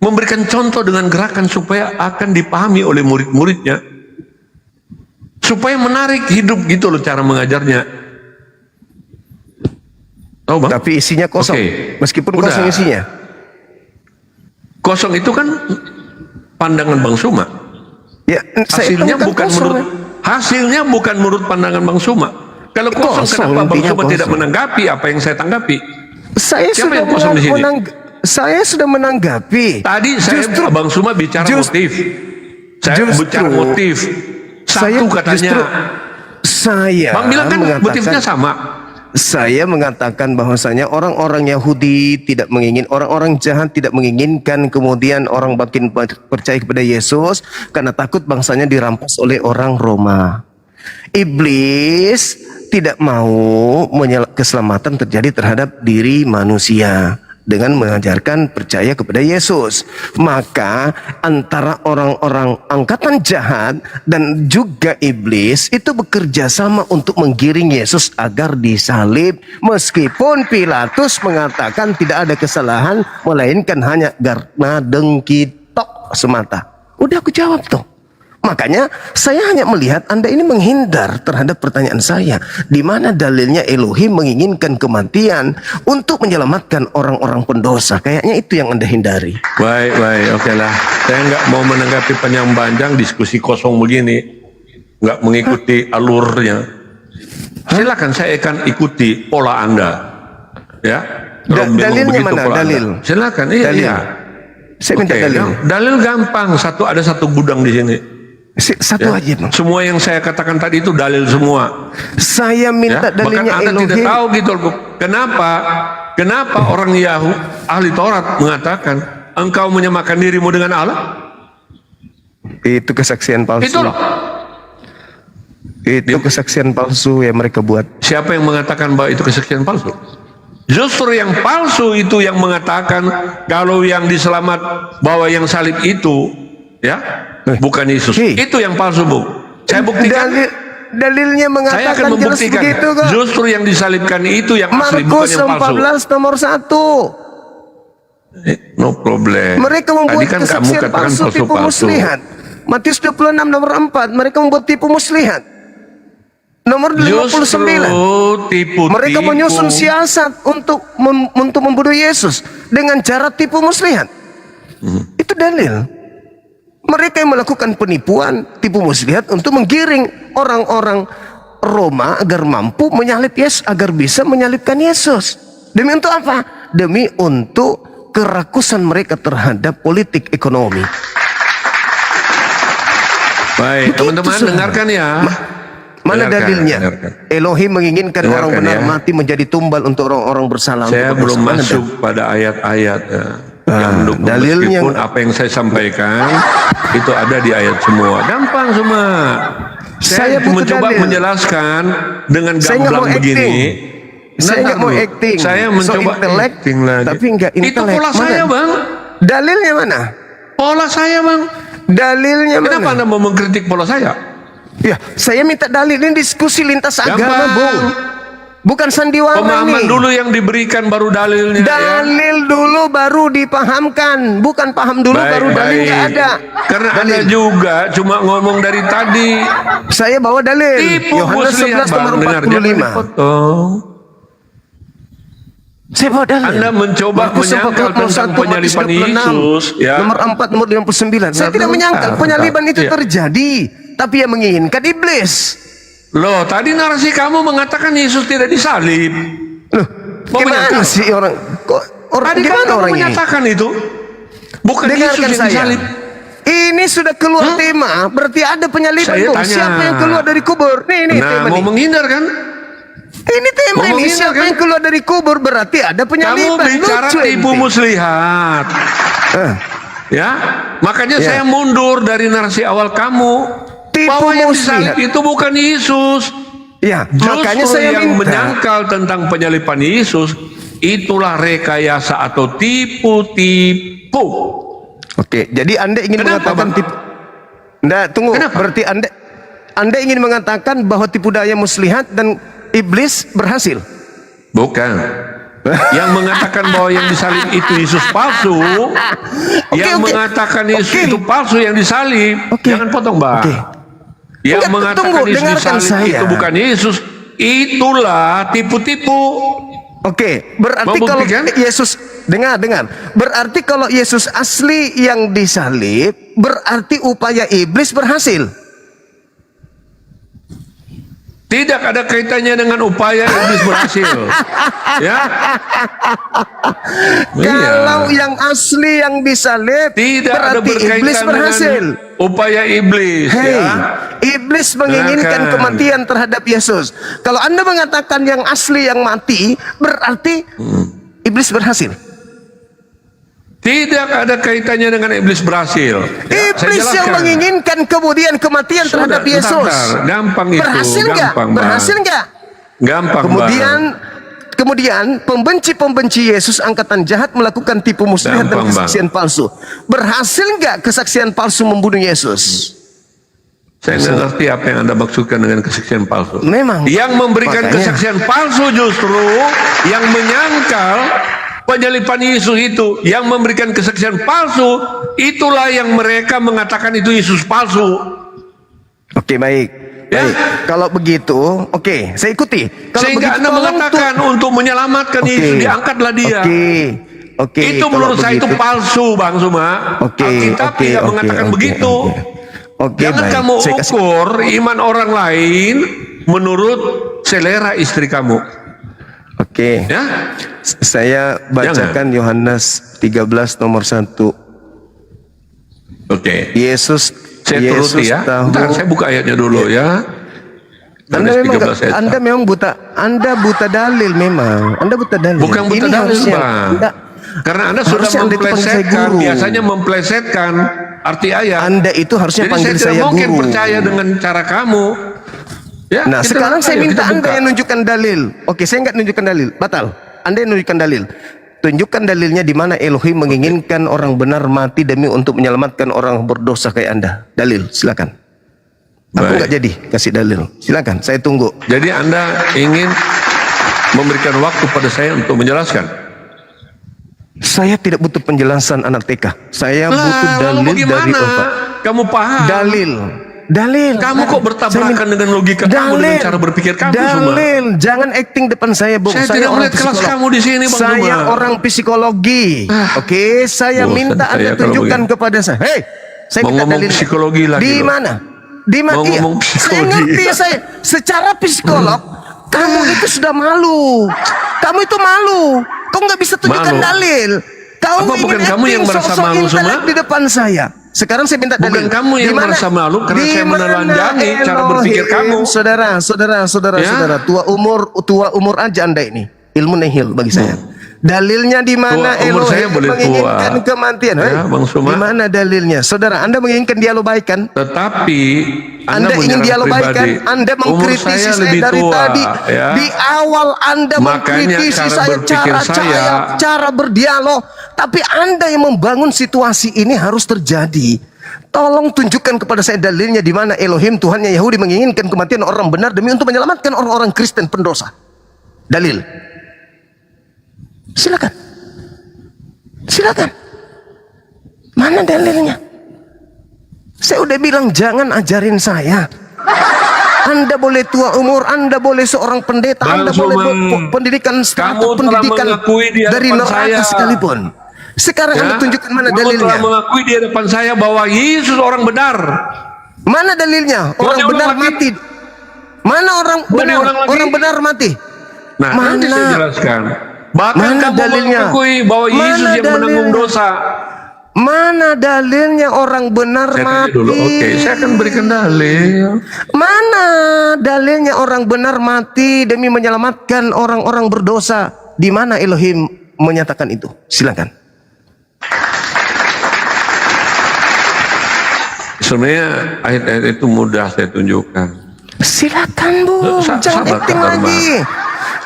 memberikan contoh dengan gerakan supaya akan dipahami oleh murid-muridnya. Supaya menarik hidup gitu loh cara mengajarnya. Tahu Bang? Tapi isinya kosong. Meskipun kosong isinya. Kosong itu kan pandangan Bang Suma. Ya, hasilnya bukan menurut pandangan Bang Suma. Kalau kosong kenapa Bang Suma tidak menanggapi apa yang saya tanggapi? Saya sudah menanggapi. Tadi Bang Suma bicara motif. Saya bicara motif. Satu katanya. Bang bilang kan motifnya sama. Saya mengatakan bahwasanya orang-orang Yahudi tidak orang-orang jahat tidak menginginkan kemudian orang makin percaya kepada Yesus karena takut bangsanya dirampas oleh orang Roma. Iblis tidak mau keselamatan terjadi terhadap diri manusia dengan mengajarkan percaya kepada Yesus. Maka antara orang-orang angkatan jahat dan juga iblis itu bekerja sama untuk menggiring Yesus agar disalib, meskipun Pilatus mengatakan tidak ada kesalahan melainkan hanya karena dengki tok semata. Udah aku jawab tuh. Makanya saya hanya melihat Anda ini menghindar terhadap pertanyaan saya. Di mana dalilnya Elohim menginginkan kematian untuk menyelamatkan orang-orang pendosa? Kayaknya itu yang Anda hindari. Baik, oke lah. Saya nggak mau menanggapi panjang-panjang diskusi kosong begini. Nggak mengikuti alurnya. Silakan saya akan ikuti pola Anda. Ya. Dalilnya mana? Dalil. Silakan. Dalil. Iya. Saya minta dalil. Dalil gampang. Ada satu gudang di sini. Satu aja. Semua yang saya katakan tadi itu dalil semua. Saya minta dalilnya Bahkan Anda Elohim. tidak tahu gitu. Kenapa orang Yahudi ahli Taurat mengatakan engkau menyamakan dirimu dengan Allah? Itu kesaksian palsu. Itu loh. Itu kesaksian palsu yang mereka buat. Siapa yang mengatakan bahwa itu kesaksian palsu? Justru yang palsu itu yang mengatakan kalau yang diselamat bahwa yang salib itu bukan Yesus. Itu yang palsu, Bu. Saya buktikan. Dalilnya mengatakan saya akan membuktikan. Begitu, justru yang disalibkan itu yang asli, bukan yang palsu. Markus 14 nomor 1. No problem. Mereka membuat Tadi kan kamu kesaksian katakan palsu, tipu muslihat. Matius 26 nomor 4, mereka membuat tipu muslihat. Nomor 59. Tipu-tipu. Mereka menyusun siasat untuk membunuh Yesus dengan cara tipu muslihat. Itu dalil. Mereka yang melakukan penipuan, tipu muslihat untuk menggiring orang-orang Roma agar mampu menyalib Yesus, agar bisa menyalibkan Yesus. Demi untuk apa? Demi untuk kerakusan mereka terhadap politik ekonomi. Baik, teman-teman dengarkan ya. Mana dalilnya? Elohim menginginkan Dengarkan orang benar ya. mati menjadi tumbal untuk orang-orang bersalah. Saya Untuk belum bersalah. masuk pada ayat-ayat yang mendukung, dalilnya- meskipun apa yang saya sampaikan itu ada di ayat semua. Gampang semua. Saya butuh mencoba dalil. menjelaskan dengan Saya nggak gamblang mau begini. acting. Saya nggak mau dulu. acting. Saya So mencoba intelek, acting lagi. tapi nggak Itu intelek. pola Mana? saya, Bang. Dalilnya mana? Pola saya, Bang. Dalilnya Kenapa mana? Anda mau mengkritik pola saya? Ya, saya minta dalil. Ini diskusi lintas agama, Gampang. Bung. Bukan sandiwara Pemahaman nih. dulu yang diberikan baru dalilnya. Dalil dulu baru dipahamkan, bukan paham dulu baru dalil nggak ada. Karena Dalil. Anda juga cuma ngomong dari tadi. Saya bawa dalil. Tipu Yohanes muslihat, 11 Bang. nomor Dengar, jangan 45. dipotong. Saya bawa dalil. Anda mencoba Markus menyangkal 4, tentang 1, penyaliban Matius 26, Yesus, ya. Nomor 4, nomor 59. Saya tidak menyangkal penyaliban itu terjadi, tapi yang menginginkan iblis. Loh, tadi narasi kamu mengatakan Yesus tidak disalib. Loh, Mau gimana menyangkal? sih orang? Kok orang Tadi kan gimana kamu orang ini? menyatakan itu. Bukan Dengarkan Yesus yang saya. disalib. Ini sudah keluar tema, berarti ada penyaliban. Saya Bung. tanya. Siapa yang keluar dari kubur? Nih, Nah, tema mau nih. menghindar kan? Ini tema Mau ini. menghindar, Siapa kan? yang keluar dari kubur berarti ada Kamu penyaliban. bicara Lucu tipu ente. muslihat. Ya, makanya Ya. saya mundur dari narasi awal kamu. Tipu Bahwa yang muslihat. disalib itu bukan Yesus. Ya, makanya Justru saya yang minta. menyangkal tentang penyaliban Yesus itulah rekayasa atau tipu-tipu. Oke, jadi Anda ingin Kenapa, mengatakan Bang? tipu. Nggak, tunggu. Berarti Anda ingin mengatakan bahwa tipu daya muslihat dan iblis berhasil? Bukan. Yang mengatakan bahwa yang disalib itu Yesus palsu, yang mengatakan Yesus itu palsu yang disalib, jangan potong, Bang. Yang Enggak, mengatakan tunggu, Yesus dengarkan disalib saya. itu bukan Yesus, itulah tipu-tipu. Oke, berarti kalau Membuktikan? Yesus dengar. Berarti kalau Yesus asli yang disalib, berarti upaya iblis berhasil. Tidak ada kaitannya dengan upaya iblis berhasil. Ya. Kalau yang asli yang disalib, Tidak ada berarti iblis berkaitan berhasil. dengan upaya iblis. Hei, Ya. iblis menginginkan Silakan. kematian terhadap Yesus. Kalau Anda mengatakan yang asli yang mati, berarti iblis berhasil. Tidak ada kaitannya dengan iblis berhasil. Ya, saya Iblis yang jelaskan. menginginkan kemudian kematian Sudah, terhadap Yesus. bentar. Gampang itu, Berhasil nggak? gampang, Bang. Berhasil nggak? Gampang, Kemudian pembenci-pembenci Yesus angkatan jahat melakukan tipu muslihat dan Gampang, Bang. kesaksian palsu. Berhasil nggak kesaksian palsu membunuh Yesus? Saya nggak ngerti apa yang Anda maksudkan dengan kesaksian palsu. Memang. Yang memberikan Makanya. kesaksian palsu justru yang menyangkal penyaliban Yesus itu, yang memberikan kesaksian palsu, itulah yang mereka mengatakan itu Yesus palsu. Oke, baik. Ya. Baik. Kalau begitu, oke, saya ikuti. Kalau Sehingga begitu, Anda tolong mengatakan untuk menyelamatkan Oke. Yesus, diangkatlah dia. Oke, Itu kalau menurut saya itu begitu- palsu, Bang Suma. Alkitab tidak mengatakan begitu. Jangan baik. kamu Saya kasih- ukur iman orang lain menurut selera istri kamu. Oke. Ya? Saya bacakan Yohanes 13 nomor 1. Oke. Yesus Turuti ya. tahu. Bentar, saya buka ayatnya dulu ya. Anda Yohanes memang 13 ayat Anda memang buta. Anda buta dalil memang. Anda buta dalil. Bukan buta Ini dalil, harusnya Bang. Anda, Karena Anda sudah harusnya Anda itu panggil saya memplesetkan, guru. biasanya memplesetkan arti ayat. Anda itu harusnya Jadi panggil saya saya tidak mungkin guru. percaya dengan cara kamu. Ya, Nah, kita- sekarang saya ayo, minta kita Anda buka. yang nunjukkan dalil. Oke, saya nggak nunjukkan dalil. Batal. Anda yang nunjukkan dalil. Tunjukkan dalilnya di mana Elohim menginginkan orang benar mati demi untuk menyelamatkan orang berdosa kayak Anda. Dalil, silakan. Aku Baik. nggak jadi kasih dalil. Silakan, saya tunggu. Jadi Anda ingin memberikan waktu pada saya untuk menjelaskan. Saya tidak butuh penjelasan anak TK. Saya butuh Lah, dalil lalu dari bagaimana Bapak. kamu paham? Dalil. Dalil. Kamu kok bertabrakan dengan logika kamu, dengan cara berpikir kamu, Zuma? Dalil. Jangan acting depan saya, Bung. Saya tidak melihat kelas kamu di sini, Bang Zuma. Saya orang psikologi. Oke, saya minta Anda tunjukkan kepada saya. Hei, saya minta dalilnya. Psikologi lagi. Di mana? Di mana? Iya. Saya ngerti, saya secara psikolog kamu itu sudah malu. Kamu itu malu. Kau nggak bisa tunjukkan dalil. Kau bukan kamu yang merasa malu, Zuma? Di depan saya. Sekarang saya minta dalil. Bukan kamu yang merasa malu karena saya menelanjangi cara berpikir kamu. Saudara, tua umur aja Anda ini. Ilmu nihil bagi saya. Dalilnya di mana Elohim menginginkan kematian? Ya, Bang Zuma. Di mana dalilnya? Saudara, Anda menginginkan dia lobaikan. Tetapi Anda ingin dia lobaikan. Anda mengkritisi saya dari tadi. Ya. Di awal Anda mengkritisi saya cara berdialog. Tapi Anda yang membangun situasi ini harus terjadi. Tolong tunjukkan kepada saya dalilnya di mana Elohim Tuhannya Yahudi menginginkan kematian orang benar demi untuk menyelamatkan orang-orang Kristen pendosa. Dalil. Silakan. Silakan. Mana dalilnya? Saya udah bilang jangan ajarin saya. Anda boleh tua umur, Anda boleh seorang pendeta, Anda boleh pendidikan status pendidikan dari neraka sekalipun. Sekarang Anda tunjukkan mana dalilnya? Kamu telah mengakui di depan saya bahwa Yesus orang benar. Mana dalilnya? Orang benar mati. Mana orang benar mati? Nah, nanti saya jelaskan. Bahkan mana kamu dalilnya? mengakui bahwa Yesus yang menanggung dosa. Mana dalilnya orang benar mati? Dulu. Oke, saya akan berikan dalil. Mana dalilnya orang benar mati demi menyelamatkan orang-orang berdosa? Di mana Elohim menyatakan itu? Silakan. Sebenarnya ayat-ayat itu mudah saya tunjukkan. Silakan, Bu. Jangan acting lagi.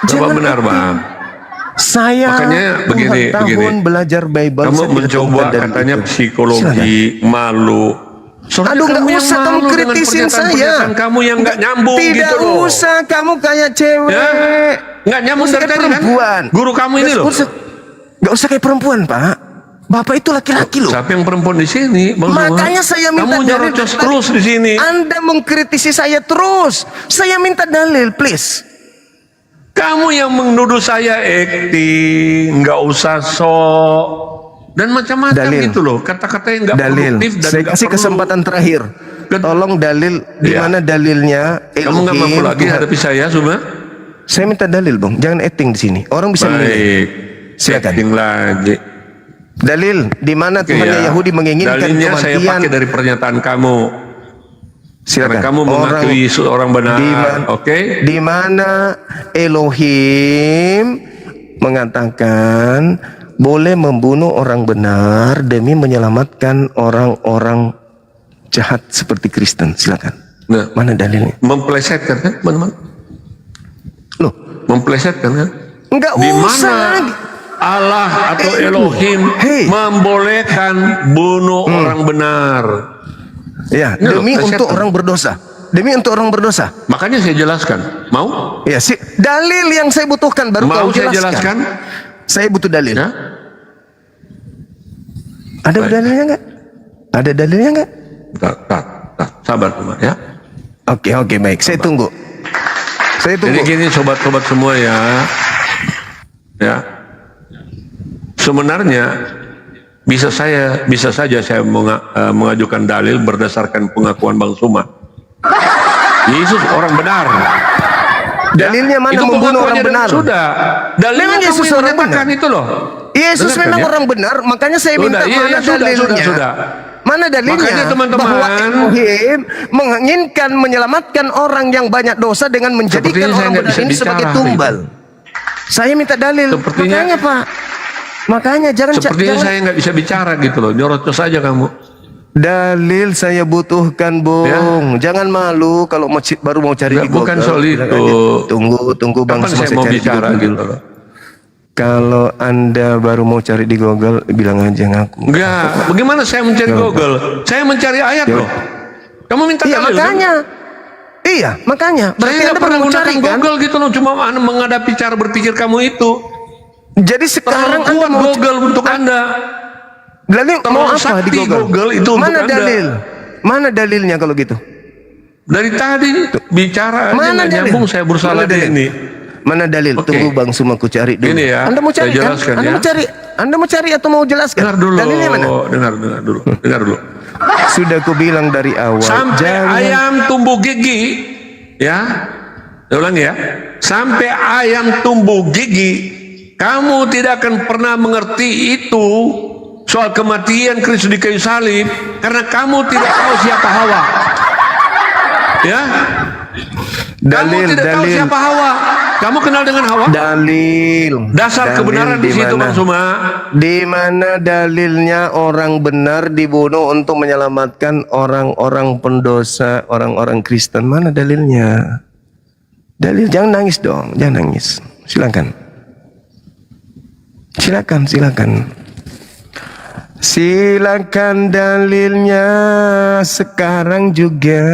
Jangan benar, Bang. Saya makanya begini. Belajar Bible. Kamu mencoba katanya psikologi, malu. Aduh, nggak usah kamu kritisin saya. Kamu yang nggak nyambung tidak gitu loh. Tidak usah kamu kayak cewek. Ya? Nggak nyambung dari tadi kan? Guru kamu ini loh. Nggak usah kayak perempuan, Pak. Bapak itu laki-laki loh. Siapa yang perempuan di sini? Bang Makanya saya minta kamu dalil terus di sini. Anda mengkritisi saya terus. Saya minta dalil, please. Kamu yang menuduh saya acting, nggak usah sok dan macam-macam gitu loh. Kata-kata yang nggak produktif dan saya kasih kesempatan terakhir. Tolong dalil di mana dalilnya? Kamu nggak mampu lagi hadapi saya, Zuma? Saya minta dalil, Bang. Jangan acting di sini. Orang bisa menilai. Silakan. Acting lagi. Dalil di mana Tuhannya Yahudi menginginkan dalilnya kematian. Saya pakai dari pernyataan kamu. Silakan. Karena kamu mengakui seorang benar, oke? Di mana Elohim mengatakan boleh membunuh orang benar demi menyelamatkan orang-orang jahat seperti Kristen. Silakan. Nah, mana dalilnya? Memplesetkan kan, teman-teman? Loh, memplesetkan kan? Enggak di usah. Mana Allah atau Elohim membolehkan bunuh orang benar. Ya, demi untuk orang berdosa. Demi untuk orang berdosa. Makanya saya jelaskan. Mau? Ya, dalil yang saya butuhkan baru mau kau saya jelaskan. Saya butuh dalil. Ya? Ada dalilnya enggak? Ada dalilnya enggak? Tak. Sabar teman ya. Oke, baik. Saya tunggu. Jadi gini sobat-sobat semua ya. Ya. Sebenarnya bisa saja saya mengajukan dalil berdasarkan pengakuan Bang Zuma. Yesus orang benar. Dalilnya mana itu membunuh orang benar? Sudah. Dalilnya Yesus orang benar itu loh. Yesus memang orang benar, makanya saya minta mana dalilnya. Sudah. Mana dalilnya? Makanya teman-teman, bahwa Elohim menginginkan menyelamatkan orang yang banyak dosa dengan menjadikan orang benar ini sebagai tumbal. Saya minta dalil. Makanya Pak. Makanya sepertinya saya nggak bisa bicara gitu loh, nyorot saja kamu. Dalil saya butuhkan, Bung. Ya? Jangan malu kalau baru mau cari di Google. Bukan soal itu. Tunggu Bang. Kapan saya mau bicara gitu loh. Kalau Anda baru mau cari di Google, bilang aja ngaku. Enggak. Bagaimana saya mencari Google? Saya mencari ayat loh. Kamu minta dalil? Iya, makanya. Berarti saya Anda pernah menggunakan Google gitu loh, cuma menghadapi cara berpikir kamu itu. Jadi sekarang Anda mau Google untuk Anda. Lalu mau apa di Google? Itu mana untuk dalil? Anda. Mana dalilnya kalau gitu? Dari tadi bicara aja nggak nyambung, saya berusaha Mana dalil? ini. Mana dalil? Oke. Tunggu Bang Suma, ku cari dulu. Ini ya, Anda mau cari saya kan? jelaskan Anda ya. mau cari? Anda mau cari atau mau jelaskan? Dengar dulu, Dalilnya mana? dengar dulu. Sudah ku bilang dari awal. Sampai jangan- ayam tumbuh gigi, ya, saya ulangi ya. Sampai ayam tumbuh gigi, kamu tidak akan pernah mengerti itu soal kematian Kristus di kayu salib, karena kamu tidak tahu siapa Hawa. Ya, kamu tidak tahu siapa Hawa. Kamu kenal dengan Hawa? Dalil. Dasar Dalil kebenaran di situ, Bang Suma. Di mana dalilnya orang benar dibunuh untuk menyelamatkan orang-orang pendosa, orang-orang Kristen? Mana dalilnya? Dalil, jangan nangis dong, jangan nangis. Silakan. Silakan dalilnya sekarang juga.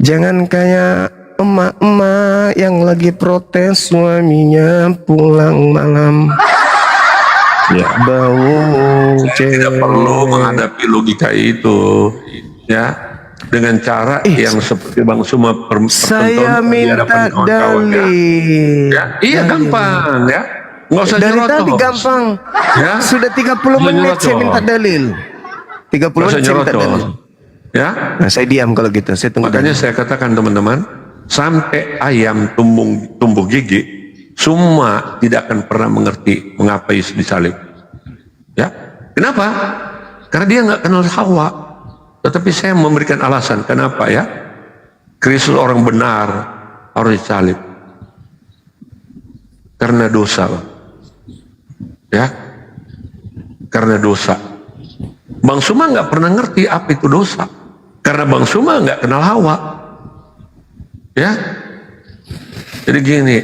Jangan kayak emak-emak yang lagi protes suaminya pulang malam. Ya, bau Saya tidak perlu menghadapi logika itu, ya, dengan cara yang seperti Bang Suma saya pertontonkan di minta hadapan kawan-kawan, dalil. ya. Iya, gampang ya, nggak usah Dari nyerocos. tadi gampang. Ya. Sudah 30 Nggak menit saya nyerocos. minta dalil. 30 Nggak usah menit saya minta nyerocos. dalil. Ya, Nah, saya diam kalau gitu. Saya tunggu makanya dalil. saya katakan teman-teman, sampai ayam tumbuh gigi, semua tidak akan pernah mengerti mengapa Yesus disalib. Ya, kenapa? Karena dia nggak kenal Hawa. Tetapi saya memberikan alasan kenapa ya. Kristus orang benar harus disalib. Karena dosa, Bang. Ya, karena dosa. Bang Suma nggak pernah ngerti apa itu dosa. Karena Bang Suma nggak kenal Hawa. Ya, jadi gini.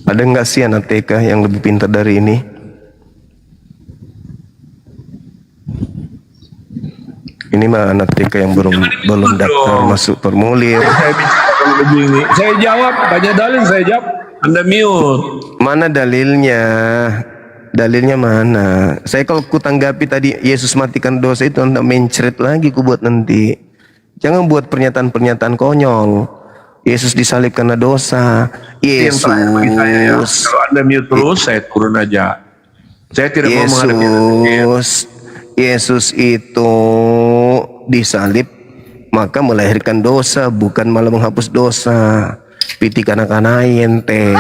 Ada nggak sih anak TK yang lebih pintar dari ini? Ini mah anak TK yang belum daftar masuk formulir. Saya bicara kalau begini, saya jawab, tanya dalil saya jawab. Anda mute. Mana dalilnya? Dalilnya mana? Saya kalau ku tanggapi tadi Yesus matikan dosa itu Anda mencret lagi ku buat nanti. Jangan buat pernyataan-pernyataan konyol. Yesus disalib karena dosa. Yang terakhir bagi saya ya. Kalau Anda mute terus, saya turun aja. Saya tidak mau menghadapi Yesus itu disalib maka melahirkan dosa, bukan malah menghapus dosa. Piti kanak-kanai ente.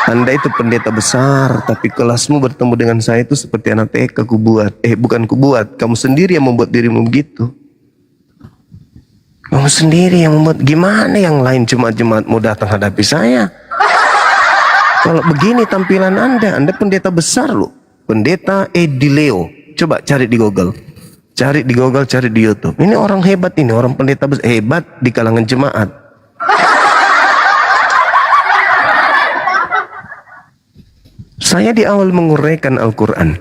Anda itu pendeta besar, tapi kelasmu bertemu dengan saya itu seperti anak TK ku buat. Bukan ku buat, kamu sendiri yang membuat dirimu begitu. Kamu sendiri yang membuat. Gimana yang lain jemaat-jemaat mau datang hadapi saya? Kalau begini tampilan Anda pendeta besar loh. Pendeta Edileo. Coba cari di Google. Cari di Google, cari di YouTube. Ini orang hebat ini, orang pendeta besar. Hebat di kalangan jemaat. Saya di awal menguraikan Al-Quran.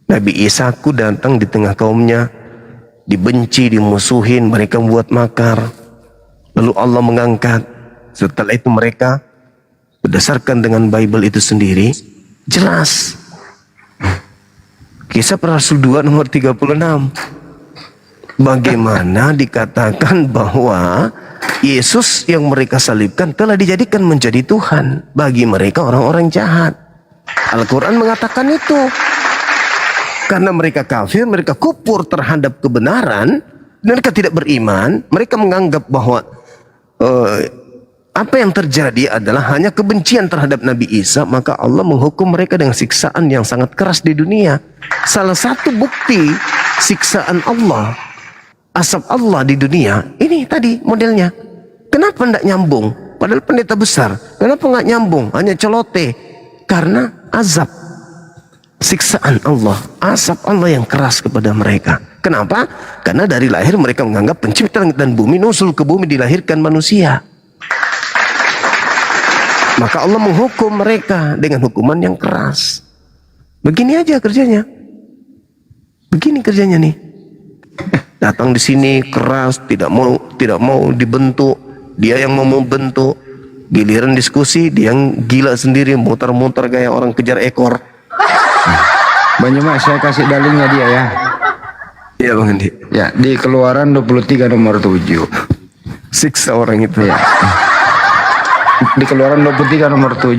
Nabi Isaku datang di tengah kaumnya. Dibenci, dimusuhin, mereka membuat makar. Lalu Allah mengangkat. Setelah itu mereka berdasarkan dengan Bible itu sendiri, jelas. Kisah para Rasul 2 nomor 36. Bagaimana dikatakan bahwa Yesus yang mereka salibkan telah dijadikan menjadi Tuhan bagi mereka orang-orang jahat. Al-Quran mengatakan itu. Karena mereka kafir, mereka kufur terhadap kebenaran, mereka tidak beriman, mereka menganggap bahwa apa yang terjadi adalah hanya kebencian terhadap Nabi Isa, maka Allah menghukum mereka dengan siksaan yang sangat keras di dunia. Salah satu bukti siksaan Allah, azab Allah di dunia, ini tadi modelnya. Kenapa tidak nyambung? Padahal pendeta besar. Kenapa nggak nyambung? Hanya celote. Karena azab, siksaan Allah, azab Allah yang keras kepada mereka. Kenapa? Karena dari lahir mereka menganggap pencipta langit dan bumi, nusul ke bumi dilahirkan manusia. Maka Allah menghukum mereka dengan hukuman yang keras. Begini aja kerjanya. Begini kerjanya nih. Datang di sini keras, tidak mau dibentuk. Dia yang mau membentuk. Giliran diskusi, dia yang gila sendiri, muter-muter kayak orang kejar ekor. Banyak mas, saya kasih dalilnya dia ya. Iya Bang Andi. Ya, di Keluaran 23 nomor 7. Siksa orang itu. Ya. Di Keluaran 23 nomor 7,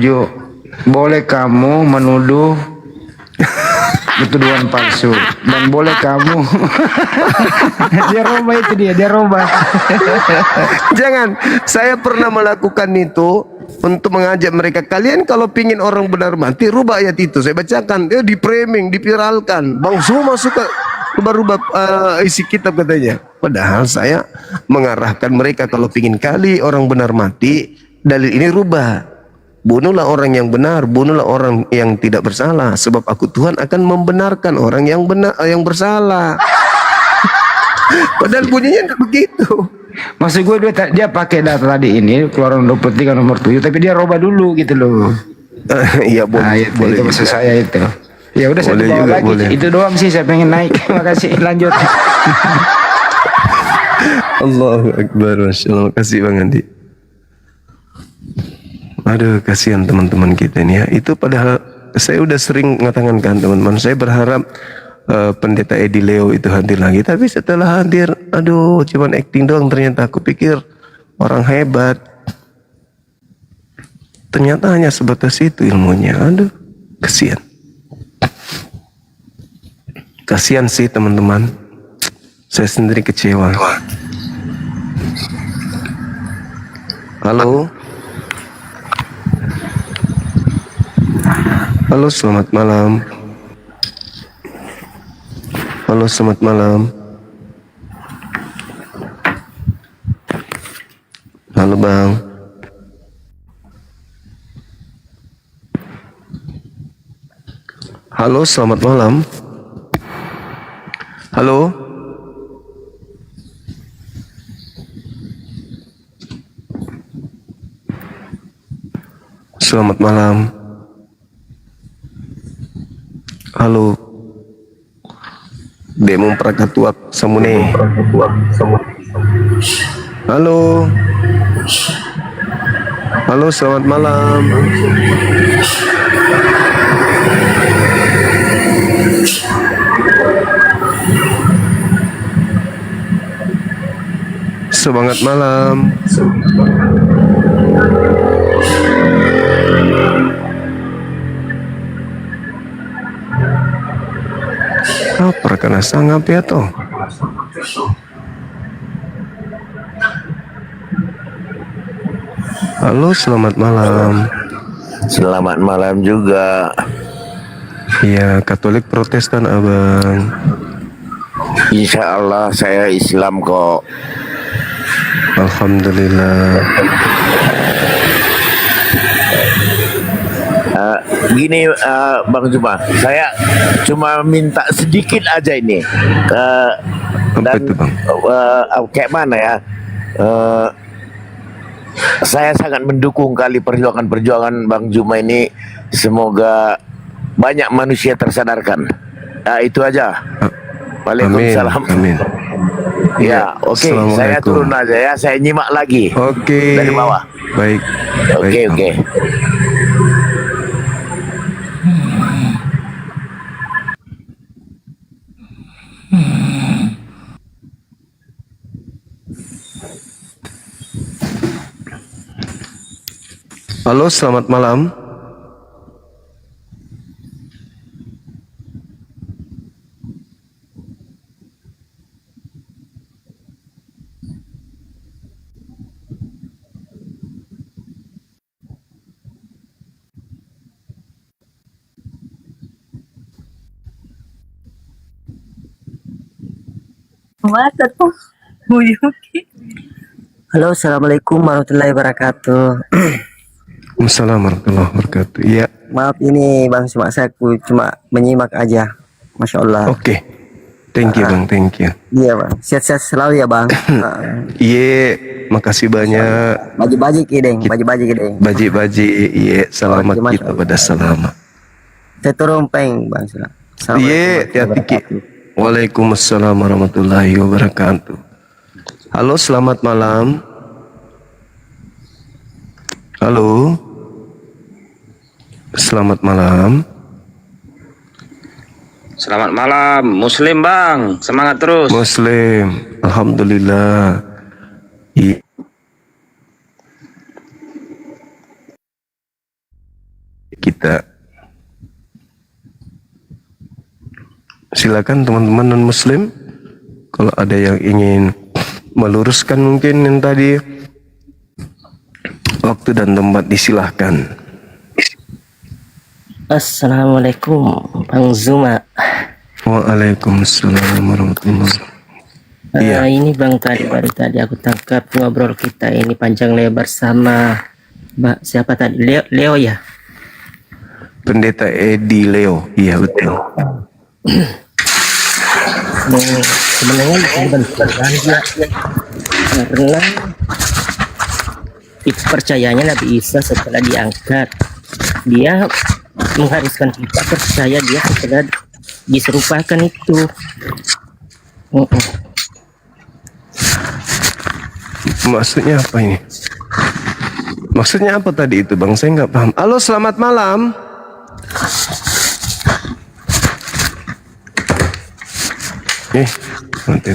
boleh kamu menuduh tuduhan palsu dan boleh kamu dia robah. Jangan, saya pernah melakukan itu untuk mengajak mereka, kalian kalau pingin orang benar mati, rubah ayat itu. Saya bacakan, dia di framing, dipiralkan. Bang Zuma suka rubah-rubah isi kitab katanya. Padahal saya mengarahkan mereka kalau pingin kali orang benar mati, dalil ini rubah. Bunuhlah orang yang benar, bunuhlah orang yang tidak bersalah, sebab aku Tuhan akan membenarkan orang yang benar, yang bersalah. Padahal bunyinya tidak begitu. Maksud gue dia pakai data tadi ini Keluaran 23 nomor 7, tapi dia robah dulu gitu loh. Iya boleh, boleh itu maksud saya itu. Ya udah, saya boleh bawa juga, lagi. boleh. Itu doang sih saya pengen naik. Makasih, lanjut. Allahu Akbar, Masya Allah. Kasih Bang Andi. Aduh, kasihan teman-teman kita ini ya. Itu padahal saya udah sering mengatakan kan teman-teman, saya berharap Pendeta Edi Leo itu hadir lagi. Tapi setelah hadir, aduh, cuman acting doang. Ternyata aku pikir orang hebat. Ternyata hanya sebatas itu ilmunya. Aduh, kasihan. Kasihan sih teman-teman. Saya sendiri kecewa. Halo. Halo, selamat malam. Halo, selamat malam. Halo Bang. Halo, selamat malam. Halo. Selamat malam. Halo. Demo prakatuak samune. Halo. Halo, selamat malam. Semangat malam. Apa kena sangap ya toh? Halo, selamat malam. Selamat malam juga. Iya, Katolik Protestan Abang. Insya Allah saya Islam kok. Alhamdulillah. Gini Bang Zuma, saya cuma minta sedikit aja ini. Dan kayak mana ya? Saya sangat mendukung kali perjuangan Bang Zuma ini. Semoga banyak manusia tersadarkan. Itu aja. Waalaikumsalam. Amin. Ya, oke. Saya turun aja ya. Saya nyimak lagi. Oke. Dari bawah. Baik. Oke. Halo, selamat malam. Halo, assalamualaikum warahmatullahi wabarakatuh. Assalamualaikum warahmatullahi wabarakatuh. Iya. Maaf ini Bang, saya cuma menyimak aja. Masya Allah. Oke. Thank you Bang, thank you. Iya Bang, sehat-sehat selalu ya Bang. Iya, makasih banyak. Baji-baji kideng, baji-baji kideng. Baji-baji, iya, selamat kita pada selamat. Saya turun peng Bang. Iya, hati-hati. Waalaikumsalam warahmatullahi wabarakatuh. Halo, selamat malam. Halo. Selamat malam. Selamat malam, Muslim Bang. Semangat terus. Muslim, alhamdulillah. Kita silakan teman-teman non Muslim, kalau ada yang ingin meluruskan mungkin yang tadi, waktu dan tempat disilahkan. Assalamualaikum Bang Zuma. Waalaikumsalam warahmatullahi wabarakatuh. Iya. Ini Bang baru tadi aku tangkap ngobrol kita ini panjang lebar sama Mbak siapa tadi, Leo ya? Pendeta Edi Leo, iya betul. Sebenarnya bukan berbeda karena itu percayanya Nabi Isa setelah diangkat, dia mengharuskan kita percaya dia setelah diserupakan itu. Maksudnya apa ini? Maksudnya apa tadi itu Bang? Saya nggak paham. Halo, selamat malam. Nanti.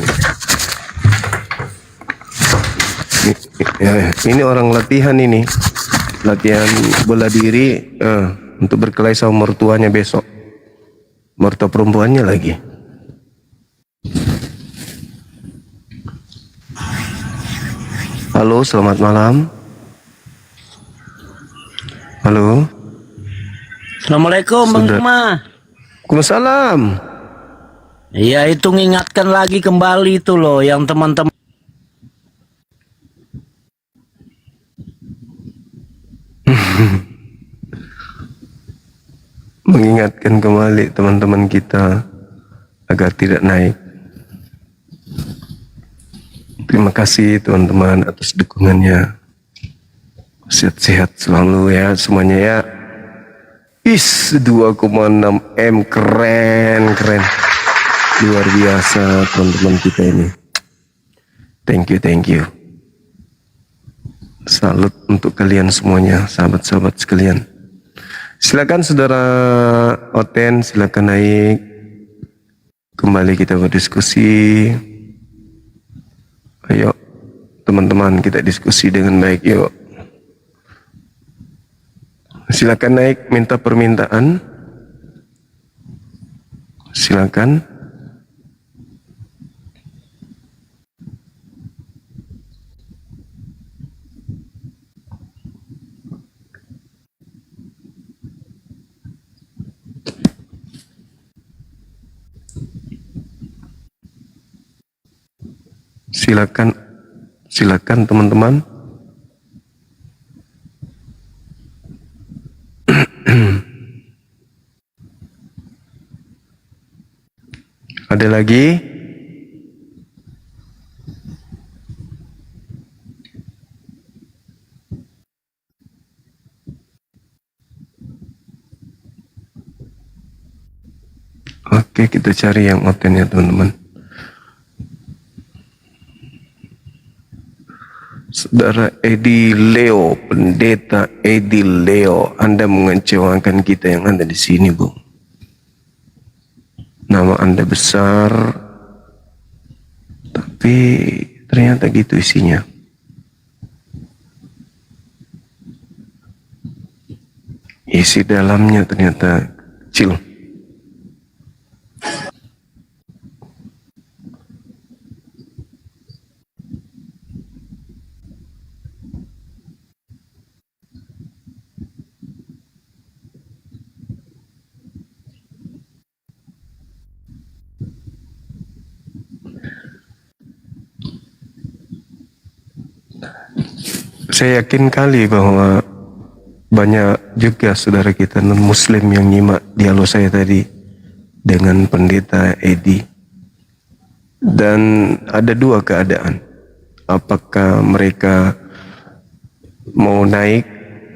Ini orang latihan ini. Latihan bela diri untuk berkelahi sama mertuanya besok. Mertua perempuannya lagi. Halo, selamat malam. Halo. Assalamualaikum Bang Zuma. Waalaikumsalam. Iya, itu ngingatkan lagi kembali itu loh yang teman-teman mengingatkan kembali teman-teman kita agar tidak naik. Terima kasih teman-teman atas dukungannya. Sehat-sehat selalu ya semuanya ya. 2,6 M, keren. Luar biasa teman-teman kita ini. Thank you. Salut untuk kalian semuanya, sahabat-sahabat sekalian. Silakan saudara Oten, silakan naik. Kembali kita berdiskusi. Ayo teman-teman, kita diskusi dengan baik yuk. Silakan naik, minta permintaan. Silakan. Silakan teman-teman. Ada lagi? Oke, kita cari yang Oten ya teman-teman. Saudara Edi Leo, Pendeta Edi Leo, Anda mengecewakan kita yang ada di sini, Bu. Nama Anda besar, tapi ternyata gitu isinya. Isi dalamnya ternyata kecil. Saya yakin kali bahwa banyak juga saudara kita non-muslim yang nyimak dialog saya tadi dengan Pendeta Edi. Dan ada dua keadaan. Apakah mereka mau naik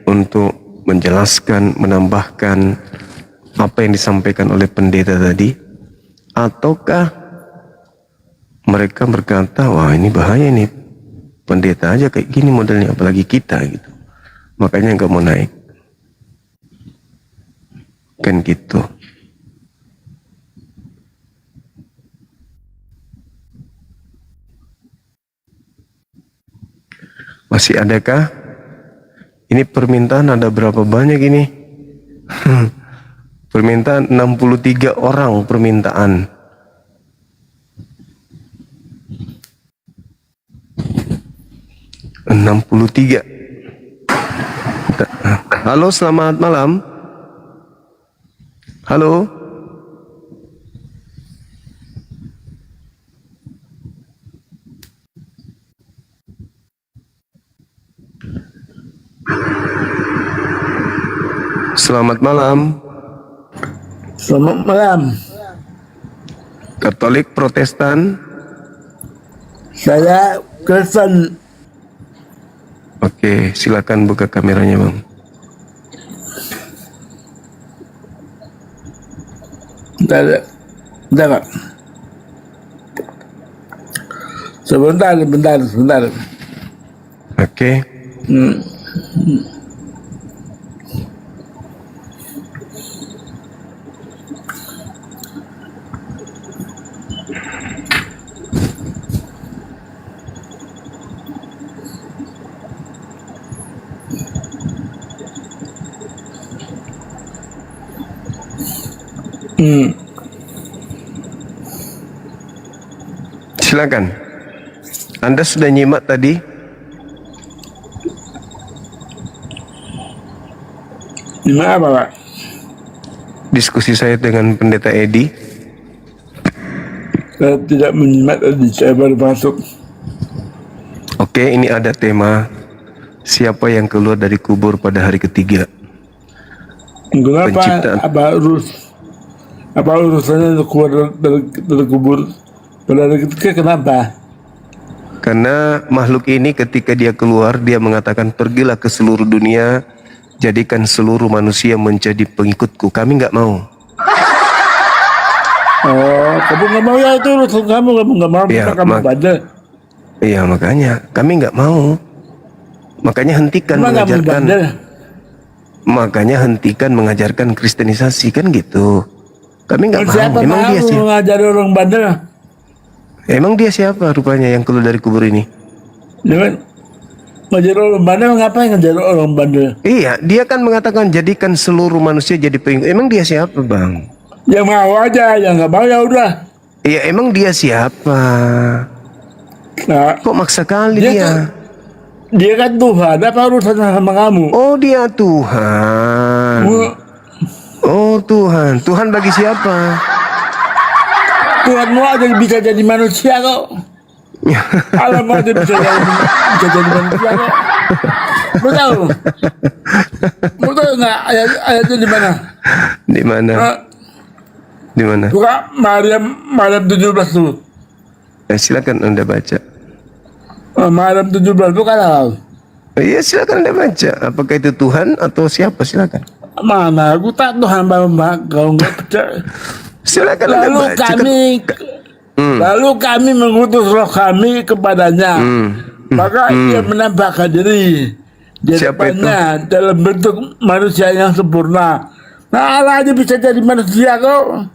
untuk menjelaskan, menambahkan apa yang disampaikan oleh pendeta tadi, ataukah mereka berkata, wah ini bahaya nih, pendeta aja kayak gini modelnya, apalagi kita gitu. Makanya nggak mau naik. Kan gitu. Masih adakah? Ini permintaan ada berapa banyak ini? Permintaan 63 orang permintaan. Halo, selamat malam. Halo. Selamat malam. Selamat malam. Katolik, Protestan? Saya Kristen. Oke, silakan buka kameranya, Bang. Bentar, Pak. Sebentar. Oke. Silakan. Anda sudah nyimak tadi? Nyimak apa, Pak? Diskusi saya dengan Pendeta Edi. Saya tidak menyimak tadi, saya baru masuk. Oke, ini ada tema siapa yang keluar dari kubur pada hari ketiga. Kenapa? Apa urusannya keluar dari kubur pada hari ketiga? Kenapa? Karena makhluk ini ketika dia keluar, dia mengatakan, pergilah ke seluruh dunia, jadikan seluruh manusia menjadi pengikutku. Kami nggak mau. Oh, kamu nggak mau ya, itu urusan kamu nggak mau, Ya, kamu bandel. Iya, makanya kami nggak mau. Makanya hentikan mengajarkan. Makanya hentikan mengajarkan kristenisasi, kan gitu. Kami nggak mau. Siapa Emang dia siapa? mengajari orang bandel? Emang dia siapa rupanya yang keluar dari kubur ini? Jangan ngajar orang bandel, ngapain ngajar orang bandel? Iya, dia kan mengatakan jadikan seluruh manusia jadi pengikut. Emang dia siapa, Bang? Yang mau aja, yang nggak mau ya udah. Iya, emang dia siapa? Nah, kok maksa kali dia? Dia kan Tuhan, apa urusannya sama kamu? Oh, dia Tuhan. Oh, Tuhan. Tuhan bagi siapa? Tuhanmu aja bisa jadi manusia kok. Alam aja bisa jadi manusia kok. Mau tahu nggak ayatnya di mana? Di mana? Di mana? Buka Maryam 17 tuh. Silakan Anda baca. Maryam 17 bukan lah. Iya, silakan Anda baca. Apakah itu Tuhan atau siapa? Silakan. Mana? Aku tak Tuhan kalau nggak percaya. Silakan lalu Anda baca. Lalu kami mengutus roh kami kepadanya. Maka ia menampakkan diri di depannya dalam bentuk manusia yang sempurna. Nah, Allah aja bisa jadi manusia kok.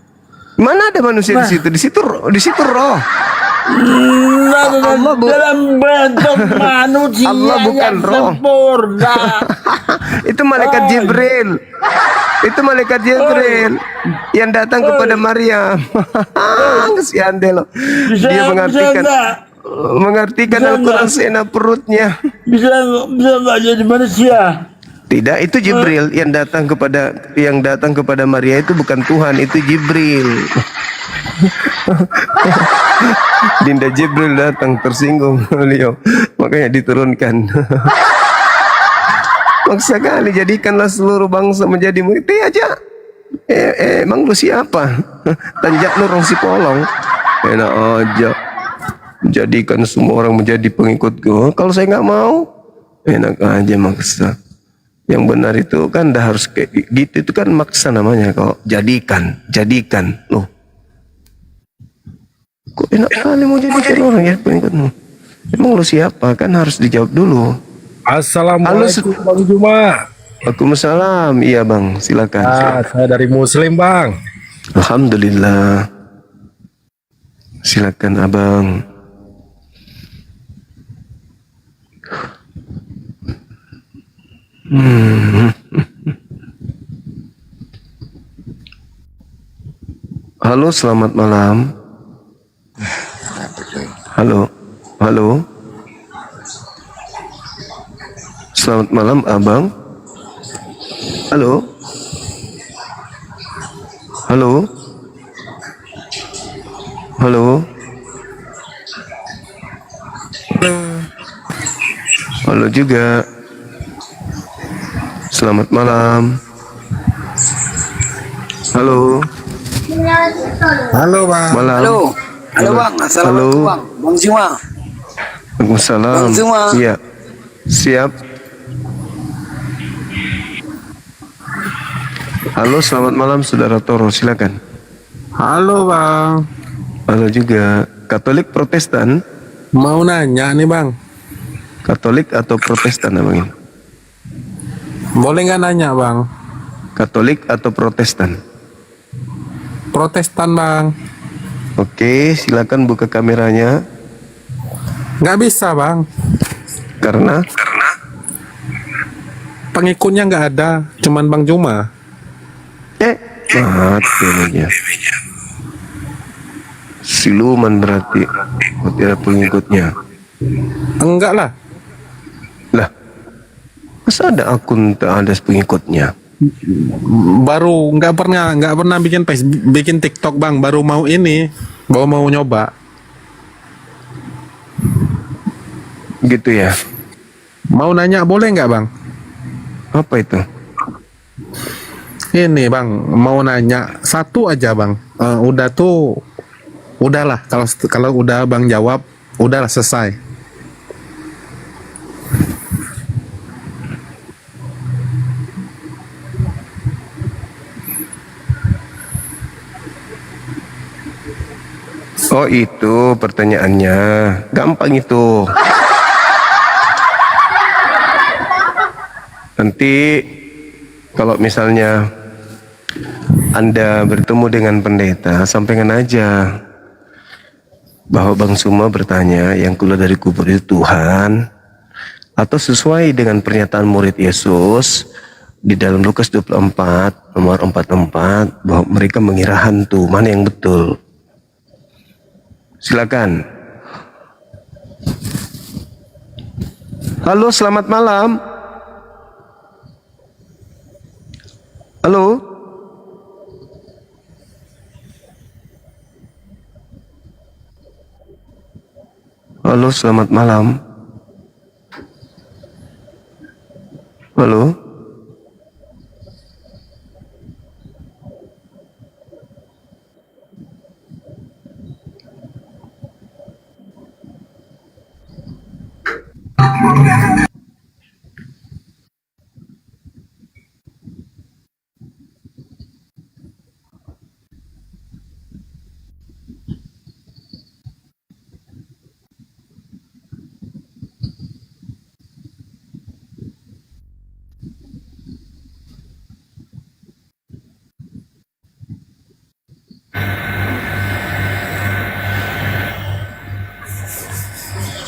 Mana ada manusia di situ? Di situ roh. Allah dalam bentuk manusia Allah bukan yang roh. sempurna. Itu malaikat Jibril. Itu malaikat Jibril yang datang kepada Maryam. Kesian deh lo. Dia mengartikan Al-Quran seenak perutnya. Bisa nggak jadi manusia? Tidak, itu Jibril yang datang kepada Maria. Itu bukan Tuhan, itu Jibril. Dinda Jibril datang, tersinggung beliau, makanya diturunkan. Maksa kali, jadikanlah seluruh bangsa menjadi murid aja. Emang lu siapa? Tanjak lu orang si polong. Enak aja, jadikan semua orang menjadi pengikutku. Kalau saya nggak mau, enak aja maksa. Yang benar itu kan dah harus kayak gitu, itu kan maksa namanya. Kalau jadikan loh. Kok enak kali mau jadikan orang ya pengikutmu? Emang lu siapa? Kan harus dijawab dulu. Assalamualaikum Bang Juma. Waalaikumsalam. Iya Bang, silakan. Saya dari Muslim Bang. Alhamdulillah. Silakan Abang. Hmm. Halo, selamat malam. Halo, halo. Selamat malam, abang. Halo, halo, halo. Halo juga. Selamat malam. Halo. Halo bang. Malam. Halo. Halo bang. Assalamualaikum Halo. bang. Bang Zuma. Waalaikumsalam. Bang Zuma. Iya. Siap. Halo, selamat malam saudara Toro, silakan. Halo bang. Halo juga. Katolik Protestan? Mau nanya nih bang. Katolik atau Protestan namanya? Boleh nggak nanya bang? Katolik atau Protestan? Protestan bang. Oke, silakan buka kameranya. Nggak bisa bang. Karena? Pengikutnya nggak ada, cuman Bang Juma. Mati aja. Siluman berarti. Tidak ada pengikutnya. Enggak lah. Lah, masa ada akun tak ada pengikutnya? Baru nggak pernah bikin TikTok bang. Baru mau nyoba. Gitu ya. Mau nanya boleh nggak bang? Apa itu? Ini bang, mau nanya satu aja bang. Udahlah. Kalau udah bang jawab, udahlah selesai. Oh itu pertanyaannya. Gampang itu. Nanti kalau misalnya Anda bertemu dengan pendeta, sampaikan aja bahwa Bang Suma bertanya yang keluar dari kubur itu Tuhan, atau sesuai dengan pernyataan murid Yesus di dalam Lukas 24 nomor 44 bahwa mereka mengira hantu. Mana yang betul? Silakan. Halo, selamat malam. Halo. Halo, selamat malam. Halo.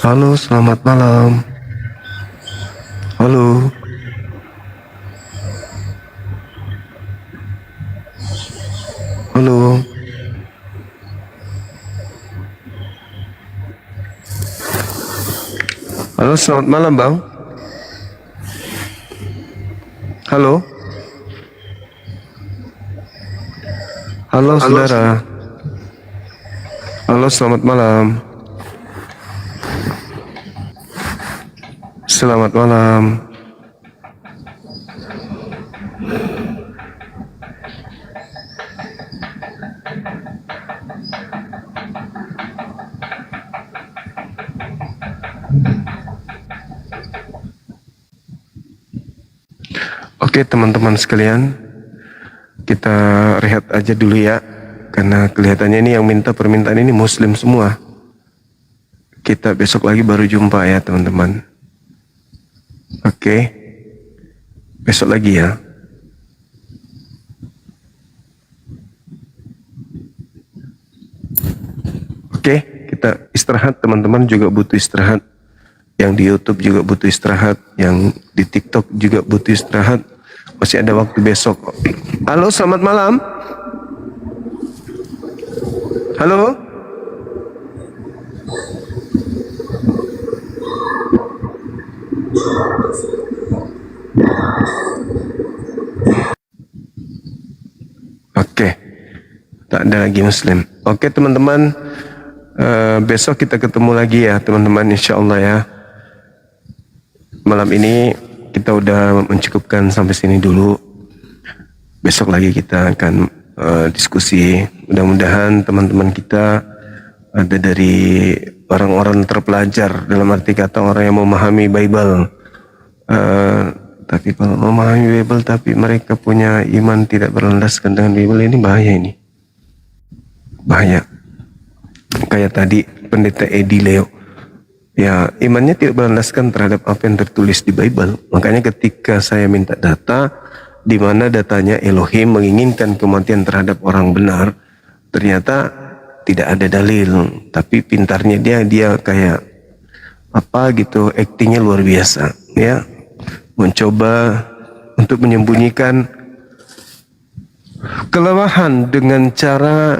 Halo, selamat malam. Halo. Halo. Halo, selamat malam, Bang. Halo. Halo, saudara. Halo, selamat malam. Selamat malam. Oke teman-teman sekalian, kita rehat aja dulu ya, karena kelihatannya ini yang minta permintaan ini muslim semua. Kita besok lagi baru jumpa ya teman-teman. Oke, besok lagi ya. Oke, kita istirahat, teman-teman juga butuh istirahat. yang di YouTube juga butuh istirahat, yang di TikTok juga butuh istirahat. Masih ada waktu besok. Halo, selamat malam. Halo. Oke, tak ada lagi Muslim. Oke teman-teman, besok kita ketemu lagi ya teman-teman, insya Allah ya. Malam ini kita udah mencukupkan sampai sini dulu. Besok lagi kita akan diskusi. Mudah-mudahan teman-teman kita ada dari orang-orang terpelajar, dalam arti kata orang yang memahami Bible. Tapi kalau memahami Bible tapi mereka punya iman tidak berlandaskan dengan Bible, ini bahaya ini. Bahaya. Kayak tadi pendeta Edi Leo. Ya, imannya tidak berlandaskan terhadap apa yang tertulis di Bible. Makanya ketika saya minta data, di mana datanya Elohim menginginkan kematian terhadap orang benar, ternyata tidak ada dalil. Tapi pintarnya dia kayak apa gitu, aktingnya luar biasa, ya. Mencoba untuk menyembunyikan kelemahan dengan cara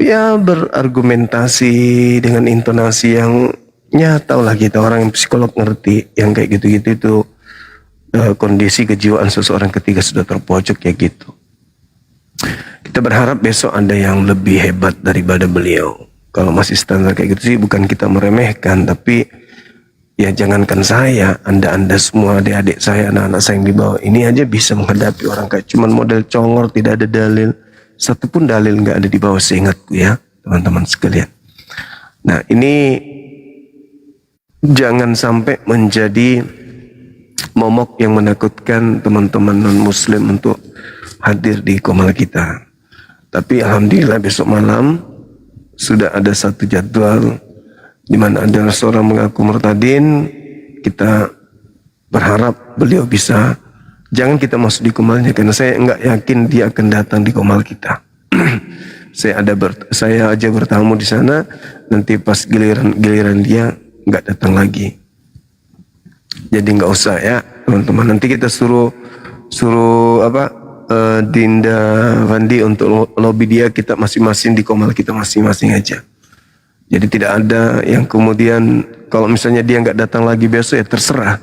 ya berargumentasi dengan intonasi yang ya tahulah kita orang yang psikolog ngerti, yang kayak gitu-gitu itu kondisi kejiwaan seseorang ketika sudah terpojok ya gitu. Kita berharap besok ada yang lebih hebat daripada beliau. Kalau masih standar kayak gitu sih bukan kita meremehkan, tapi ya jangankan saya, anda semua, adik-adik saya, anak-anak saya yang di bawah ini aja bisa menghadapi orang kayak cuman model congor, tidak ada dalil, satupun dalil nggak ada di bawah seingatku ya teman-teman sekalian. Nah ini jangan sampai menjadi momok yang menakutkan teman-teman non-muslim untuk hadir di komal kita. Tapi alhamdulillah besok malam sudah ada satu jadwal di mana ada seorang mengaku murtadin. Kita berharap beliau bisa, jangan kita masuk di komalnya karena saya enggak yakin dia akan datang di komal kita. Saya aja bertamu di sana, nanti pas giliran dia enggak datang lagi. Jadi enggak usah ya teman-teman, nanti kita suruh Dinda Fandi untuk lobby dia, kita masing-masing di komal kita masing-masing aja. Jadi tidak ada yang kemudian kalau misalnya dia nggak datang lagi besok ya terserah.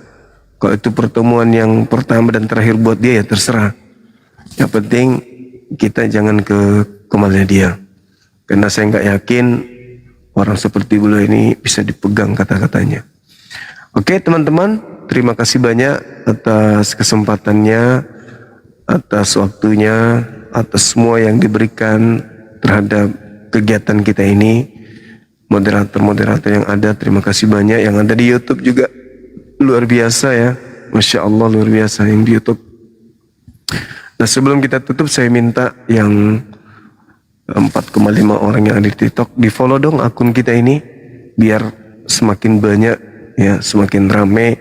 Kalau itu pertemuan yang pertama dan terakhir buat dia ya terserah. Yang penting kita jangan ke komalnya dia. Karena saya nggak yakin orang seperti beliau ini bisa dipegang kata-katanya. Oke teman-teman, terima kasih banyak atas kesempatannya, atas waktunya, atas semua yang diberikan terhadap kegiatan kita ini. Moderator-moderator yang ada, terima kasih banyak. Yang ada di YouTube juga luar biasa ya, Masya Allah luar biasa yang di YouTube. Nah sebelum kita tutup saya minta yang 4,5 orang yang ada di TikTok di follow dong akun kita ini biar semakin banyak ya, semakin rame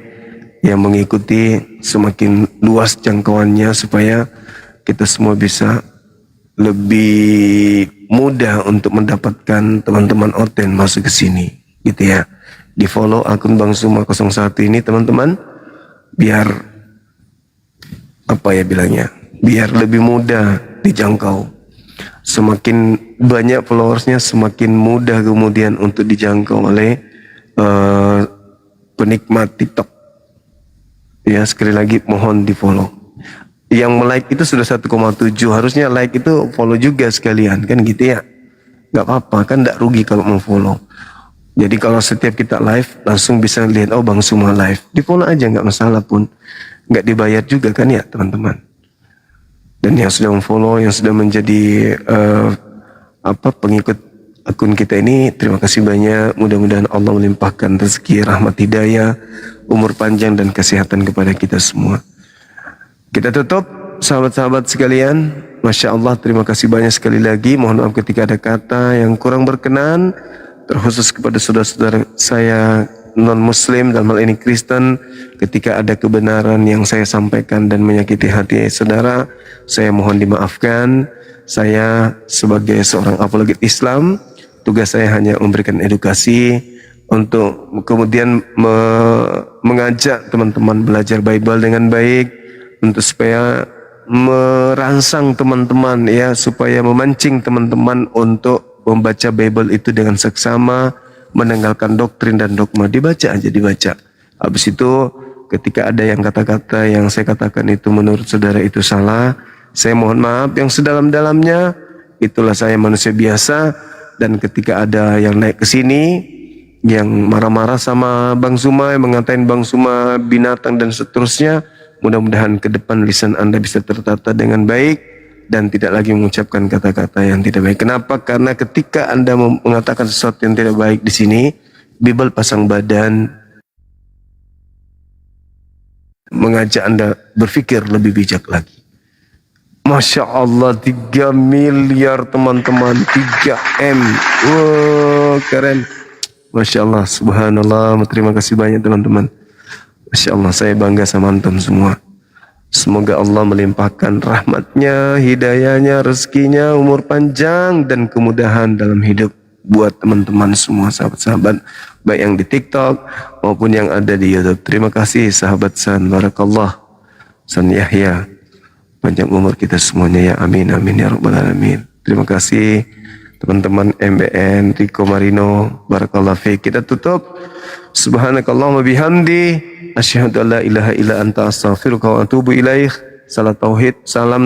yang mengikuti, semakin luas jangkauannya supaya kita semua bisa lebih mudah untuk mendapatkan teman-teman Oten masuk ke sini gitu ya. Di follow akun Bang Suma 01 ini teman-teman, biar apa ya bilangnya, biar lebih mudah dijangkau. Semakin banyak followersnya semakin mudah kemudian untuk dijangkau oleh penikmat TikTok ya. Sekali lagi mohon di follow. Yang like itu sudah 1,7, harusnya like itu follow juga sekalian kan gitu ya. Gak apa-apa kan, gak rugi kalau mau follow. Jadi kalau setiap kita live langsung bisa lihat oh Bang Suma live, di follow aja nggak masalah pun, nggak dibayar juga kan ya teman-teman. Dan yang sudah follow, yang sudah menjadi pengikut akun kita ini, terima kasih banyak. Mudah-mudahan Allah melimpahkan rezeki, rahmat, hidayah, umur panjang dan kesehatan kepada kita semua. Kita tutup, sahabat-sahabat sekalian. Masya Allah, terima kasih banyak sekali lagi. Mohon maaf ketika ada kata yang kurang berkenan, terkhusus kepada saudara-saudara saya non-muslim, dalam hal ini Kristen. Ketika ada kebenaran yang saya sampaikan dan menyakiti hati saudara, saya mohon dimaafkan. Saya sebagai seorang apologet Islam, tugas saya hanya memberikan edukasi, untuk kemudian mengajak teman-teman belajar Bible dengan baik, untuk supaya merangsang teman-teman ya, supaya memancing teman-teman untuk membaca Bible itu dengan seksama, meninggalkan doktrin dan dogma. Dibaca aja, dibaca. Habis itu ketika ada yang kata-kata yang saya katakan itu menurut saudara itu salah, saya mohon maaf yang sedalam-dalamnya. Itulah saya manusia biasa. Dan ketika ada yang naik ke sini yang marah-marah sama Bang Zuma, yang mengatain Bang Zuma binatang dan seterusnya, mudah-mudahan ke depan lisan Anda bisa tertata dengan baik dan tidak lagi mengucapkan kata-kata yang tidak baik. Kenapa? Karena ketika Anda mengatakan sesuatu yang tidak baik di sini, Bible pasang badan mengajak Anda berpikir lebih bijak lagi. Masya Allah, 3 miliar teman-teman, 3M. Wow, keren. Masya Allah, subhanallah. Terima kasih banyak teman-teman. Masya Allah, saya bangga sama antum semua. Semoga Allah melimpahkan rahmatnya, hidayahnya, rezekinya, umur panjang, dan kemudahan dalam hidup buat teman-teman semua, sahabat-sahabat, baik yang di TikTok maupun yang ada di YouTube. Terima kasih sahabat San, barakallah. San Yahya, panjang umur kita semuanya ya, amin amin ya rabbal alamin. Terima kasih teman-teman MBN, Rico Marino, barakallah fiik. Kita tutup. Subhanakallahumma bihamdi, asyhadu an la ilaha illa anta, astaghfiruka wa atubu ilaik. Salam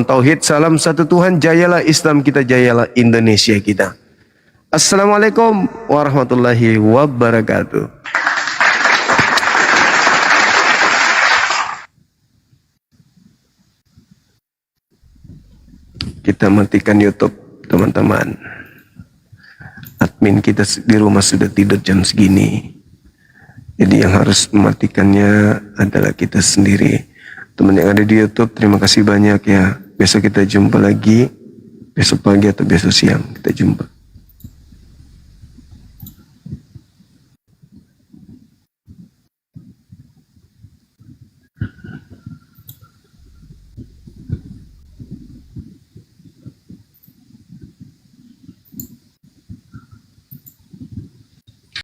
tauhid, salam satu Tuhan. Jayalah Islam kita, jayalah Indonesia kita. Assalamualaikum warahmatullahi wabarakatuh. Kita matikan YouTube, teman-teman. Admin kita di rumah sudah tidur jam segini. Jadi yang harus mematikannya adalah kita sendiri. Teman yang ada di YouTube, terima kasih banyak ya. Besok kita jumpa lagi. Besok pagi atau besok siang kita jumpa.